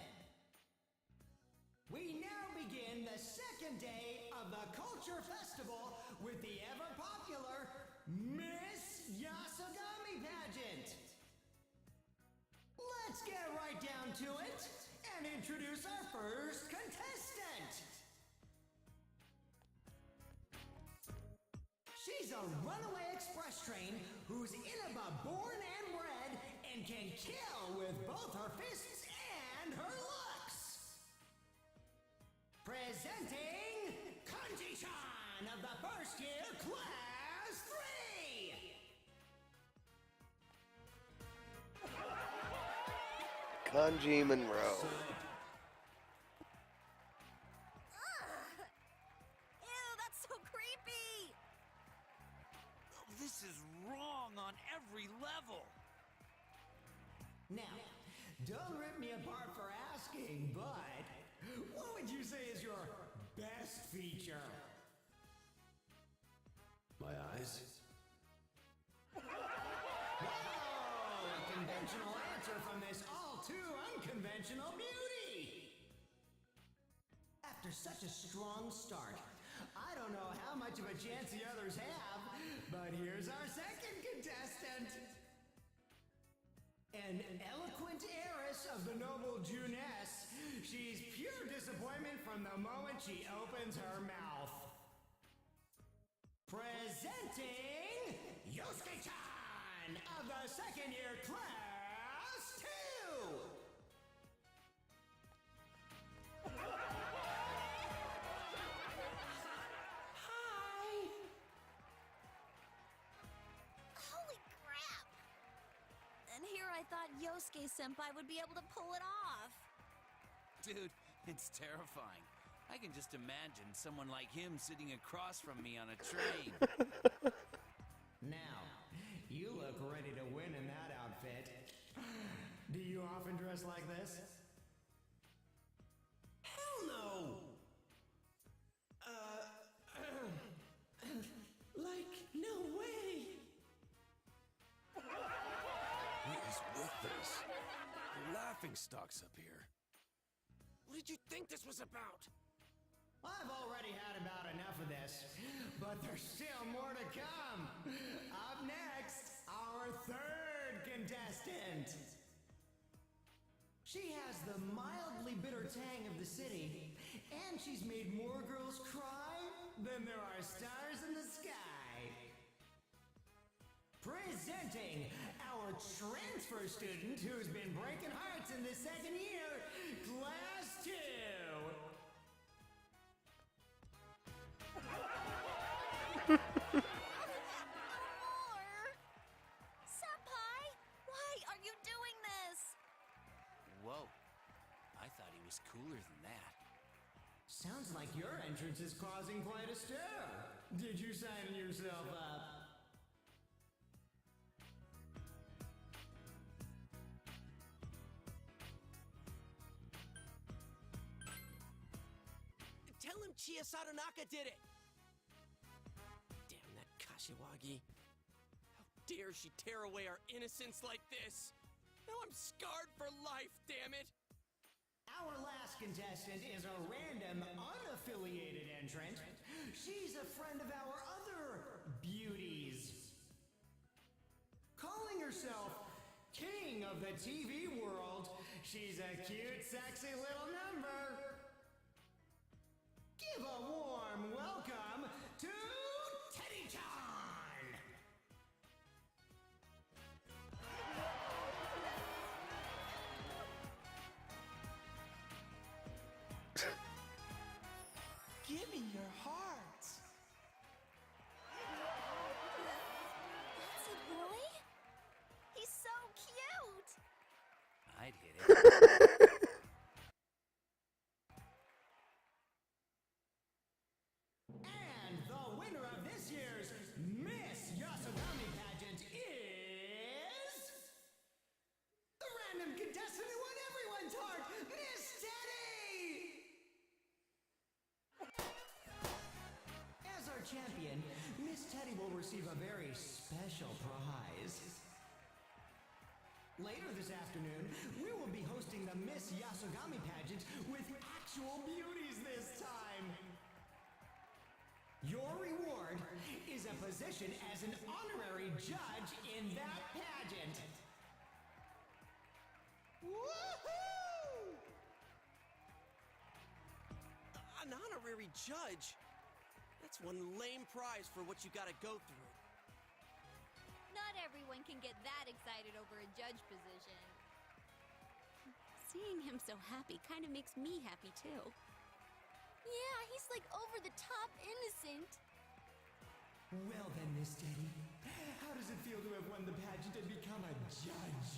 we now begin the second day of the Culture Festival with the ever-popular Miss Yasogami Pageant. Let's get right down to it and introduce our first contestant. She's a runaway express train who's Inaba born and bred and can kill with both her fists and her looks. Presenting Kanji-chan of the first year class 3. Kanji Monroe. Ew, that's so creepy! This is wrong on every level. Now, don't rip me apart for asking, but what would you say is your best feature? My eyes? Whoa! A conventional answer from this all too unconventional beauty! such a strong start. I don't know how much of a chance the others have, but here's our second contestant. An eloquent heiress of the noble Juness. She's pure disappointment from the moment she opens her mouth. Presenting Yosuke-chan of the second year class 2! Holy crap! And here I thought Yosuke-senpai would be able to pull it off. Dude, it's terrifying. I can just imagine someone like him sitting across from me on a train. Now, you look ready to win in that outfit. Do you often dress like this? Hell no! Like, no way! Who is with this? The laughing stock's up here. What did you think this was about? I've already had about enough of this, but there's still more to come. Up next, our third contestant. She has the mildly bitter tang of the city, and she's made more girls cry than there are stars in the sky. Presenting our transfer student who's been breaking hearts in the second year, Class 2. Senpai, why are you doing this? Whoa. I thought he was cooler than that. Sounds like your entrance is causing quite a stir. Did you sign yourself up? Tell him Chia Satonaka did it! Damn that Kashiwagi. How dare she tear away our innocence like this? Now I'm scarred for life, damn it! Our last contestant is a random, unaffiliated entrant. She's a friend of our other beauties. Calling herself King of the TV world, she's a cute, sexy little number. Give a warm welcome to Teddy-chan! Give me your hearts. That's a boy? He's so cute! I'd hit it. And the winner of this year's Miss Yasogami pageant is... the random contestant who won everyone's heart, Miss Teddy! As our champion, Miss Teddy will receive a very special prize. Later this afternoon, we will be hosting the Miss Yasogami pageant with actual beauties this time. Your reward is a position as an honorary judge in that pageant. Woohoo! An honorary judge? That's one lame prize for what you gotta go through. Not everyone can get that excited over a judge position. Seeing him so happy kind of makes me happy too. Yeah, he's like over the top innocent. Well then, Miss Teddy, how does it feel to have won the pageant and become a judge?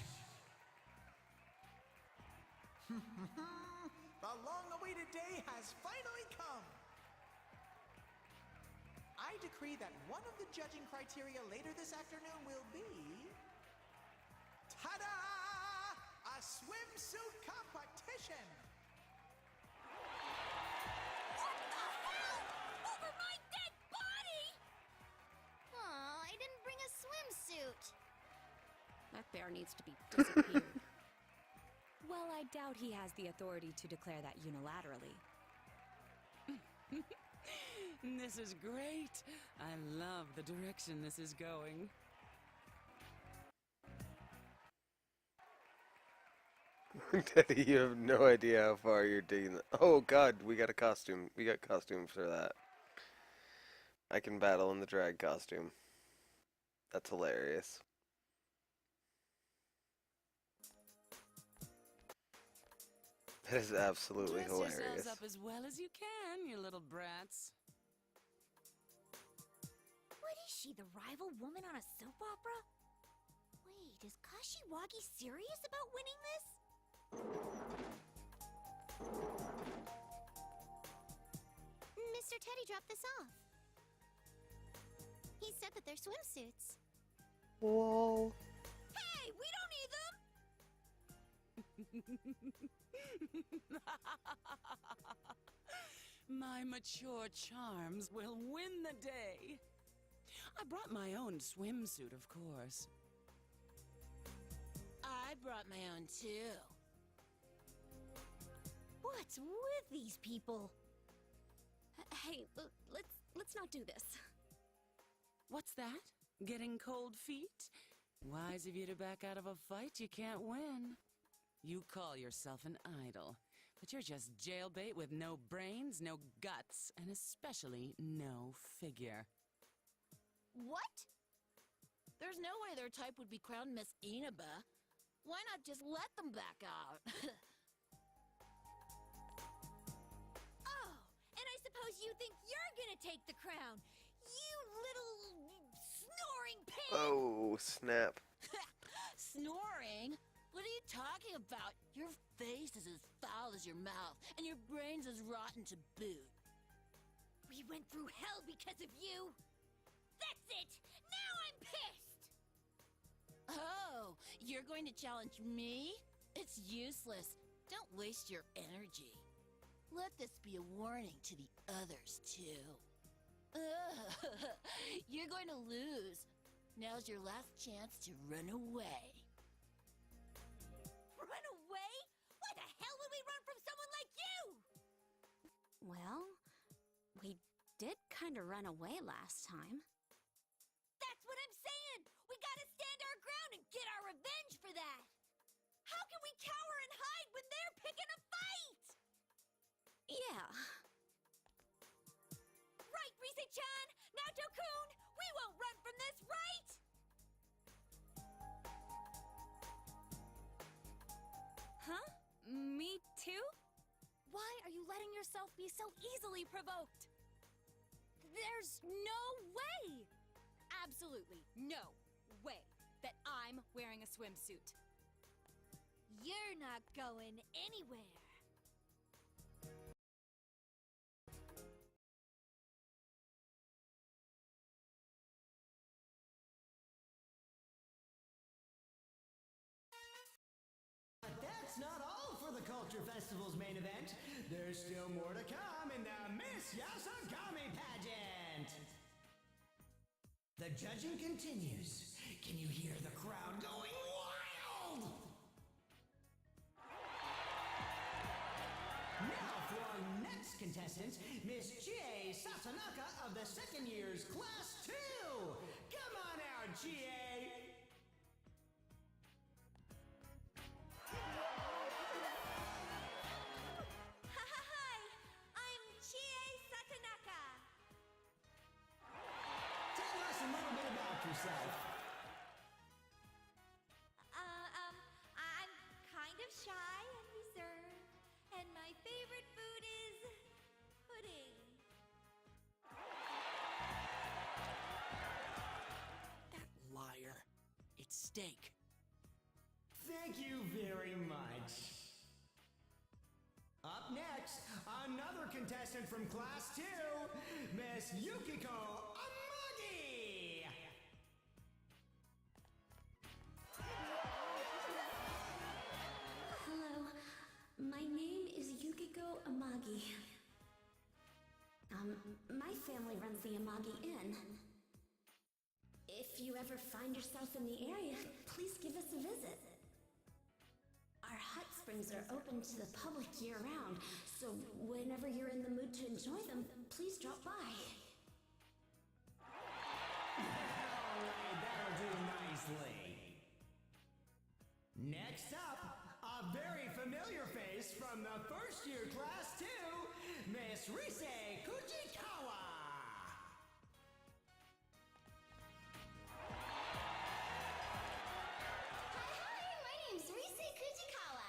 The long-awaited day has finally come. I decree that one of the judging criteria later this afternoon will be... ta-da! A swimsuit competition! What the hell? Over my dead body! Aw, I didn't bring a swimsuit. That bear needs to be disappeared. Well, I doubt he has the authority to declare that unilaterally. This is great. I love the direction this is going. Teddy, you have no idea how far you're digging. Oh God, we got a costume. We got costumes for that. I can battle in the drag costume. That's hilarious. That is absolutely Dress hilarious. yourselves up as well as you can, you little brats. What is she, the rival woman on a soap opera? Wait, is Kashiwagi serious about winning this? Mr. Teddy dropped this off. He said that they're swimsuits. Whoa. Hey, we don't need them! My mature charms will win the day. I brought my own swimsuit, of course. I brought my own too. What's with these people? Hey, let's not do this. What's that? Getting cold feet? Wise of you to back out of a fight you can't win. You call yourself an idol, but you're just jailbait with no brains, no guts, and especially no figure. What? There's no way their type would be crowned Miss Inaba. Why not just let them back out? Oh, and I suppose you think you're gonna take the crown, you little snoring pig! Oh, snap. Snoring? What are you talking about? Your face is as foul as your mouth, and your brain's as rotten to boot. We went through hell because of you! That's it! Now I'm pissed! Oh, you're going to challenge me? It's useless. Don't waste your energy. Let this be a warning to the others, too. You're going to lose. Now's your last chance to run away. Run away? Why the hell would we run from someone like you? Well, we did kind of run away last time. That's what I'm saying! We gotta stand our ground and get our revenge for that! How can we cower and hide when they're picking a fight? Yeah. Right, Rise-chan! Naoto-kun! We won't run from this, right? Huh? Me too? Why are you letting yourself be so easily provoked? There's no way! Absolutely no way that I'm wearing a swimsuit. You're not going anywhere. But that's not all for the Culture Festival's main event. There's still more to come in the Miss Yasagami pageant. The judging continues. Can you hear the crowd going wild? Now for our next contestant, Miss Chie Sasanaka of the second year's Class 2. Come on out, Chie. Hi, I'm Chie Satanaka. Tell us a little bit about yourself. I'm kind of shy and reserved, and my favorite food is pudding. That liar. It's steak. Thank you very much. Up next, another contestant from Class 2, Miss Yukiko Amagi! Hello, my name is Yukiko Amagi. My family runs the Amagi Inn. If you ever find yourself in the area, please give us a visit. Our hut springs are open to the public year-round, so whenever you're in the mood to enjoy them, please drop by. Alright, that'll do nicely. Next up, a very familiar face from the first year class too, Miss Rise Kujikawa. Hi, my name's Rise Kujikawa.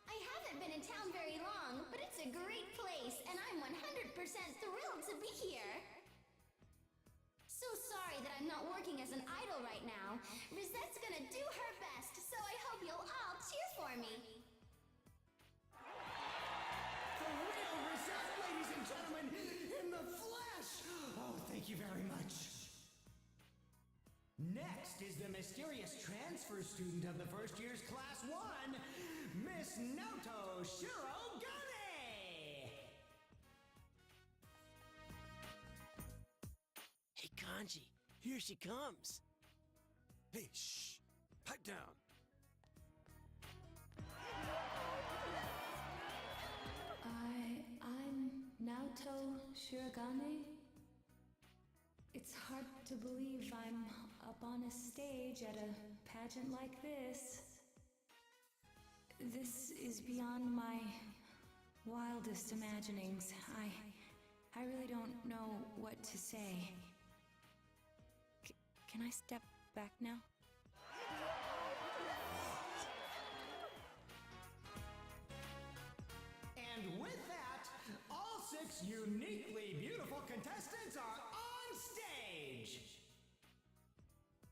I haven't been in town very long, but it's a great place, and I'm 100% thrilled to be here. So sorry that I'm not working as an idol right now. Rizette's gonna do her best, so I hope you'll all cheer for me. The real Risette, ladies and gentlemen, in the flesh! Oh, thank you very much. Next is the mysterious transfer student of the first year's class 1, Miss Naoto Shirogane! Hey, Kanji, here she comes. Hey, shh! Pipe down! I'm Naoto Shirogane. It's hard to believe I'm up on a stage at a pageant like this. This is beyond my wildest imaginings. I really don't know what to say. Can I step back now? And with that, all 6 uniquely beautiful contestants are on stage!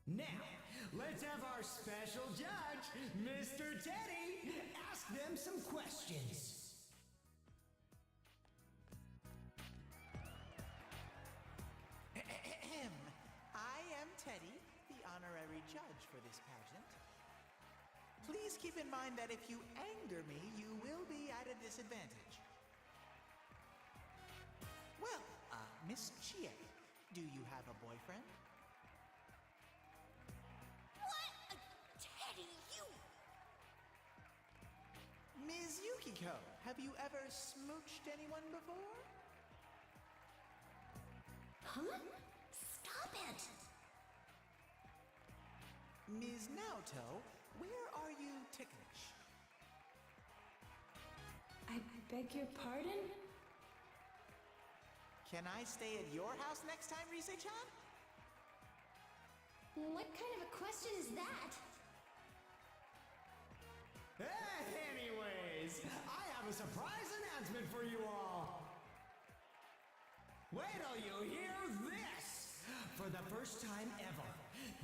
Now, let's have our special judge, Mr. Teddy, ask them some questions. I am Teddy, the honorary judge for this pageant. Please keep in mind that if you anger me, you will be at a disadvantage. Well, Miss Chie, do you have a boyfriend? What? Teddy, you... Ms. Yukiko, have you ever smooched anyone before? Huh? Stop it! Ms. Naoto, where are you ticklish? I beg your pardon? Can I stay at your house next time, Rise-chan? What kind of a question is that? Anyways, I have a surprise announcement for you all. Wait till you hear this! For the first time ever,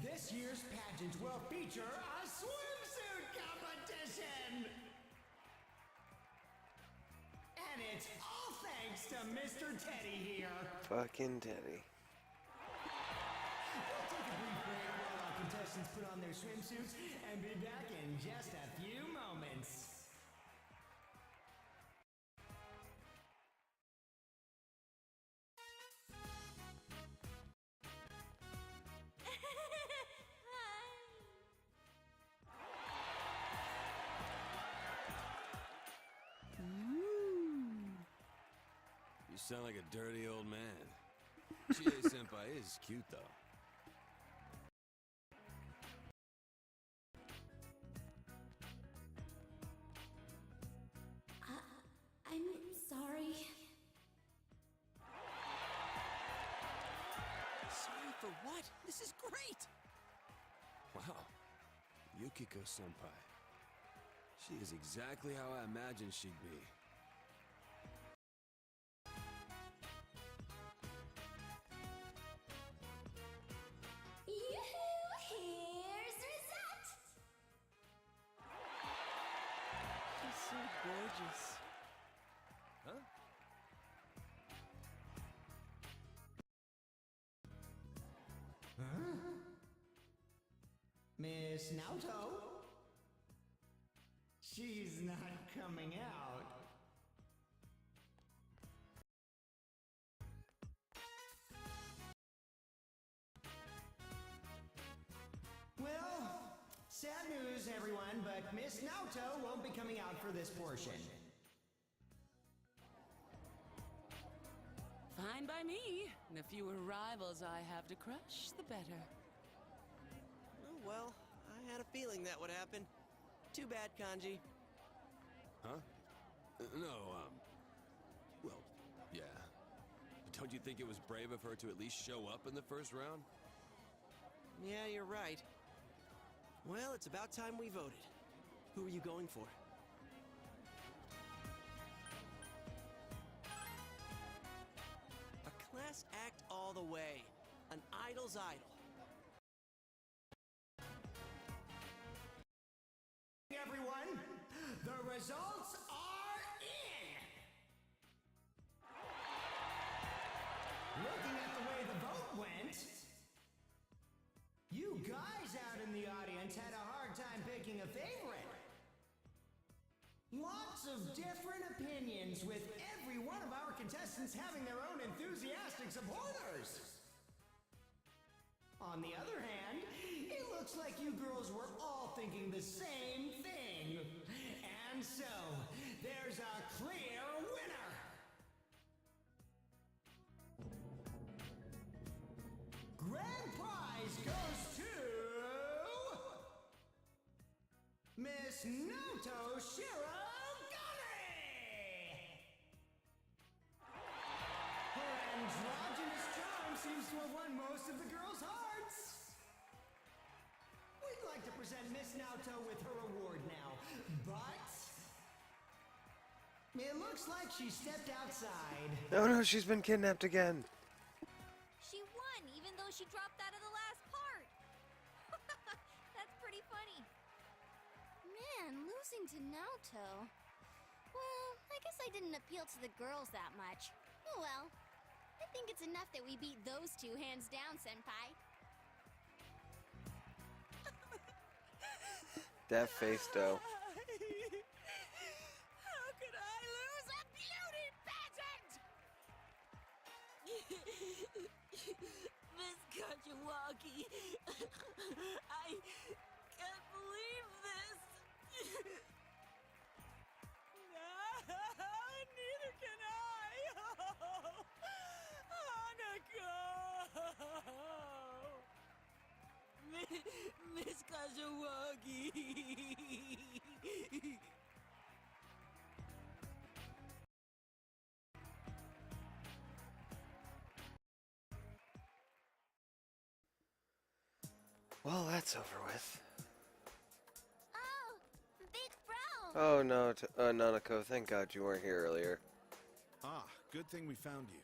this year's pageant will feature a swimsuit competition! And it's all thanks to Mr. Teddy here. Fucking Teddy. We'll take a brief break while our contestants put on their swimsuits and be back in just a few moments. You sound like a dirty old man. Chie-senpai is cute, though. I'm sorry. Sorry for what? This is great! Wow. Yukiko-senpai. She is exactly how I imagined she'd be. Yoo-hoo! Here's Risette! She's so gorgeous. Huh? Huh? Miss Naoto? She's not coming out. Well, Sad news, everyone, but Miss Naoto won't be coming out for this portion. Fine by me. The fewer rivals I have to crush, the better. Oh, well, I had a feeling that would happen. Too bad, Kanji. Huh? No, well, yeah. But don't you think it was brave of her to at least show up in the first round? Yeah, you're right. Well, it's about time we voted. Who are you going for? A class act all the way. An idol's idol. Everyone, the results are in! Looking at the way the vote went, you guys out in the audience had a hard time picking a favorite. Lots of different opinions, with every one of our contestants having their own enthusiastic supporters. On the other hand, it looks like you girls were all thinking the same thing. And so, there's a clear winner. Grand prize goes to Miss Naoto Shirogane! Her androgynous charm seems to have won most of the girls' hearts. We'd like to present Miss Naoto with her award now, but it looks like she stepped outside. Oh no, she's been kidnapped again. She won, even though she dropped out of the last part. That's pretty funny. Man, losing to Naoto. Well, I guess I didn't appeal to the girls that much. Oh well. I think it's enough that we beat those two hands down, Senpai. That face, though. How could I lose a beauty pageant? Miss Kajiwagi, I can't believe this. No, neither can I. Hanako. Miss Kajiwagi. Well, that's over with. Oh, Big Bro! Oh no, Nanako, thank God you weren't here earlier. Ah, good thing we found you.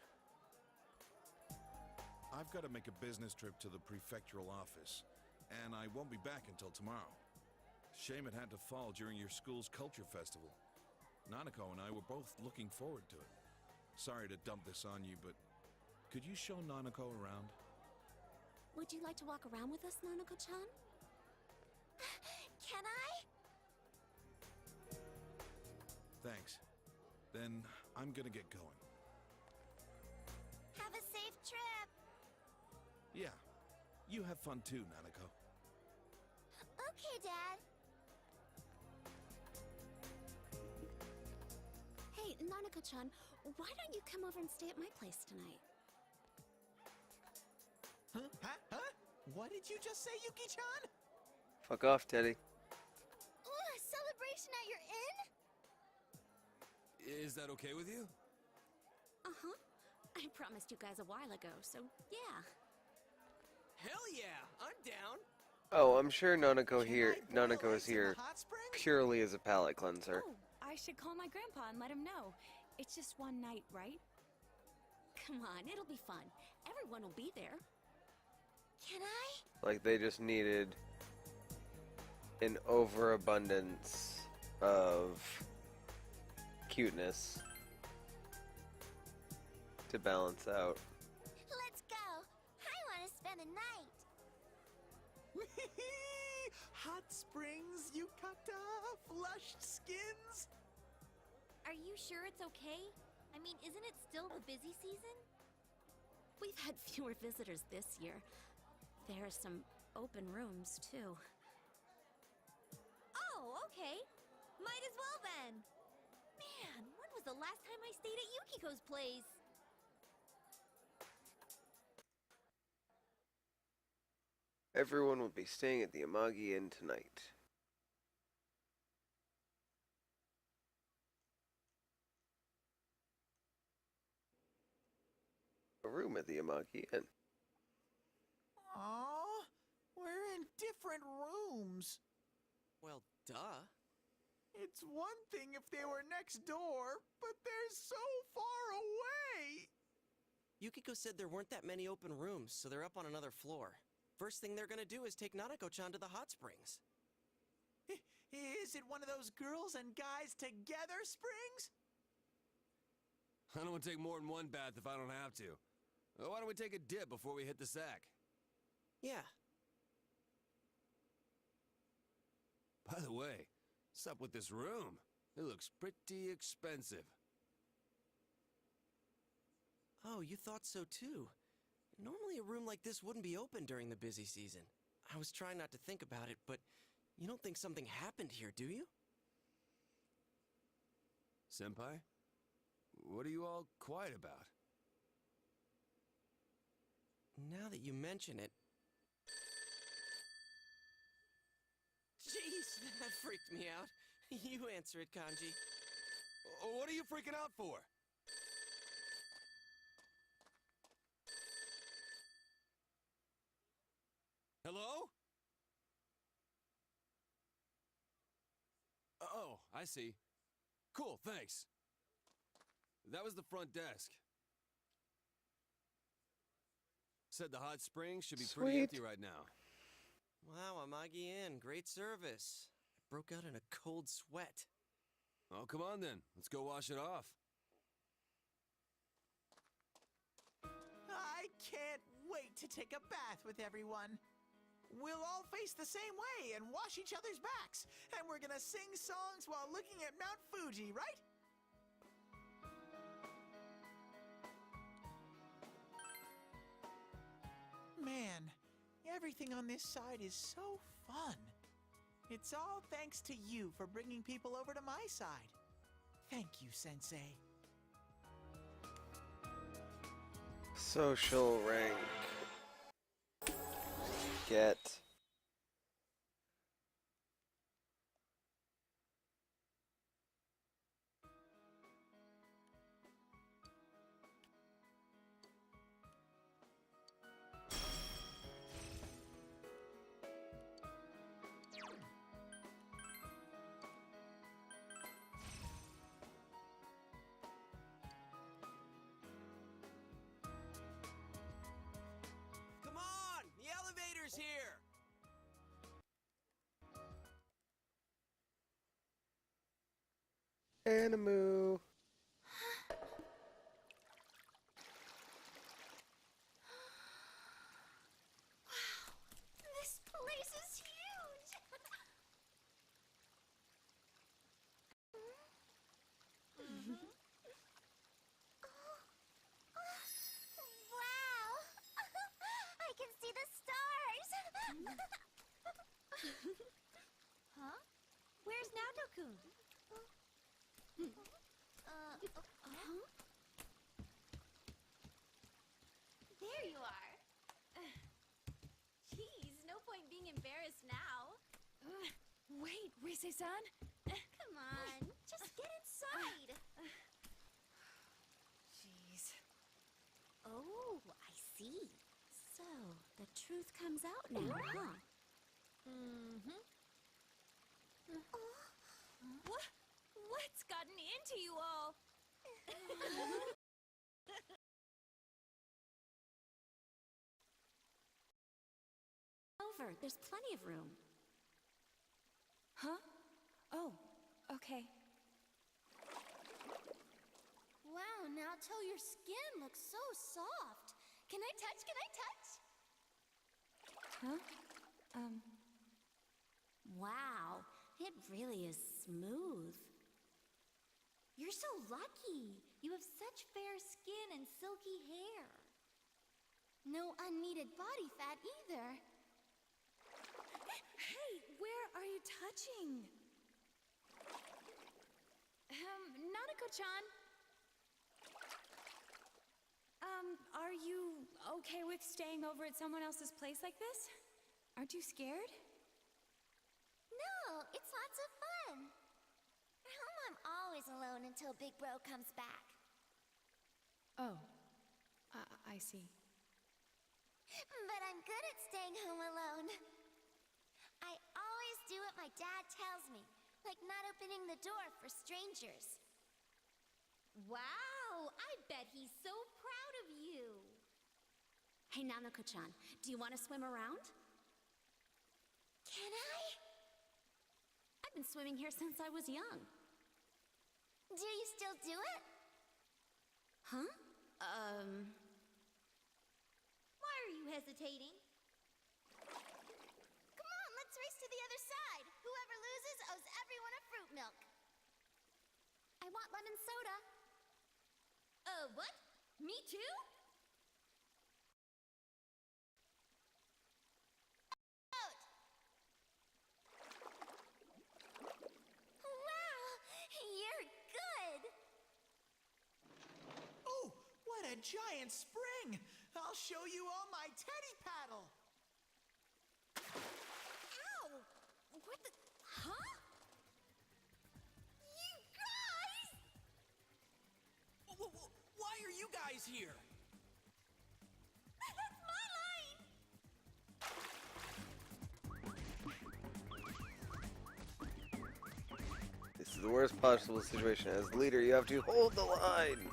I've got to make a business trip to the prefectural office, and I won't be back until tomorrow. Shame it had to fall during your school's culture festival. Nanako and I were both looking forward to it. Sorry to dump this on you, but could you show Nanako around? Would you like to walk around with us, Nanako-chan? Can I? Thanks. Then I'm gonna get going. Have a safe trip. Yeah. You have fun too, Nanako. Okay, Dad. Hey, Nanako-chan, why don't you come over and stay at my place tonight? Huh? What did you just say, Yuki-chan? Fuck off, Teddy. Ooh, a celebration at your inn? Is that okay with you? Uh-huh. I promised you guys a while ago, so yeah. Hell yeah, I'm down. Oh, I'm sure Nanako is here purely as a palate cleanser. Oh, I should call my grandpa and let him know. It's just one night, right? Come on, it'll be fun. Everyone will be there. Can I? Like they just needed an overabundance of cuteness to balance out. Let's go. I want to spend the night. Hot springs, yukata, flushed skins. Are you sure it's okay? I mean, isn't it still the busy season? We've had fewer visitors this year. There are some open rooms, too. Okay, might as well then. Man, when was the last time I stayed at Yukiko's place? Everyone will be staying at the Amagi Inn tonight. A room at the Amagi Inn. Aw, we're in different rooms. Well, duh. It's one thing if they were next door, but they're so far away. Yukiko said there weren't that many open rooms, so they're up on another floor. First thing they're gonna do is take Nanako-chan to the hot springs. Is it one of those girls and guys together springs? I don't want to take more than one bath if I don't have to. Why don't we take a dip before we hit the sack? Yeah. By the way, what's up with this room? It looks pretty expensive. Oh, you thought so too. Normally a room like this wouldn't be open during the busy season. I was trying not to think about it, but you don't think something happened here, do you? Senpai? What are you all quiet about? Now that you mention it... Jeez, that freaked me out. You answer it, Kanji. What are you freaking out for? Hello? Oh, I see. Cool, thanks. That was the front desk. Said the hot springs should be pretty Sweet. empty right now. Wow, Amagi Inn, great service. I broke out in a cold sweat. Oh, come on then. Let's go wash it off. I can't wait to take a bath with everyone. We'll all face the same way and wash each other's backs. And we're gonna sing songs while looking at Mount Fuji, right? Man, everything on this side is so fun. It's all thanks to you for bringing people over to my side. Thank you, Sensei. Social rank. Get. Come on! The elevator's here! Animu. This place is huge! Wow! I can see the stars! Huh? Where's Nato-kun? There you are. Jeez, no point being embarrassed now. Wait, Rise-san? Come on, just get inside. Jeez. Oh, I see. So, the truth comes out now, huh? Mm-hmm. What's gotten into you all? Over, there's plenty of room. Huh? Oh, okay. Wow, Naoto, your skin looks so soft. Can I touch? Can I touch? Huh? Wow, it really is smooth. You're so lucky. You have such fair skin and silky hair. No unneeded body fat either. Hey, where are you touching? Nanako-chan! Are you okay with staying over at someone else's place like this? Aren't you scared? No, it's lots of fun. At home, I'm always alone until Big Bro comes back. Oh, I see. But I'm good at staying home alone. I always do what my dad tells me, like not opening the door for strangers. Wow, I bet he's so proud of you. Hey, Nanako-chan, do you want to swim around? Can I? I've been swimming here since I was young. Do you still do it? Huh? Why are you hesitating? Come on, let's race to the other side. Whoever loses owes everyone a fruit milk. I want lemon soda. What? Me too? Wow, you're good. Oh, what a giant spring! I'll show you all my teddy paddle. Ow! What the... Huh? You guys! Why are you guys here? That's my line! This is the worst possible situation. As the leader, you have to hold the line.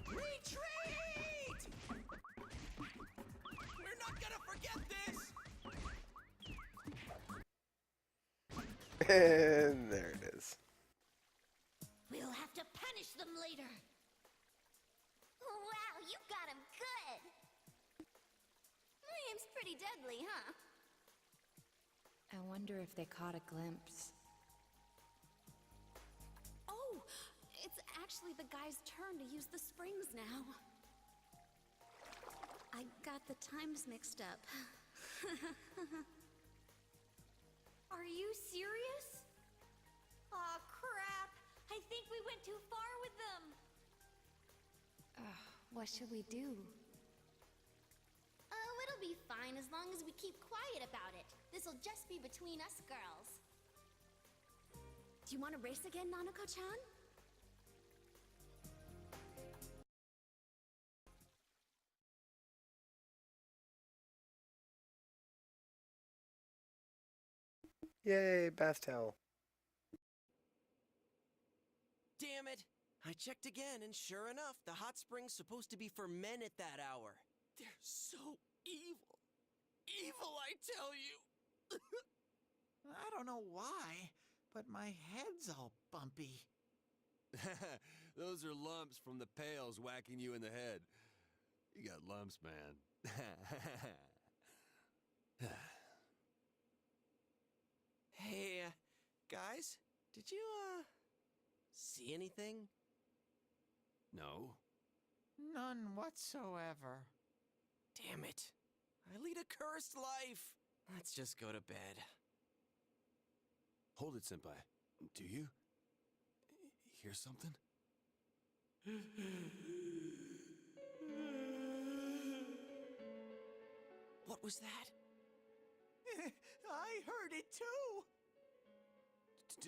Retreat! We're not gonna forget this! And there it is. We'll have to punish them later. Wow, you got him good. My aim's pretty deadly, huh? I wonder if they caught a glimpse. Oh, it's actually the guy's turn to use the springs now. I got the times mixed up. Are you serious? Aw, crap. I think we went too far with them. What should we do? Oh, it'll be fine as long as we keep quiet about it. This'll just be between us girls. Do you want to race again, Nanako-chan? Yay, bath towel. Damn it! I checked again, and sure enough, the hot spring's supposed to be for men at that hour. They're so evil. Evil, I tell you! I don't know why, but my head's all bumpy. Those are lumps from the pails whacking you in the head. You got lumps, man. Hey, guys, did you, see anything? No. None whatsoever. Damn it. I lead a cursed life. Let's just go to bed. Hold it, Senpai. Do you hear something? What was that? I heard it too.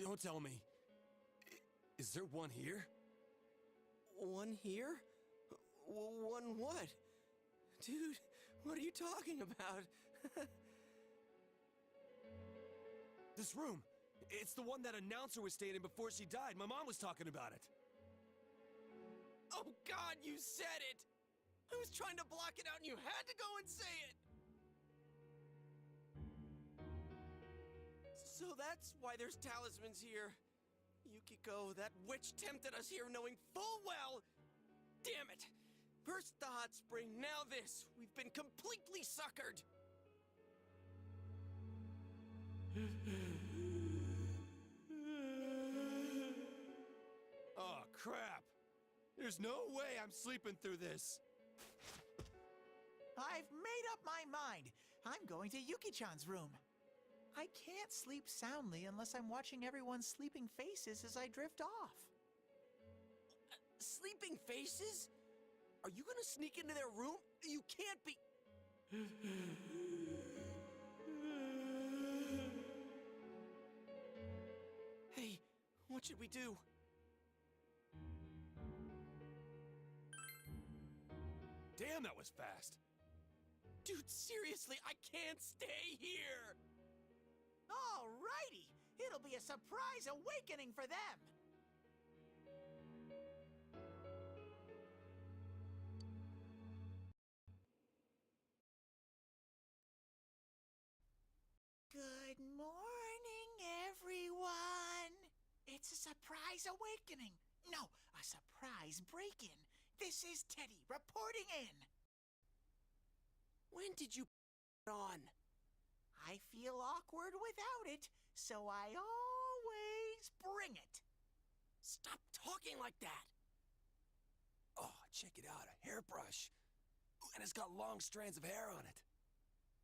Don't tell me. Is there one here? One here? One what? Dude, what are you talking about? This room. It's the one that announcer was staying in before she died. My mom was talking about it. Oh God, you said it! I was trying to block it out and you had to go and say it! So that's why there's talismans here. Yukiko, that witch tempted us here knowing full well... Damn it! First the hot spring, now this. We've been completely suckered. Oh, crap. There's no way I'm sleeping through this. I've made up my mind. I'm going to Yuki-chan's room. I can't sleep soundly unless I'm watching everyone's sleeping faces as I drift off. Sleeping faces? Are you gonna sneak into their room? You can't be. Hey, what should we do? Damn, that was fast. Dude, seriously, I can't stay here! Alrighty! It'll be a surprise awakening for them! Good morning, everyone! It's a surprise awakening! No, a surprise break-in! This is Teddy reporting in! When did you put it on? I feel awkward without it, so I always bring it. Stop talking like that! Oh, check it out, a hairbrush. Ooh, and it's got long strands of hair on it.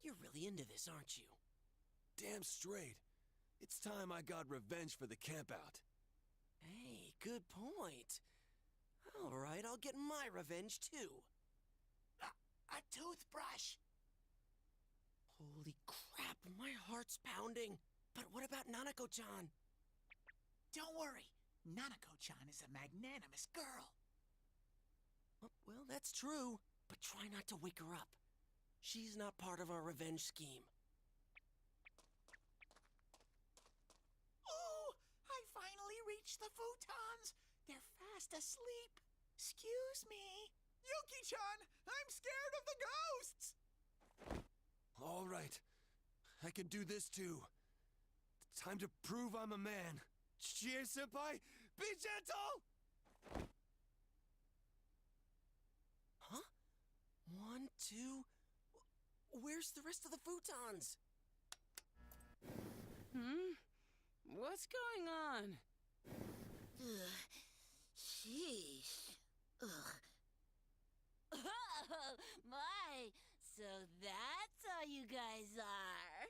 You're really into this, aren't you? Damn straight. It's time I got revenge for the campout. Hey, good point. All right, I'll get my revenge too. A toothbrush. Holy crap, my heart's pounding. But what about Nanako-chan? Don't worry, Nanako-chan is a magnanimous girl. Well, that's true, but try not to wake her up. She's not part of our revenge scheme. Oh, I finally reached the futons. They're fast asleep. Excuse me. Yuki-chan, I'm scared of the ghosts! All right, I can do this too. Time to prove I'm a man. Chie-senpai, be gentle! Huh? 1, 2... Where's the rest of the futons? What's going on? Sheesh. Ugh. Oh, my. So that's all you guys are.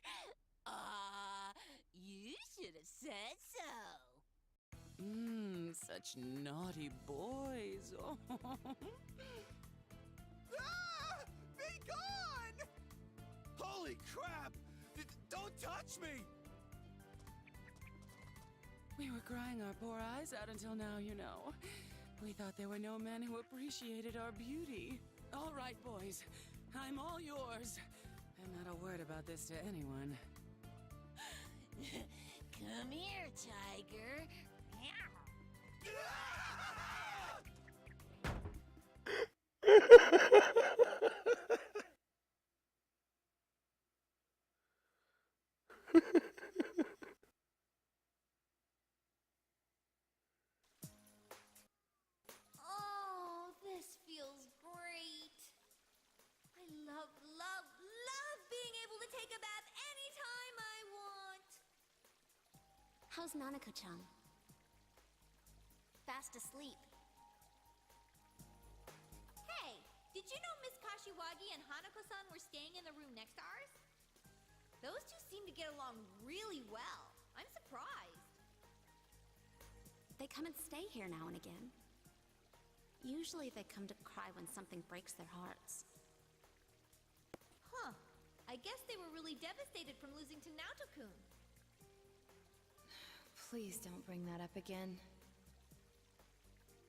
You should have said so. Such naughty boys. Oh. Ah! Be gone! Holy crap! Don't touch me! We were crying our poor eyes out until now, you know. We thought there were no men who appreciated our beauty. All right, boys. I'm all yours. And not a word about this to anyone. Come here, tiger. Oh, this feels great. I love being able to take a bath anytime I want. How's Nanako-chan? Fast asleep. Hey, did you know Miss Kashiwagi and Hanako-san were staying in the room next to ours? Those two seem to get along really well. I'm surprised. They come and stay here now and again. Usually they come to cry when something breaks their hearts. Huh. I guess they were really devastated from losing to Naoto-kun. Please don't bring that up again.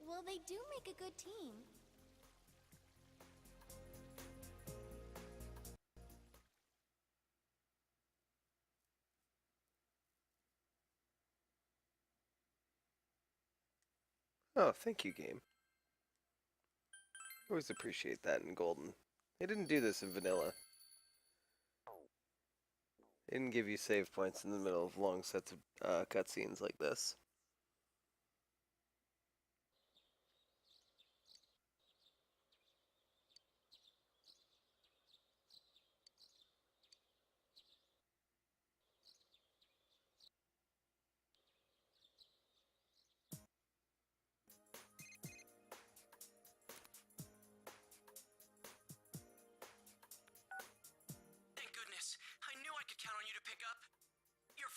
Well, they do make a good team. Oh, thank you, game. I always appreciate that in Golden. They didn't do this in Vanilla. They didn't give you save points in the middle of long sets of cutscenes like this.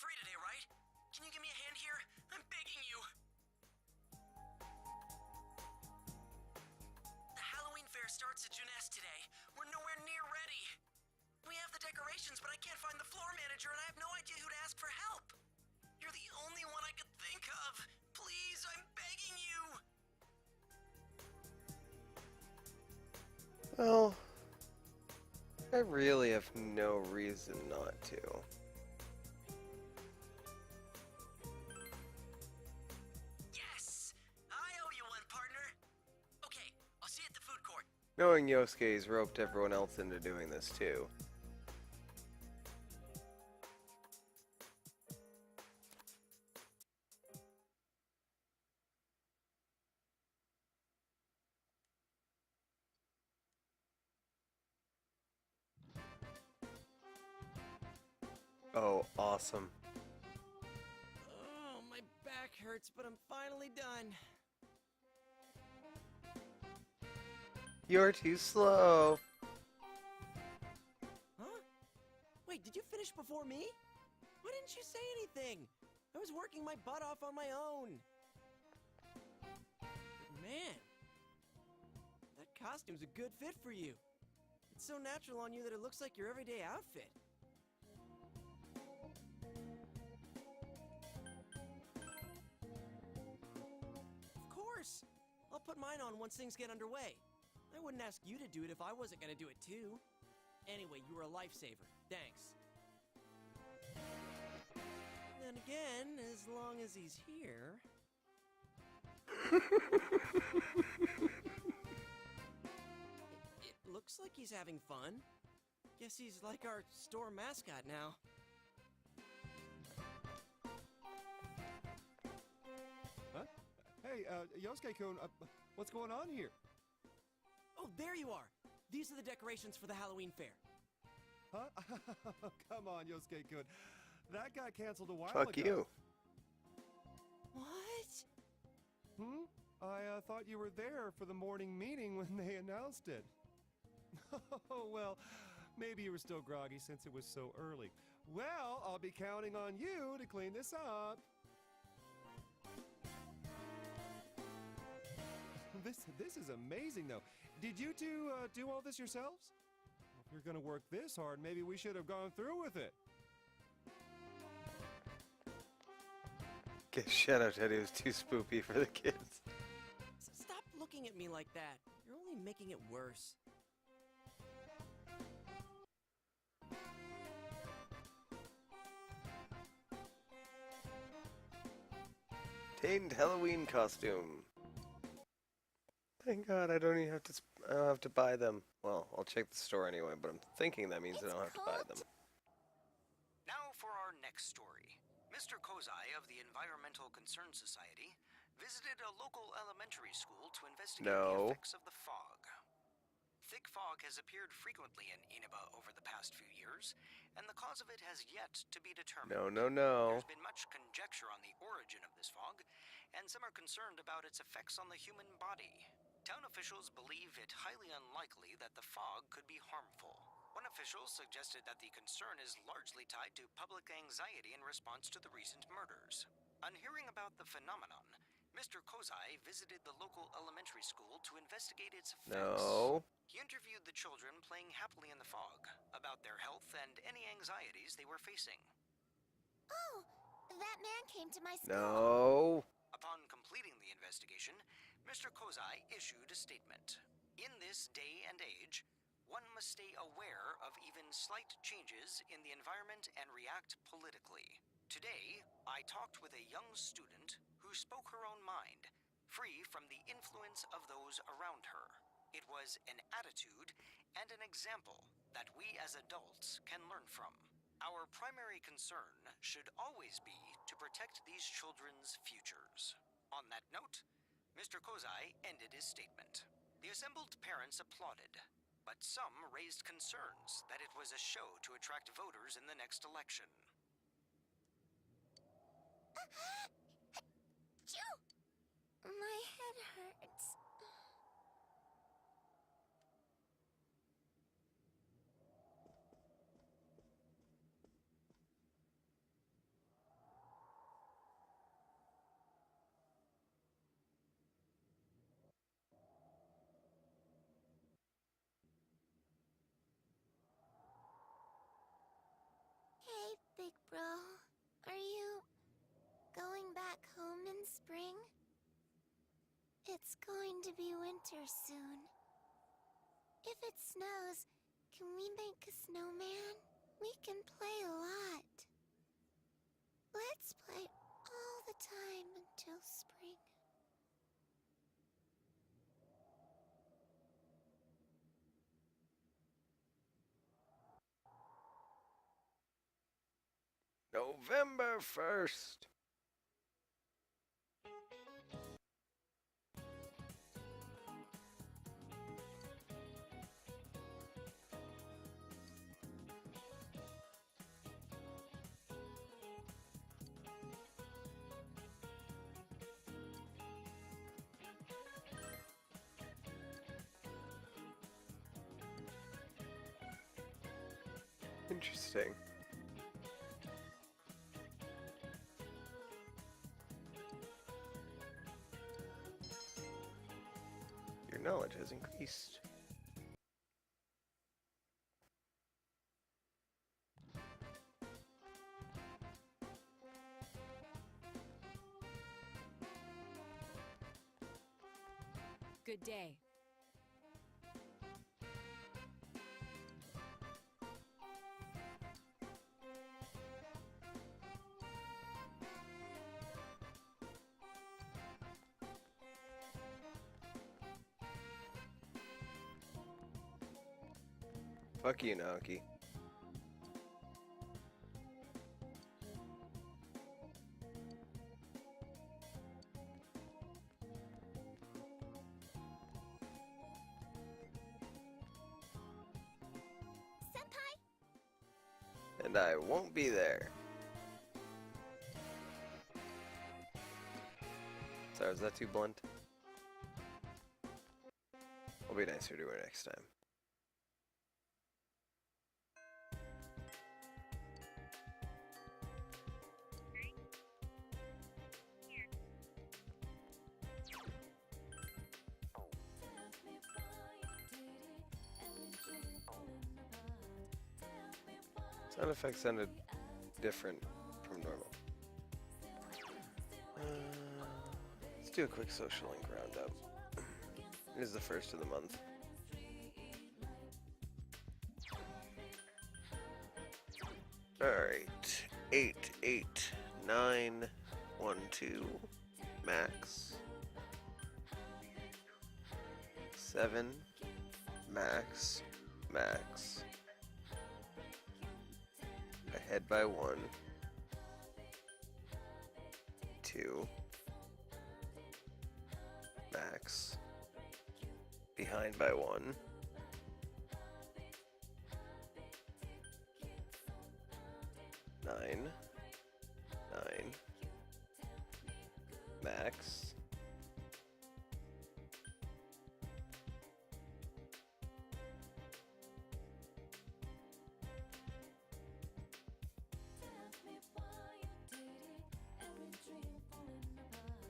free today, right? Can you give me a hand here? I'm begging you. The Halloween fair starts at Juness today. We're nowhere near ready. We have the decorations, but I can't find the floor manager, and I have no idea who to ask for help. You're the only one I could think of. Please, I'm begging you. Well, I really have no reason not to. Yes! I owe you one, partner. Okay, I'll see you at the food court. Knowing Yosuke's roped everyone else into doing this too. Oh, awesome. Oh, my back hurts, but I'm finally done. You're too slow. Huh? Wait, did you finish before me? Why didn't you say anything? I was working my butt off on my own. Man, that costume's a good fit for you. It's so natural on you that it looks like your everyday outfit. Of course! I'll put mine on once things get underway. I wouldn't ask you to do it if I wasn't gonna do it too. Anyway, you were a lifesaver. Thanks. Then again, as long as he's here... It looks like he's having fun. Guess he's like our store mascot now. Huh? Hey, Yosuke-kun, what's going on here? Oh, there you are! These are the decorations for the Halloween fair. Huh? Come on, Yosuke-kun. That got canceled a while Fuck ago. you. What? I thought you were there for the morning meeting when they announced it. Oh, well, maybe you were still groggy since it was so early. Well, I'll be counting on you to clean this up. This is amazing, though. Did you two do all this yourselves? If you're gonna work this hard, maybe we should have gone through with it. Okay, shut up, Teddy. It was too spoopy for the kids. Stop looking at me like that. You're only making it worse. Tamed Halloween costume. Thank God I don't even have to. I don't have to buy them. Well, I'll check the store anyway, but I'm thinking that means I don't have to buy them. Now for our next story. Mr. Kozai of the Environmental Concern Society visited a local elementary school to investigate the effects of the fog. Thick fog has appeared frequently in Inaba over the past few years, and the cause of it has yet to be determined. No. There's been much conjecture on the origin of this fog, and some are concerned about its effects on the human body. Town officials believe it highly unlikely that the fog could be harmful. One official suggested that the concern is largely tied to public anxiety in response to the recent murders. On hearing about the phenomenon, Mr. Kozai visited the local elementary school to investigate its effects. No. He interviewed the children playing happily in the fog about their health and any anxieties they were facing. Oh, that man came to my school. No. Upon completing the investigation, Mr. Kozai issued a statement. In this day and age, one must stay aware of even slight changes in the environment and react politically. Today, I talked with a young student who spoke her own mind, free from the influence of those around her. It was an attitude and an example that we as adults can learn from. Our primary concern should always be to protect these children's futures. On that note, Mr. Kozai ended his statement. The assembled parents applauded, but some raised concerns that it was a show to attract voters in the next election. My head hurts. it's going to be winter soon. If it snows, can we make a snowman? We can play a lot. Let's play all the time until spring. November 1st. Interesting. Your knowledge has increased. Good day. Fuck you, Naoki. Senpai? And I won't be there. Sorry, was that too blunt? I'll be nicer to her next time. Sound effects sounded different from normal. Let's do a quick social link roundup. It is the first of the month. Alright. 88912 max. 7 max. Max. Ahead by 1. 2. Max. Behind by 1. 9. 9. Max.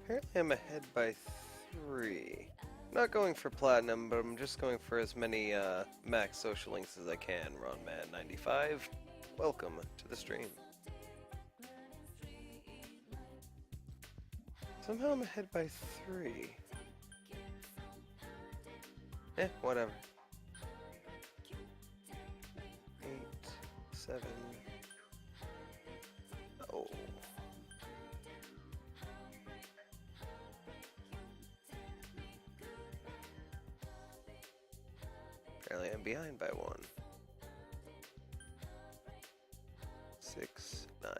Apparently I'm ahead by 3. Not going for platinum, but I'm just going for as many max social links as I can. RonMan95, welcome to the stream. Somehow I'm ahead by 3. Eh, whatever. 8, 7. Oh. Apparently I'm behind by 1. 6, 9.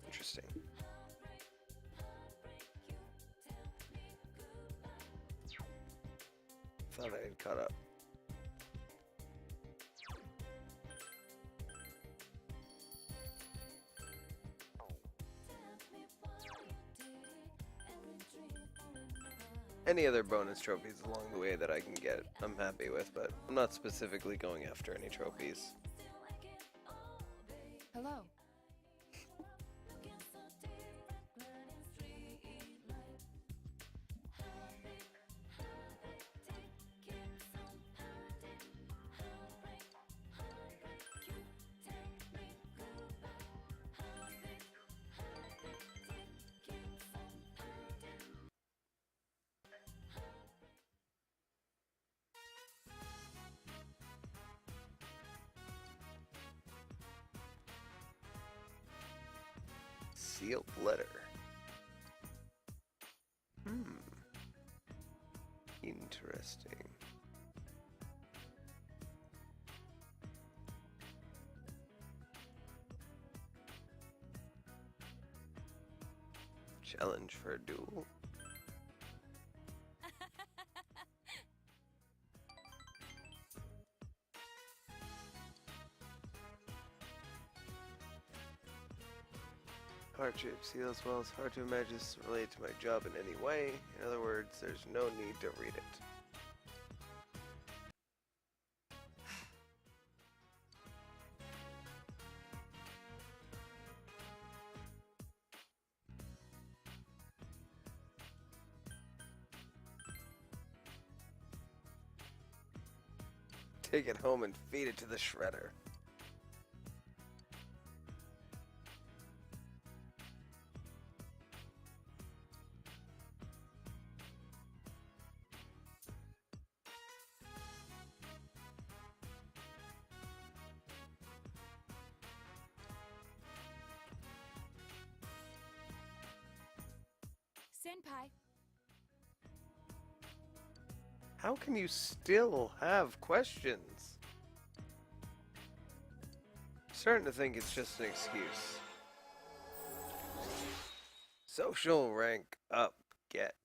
Interesting. Thought I had caught up. Any other bonus trophies along the way that I can get, I'm happy with, but I'm not specifically going after any trophies. Hello. sealed letter. Interesting. Challenge for a duel. Hardship. See those wells? Hard to imagine this related to my job in any way. In other words, there's no need to read it. Take it home and feed it to the shredder. Senpai. How can you still have questions? I'm starting to think it's just an excuse. Social rank up, get.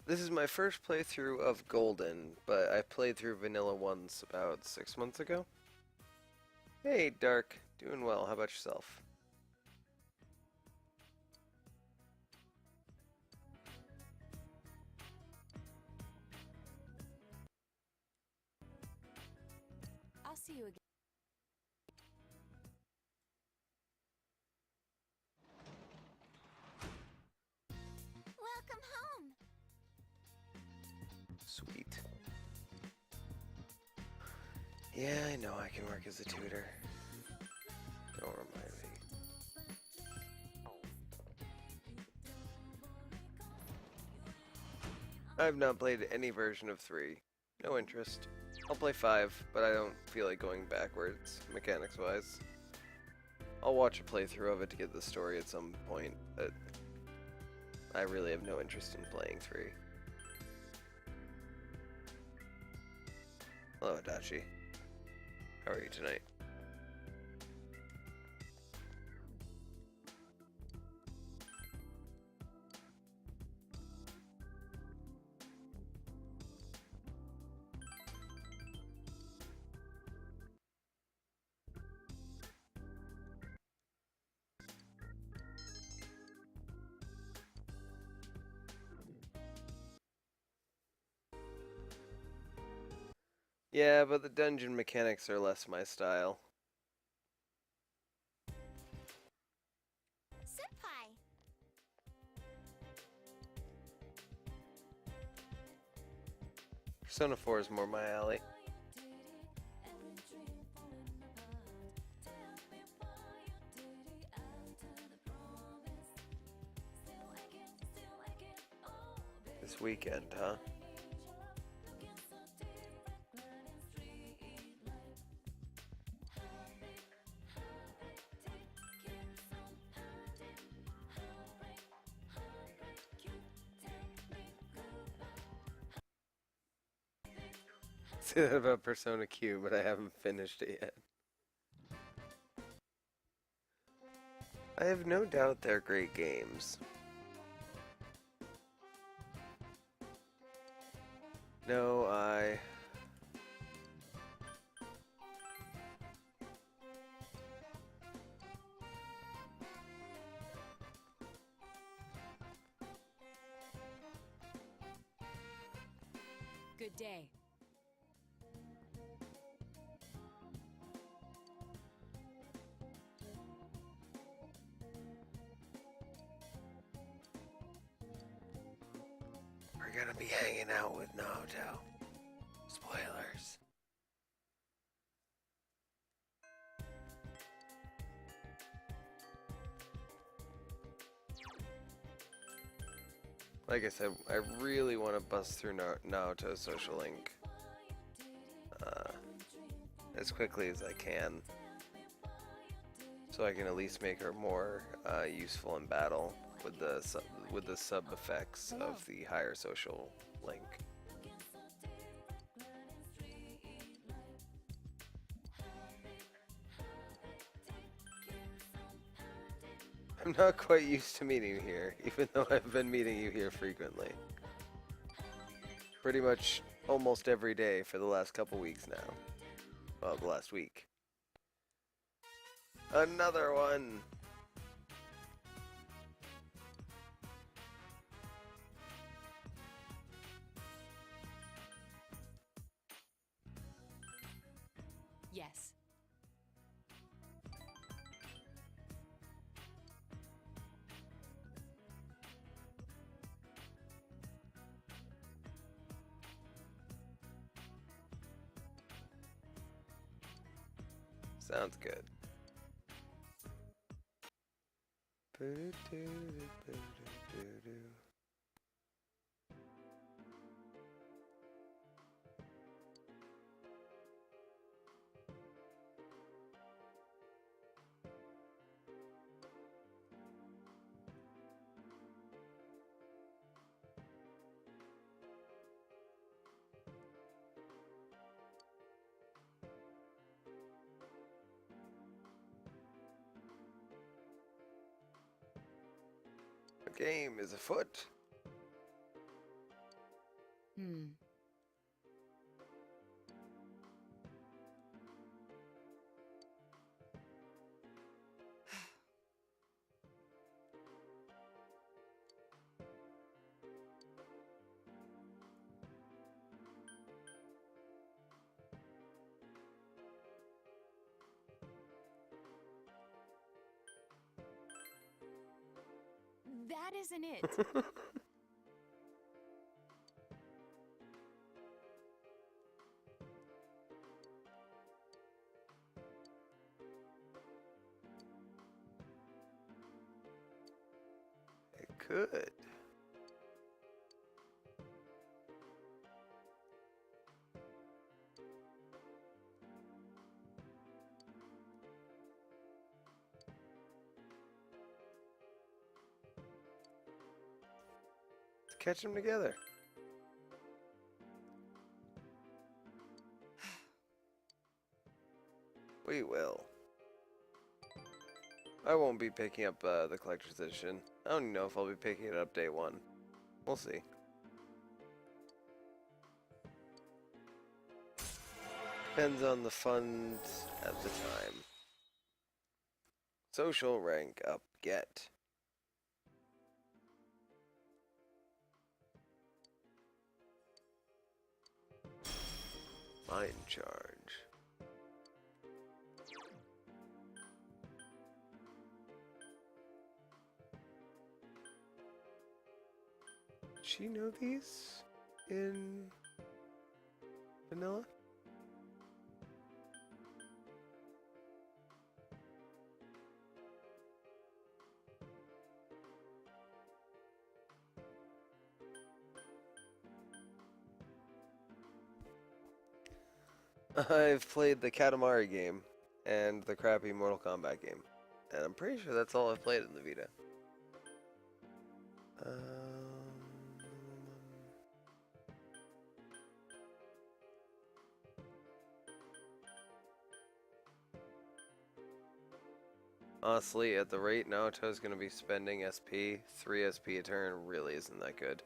This is my first playthrough of Golden, but I played through Vanilla once about 6 months ago. Hey, Dark. Doing well. How about yourself? I'll see you again. Welcome home. Sweet. Yeah, I know I can work as a tutor. Don't remind me. I've not played any version of 3. No interest. I'll play 5, but I don't feel like going backwards, mechanics-wise. I'll watch a playthrough of it to get the story at some point, but I really have no interest in playing 3. Hello, Adachi. How are you tonight? Yeah, but the dungeon mechanics are less my style. Senpai. Persona 4 is more my alley. This weekend, huh? Say that about Persona Q, but I haven't finished it yet. I have no doubt they're great games. No, Good day. We're gonna be hanging out with Naoto. Spoilers. Like I said, I really want to bust through Naoto's social link as quickly as I can, so I can at least make her more useful in battle with the sub effects of the higher social link. I'm not quite used to meeting you here, even though I've been meeting you here frequently. Pretty much almost every day for the last couple weeks now. Well, the last week. Another one! Yes. Sounds good. The game is afoot. That isn't it. It could. Catch them together. We will. I won't be picking up the collector's edition. I don't even know if I'll be picking it up day one. We'll see. Depends on the funds at the time. Social rank up, get. Mind charge. Did she know these in vanilla? I've played the Katamari game and the crappy Mortal Kombat game, and I'm pretty sure that's all I've played in the Vita. Honestly, at the rate Naoto's going to be spending SP, 3 SP a turn really isn't that good.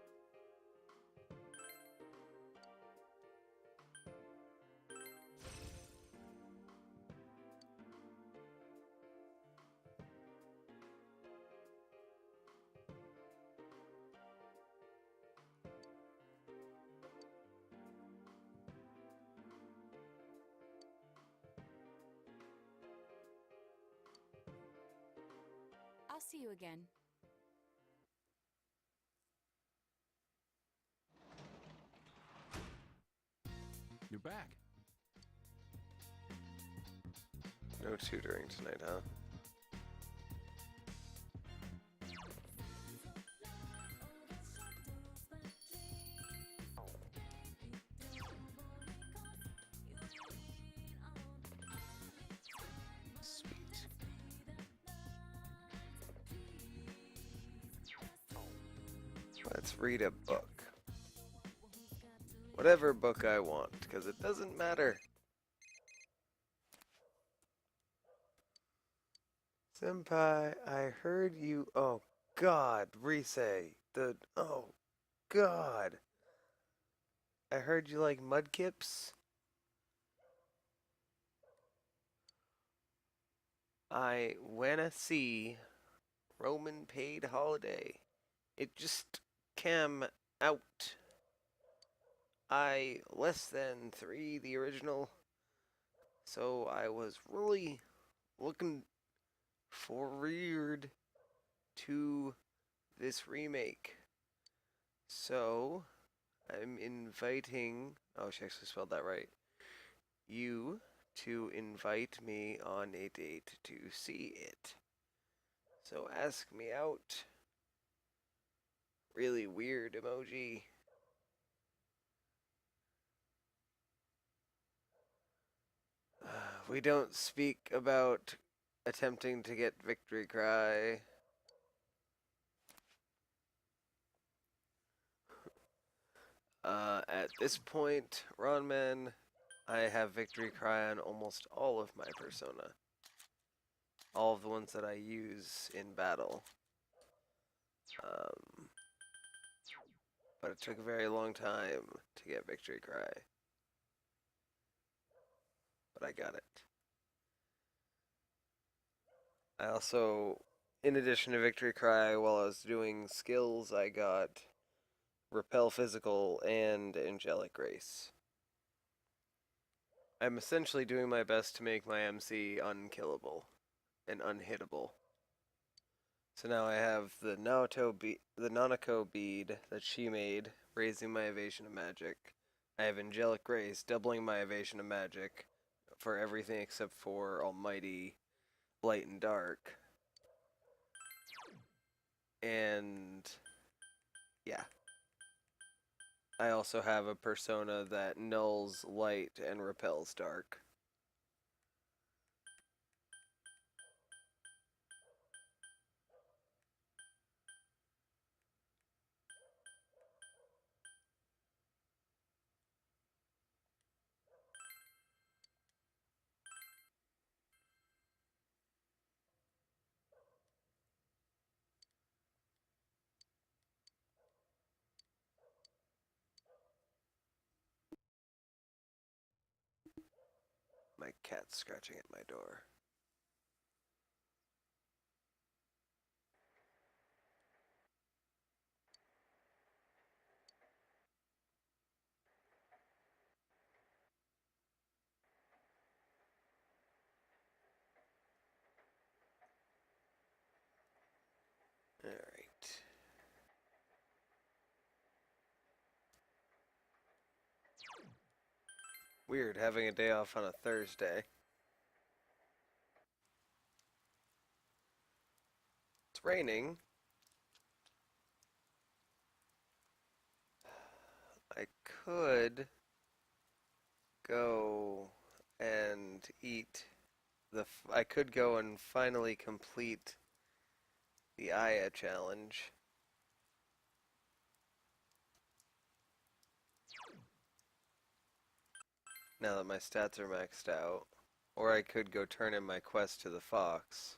I'll see you again. You're back. No tutoring tonight, huh? Let's read a book. Whatever book I want, because it doesn't matter. Senpai, I heard you. Oh God, Rise. Oh God. I heard you like Mudkips. I wanna see Roman paid holiday. It just came out. I less than 3 the original. So I was really looking forward to this remake. So I'm inviting, oh, she actually spelled that right, you to invite me on a date to see it. So ask me out. Really weird emoji. We don't speak about attempting to get Victory Cry. At this point, Ronman, I have Victory Cry on almost all of my persona. All of the ones that I use in battle. But it took a very long time to get Victory Cry. But I got it. I also, in addition to Victory Cry, while I was doing skills, I got Repel Physical and Angelic Grace. I'm essentially doing my best to make my MC unkillable and unhittable. So now I have the Nanako bead that she made, raising my evasion of magic. I have Angelic Grace, doubling my evasion of magic for everything except for Almighty, Light, and Dark. And yeah. I also have a persona that nulls light and repels dark. My cat's scratching at my door. Alright. Weird having a day off on a Thursday. It's raining. I could go and eat I could go and finally complete the Aya challenge. Now that my stats are maxed out. Or I could go turn in my quest to the fox.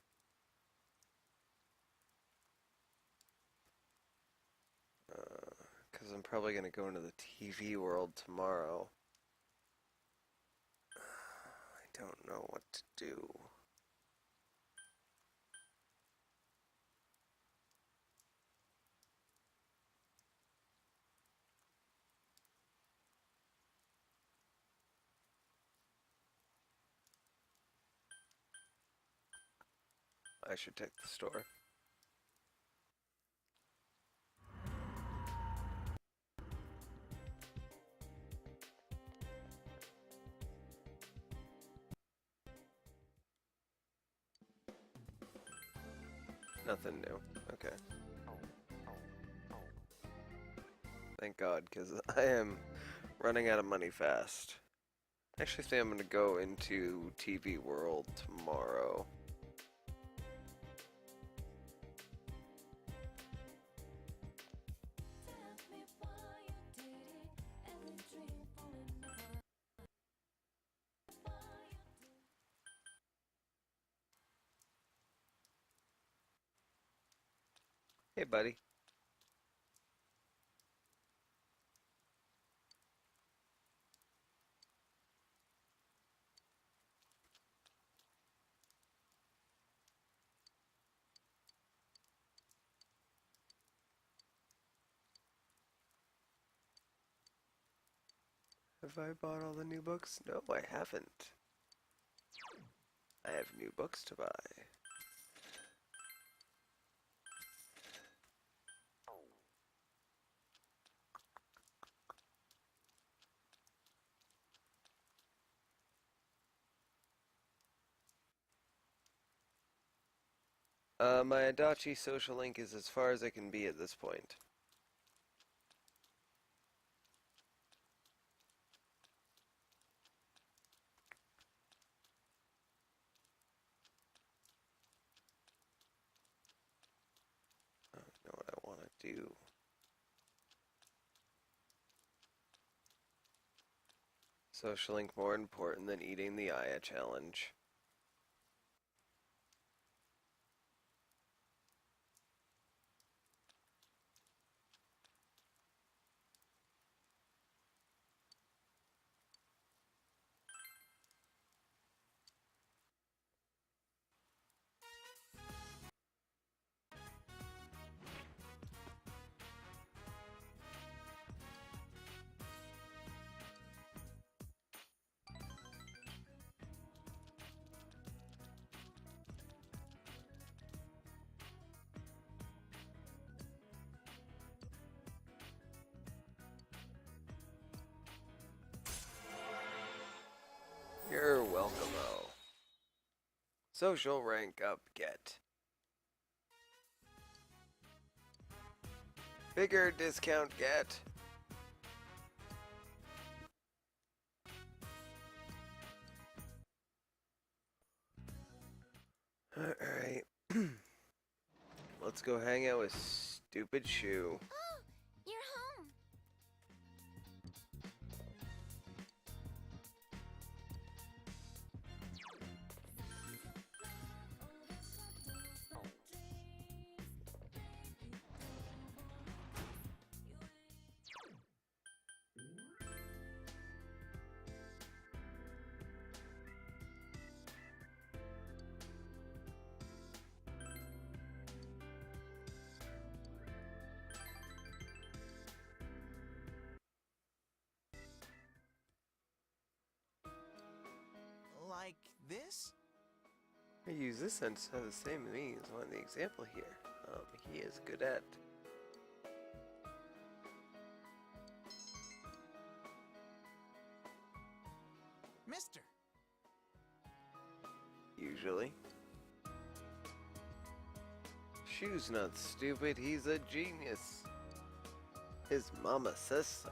Because I'm probably going to go into the TV world tomorrow. I don't know what to do. I should take the store. Nothing new. Okay. Thank God, because I am running out of money fast. I actually think I'm going to go into TV World tomorrow. Hey, buddy. Have I bought all the new books? No, I haven't. I have new books to buy. My Adachi social link is as far as it can be at this point. I don't know what I want to do. Social link more important than eating the Aya challenge. You're welcome-o. Social rank up, get. Bigger discount, get. Alright. Let's go hang out with Stupid Shoe. Oh, you're home. Like this? I use this sentence to have the same meaning as one of the example here. He is good at. Mister. Usually. Shoe's not stupid, he's a genius. His mama says so.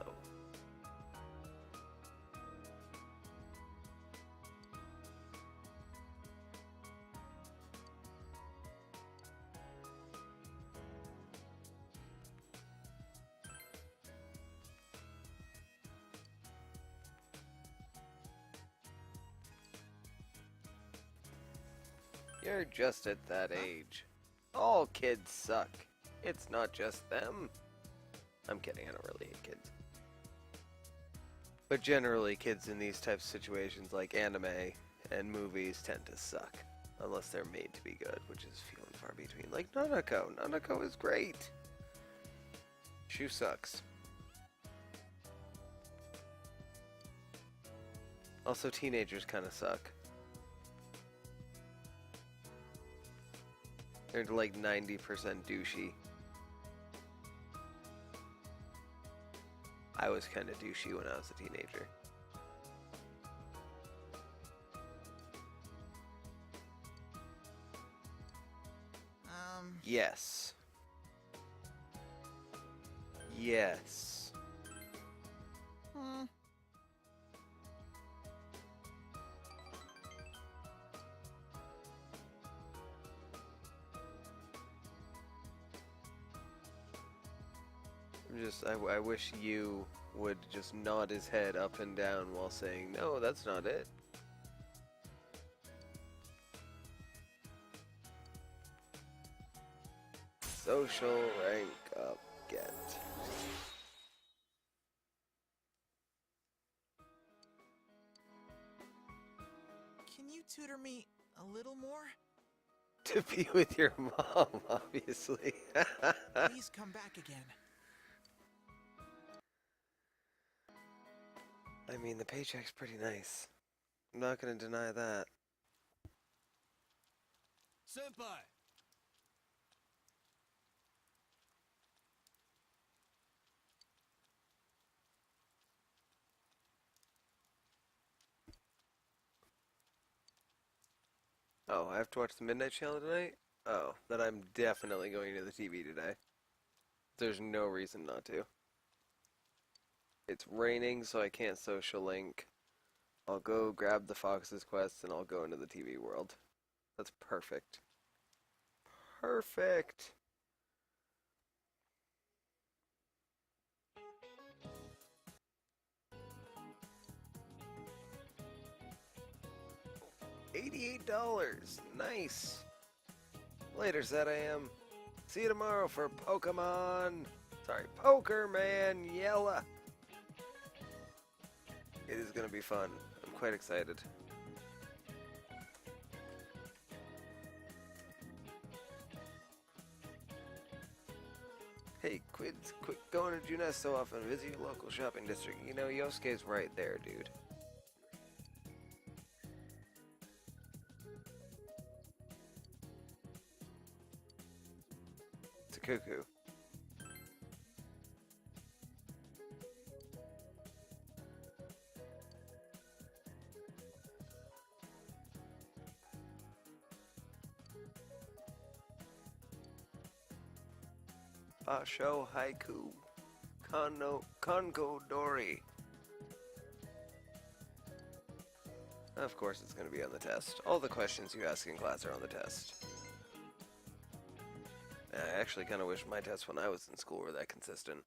You're just at that age. All kids suck. It's not just them. I'm kidding, I don't really hate kids. But generally, kids in these types of situations like anime and movies tend to suck. Unless they're made to be good, which is few and far between. Like Nanako. Nanako is great. Shu sucks. Also, teenagers kind of suck. They're like 90% douchey. I was kind of douchey when I was a teenager. Yes. Yes. I wish you would just nod his head up and down while saying, no, that's not it. Social rank up get. Can you tutor me a little more? To be with your mom, obviously. Please come back again. I mean, the paycheck's pretty nice. I'm not gonna deny that. Senpai! Oh, I have to watch the Midnight Channel tonight? Oh, then I'm definitely going to the TV today. There's no reason not to. It's raining, so I can't social link. I'll go grab the Fox's Quest and I'll go into the TV world. That's perfect. Perfect! $88. Nice. Later, said I am. See you tomorrow for Pokemon. Sorry, Poker Man Yella. It is gonna be fun. I'm quite excited. Hey, quit going to Junes so often. Visit your local shopping district. You know, Yosuke's right there, dude. It's a cuckoo. Basho Haiku. Kongo Dori. Of course it's going to be on the test. All the questions you ask in class are on the test. I actually kind of wish my tests when I was in school were that consistent.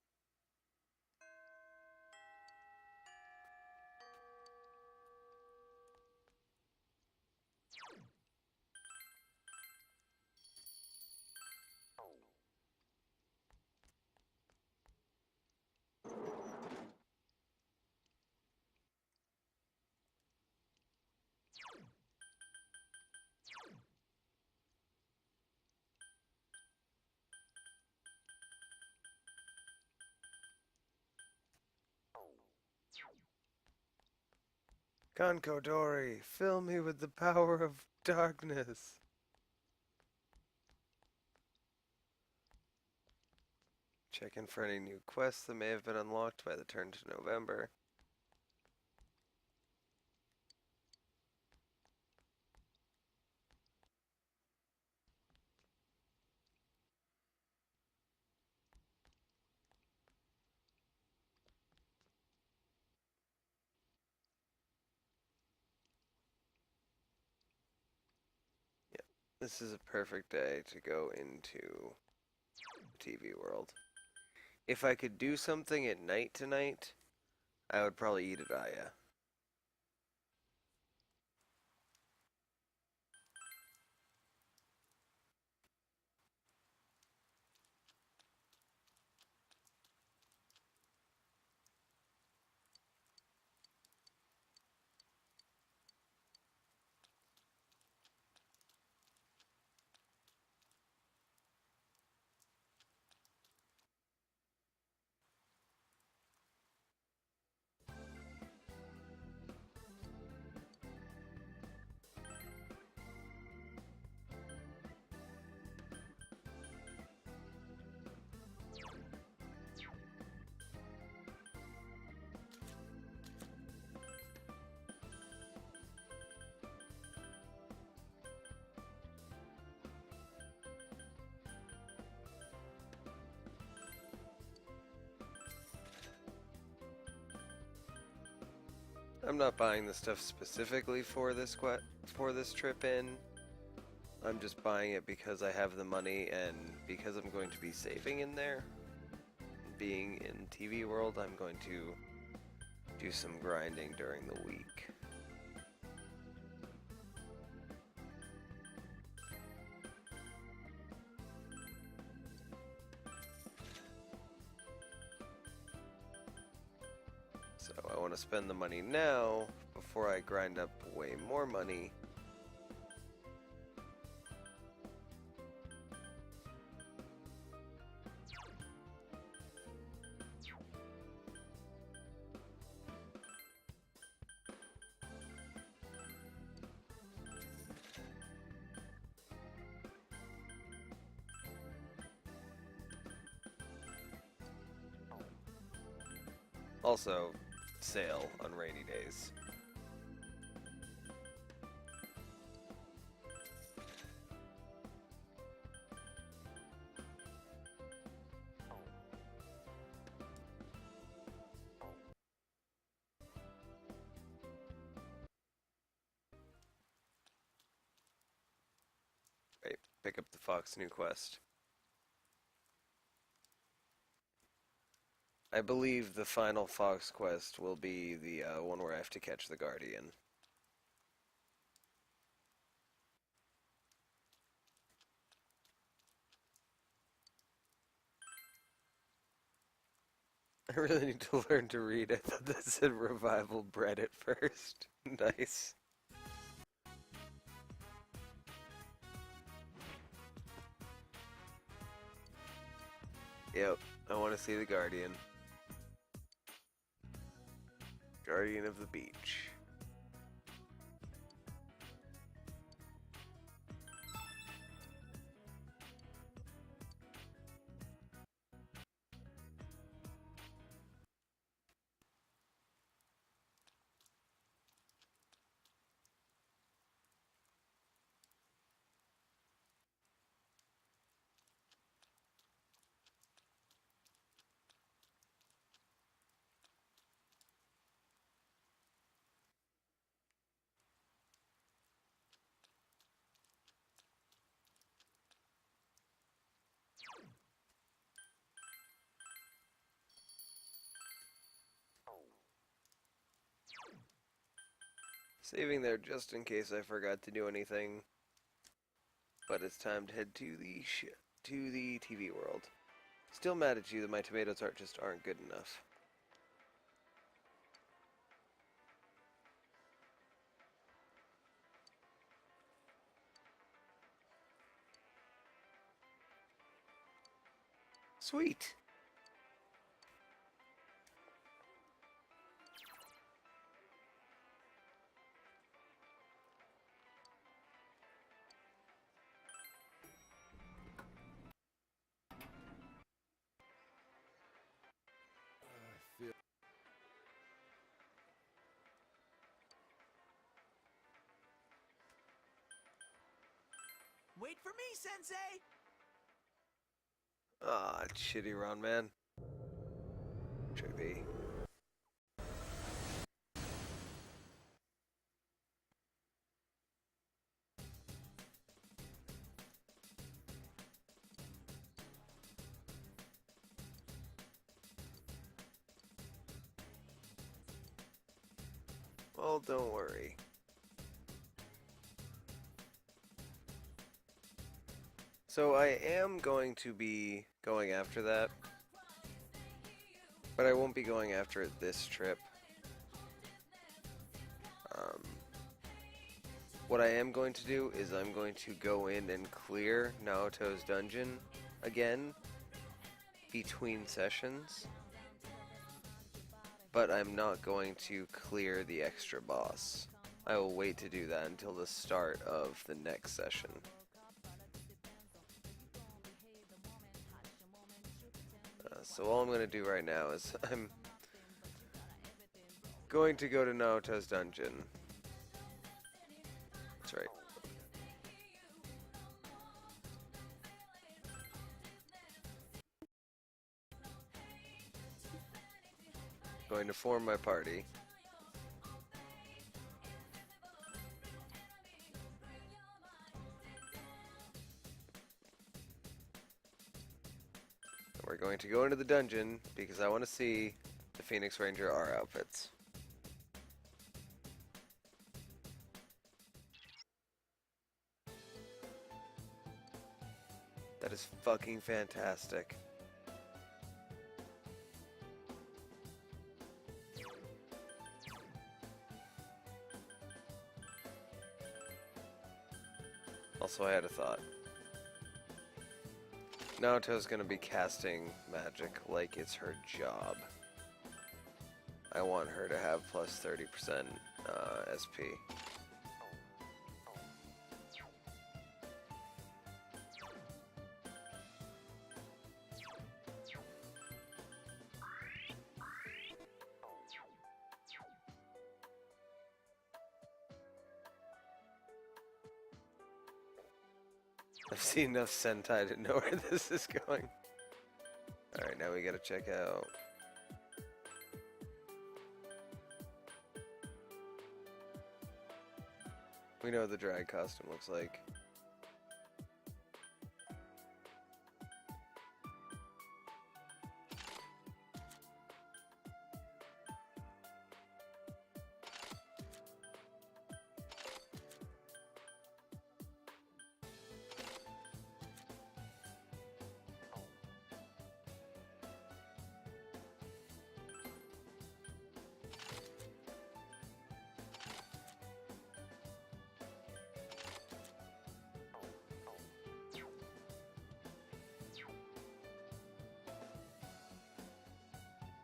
Konko Dori, fill me with the power of darkness. Check in for any new quests that may have been unlocked by the turn to November. This is a perfect day to go into TV world. If I could do something at night tonight, I would probably eat at Aya. I'm not buying the stuff specifically for this trip in. I'm just buying it because I have the money and because I'm going to be saving in there. Being in TV world, I'm going to do some grinding during the week. to spend the money now before I grind up way more money. Also, sale on rainy days. Right, pick up the Fox New Quest. I believe the final Fox quest will be the one where I have to catch the Guardian. I really need to learn to read. I thought that said revival bread at first. Nice. Yep, I want to see the Guardian. Guardian of the Beach. Saving there just in case I forgot to do anything. But it's time to head to the TV world. Still mad at you that my tomato tart just aren't good enough. Sweet. Wait for me, Sensei! Ah, shitty round man. Trippy. Well, don't worry. So I am going to be going after that, but I won't be going after it this trip. What I am going to do is I'm going to go in and clear Naoto's dungeon again between sessions, but I'm not going to clear the extra boss. I will wait to do that until the start of the next session. So all I'm going to do right now is I'm going to go to Naoto's dungeon. That's right. Going to form my party. We're going to go into the dungeon because I want to see the Phoenix Ranger R outfits. That is fucking fantastic. Also, I had a thought. Naoto's gonna be casting magic like it's her job. I want her to have plus 30% SP. I've seen enough Sentai to know where this is going. Alright, now we gotta check out. We know what the drag costume looks like.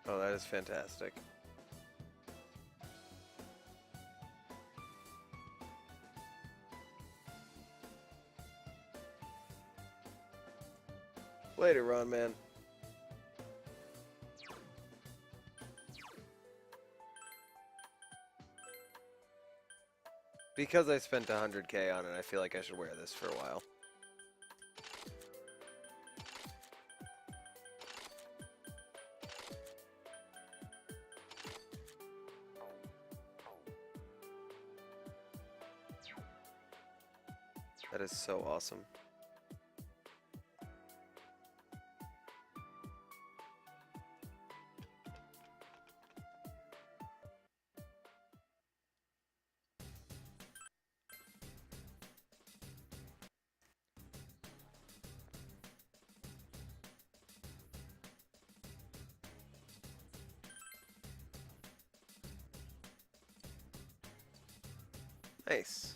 Oh, that is fantastic. Later, Ron Man. Because I spent 100K on it, I feel like I should wear this for a while. That is so awesome. Nice.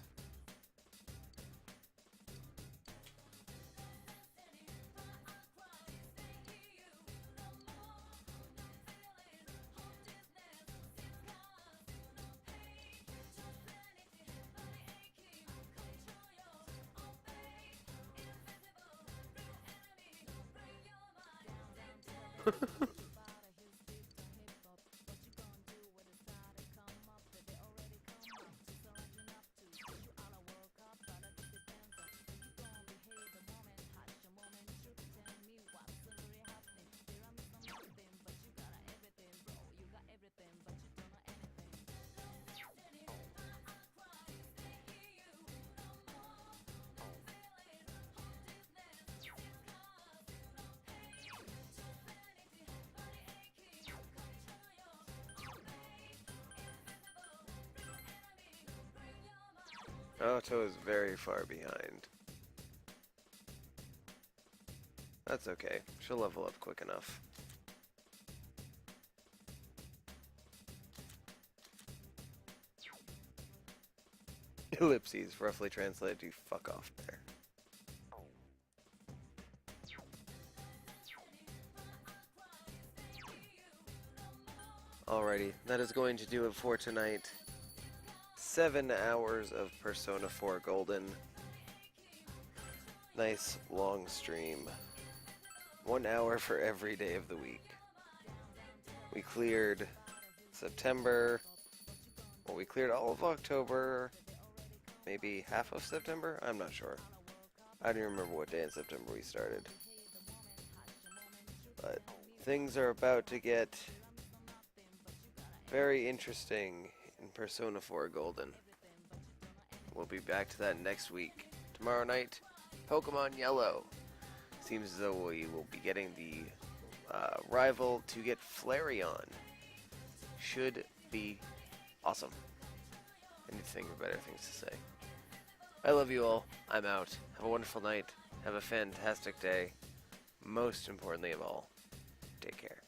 Naoto is very far behind. That's okay. She'll level up quick enough. Ellipses, roughly translated to fuck off bear. Alrighty, that is going to do it for tonight. 7 hours of Persona 4 Golden. Nice long stream. 1 hour for every day of the week. We cleared September. Well, we cleared all of October. Maybe half of September? I'm not sure. I don't even remember what day in September we started. But things are about to get very interesting in Persona 4 Golden. We'll be back to that next week. Tomorrow night, Pokemon Yellow. Seems as though we will be getting the rival to get Flareon. Should be awesome. I need to think of better things to say. I love you all. I'm out. Have a wonderful night. Have a fantastic day. Most importantly of all, take care.